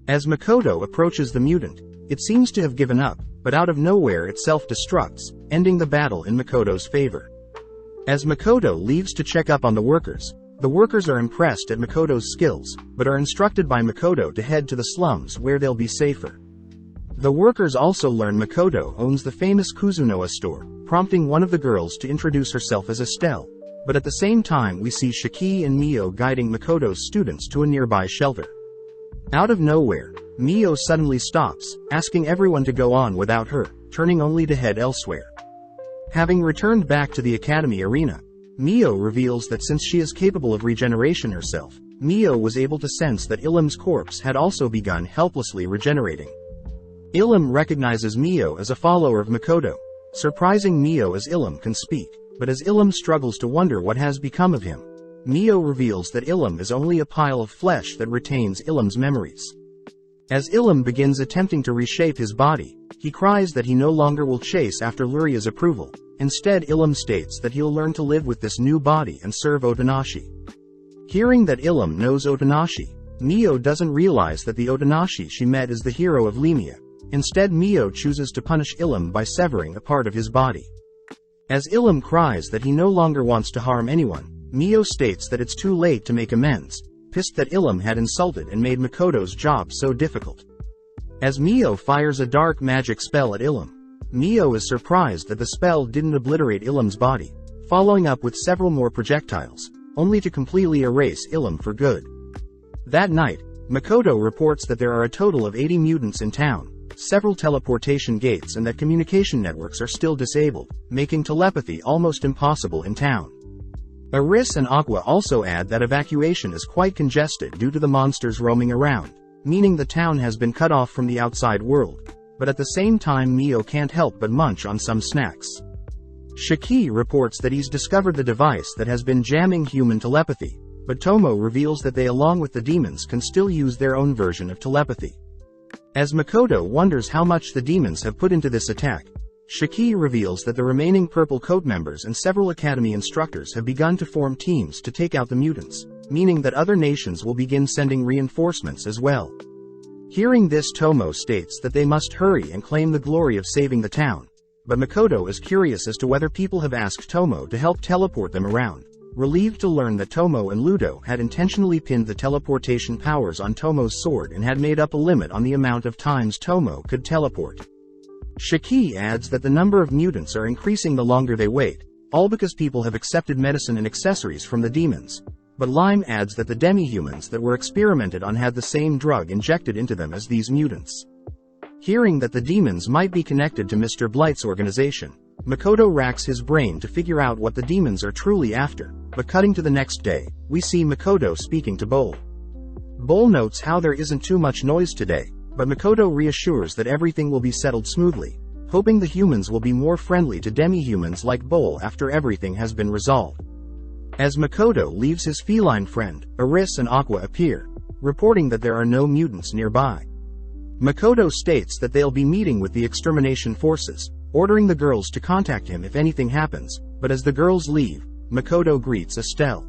As Makoto approaches the mutant, it seems to have given up, but out of nowhere it self-destructs, ending the battle in Makoto's favor. As Makoto leaves to check up on the workers are impressed at Makoto's skills, but are instructed by Makoto to head to the slums where they'll be safer. The workers also learn Makoto owns the famous Kuzunoa store, prompting one of the girls to introduce herself as Estelle, but at the same time we see Shiki and Mio guiding Makoto's students to a nearby shelter. Out of nowhere, Mio suddenly stops, asking everyone to go on without her, turning only to head elsewhere. Having returned back to the academy arena, Mio reveals that since she is capable of regeneration herself, Mio was able to sense that Ilum's corpse had also begun helplessly regenerating. Ilum recognizes Mio as a follower of Makoto, surprising Mio as Ilum can speak, but as Ilum struggles to wonder what has become of him, Mio reveals that Ilum is only a pile of flesh that retains Ilum's memories. As Ilum begins attempting to reshape his body, he cries that he no longer will chase after Luria's approval. Instead, Ilum states that he'll learn to live with this new body and serve Otonashi. Hearing that Ilum knows Otonashi, Mio doesn't realize that the Otonashi she met is the hero of Lemia. Instead, Mio chooses to punish Ilum by severing a part of his body. As Ilum cries that he no longer wants to harm anyone, Mio states that it's too late to make amends, pissed that Ilum had insulted and made Makoto's job so difficult. As Mio fires a dark magic spell at Ilum, Mio is surprised that the spell didn't obliterate Ilum's body, following up with several more projectiles, only to completely erase Ilum for good. That night, Makoto reports that there are a total of 80 mutants in town, several teleportation gates, and that communication networks are still disabled, making telepathy almost impossible in town. Aris and Aqua also add that evacuation is quite congested due to the monsters roaming around, meaning the town has been cut off from the outside world, but at the same time Mio can't help but munch on some snacks. Shiki reports that he's discovered the device that has been jamming human telepathy, but Tomo reveals that they along with the demons can still use their own version of telepathy. As Makoto wonders how much the demons have put into this attack, Shiki reveals that the remaining Purple Coat members and several academy instructors have begun to form teams to take out the mutants, meaning that other nations will begin sending reinforcements as well. Hearing this, Tomo states that they must hurry and claim the glory of saving the town, but Makoto is curious as to whether people have asked Tomo to help teleport them around, relieved to learn that Tomo and Ludo had intentionally pinned the teleportation powers on Tomo's sword and had made up a limit on the amount of times Tomo could teleport. Shiki adds that the number of mutants are increasing the longer they wait, all because people have accepted medicine and accessories from the demons, but Lime adds that the demi-humans that were experimented on had the same drug injected into them as these mutants. Hearing that the demons might be connected to Mr. Blight's organization, Makoto racks his brain to figure out what the demons are truly after, but cutting to the next day, we see Makoto speaking to Bol. Bol notes how there isn't too much noise today, but Makoto reassures that everything will be settled smoothly, hoping the humans will be more friendly to demi-humans like Bol after everything has been resolved. As Makoto leaves, his feline friend, Aris and Aqua appear, reporting that there are no mutants nearby. Makoto states that they'll be meeting with the extermination forces, ordering the girls to contact him if anything happens, but as the girls leave, Makoto greets Estelle.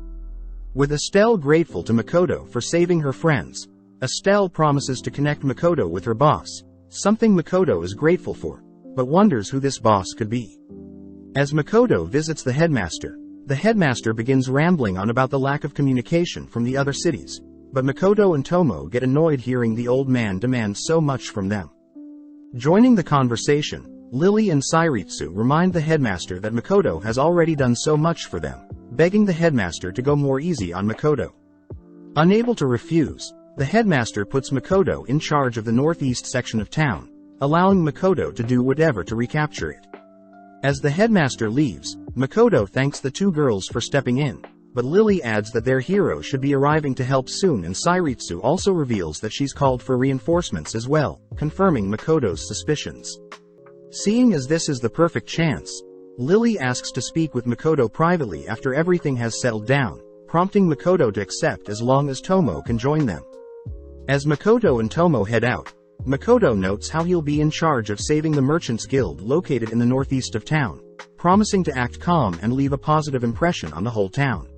With Estelle grateful to Makoto for saving her friends, Estelle promises to connect Makoto with her boss, something Makoto is grateful for, but wonders who this boss could be. As Makoto visits the headmaster begins rambling on about the lack of communication from the other cities, but Makoto and Tomo get annoyed hearing the old man demand so much from them. Joining the conversation, Lily and Sairitsu remind the headmaster that Makoto has already done so much for them, begging the headmaster to go more easy on Makoto. Unable to refuse, the headmaster puts Makoto in charge of the northeast section of town, allowing Makoto to do whatever to recapture it. As the headmaster leaves, Makoto thanks the two girls for stepping in, but Lily adds that their hero should be arriving to help soon, and Sairitsu also reveals that she's called for reinforcements as well, confirming Makoto's suspicions. Seeing as this is the perfect chance, Lily asks to speak with Makoto privately after everything has settled down, prompting Makoto to accept as long as Tomo can join them. As Makoto and Tomo head out, Makoto notes how he'll be in charge of saving the Merchants Guild located in the northeast of town, promising to act calm and leave a positive impression on the whole town.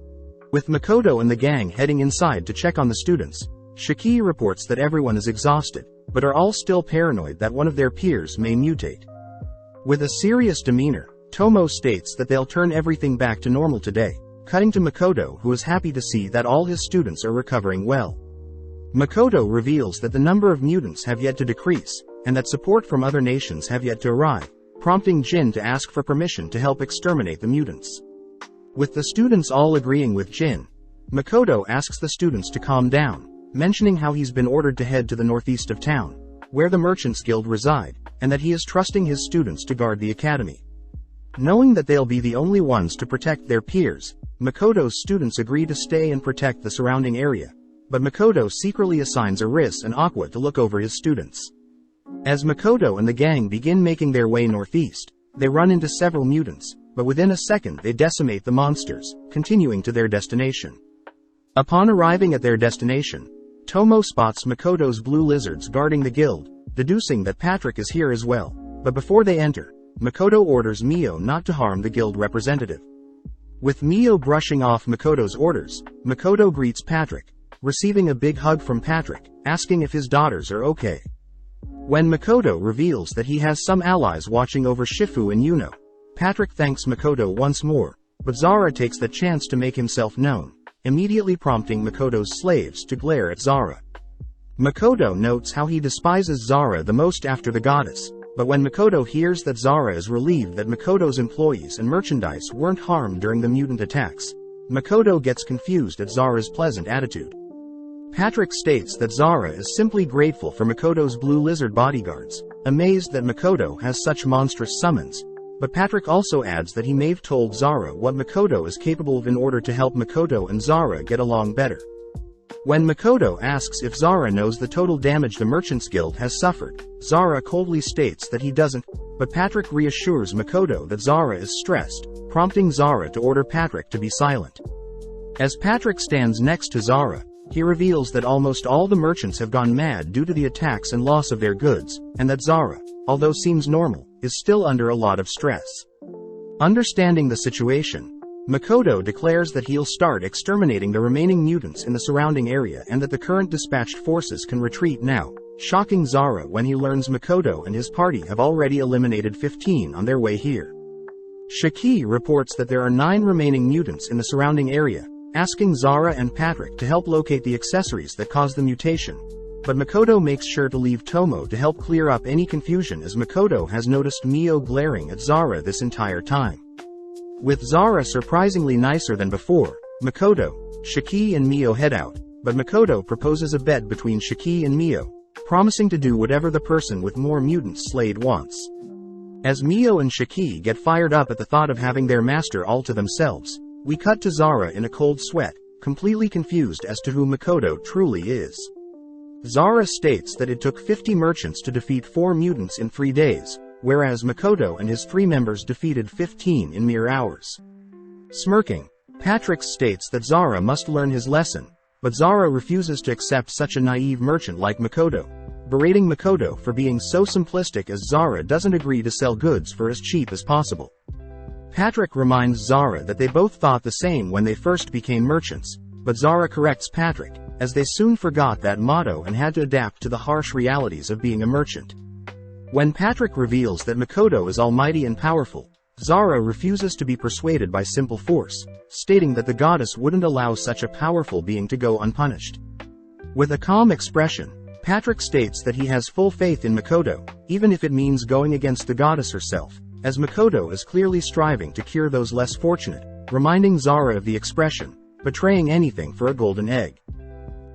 With Makoto and the gang heading inside to check on the students, Shiki reports that everyone is exhausted, but are all still paranoid that one of their peers may mutate. With a serious demeanor, Tomo states that they'll turn everything back to normal today, cutting to Makoto, who is happy to see that all his students are recovering well. Makoto reveals that the number of mutants have yet to decrease, and that support from other nations have yet to arrive, prompting Jin to ask for permission to help exterminate the mutants. With the students all agreeing with Jin, Makoto asks the students to calm down, mentioning how he's been ordered to head to the northeast of town, where the Merchants Guild reside, and that he is trusting his students to guard the academy. Knowing that they'll be the only ones to protect their peers, Makoto's students agree to stay and protect the surrounding area, but Makoto secretly assigns Aris and Aqua to look over his students. As Makoto and the gang begin making their way northeast, they run into several mutants, but within a second they decimate the monsters, continuing to their destination. Upon arriving at their destination, Tomo spots Makoto's blue lizards guarding the guild, deducing that Patrick is here as well, but before they enter, Makoto orders Mio not to harm the guild representative. With Mio brushing off Makoto's orders, Makoto greets Patrick, receiving a big hug from Patrick, asking if his daughters are okay. When Makoto reveals that he has some allies watching over Shifu and Yuno, Patrick thanks Makoto once more, but Zara takes the chance to make himself known, immediately prompting Makoto's slaves to glare at Zara. Makoto notes how he despises Zara the most after the goddess, but when Makoto hears that Zara is relieved that Makoto's employees and merchandise weren't harmed during the mutant attacks, Makoto gets confused at Zara's pleasant attitude. Patrick states that Zara is simply grateful for Makoto's blue lizard bodyguards, amazed that Makoto has such monstrous summons, but Patrick also adds that he may have told Zara what Makoto is capable of in order to help Makoto and Zara get along better. When Makoto asks if Zara knows the total damage the Merchants Guild has suffered, Zara coldly states that he doesn't, but Patrick reassures Makoto that Zara is stressed, prompting Zara to order Patrick to be silent. As Patrick stands next to Zara, he reveals that almost all the merchants have gone mad due to the attacks and loss of their goods, and that Zara, although seems normal, is still under a lot of stress. Understanding the situation, Makoto declares that he'll start exterminating the remaining mutants in the surrounding area and that the current dispatched forces can retreat now, shocking Zara when he learns Makoto and his party have already eliminated 15 on their way here. Shiki reports that there are 9 remaining mutants in the surrounding area, asking Zara and Patrick to help locate the accessories that caused the mutation, but Makoto makes sure to leave Tomo to help clear up any confusion as Makoto has noticed Mio glaring at Zara this entire time. With Zara surprisingly nicer than before, Makoto, Shiki and Mio head out, but Makoto proposes a bet between Shiki and Mio, promising to do whatever the person with more mutants slayed wants. As Mio and Shiki get fired up at the thought of having their master all to themselves, we cut to Zara in a cold sweat, completely confused as to who Makoto truly is. Zara states that it took 50 merchants to defeat 4 mutants in 3 days, whereas Makoto and his 3 members defeated 15 in mere hours. Smirking, Patrick states that Zara must learn his lesson, but Zara refuses to accept such a naive merchant like Makoto, berating Makoto for being so simplistic as Zara doesn't agree to sell goods for as cheap as possible. Patrick reminds Zara that they both thought the same when they first became merchants, but Zara corrects Patrick, as they soon forgot that motto and had to adapt to the harsh realities of being a merchant. When Patrick reveals that Makoto is almighty and powerful, Zara refuses to be persuaded by simple force, stating that the goddess wouldn't allow such a powerful being to go unpunished. With a calm expression, Patrick states that he has full faith in Makoto, even if it means going against the goddess herself, as Makoto is clearly striving to cure those less fortunate, reminding Zara of the expression, betraying anything for a golden egg.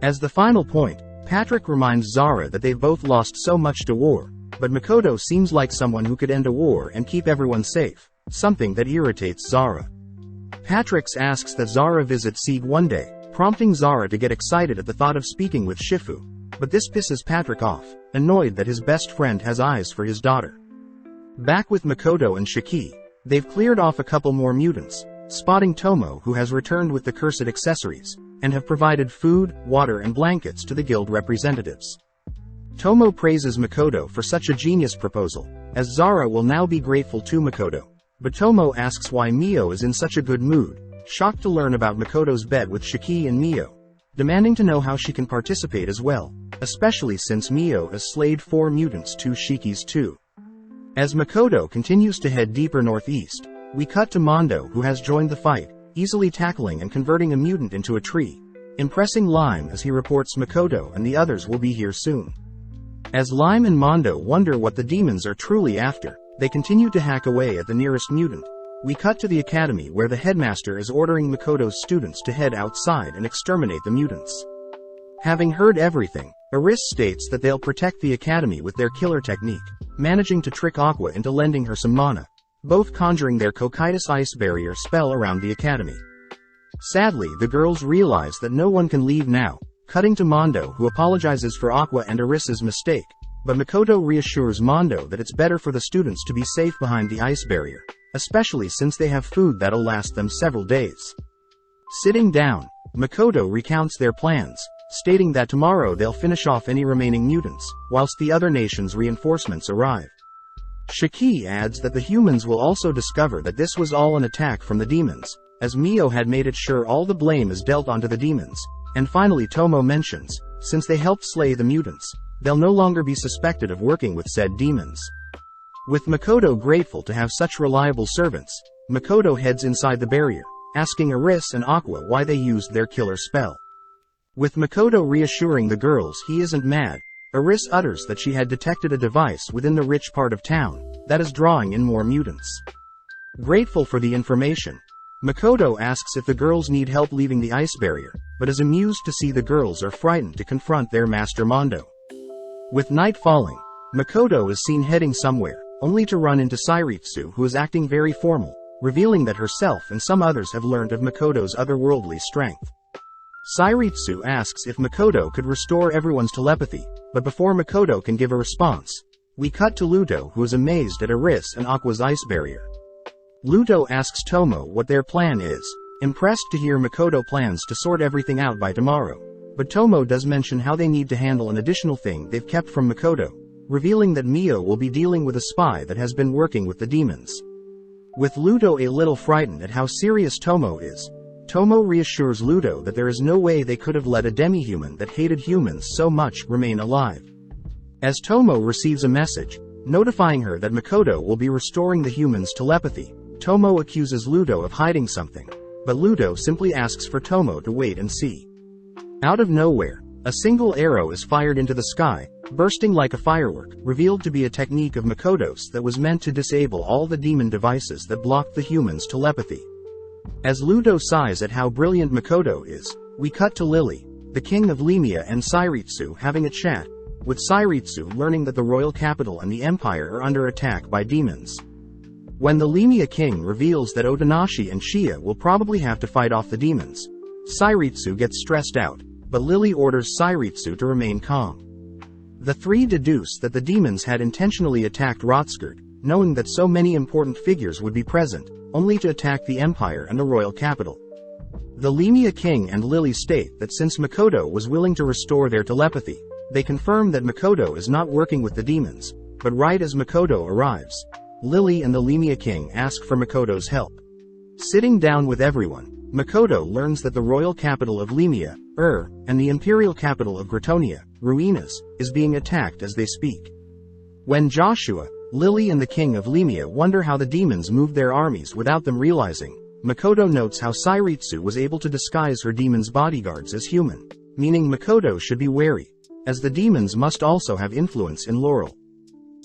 As the final point, Patrick reminds Zara that they've both lost so much to war, but Makoto seems like someone who could end a war and keep everyone safe, something that irritates Zara. Patrick asks that Zara visit Sieg one day, prompting Zara to get excited at the thought of speaking with Shifu, but this pisses Patrick off, annoyed that his best friend has eyes for his daughter. Back with Makoto and Shiki, they've cleared off a couple more mutants, spotting Tomo who has returned with the cursed accessories, and have provided food, water and blankets to the guild representatives. Tomo praises Makoto for such a genius proposal, as Zara will now be grateful to Makoto, but Tomo asks why Mio is in such a good mood, shocked to learn about Makoto's bet with Shiki and Mio, demanding to know how she can participate as well, especially since Mio has slayed 4 mutants to Shiki's 2. As Makoto continues to head deeper northeast, we cut to Mondo who has joined the fight, easily tackling and converting a mutant into a tree, impressing Lime as he reports Makoto and the others will be here soon. As Lime and Mondo wonder what the demons are truly after, they continue to hack away at the nearest mutant. We cut to the academy where the headmaster is ordering Makoto's students to head outside and exterminate the mutants. Having heard everything, Aris states that they'll protect the academy with their killer technique, managing to trick Aqua into lending her some mana, both conjuring their Cocytus ice barrier spell around the academy. Sadly, the girls realize that no one can leave now, cutting to Mondo, who apologizes for Aqua and Arisa's mistake, but Makoto reassures Mondo that it's better for the students to be safe behind the ice barrier, especially since they have food that'll last them several days. Sitting down, Makoto recounts their plans, stating that tomorrow they'll finish off any remaining mutants, whilst the other nation's reinforcements arrive. Shiki adds that the humans will also discover that this was all an attack from the demons, as Mio had made it sure all the blame is dealt onto the demons, and finally Tomo mentions, since they helped slay the mutants, they'll no longer be suspected of working with said demons. With Makoto grateful to have such reliable servants, Makoto heads inside the barrier, asking Aris and Aqua why they used their killer spell. With Makoto reassuring the girls he isn't mad, Aris utters that she had detected a device within the rich part of town that is drawing in more mutants. Grateful for the information, Makoto asks if the girls need help leaving the ice barrier, but is amused to see the girls are frightened to confront their master Mondo. With night falling, Makoto is seen heading somewhere, only to run into Sairitsu, who is acting very formal, revealing that herself and some others have learned of Makoto's otherworldly strength. Sairitsu asks if Makoto could restore everyone's telepathy, but before Makoto can give a response, we cut to Ludo, who is amazed at Aris and Aqua's ice barrier. Ludo asks Tomo what their plan is, impressed to hear Makoto plans to sort everything out by tomorrow, but Tomo does mention how they need to handle an additional thing they've kept from Makoto, revealing that Mio will be dealing with a spy that has been working with the demons. With Ludo a little frightened at how serious Tomo is, Tomo reassures Ludo that there is no way they could have let a demi-human that hated humans so much remain alive. As Tomo receives a message, notifying her that Makoto will be restoring the humans' telepathy, Tomo accuses Ludo of hiding something, but Ludo simply asks for Tomo to wait and see. Out of nowhere, a single arrow is fired into the sky, bursting like a firework, revealed to be a technique of Makoto's that was meant to disable all the demon devices that blocked the humans' telepathy. As Ludo sighs at how brilliant Makoto is, we cut to Lily, the king of Lemia, and Sairitsu having a chat, with Sairitsu learning that the royal capital and the empire are under attack by demons. When the Lemia king reveals that Otonashi and Shia will probably have to fight off the demons, Sairitsu gets stressed out, but Lily orders Sairitsu to remain calm. The three deduce that the demons had intentionally attacked Rotskerd, knowing that so many important figures would be present, only to attack the empire and the royal capital. The Lemia king and Lily state that since Makoto was willing to restore their telepathy, they confirm that Makoto is not working with the demons, but right as Makoto arrives, Lily and the Lemia king ask for Makoto's help. Sitting down with everyone, Makoto learns that the royal capital of Lemia, and the imperial capital of Gratonia, Ruinas, is being attacked as they speak. When Joshua, Lily and the king of Lemia wonder how the demons moved their armies without them realizing, Makoto notes how Sairitsu was able to disguise her demons' bodyguards as human, meaning Makoto should be wary, as the demons must also have influence in Laurel.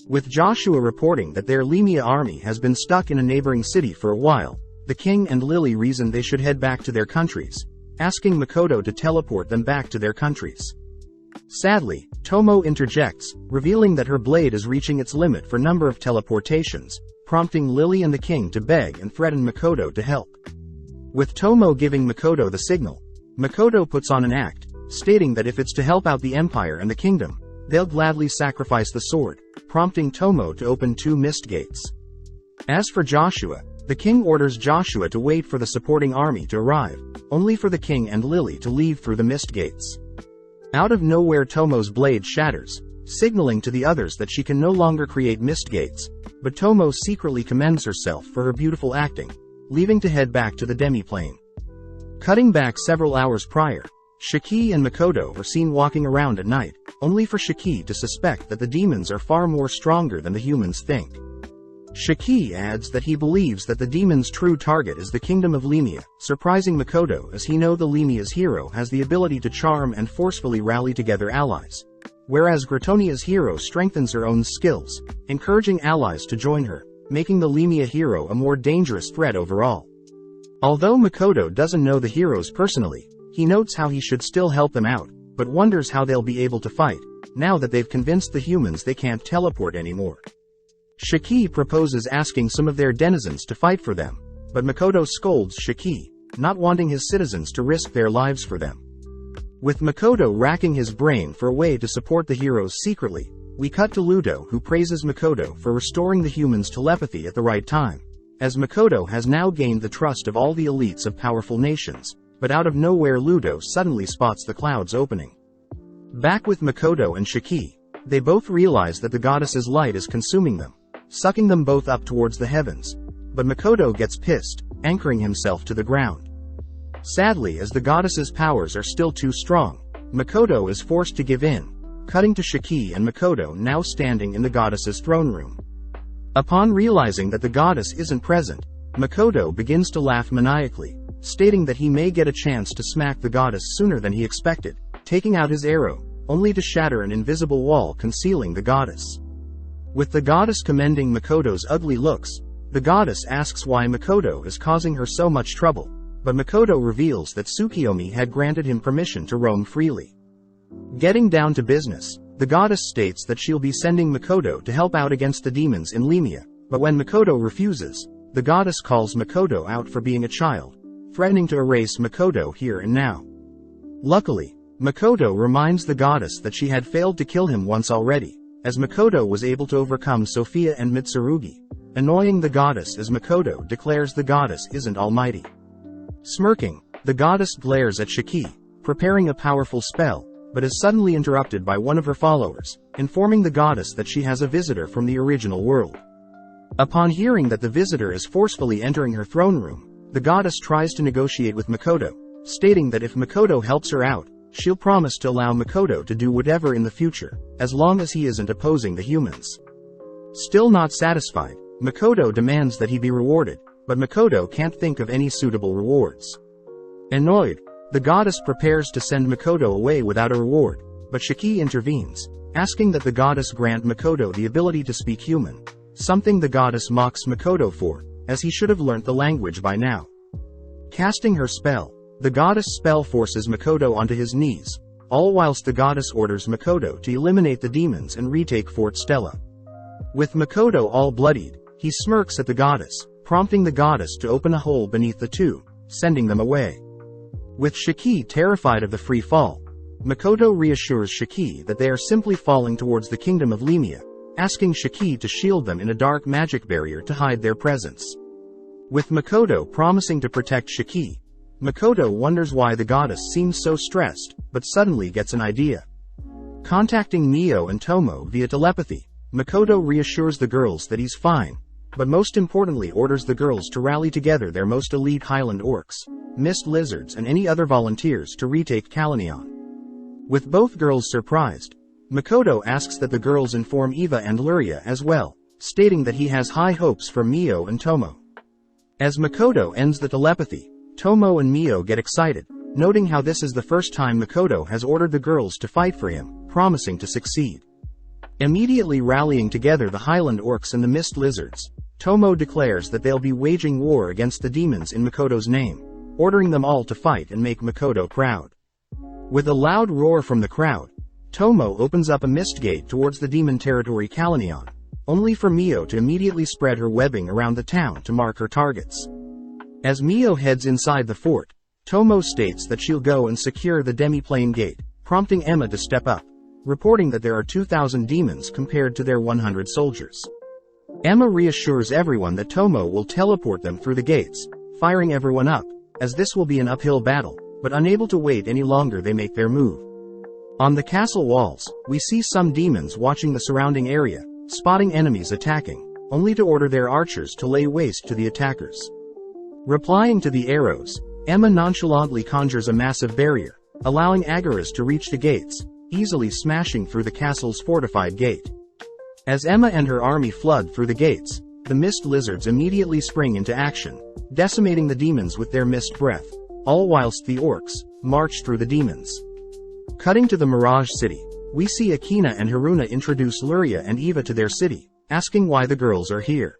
With Joshua reporting that their Lemia army has been stuck in a neighboring city for a while, the king and Lily reason they should head back to their countries, asking Makoto to teleport them back to their countries. Sadly, Tomo interjects, revealing that her blade is reaching its limit for number of teleportations, prompting Lily and the king to beg and threaten Makoto to help. With Tomo giving Makoto the signal, Makoto puts on an act, stating that if it's to help out the empire and the kingdom, they'll gladly sacrifice the sword, prompting Tomo to open 2 mist gates. As for Joshua, the king orders Joshua to wait for the supporting army to arrive, only for the king and Lily to leave through the mist gates. Out of nowhere Tomo's blade shatters, signaling to the others that she can no longer create mist gates, but Tomo secretly commends herself for her beautiful acting, leaving to head back to the demi-plane. Cutting back several hours prior, Shiki and Makoto are seen walking around at night, only for Shiki to suspect that the demons are far more stronger than the humans think. Shiki adds that he believes that the demon's true target is the kingdom of Lemia, surprising Makoto as he knows the Lemia's hero has the ability to charm and forcefully rally together allies, whereas Gratonia's hero strengthens her own skills, encouraging allies to join her, making the Lemia hero a more dangerous threat overall. Although Makoto doesn't know the heroes personally, he notes how he should still help them out, but wonders how they'll be able to fight, now that they've convinced the humans they can't teleport anymore. Shiki proposes asking some of their denizens to fight for them, but Makoto scolds Shiki, not wanting his citizens to risk their lives for them. With Makoto racking his brain for a way to support the heroes secretly, we cut to Ludo, who praises Makoto for restoring the humans' telepathy at the right time, as Makoto has now gained the trust of all the elites of powerful nations. But out of nowhere Ludo suddenly spots the clouds opening. Back with Makoto and Shiki, they both realize that the goddess's light is consuming them, sucking them both up towards the heavens. But Makoto gets pissed, anchoring himself to the ground. Sadly, as the goddess's powers are still too strong, Makoto is forced to give in, cutting to Shiki and Makoto now standing in the goddess's throne room. Upon realizing that the goddess isn't present, Makoto begins to laugh maniacally, stating that he may get a chance to smack the goddess sooner than he expected, taking out his arrow, only to shatter an invisible wall concealing the goddess. With the goddess commending Makoto's ugly looks, the goddess asks why Makoto is causing her so much trouble, but Makoto reveals that Tsukiyomi had granted him permission to roam freely. Getting down to business, the goddess states that she'll be sending Makoto to help out against the demons in Lemia, but when Makoto refuses, the goddess calls Makoto out for being a child, threatening to erase Makoto here and now. Luckily, Makoto reminds the goddess that she had failed to kill him once already, as Makoto was able to overcome Sophia and Mitsurugi, annoying the goddess as Makoto declares the goddess isn't almighty. Smirking, the goddess glares at Shiki, preparing a powerful spell, but is suddenly interrupted by one of her followers, informing the goddess that she has a visitor from the original world. Upon hearing that the visitor is forcefully entering her throne room, the goddess tries to negotiate with Makoto, stating that if Makoto helps her out, she'll promise to allow Makoto to do whatever in the future, as long as he isn't opposing the humans. Still not satisfied, Makoto demands that he be rewarded, but Makoto can't think of any suitable rewards. Annoyed, the goddess prepares to send Makoto away without a reward, but Shiki intervenes, asking that the goddess grant Makoto the ability to speak human, something the goddess mocks Makoto for, as he should have learnt the language by now. Casting her spell, the goddess spell forces Makoto onto his knees, all whilst the goddess orders Makoto to eliminate the demons and retake Fort Stella. With Makoto all bloodied, he smirks at the goddess, prompting the goddess to open a hole beneath the two, sending them away. With Shiki terrified of the free fall, Makoto reassures Shiki that they are simply falling towards the kingdom of Lemia, asking Shiki to shield them in a dark magic barrier to hide their presence. With Makoto promising to protect Shiki, Makoto wonders why the goddess seems so stressed, but suddenly gets an idea. Contacting Mio and Tomo via telepathy, Makoto reassures the girls that he's fine, but most importantly orders the girls to rally together their most elite Highland Orcs, Mist Lizards and any other volunteers to retake Kalanion. With both girls surprised, Makoto asks that the girls inform Eva and Luria as well, stating that he has high hopes for Mio and Tomo. As Makoto ends the telepathy, Tomo and Mio get excited, noting how this is the first time Makoto has ordered the girls to fight for him, promising to succeed. Immediately rallying together the Highland Orcs and the Mist Lizards, Tomo declares that they'll be waging war against the demons in Makoto's name, ordering them all to fight and make Makoto proud. With a loud roar from the crowd, Tomo opens up a mist gate towards the demon territory Kalanion, only for Mio to immediately spread her webbing around the town to mark her targets. As Mio heads inside the fort, Tomo states that she'll go and secure the demi-plane gate, prompting Emma to step up, reporting that there are 2,000 demons compared to their 100 soldiers. Emma reassures everyone that Tomo will teleport them through the gates, firing everyone up, as this will be an uphill battle, but unable to wait any longer they make their move. On the castle walls, we see some demons watching the surrounding area, spotting enemies attacking, only to order their archers to lay waste to the attackers. Replying to the arrows, Emma nonchalantly conjures a massive barrier, allowing Agaras to reach the gates, easily smashing through the castle's fortified gate. As Emma and her army flood through the gates, the Mist Lizards immediately spring into action, decimating the demons with their mist breath, all whilst the orcs march through the demons. Cutting to the Mirage City, we see Akina and Haruna introduce Luria and Eva to their city, asking why the girls are here.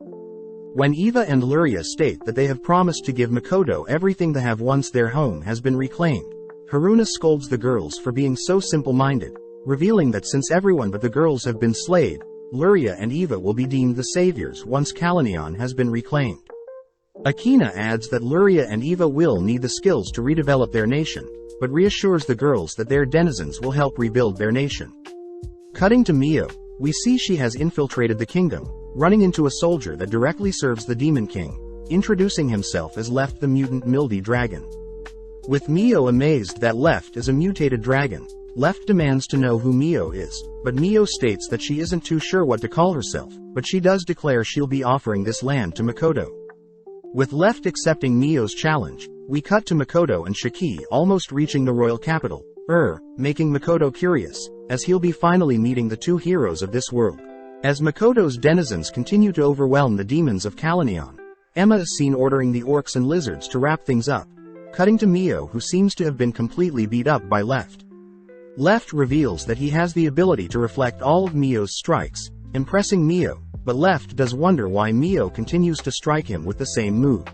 When Eva and Luria state that they have promised to give Makoto everything they have once their home has been reclaimed, Haruna scolds the girls for being so simple-minded, revealing that since everyone but the girls have been slayed, Luria and Eva will be deemed the saviors once Kalanion has been reclaimed. Akina adds that Luria and Eva will need the skills to redevelop their nation, but reassures the girls that their denizens will help rebuild their nation. Cutting to Mio, we see she has infiltrated the kingdom, running into a soldier that directly serves the Demon King, introducing himself as Left the Mutant Mildy Dragon. With Mio amazed that Left is a mutated dragon, Left demands to know who Mio is, but Mio states that she isn't too sure what to call herself, but she does declare she'll be offering this land to Makoto. With Left accepting Mio's challenge, we cut to Makoto and Shiki almost reaching the royal capital, making Makoto curious, as he'll be finally meeting the two heroes of this world. As Makoto's denizens continue to overwhelm the demons of Kalanion, Emma is seen ordering the orcs and lizards to wrap things up, cutting to Mio, who seems to have been completely beat up by Left. Left reveals that he has the ability to reflect all of Mio's strikes, impressing Mio, but Left does wonder why Mio continues to strike him with the same move.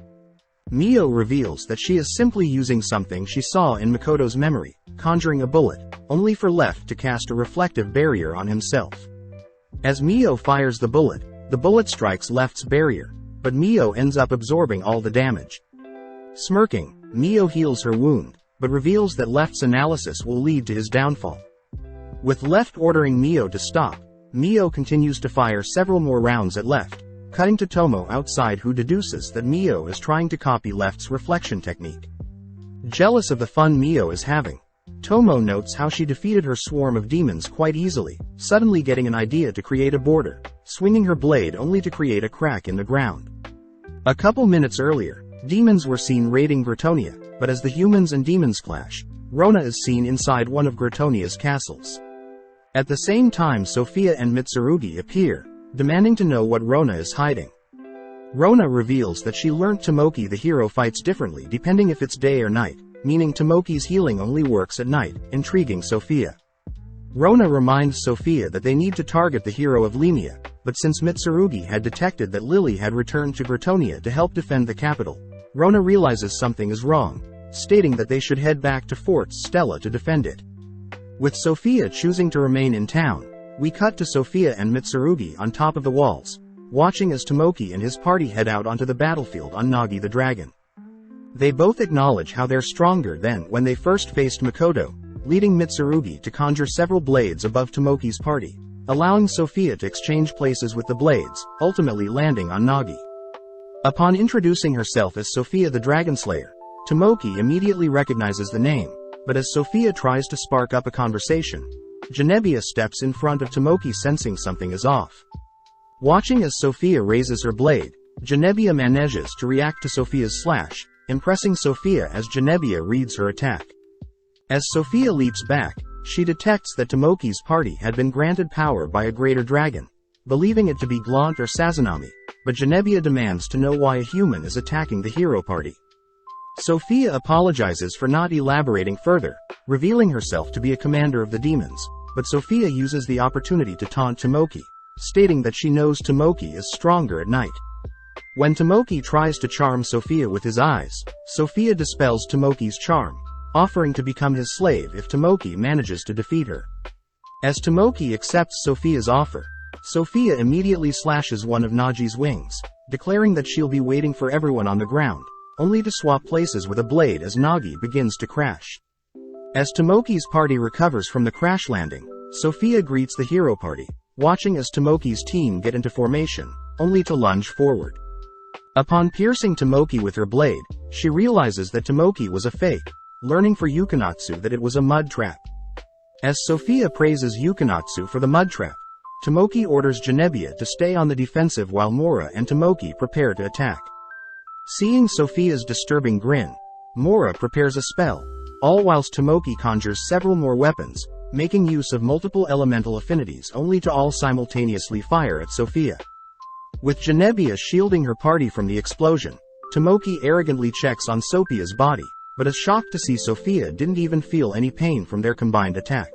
Mio reveals that she is simply using something she saw in Makoto's memory, conjuring a bullet, only for Left to cast a reflective barrier on himself. As Mio fires the bullet strikes Left's barrier, but Mio ends up absorbing all the damage. Smirking, Mio heals her wound, but reveals that Left's analysis will lead to his downfall. With Left ordering Mio to stop, Mio continues to fire several more rounds at Left, cutting to Tomo outside, who deduces that Mio is trying to copy Left's reflection technique. Jealous of the fun Mio is having, Tomo notes how she defeated her swarm of demons quite easily, suddenly getting an idea to create a border, swinging her blade only to create a crack in the ground. A couple minutes earlier, demons were seen raiding Gratonia, but as the humans and demons clash, Rona is seen inside one of Gratonia's castles. At the same time, Sophia and Mitsurugi appear, demanding to know what Rona is hiding. Rona reveals that she learnt Tomoki the hero fights differently depending if it's day or night, meaning Tomoki's healing only works at night, intriguing Sophia. Rona reminds Sophia that they need to target the hero of Limia, but since Mitsurugi had detected that Lily had returned to Gratonia to help defend the capital, Rona realizes something is wrong, stating that they should head back to Fort Stella to defend it. With Sophia choosing to remain in town, we cut to Sophia and Mitsurugi on top of the walls, watching as Tomoki and his party head out onto the battlefield on Nagi the dragon. They both acknowledge how they're stronger than when they first faced Makoto, leading Mitsurugi to conjure several blades above Tomoki's party, allowing Sophia to exchange places with the blades, ultimately landing on Nagi. Upon introducing herself as Sophia the Dragon Slayer, Tomoki immediately recognizes the name, but as Sophia tries to spark up a conversation, Genevieve steps in front of Tomoki, sensing something is off. Watching as Sophia raises her blade, Genevieve manages to react to Sophia's slash, impressing Sophia as Genevieve reads her attack. As Sophia leaps back, she detects that Tomoki's party had been granted power by a greater dragon, believing it to be Glant or Sazanami, but Genevieve demands to know why a human is attacking the hero party. Sophia apologizes for not elaborating further, revealing herself to be a commander of the demons, but Sophia uses the opportunity to taunt Tomoki, stating that she knows Tomoki is stronger at night. When Tomoki tries to charm Sophia with his eyes, Sophia dispels Tomoki's charm, offering to become his slave if Tomoki manages to defeat her. As Tomoki accepts Sophia's offer, Sophia immediately slashes one of Nagi's wings, declaring that she'll be waiting for everyone on the ground, only to swap places with a blade as Nagi begins to crash. As Tomoki's party recovers from the crash landing, Sophia greets the hero party, watching as Tomoki's team get into formation, only to lunge forward. Upon piercing Tomoki with her blade, she realizes that Tomoki was a fake, learning for Yukonatsu that it was a mud trap. As Sophia praises Yukonatsu for the mud trap, Tomoki orders Genevieve to stay on the defensive while Mora and Tomoki prepare to attack. Seeing Sophia's disturbing grin, Mora prepares a spell, all whilst Tomoki conjures several more weapons, making use of multiple elemental affinities only to all simultaneously fire at Sophia. With Genevieve shielding her party from the explosion, Tomoki arrogantly checks on Sophia's body, but is shocked to see Sophia didn't even feel any pain from their combined attack.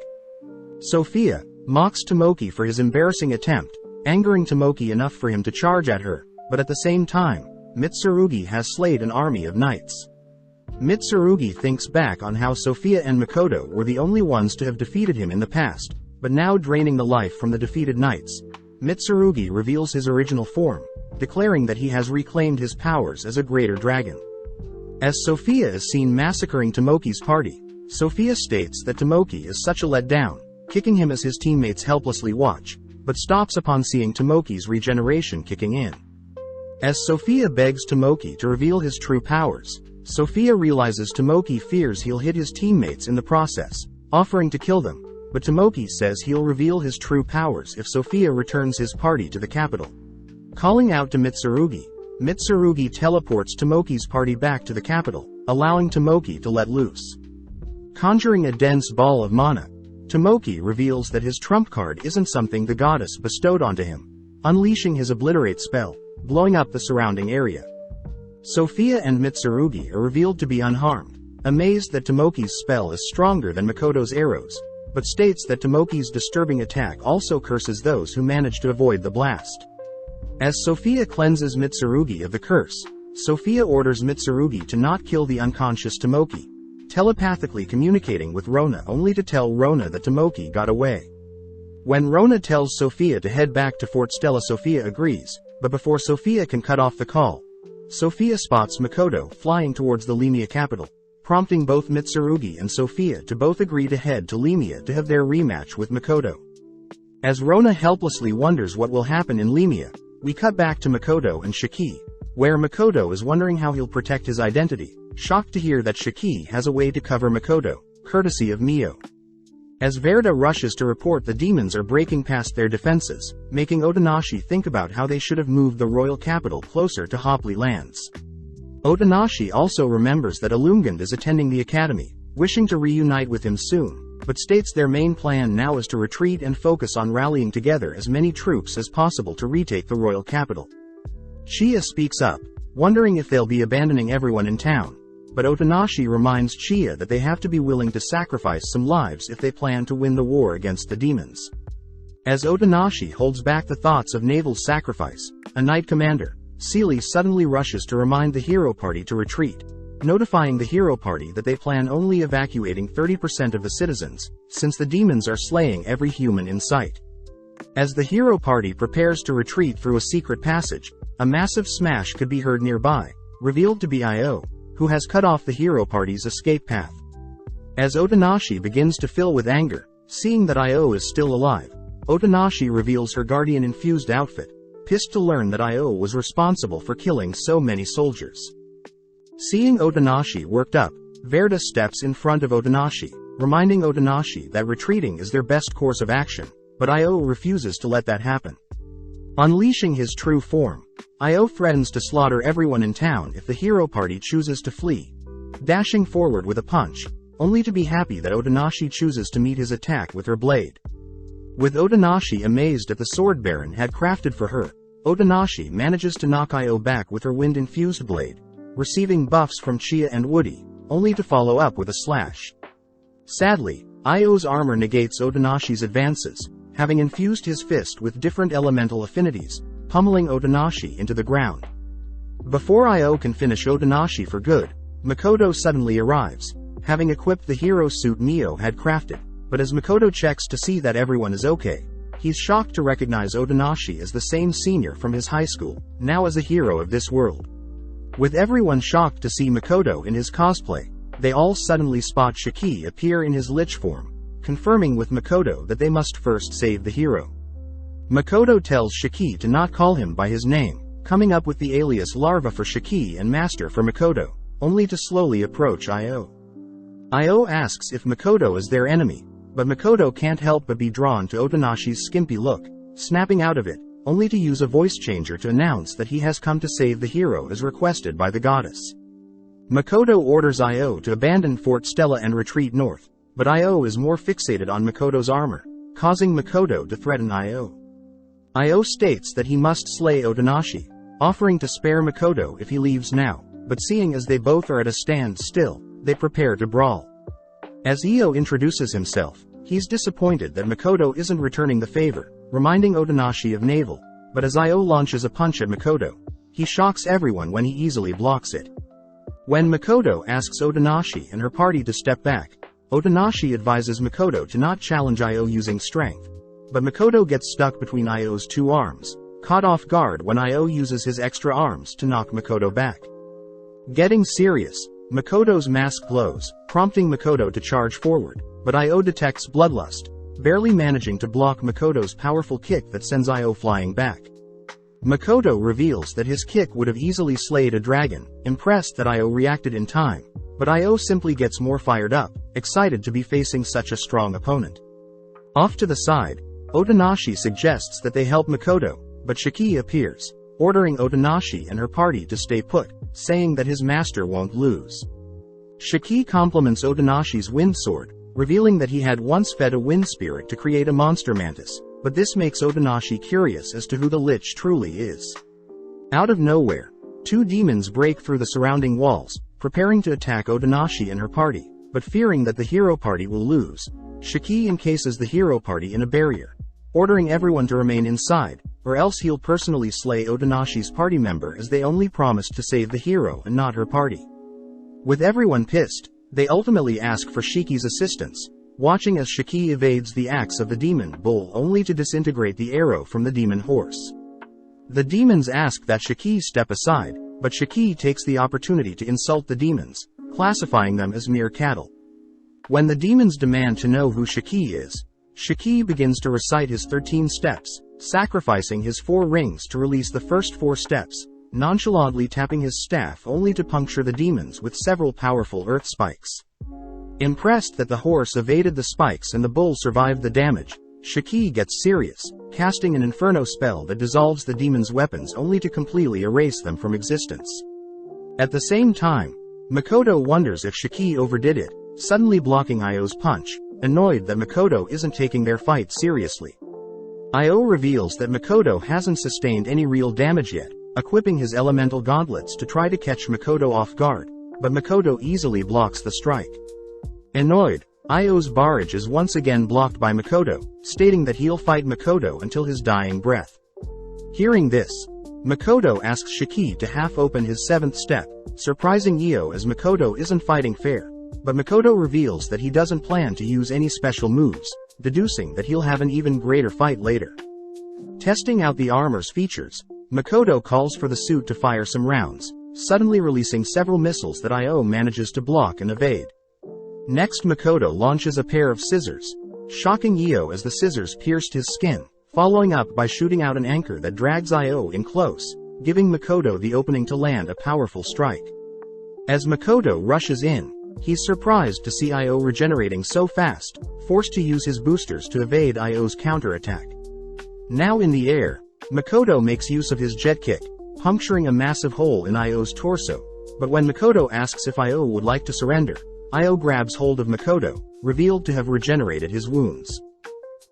Sophia mocks Tomoki for his embarrassing attempt, angering Tomoki enough for him to charge at her, but at the same time, Mitsurugi has slayed an army of knights. Mitsurugi thinks back on how Sophia and Makoto were the only ones to have defeated him in the past, but now draining the life from the defeated knights, Mitsurugi reveals his original form, declaring that he has reclaimed his powers as a greater dragon. As Sophia is seen massacring Tomoki's party, Sophia states that Tomoki is such a letdown, kicking him as his teammates helplessly watch, but stops upon seeing Tomoki's regeneration kicking in. As Sophia begs Tomoki to reveal his true powers, Sophia realizes Tomoki fears he'll hit his teammates in the process, offering to kill them, but Tomoki says he'll reveal his true powers if Sophia returns his party to the capital. Calling out to Mitsurugi, Mitsurugi teleports Tomoki's party back to the capital, allowing Tomoki to let loose. Conjuring a dense ball of mana, Tomoki reveals that his trump card isn't something the goddess bestowed onto him, unleashing his obliterate spell, blowing up the surrounding area. Sophia and Mitsurugi are revealed to be unharmed, amazed that Tomoki's spell is stronger than Makoto's arrows, but states that Tomoki's disturbing attack also curses those who manage to avoid the blast. As Sophia cleanses Mitsurugi of the curse, Sophia orders Mitsurugi to not kill the unconscious Tomoki, telepathically communicating with Rona only to tell Rona that Tomoki got away. When Rona tells Sophia to head back to Fort Stella, Sophia agrees, but before Sophia can cut off the call, Sophia spots Makoto flying towards the Lemia capital, prompting both Mitsurugi and Sophia to both agree to head to Lemia to have their rematch with Makoto. As Rona helplessly wonders what will happen in Lemia, we cut back to Makoto and Shiki, where Makoto is wondering how he'll protect his identity, shocked to hear that Shiki has a way to cover Makoto, courtesy of Mio. As Verda rushes to report the demons are breaking past their defenses, making Otonashi think about how they should have moved the royal capital closer to Hopley lands. Otonashi also remembers that Illumined is attending the academy, wishing to reunite with him soon, but states their main plan now is to retreat and focus on rallying together as many troops as possible to retake the royal capital. Chiya speaks up, wondering if they'll be abandoning everyone in town, but Otonashi reminds Chiya that they have to be willing to sacrifice some lives if they plan to win the war against the demons. As Otonashi holds back the thoughts of naval sacrifice, a knight commander, Seely suddenly rushes to remind the hero party to retreat, notifying the hero party that they plan only evacuating 30% of the citizens, since the demons are slaying every human in sight. As the hero party prepares to retreat through a secret passage, a massive smash could be heard nearby, revealed to be Io, who has cut off the hero party's escape path. As Otonashi begins to fill with anger, seeing that Io is still alive, Otonashi reveals her guardian-infused outfit, pissed to learn that Io was responsible for killing so many soldiers. Seeing Otonashi worked up, Verda steps in front of Otonashi, reminding Otonashi that retreating is their best course of action, but Io refuses to let that happen. Unleashing his true form, Io threatens to slaughter everyone in town if the hero party chooses to flee, dashing forward with a punch, only to be happy that Otonashi chooses to meet his attack with her blade. With Otonashi amazed at the sword Baron had crafted for her, Otonashi manages to knock Io back with her wind-infused blade, receiving buffs from Chiya and Woody, only to follow up with a slash. Sadly, Io's armor negates Otonashi's advances, having infused his fist with different elemental affinities, pummeling Otonashi into the ground. Before Io can finish Otonashi for good, Makoto suddenly arrives, having equipped the hero suit Mio had crafted, but as Makoto checks to see that everyone is okay, he's shocked to recognize Otonashi as the same senior from his high school, now as a hero of this world. With everyone shocked to see Makoto in his cosplay, they all suddenly spot Shiki appear in his lich form, confirming with Makoto that they must first save the hero. Makoto tells Shiki to not call him by his name, coming up with the alias Larva for Shiki and Master for Makoto, only to slowly approach Io. Io asks if Makoto is their enemy, but Makoto can't help but be drawn to Otonashi's skimpy look, snapping out of it, only to use a voice changer to announce that he has come to save the hero as requested by the goddess. Makoto orders Io to abandon Fort Stella and retreat north, but Io is more fixated on Makoto's armor, causing Makoto to threaten Io. Io states that he must slay Otonashi, offering to spare Makoto if he leaves now, but seeing as they both are at a standstill, they prepare to brawl. As Io introduces himself, he's disappointed that Makoto isn't returning the favor, reminding Otonashi of naval, but as Io launches a punch at Makoto, he shocks everyone when he easily blocks it. When Makoto asks Otonashi and her party to step back, Otonashi advises Makoto to not challenge Io using strength, but Makoto gets stuck between Io's two arms, caught off guard when Io uses his extra arms to knock Makoto back. Getting serious, Makoto's mask glows, prompting Makoto to charge forward, but Io detects bloodlust, barely managing to block Makoto's powerful kick that sends Io flying back. Makoto reveals that his kick would have easily slayed a dragon, impressed that Io reacted in time, but Io simply gets more fired up, excited to be facing such a strong opponent. Off to the side, Otonashi suggests that they help Makoto, but Shiki appears, ordering Otonashi and her party to stay put, saying that his master won't lose. Shiki compliments Otonashi's wind sword, revealing that he had once fed a wind spirit to create a monster mantis, but this makes Otonashi curious as to who the lich truly is. Out of nowhere, two demons break through the surrounding walls, preparing to attack Otonashi and her party, but fearing that the hero party will lose, Shiki encases the hero party in a barrier, ordering everyone to remain inside, or else he'll personally slay Otonashi's party member as they only promised to save the hero and not her party. With everyone pissed, they ultimately ask for Shiki's assistance, watching as Shiki evades the axe of the demon bull only to disintegrate the arrow from the demon horse. The demons ask that Shiki step aside, but Shiki takes the opportunity to insult the demons, classifying them as mere cattle. When the demons demand to know who Shiki is, Shiki begins to recite his 13 steps, sacrificing his 4 rings to release the first 4 steps, nonchalantly tapping his staff only to puncture the demons with several powerful earth spikes. Impressed that the horse evaded the spikes and the bull survived the damage, Shiki gets serious, casting an inferno spell that dissolves the demons' weapons only to completely erase them from existence. At the same time, Makoto wonders if Shiki overdid it, suddenly blocking Io's punch, annoyed that Makoto isn't taking their fight seriously. Io reveals that Makoto hasn't sustained any real damage yet, equipping his elemental gauntlets to try to catch Makoto off guard, but Makoto easily blocks the strike. Annoyed, Io's barrage is once again blocked by Makoto, stating that he'll fight Makoto until his dying breath. Hearing this, Makoto asks Shiki to half-open his 7th step, surprising Io as Makoto isn't fighting fair, but Makoto reveals that he doesn't plan to use any special moves, deducing that he'll have an even greater fight later. Testing out the armor's features, Makoto calls for the suit to fire some rounds, suddenly releasing several missiles that Io manages to block and evade. Next, Makoto launches a pair of scissors, shocking Io as the scissors pierced his skin, following up by shooting out an anchor that drags Io in close, giving Makoto the opening to land a powerful strike. As Makoto rushes in, he's surprised to see Io regenerating so fast, forced to use his boosters to evade Io's counterattack. Now in the air, Makoto makes use of his jet kick, puncturing a massive hole in Io's torso, but when Makoto asks if Io would like to surrender, Io grabs hold of Makoto, revealed to have regenerated his wounds.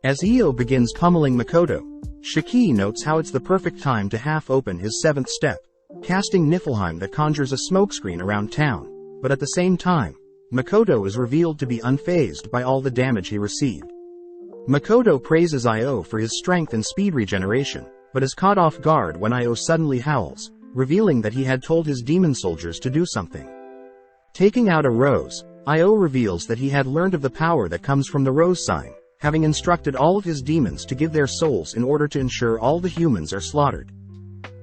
As Io begins pummeling Makoto, Shiki notes how it's the perfect time to half-open his 7th step, casting Niflheim that conjures a smokescreen around town, but at the same time, Makoto is revealed to be unfazed by all the damage he received. Makoto praises Io for his strength and speed regeneration, but is caught off guard when Io suddenly howls, revealing that he had told his demon soldiers to do something. Taking out a rose, Io reveals that he had learned of the power that comes from the rose sign, having instructed all of his demons to give their souls in order to ensure all the humans are slaughtered.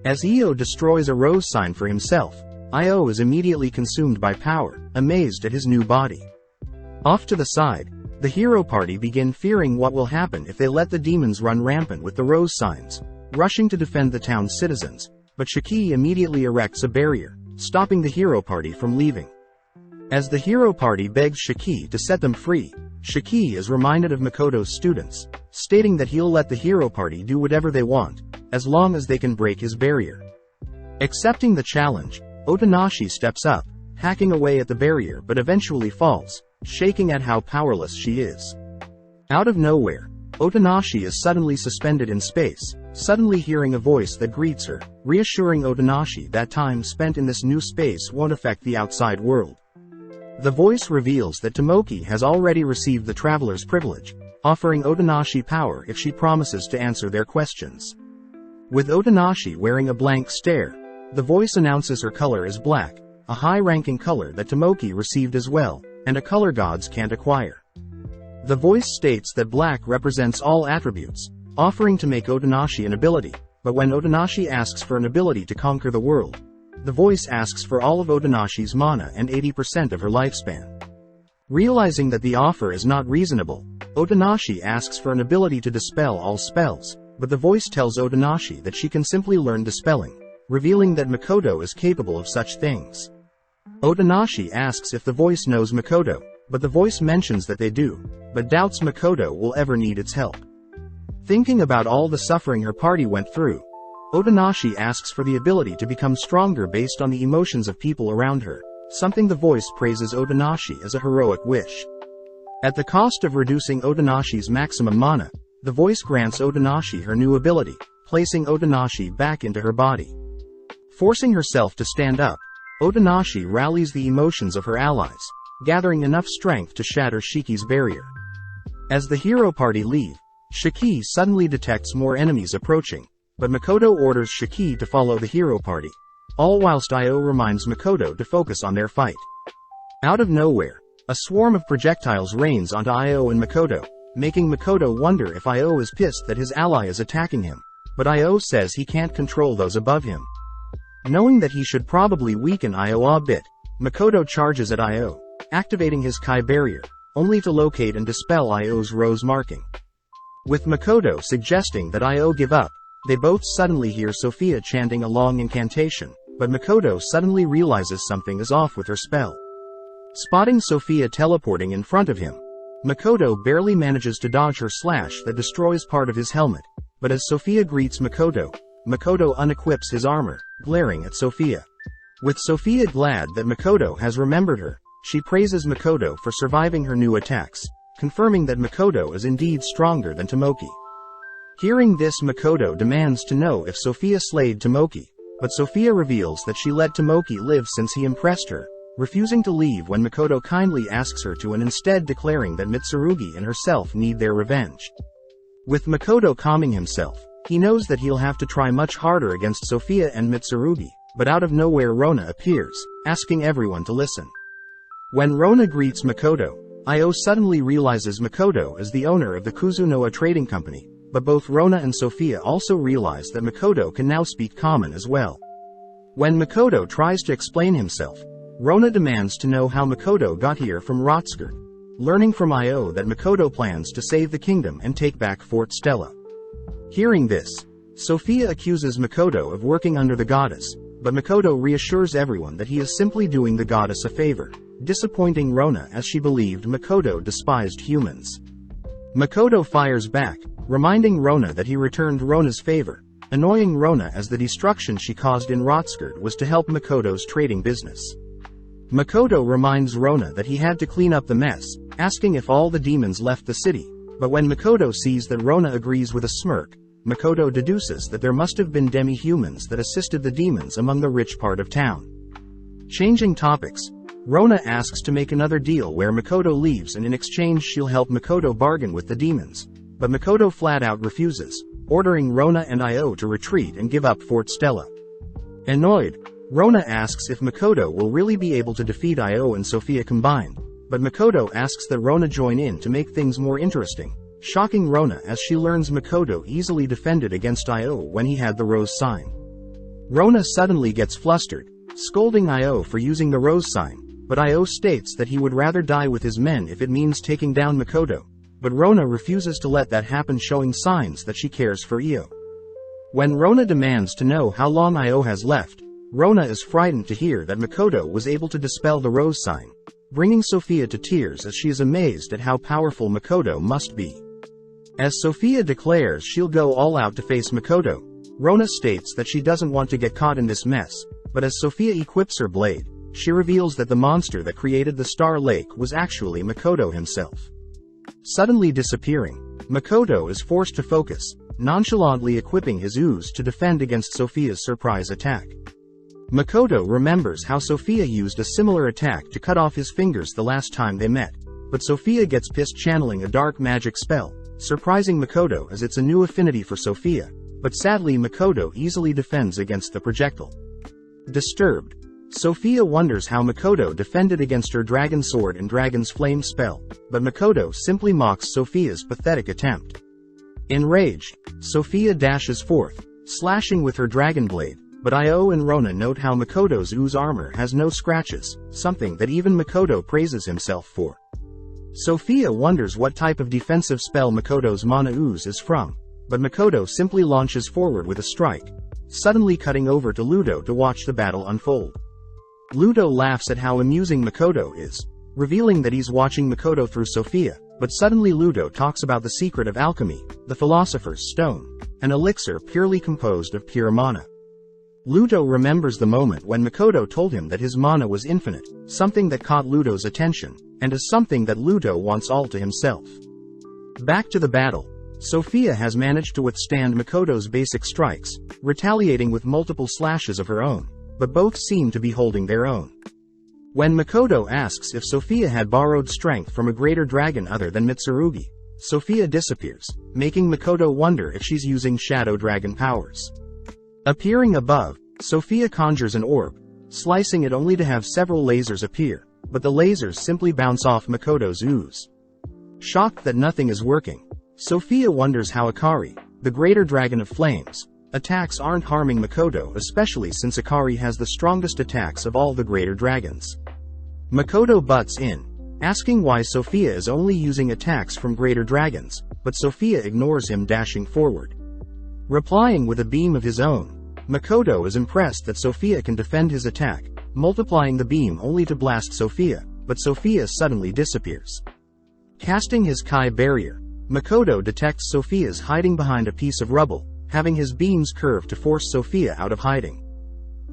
As Io destroys a rose sign for himself, Io is immediately consumed by power, amazed at his new body. Off to the side, the hero party begin fearing what will happen if they let the demons run rampant with the rose signs, rushing to defend the town's citizens, but Shiki immediately erects a barrier, stopping the hero party from leaving. As the hero party begs Shiki to set them free, Shiki is reminded of Makoto's students, stating that he'll let the hero party do whatever they want, as long as they can break his barrier. Accepting the challenge, Otonashi steps up, hacking away at the barrier but eventually falls, shaking at how powerless she is. Out of nowhere, Otonashi is suddenly suspended in space, suddenly hearing a voice that greets her, reassuring Otonashi that time spent in this new space won't affect the outside world. The voice reveals that Tomoki has already received the traveler's privilege, offering Otonashi power if she promises to answer their questions. With Otonashi wearing a blank stare, the voice announces her color is black, a high-ranking color that Tomoki received as well, and a color gods can't acquire. The voice states that black represents all attributes, offering to make Otonashi an ability, but when Otonashi asks for an ability to conquer the world, the voice asks for all of Otonashi's mana and 80% of her lifespan. Realizing that the offer is not reasonable, Otonashi asks for an ability to dispel all spells, but the voice tells Otonashi that she can simply learn dispelling, revealing that Makoto is capable of such things. Otonashi asks if the voice knows Makoto, but the voice mentions that they do, but doubts Makoto will ever need its help. Thinking about all the suffering her party went through, Otonashi asks for the ability to become stronger based on the emotions of people around her, something the voice praises Otonashi as a heroic wish. At the cost of reducing Otonashi's maximum mana, the voice grants Otonashi her new ability, placing Otonashi back into her body. Forcing herself to stand up, Otonashi rallies the emotions of her allies, gathering enough strength to shatter Shiki's barrier. As the hero party leave, Shiki suddenly detects more enemies approaching, but Makoto orders Shiki to follow the hero party, all whilst Io reminds Makoto to focus on their fight. Out of nowhere, a swarm of projectiles rains onto Io and Makoto, making Makoto wonder if Io is pissed that his ally is attacking him, but Io says he can't control those above him. Knowing that he should probably weaken Io a bit, Makoto charges at Io, activating his Kai barrier, only to locate and dispel Io's rose marking. With Makoto suggesting that Io give up, they both suddenly hear Sophia chanting a long incantation, but Makoto suddenly realizes something is off with her spell. Spotting Sophia teleporting in front of him, Makoto barely manages to dodge her slash that destroys part of his helmet, but as Sophia greets Makoto, Makoto unequips his armor, glaring at Sophia. With Sophia glad that Makoto has remembered her, she praises Makoto for surviving her new attacks, confirming that Makoto is indeed stronger than Tomoki. Hearing this, Makoto demands to know if Sophia slayed Tomoki, but Sophia reveals that she let Tomoki live since he impressed her, refusing to leave when Makoto kindly asks her to and instead declaring that Mitsurugi and herself need their revenge. With Makoto calming himself, he knows that he'll have to try much harder against Sophia and Mitsurugi, but out of nowhere Rona appears, asking everyone to listen. When Rona greets Makoto, Io suddenly realizes Makoto is the owner of the Kuzunoa trading company, but both Rona and Sophia also realize that Makoto can now speak common as well. When Makoto tries to explain himself, Rona demands to know how Makoto got here from Rotskirt, learning from Io that Makoto plans to save the kingdom and take back Fort Stella. Hearing this, Sophia accuses Makoto of working under the goddess, but Makoto reassures everyone that he is simply doing the goddess a favor, disappointing Rona as she believed Makoto despised humans. Makoto fires back, reminding Rona that he returned Rona's favor, annoying Rona as the destruction she caused in Rotskirt was to help Makoto's trading business. Makoto reminds Rona that he had to clean up the mess, asking if all the demons left the city, but when Makoto sees that Rona agrees with a smirk, Makoto deduces that there must have been demi-humans that assisted the demons among the rich part of town. Changing topics, Rona asks to make another deal where Makoto leaves and in exchange she'll help Makoto bargain with the demons, but Makoto flat out refuses, ordering Rona and Io to retreat and give up Fort Stella. Annoyed, Rona asks if Makoto will really be able to defeat Io and Sophia combined, but Makoto asks that Rona join in to make things more interesting, shocking Rona as she learns Makoto easily defended against Io when he had the rose sign. Rona suddenly gets flustered, scolding Io for using the rose sign, but Io states that he would rather die with his men if it means taking down Makoto, but Rona refuses to let that happen, showing signs that she cares for Io. When Rona demands to know how long Io has left, Rona is frightened to hear that Makoto was able to dispel the rose sign, bringing Sophia to tears as she is amazed at how powerful Makoto must be. As Sophia declares she'll go all out to face Makoto, Rona states that she doesn't want to get caught in this mess, but as Sophia equips her blade, she reveals that the monster that created the Star Lake was actually Makoto himself. Suddenly disappearing, Makoto is forced to focus, nonchalantly equipping his ooze to defend against Sophia's surprise attack. Makoto remembers how Sophia used a similar attack to cut off his fingers the last time they met, but Sophia gets pissed channeling a dark magic spell, surprising Makoto as it's a new affinity for Sophia, but sadly Makoto easily defends against the projectile. Disturbed, Sophia wonders how Makoto defended against her dragon sword and dragon's flame spell, but Makoto simply mocks Sophia's pathetic attempt. Enraged, Sophia dashes forth, slashing with her dragon blade, but Io and Rona note how Makoto's ooze armor has no scratches, something that even Makoto praises himself for. Sophia wonders what type of defensive spell Makoto's mana ooze is from, but Makoto simply launches forward with a strike, suddenly cutting over to Ludo to watch the battle unfold. Ludo laughs at how amusing Makoto is, revealing that he's watching Makoto through Sophia, but suddenly Ludo talks about the secret of alchemy, the Philosopher's Stone, an elixir purely composed of pure mana. Ludo remembers the moment when Makoto told him that his mana was infinite, something that caught Ludo's attention, and is something that Ludo wants all to himself. Back to the battle. Sophia has managed to withstand Makoto's basic strikes, retaliating with multiple slashes of her own, but both seem to be holding their own. When Makoto asks if Sophia had borrowed strength from a greater dragon other than Mitsurugi, Sophia disappears, making Makoto wonder if she's using shadow dragon powers. Appearing above, Sophia conjures an orb, slicing it only to have several lasers appear, but the lasers simply bounce off Makoto's ooze. Shocked that nothing is working, Sophia wonders how Akari, the greater dragon of flames, attacks aren't harming Makoto, especially since Akari has the strongest attacks of all the greater dragons. Makoto butts in, asking why Sophia is only using attacks from greater dragons, but Sophia ignores him, dashing forward. Replying with a beam of his own, Makoto is impressed that Sophia can defend his attack, multiplying the beam only to blast Sophia, but Sophia suddenly disappears. Casting his Kai barrier, Makoto detects Sophia's hiding behind a piece of rubble, having his beams curve to force Sophia out of hiding.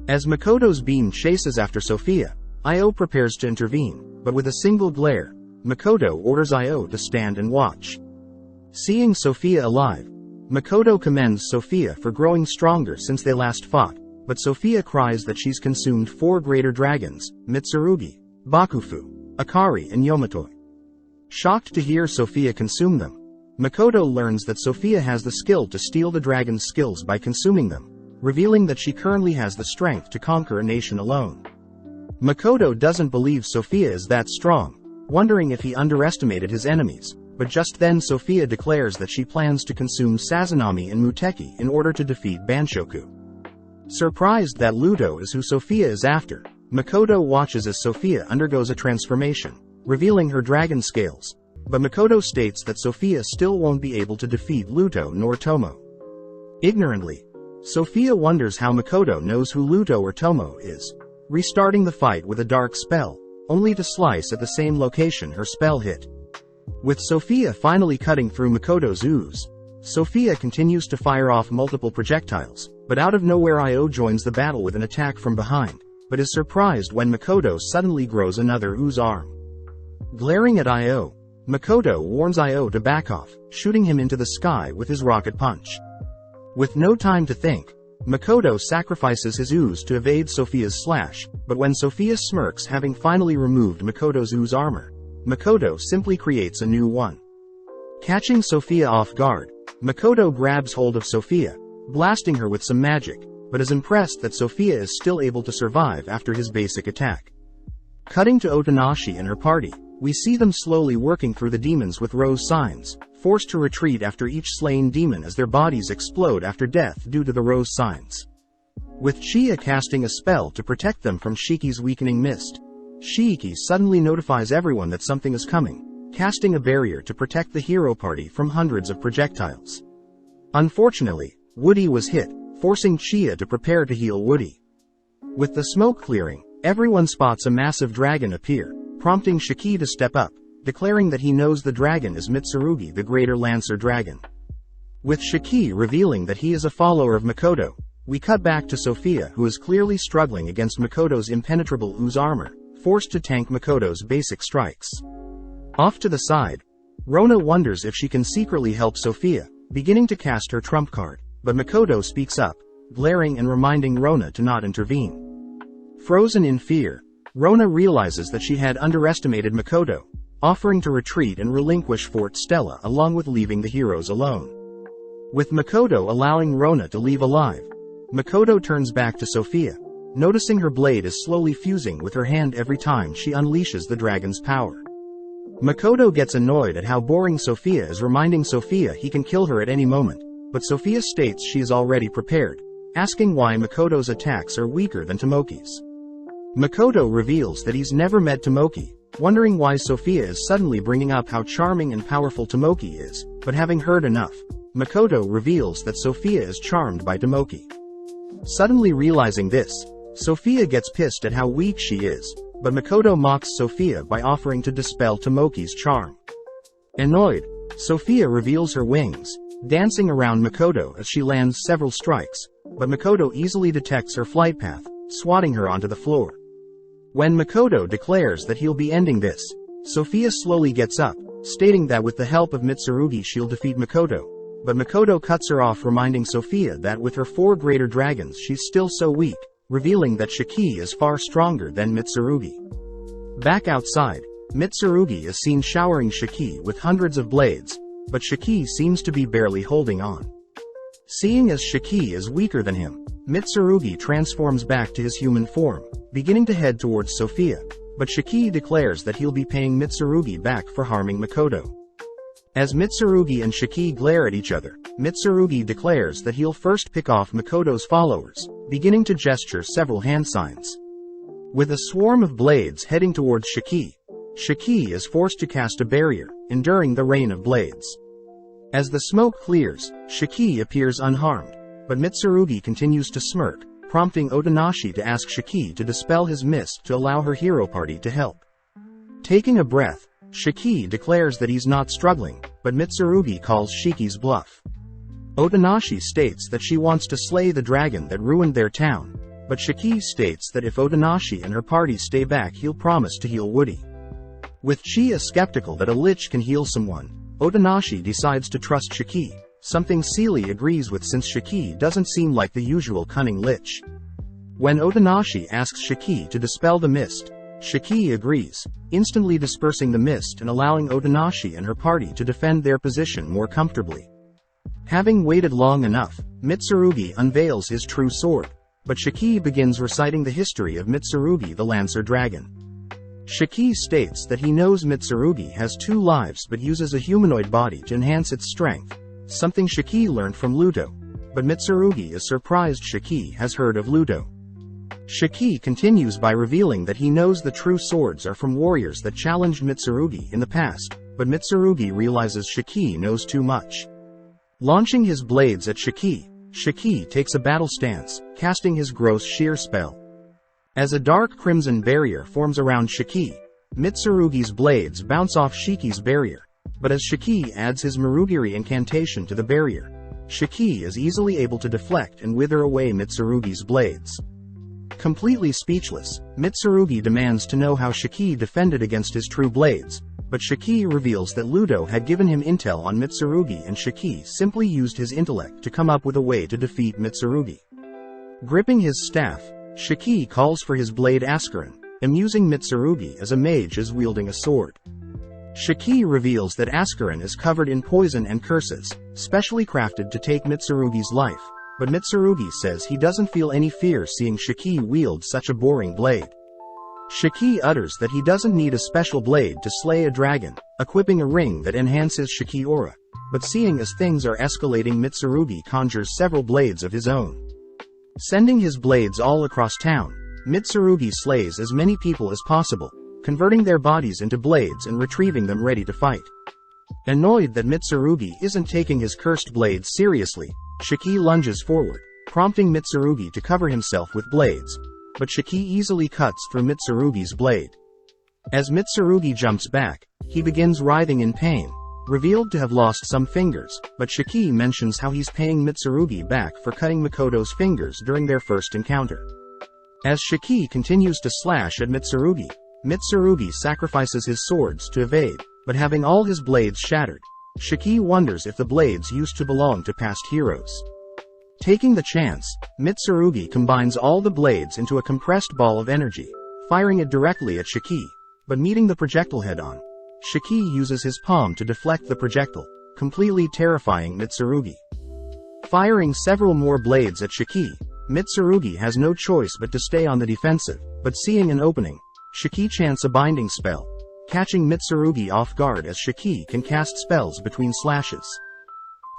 As Makoto's beam chases after Sophia, Io prepares to intervene, but with a single glare, Makoto orders Io to stand and watch. Seeing Sophia alive, Makoto commends Sophia for growing stronger since they last fought, but Sophia cries that she's consumed 4 greater dragons, Mitsurugi, Bakufu, Akari and Yomatoi. Shocked to hear Sophia consume them, Makoto learns that Sophia has the skill to steal the dragon's skills by consuming them, revealing that she currently has the strength to conquer a nation alone. Makoto doesn't believe Sophia is that strong, wondering if he underestimated his enemies, but just then Sophia declares that she plans to consume Sazanami and Muteki in order to defeat Banshoku. Surprised that Ludo is who Sophia is after, Makoto watches as Sophia undergoes a transformation, revealing her dragon scales, but Makoto states that Sophia still won't be able to defeat Ludo nor Tomo. Ignorantly, Sophia wonders how Makoto knows who Ludo or Tomo is, restarting the fight with a dark spell, only to slice at the same location her spell hit. With Sophia finally cutting through Makoto's ooze, Sophia continues to fire off multiple projectiles, but out of nowhere Io joins the battle with an attack from behind, but is surprised when Makoto suddenly grows another ooze arm. Glaring at Io, Makoto warns Io to back off, shooting him into the sky with his rocket punch. With no time to think, Makoto sacrifices his ooze to evade Sophia's slash, but when Sophia smirks having finally removed Makoto's ooze armor, Makoto simply creates a new one. Catching Sophia off guard, Makoto grabs hold of Sophia, blasting her with some magic, but is impressed that Sophia is still able to survive after his basic attack. Cutting to Otonashi and her party, we see them slowly working through the demons with rose signs, forced to retreat after each slain demon as their bodies explode after death due to the rose signs. With Chia casting a spell to protect them from Shiki's weakening mist, Shiki suddenly notifies everyone that something is coming, casting a barrier to protect the hero party from hundreds of projectiles. Unfortunately, Woody was hit, forcing Chia to prepare to heal Woody. With the smoke clearing, everyone spots a massive dragon appear, prompting Shiki to step up, declaring that he knows the dragon is Mitsurugi, the Greater Lancer Dragon. With Shiki revealing that he is a follower of Makoto, we cut back to Sophia, who is clearly struggling against Makoto's impenetrable ooze armor, forced to tank Makoto's basic strikes. Off to the side, Rona wonders if she can secretly help Sophia, beginning to cast her trump card, but Makoto speaks up, glaring and reminding Rona to not intervene. Frozen in fear, Rona realizes that she had underestimated Makoto, offering to retreat and relinquish Fort Stella along with leaving the heroes alone. With Makoto allowing Rona to leave alive, Makoto turns back to Sophia, noticing her blade is slowly fusing with her hand every time she unleashes the dragon's power. Makoto gets annoyed at how boring Sophia is, reminding Sophia he can kill her at any moment, but Sophia states she is already prepared, asking why Makoto's attacks are weaker than Tomoki's. Makoto reveals that he's never met Tomoki, wondering why Sophia is suddenly bringing up how charming and powerful Tomoki is, but having heard enough, Makoto reveals that Sophia is charmed by Tomoki. Suddenly realizing this, Sophia gets pissed at how weak she is, but Makoto mocks Sophia by offering to dispel Tomoki's charm. Annoyed, Sophia reveals her wings, dancing around Makoto as she lands several strikes, but Makoto easily detects her flight path, swatting her onto the floor. When Makoto declares that he'll be ending this, Sophia slowly gets up, stating that with the help of Mitsurugi she'll defeat Makoto, but Makoto cuts her off, reminding Sophia that with her 4 greater dragons she's still so weak, revealing that Shiki is far stronger than Mitsurugi. Back outside, Mitsurugi is seen showering Shiki with hundreds of blades, but Shiki seems to be barely holding on. Seeing as Shiki is weaker than him, Mitsurugi transforms back to his human form, beginning to head towards Sophia, but Shiki declares that he'll be paying Mitsurugi back for harming Makoto. As Mitsurugi and Shiki glare at each other, Mitsurugi declares that he'll first pick off Makoto's followers, beginning to gesture several hand signs. With a swarm of blades heading towards Shiki, Shiki is forced to cast a barrier, enduring the rain of blades. As the smoke clears, Shiki appears unharmed, but Mitsurugi continues to smirk, prompting Otonashi to ask Shiki to dispel his mist to allow her hero party to help. Taking a breath, Shiki declares that he's not struggling, but Mitsurugi calls Shiki's bluff. Otonashi states that she wants to slay the dragon that ruined their town, but Shiki states that if Otonashi and her party stay back he'll promise to heal Woody. With Chie skeptical that a lich can heal someone, Otonashi decides to trust Shiki, something Seely agrees with since Shiki doesn't seem like the usual cunning lich. When Otonashi asks Shiki to dispel the mist, Shiki agrees, instantly dispersing the mist and allowing Otonashi and her party to defend their position more comfortably. Having waited long enough, Mitsurugi unveils his true sword, but Shiki begins reciting the history of Mitsurugi the Lancer Dragon. Shiki states that he knows Mitsurugi has 2 lives but uses a humanoid body to enhance its strength, something Shiki learned from Ludo, but Mitsurugi is surprised Shiki has heard of Ludo. Shiki continues by revealing that he knows the true swords are from warriors that challenged Mitsurugi in the past, but Mitsurugi realizes Shiki knows too much. Launching his blades at Shiki, Shiki takes a battle stance, casting his gross shear spell. As a dark crimson barrier forms around Shiki, Mitsurugi's blades bounce off Shiki's barrier, but as Shiki adds his Marugiri incantation to the barrier, Shiki is easily able to deflect and wither away Mitsurugi's blades. Completely speechless, Mitsurugi demands to know how Shiki defended against his true blades, but Shiki reveals that Ludo had given him intel on Mitsurugi and Shiki simply used his intellect to come up with a way to defeat Mitsurugi. Gripping his staff, Shiki calls for his blade Askaran, amusing Mitsurugi as a mage is wielding a sword. Shiki reveals that Askaran is covered in poison and curses, specially crafted to take Mitsurugi's life, but Mitsurugi says he doesn't feel any fear seeing Shiki wield such a boring blade. Shiki utters that he doesn't need a special blade to slay a dragon, equipping a ring that enhances Shiki aura, but seeing as things are escalating Mitsurugi conjures several blades of his own. Sending his blades all across town, Mitsurugi slays as many people as possible, converting their bodies into blades and retrieving them ready to fight. Annoyed that Mitsurugi isn't taking his cursed blades seriously, Shiki lunges forward, prompting Mitsurugi to cover himself with blades, but Shiki easily cuts through Mitsurugi's blade. As Mitsurugi jumps back, he begins writhing in pain, revealed to have lost some fingers, but Shiki mentions how he's paying Mitsurugi back for cutting Makoto's fingers during their first encounter. As Shiki continues to slash at Mitsurugi, Mitsurugi sacrifices his swords to evade, but having all his blades shattered, Shiki wonders if the blades used to belong to past heroes. Taking the chance, Mitsurugi combines all the blades into a compressed ball of energy, firing it directly at Shiki, but meeting the projectile head-on. Shiki uses his palm to deflect the projectile, completely terrifying Mitsurugi. Firing several more blades at Shiki, Mitsurugi has no choice but to stay on the defensive, but seeing an opening, Shiki chants a binding spell, catching Mitsurugi off guard as Shiki can cast spells between slashes.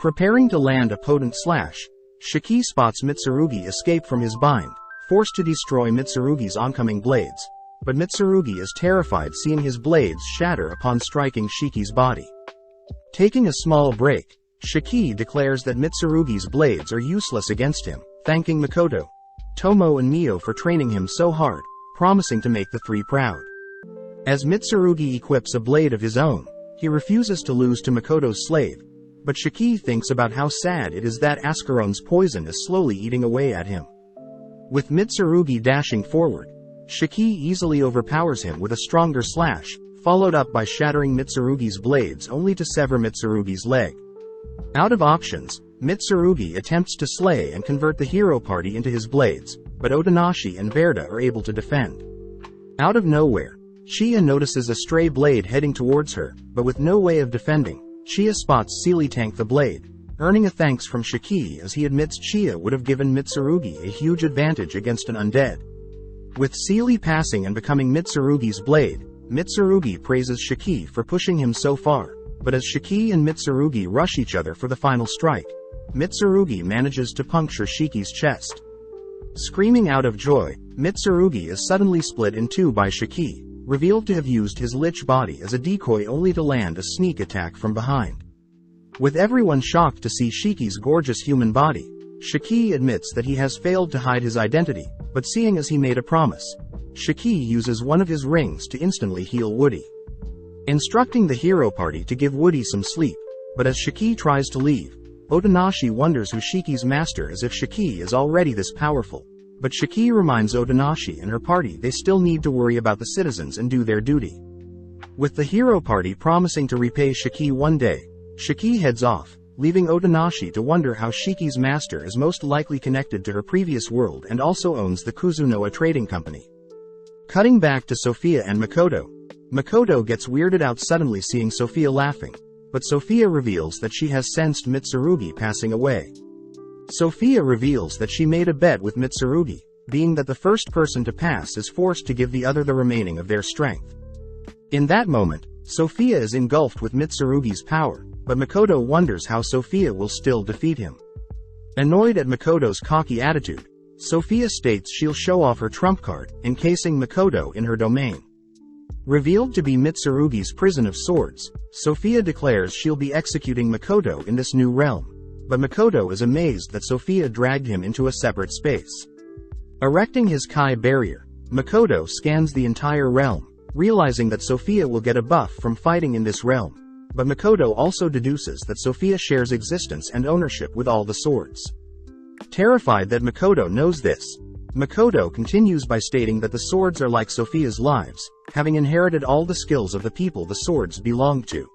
Preparing to land a potent slash, Shiki spots Mitsurugi escape from his bind, forced to destroy Mitsurugi's oncoming blades. But Mitsurugi is terrified seeing his blades shatter upon striking Shiki's body. Taking a small break, Shiki declares that Mitsurugi's blades are useless against him, thanking Makoto, Tomo and Mio for training him so hard, promising to make the three proud. As Mitsurugi equips a blade of his own, he refuses to lose to Makoto's slave, but Shiki thinks about how sad it is that Ascarone's poison is slowly eating away at him. With Mitsurugi dashing forward, Shiki easily overpowers him with a stronger slash, followed up by shattering Mitsurugi's blades only to sever Mitsurugi's leg. Out of options, Mitsurugi attempts to slay and convert the hero party into his blades, but Otonashi and Verda are able to defend. Out of nowhere, Chia notices a stray blade heading towards her, but with no way of defending, Chia spots Seely tank the blade, earning a thanks from Shiki as he admits Chia would have given Mitsurugi a huge advantage against an undead. With Seely passing and becoming Mitsurugi's blade, Mitsurugi praises Shiki for pushing him so far, but as Shiki and Mitsurugi rush each other for the final strike, Mitsurugi manages to puncture Shiki's chest. Screaming out of joy, Mitsurugi is suddenly split in two by Shiki, revealed to have used his lich body as a decoy only to land a sneak attack from behind. With everyone shocked to see Shiki's gorgeous human body, Shiki admits that he has failed to hide his identity, but seeing as he made a promise, Shiki uses one of his rings to instantly heal Woody. Instructing the hero party to give Woody some sleep, but as Shiki tries to leave, Otonashi wonders who Shiki's master is if Shiki is already this powerful. But Shiki reminds Otonashi and her party they still need to worry about the citizens and do their duty. With the hero party promising to repay Shiki one day, Shiki heads off, leaving Otonashi to wonder how Shiki's master is most likely connected to her previous world and also owns the Kuzunoa trading company. Cutting back to Sophia and Makoto. Makoto gets weirded out suddenly seeing Sophia laughing, but Sophia reveals that she has sensed Mitsurugi passing away. Sophia reveals that she made a bet with Mitsurugi, being that the first person to pass is forced to give the other the remaining of their strength. In that moment, Sophia is engulfed with Mitsurugi's power, but Makoto wonders how Sophia will still defeat him. Annoyed at Makoto's cocky attitude, Sophia states she'll show off her trump card, encasing Makoto in her domain. Revealed to be Mitsurugi's prison of swords, Sophia declares she'll be executing Makoto in this new realm, but Makoto is amazed that Sophia dragged him into a separate space. Erecting his Kai barrier, Makoto scans the entire realm, realizing that Sophia will get a buff from fighting in this realm, but Makoto also deduces that Sophia shares existence and ownership with all the swords. Terrified that Makoto knows this, Makoto continues by stating that the swords are like Sophia's lives, having inherited all the skills of the people the swords belong to.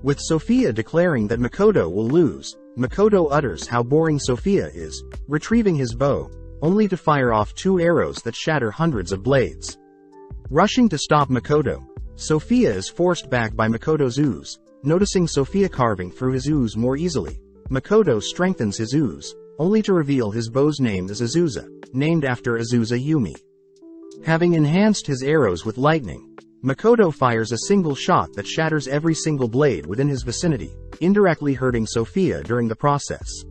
With Sophia declaring that Makoto will lose, Makoto utters how boring Sophia is, retrieving his bow, only to fire off 2 arrows that shatter hundreds of blades. Rushing to stop Makoto, Sophia is forced back by Makoto's ooze. Noticing Sophia carving through his ooze more easily, Makoto strengthens his ooze, only to reveal his bow's name is Azusa, named after Azusa Yumi. Having enhanced his arrows with lightning, Makoto fires a single shot that shatters every single blade within his vicinity, indirectly hurting Sophia during the process.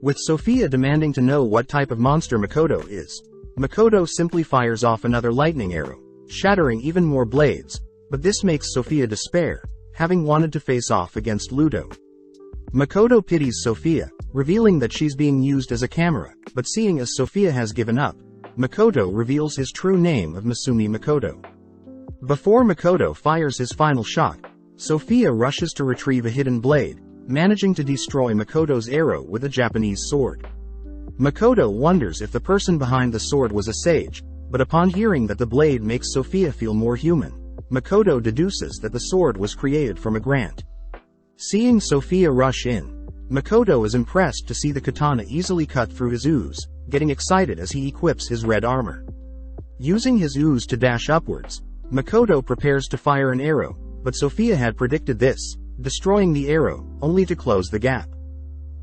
With Sophia demanding to know what type of monster Makoto is, Makoto simply fires off another lightning arrow, shattering even more blades, but this makes Sophia despair, having wanted to face off against Ludo. Makoto pities Sophia, revealing that she's being used as a camera, but seeing as Sophia has given up, Makoto reveals his true name of Masumi Makoto. Before Makoto fires his final shot, Sophia rushes to retrieve a hidden blade, managing to destroy Makoto's arrow with a Japanese sword. Makoto wonders if the person behind the sword was a sage, but upon hearing that the blade makes Sophia feel more human, Makoto deduces that the sword was created from a grant. Seeing Sophia rush in, Makoto is impressed to see the katana easily cut through his ooze, getting excited as he equips his red armor. Using his ooze to dash upwards, Makoto prepares to fire an arrow, but Sophia had predicted this, destroying the arrow, only to close the gap.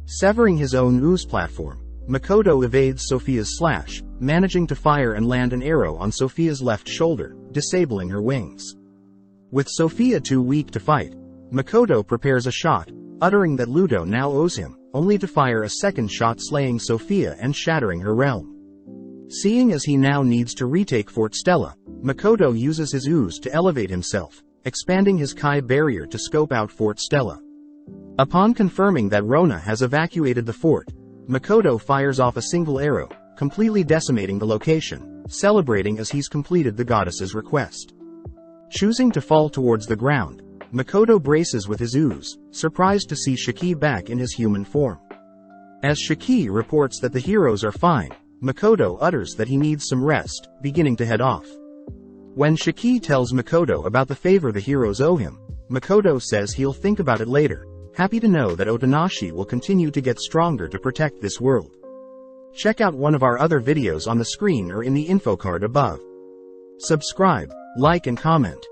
Severing his own ooze platform, Makoto evades Sophia's slash, managing to fire and land an arrow on Sophia's left shoulder, disabling her wings. With Sophia too weak to fight, Makoto prepares a shot, uttering that Ludo now owes him, only to fire a second shot slaying Sophia and shattering her realm. Seeing as he now needs to retake Fort Stella, Makoto uses his ooze to elevate himself, expanding his Kai barrier to scope out Fort Stella. Upon confirming that Rona has evacuated the fort, Makoto fires off a single arrow, completely decimating the location, celebrating as he's completed the goddess's request. Choosing to fall towards the ground, Makoto braces with his ooze, surprised to see Shiki back in his human form. As Shiki reports that the heroes are fine, Makoto utters that he needs some rest, beginning to head off. When Shiki tells Makoto about the favor the heroes owe him, Makoto says he'll think about it later, happy to know that Otonashi will continue to get stronger to protect this world. Check out one of our other videos on the screen or in the info card above. Subscribe, like and comment.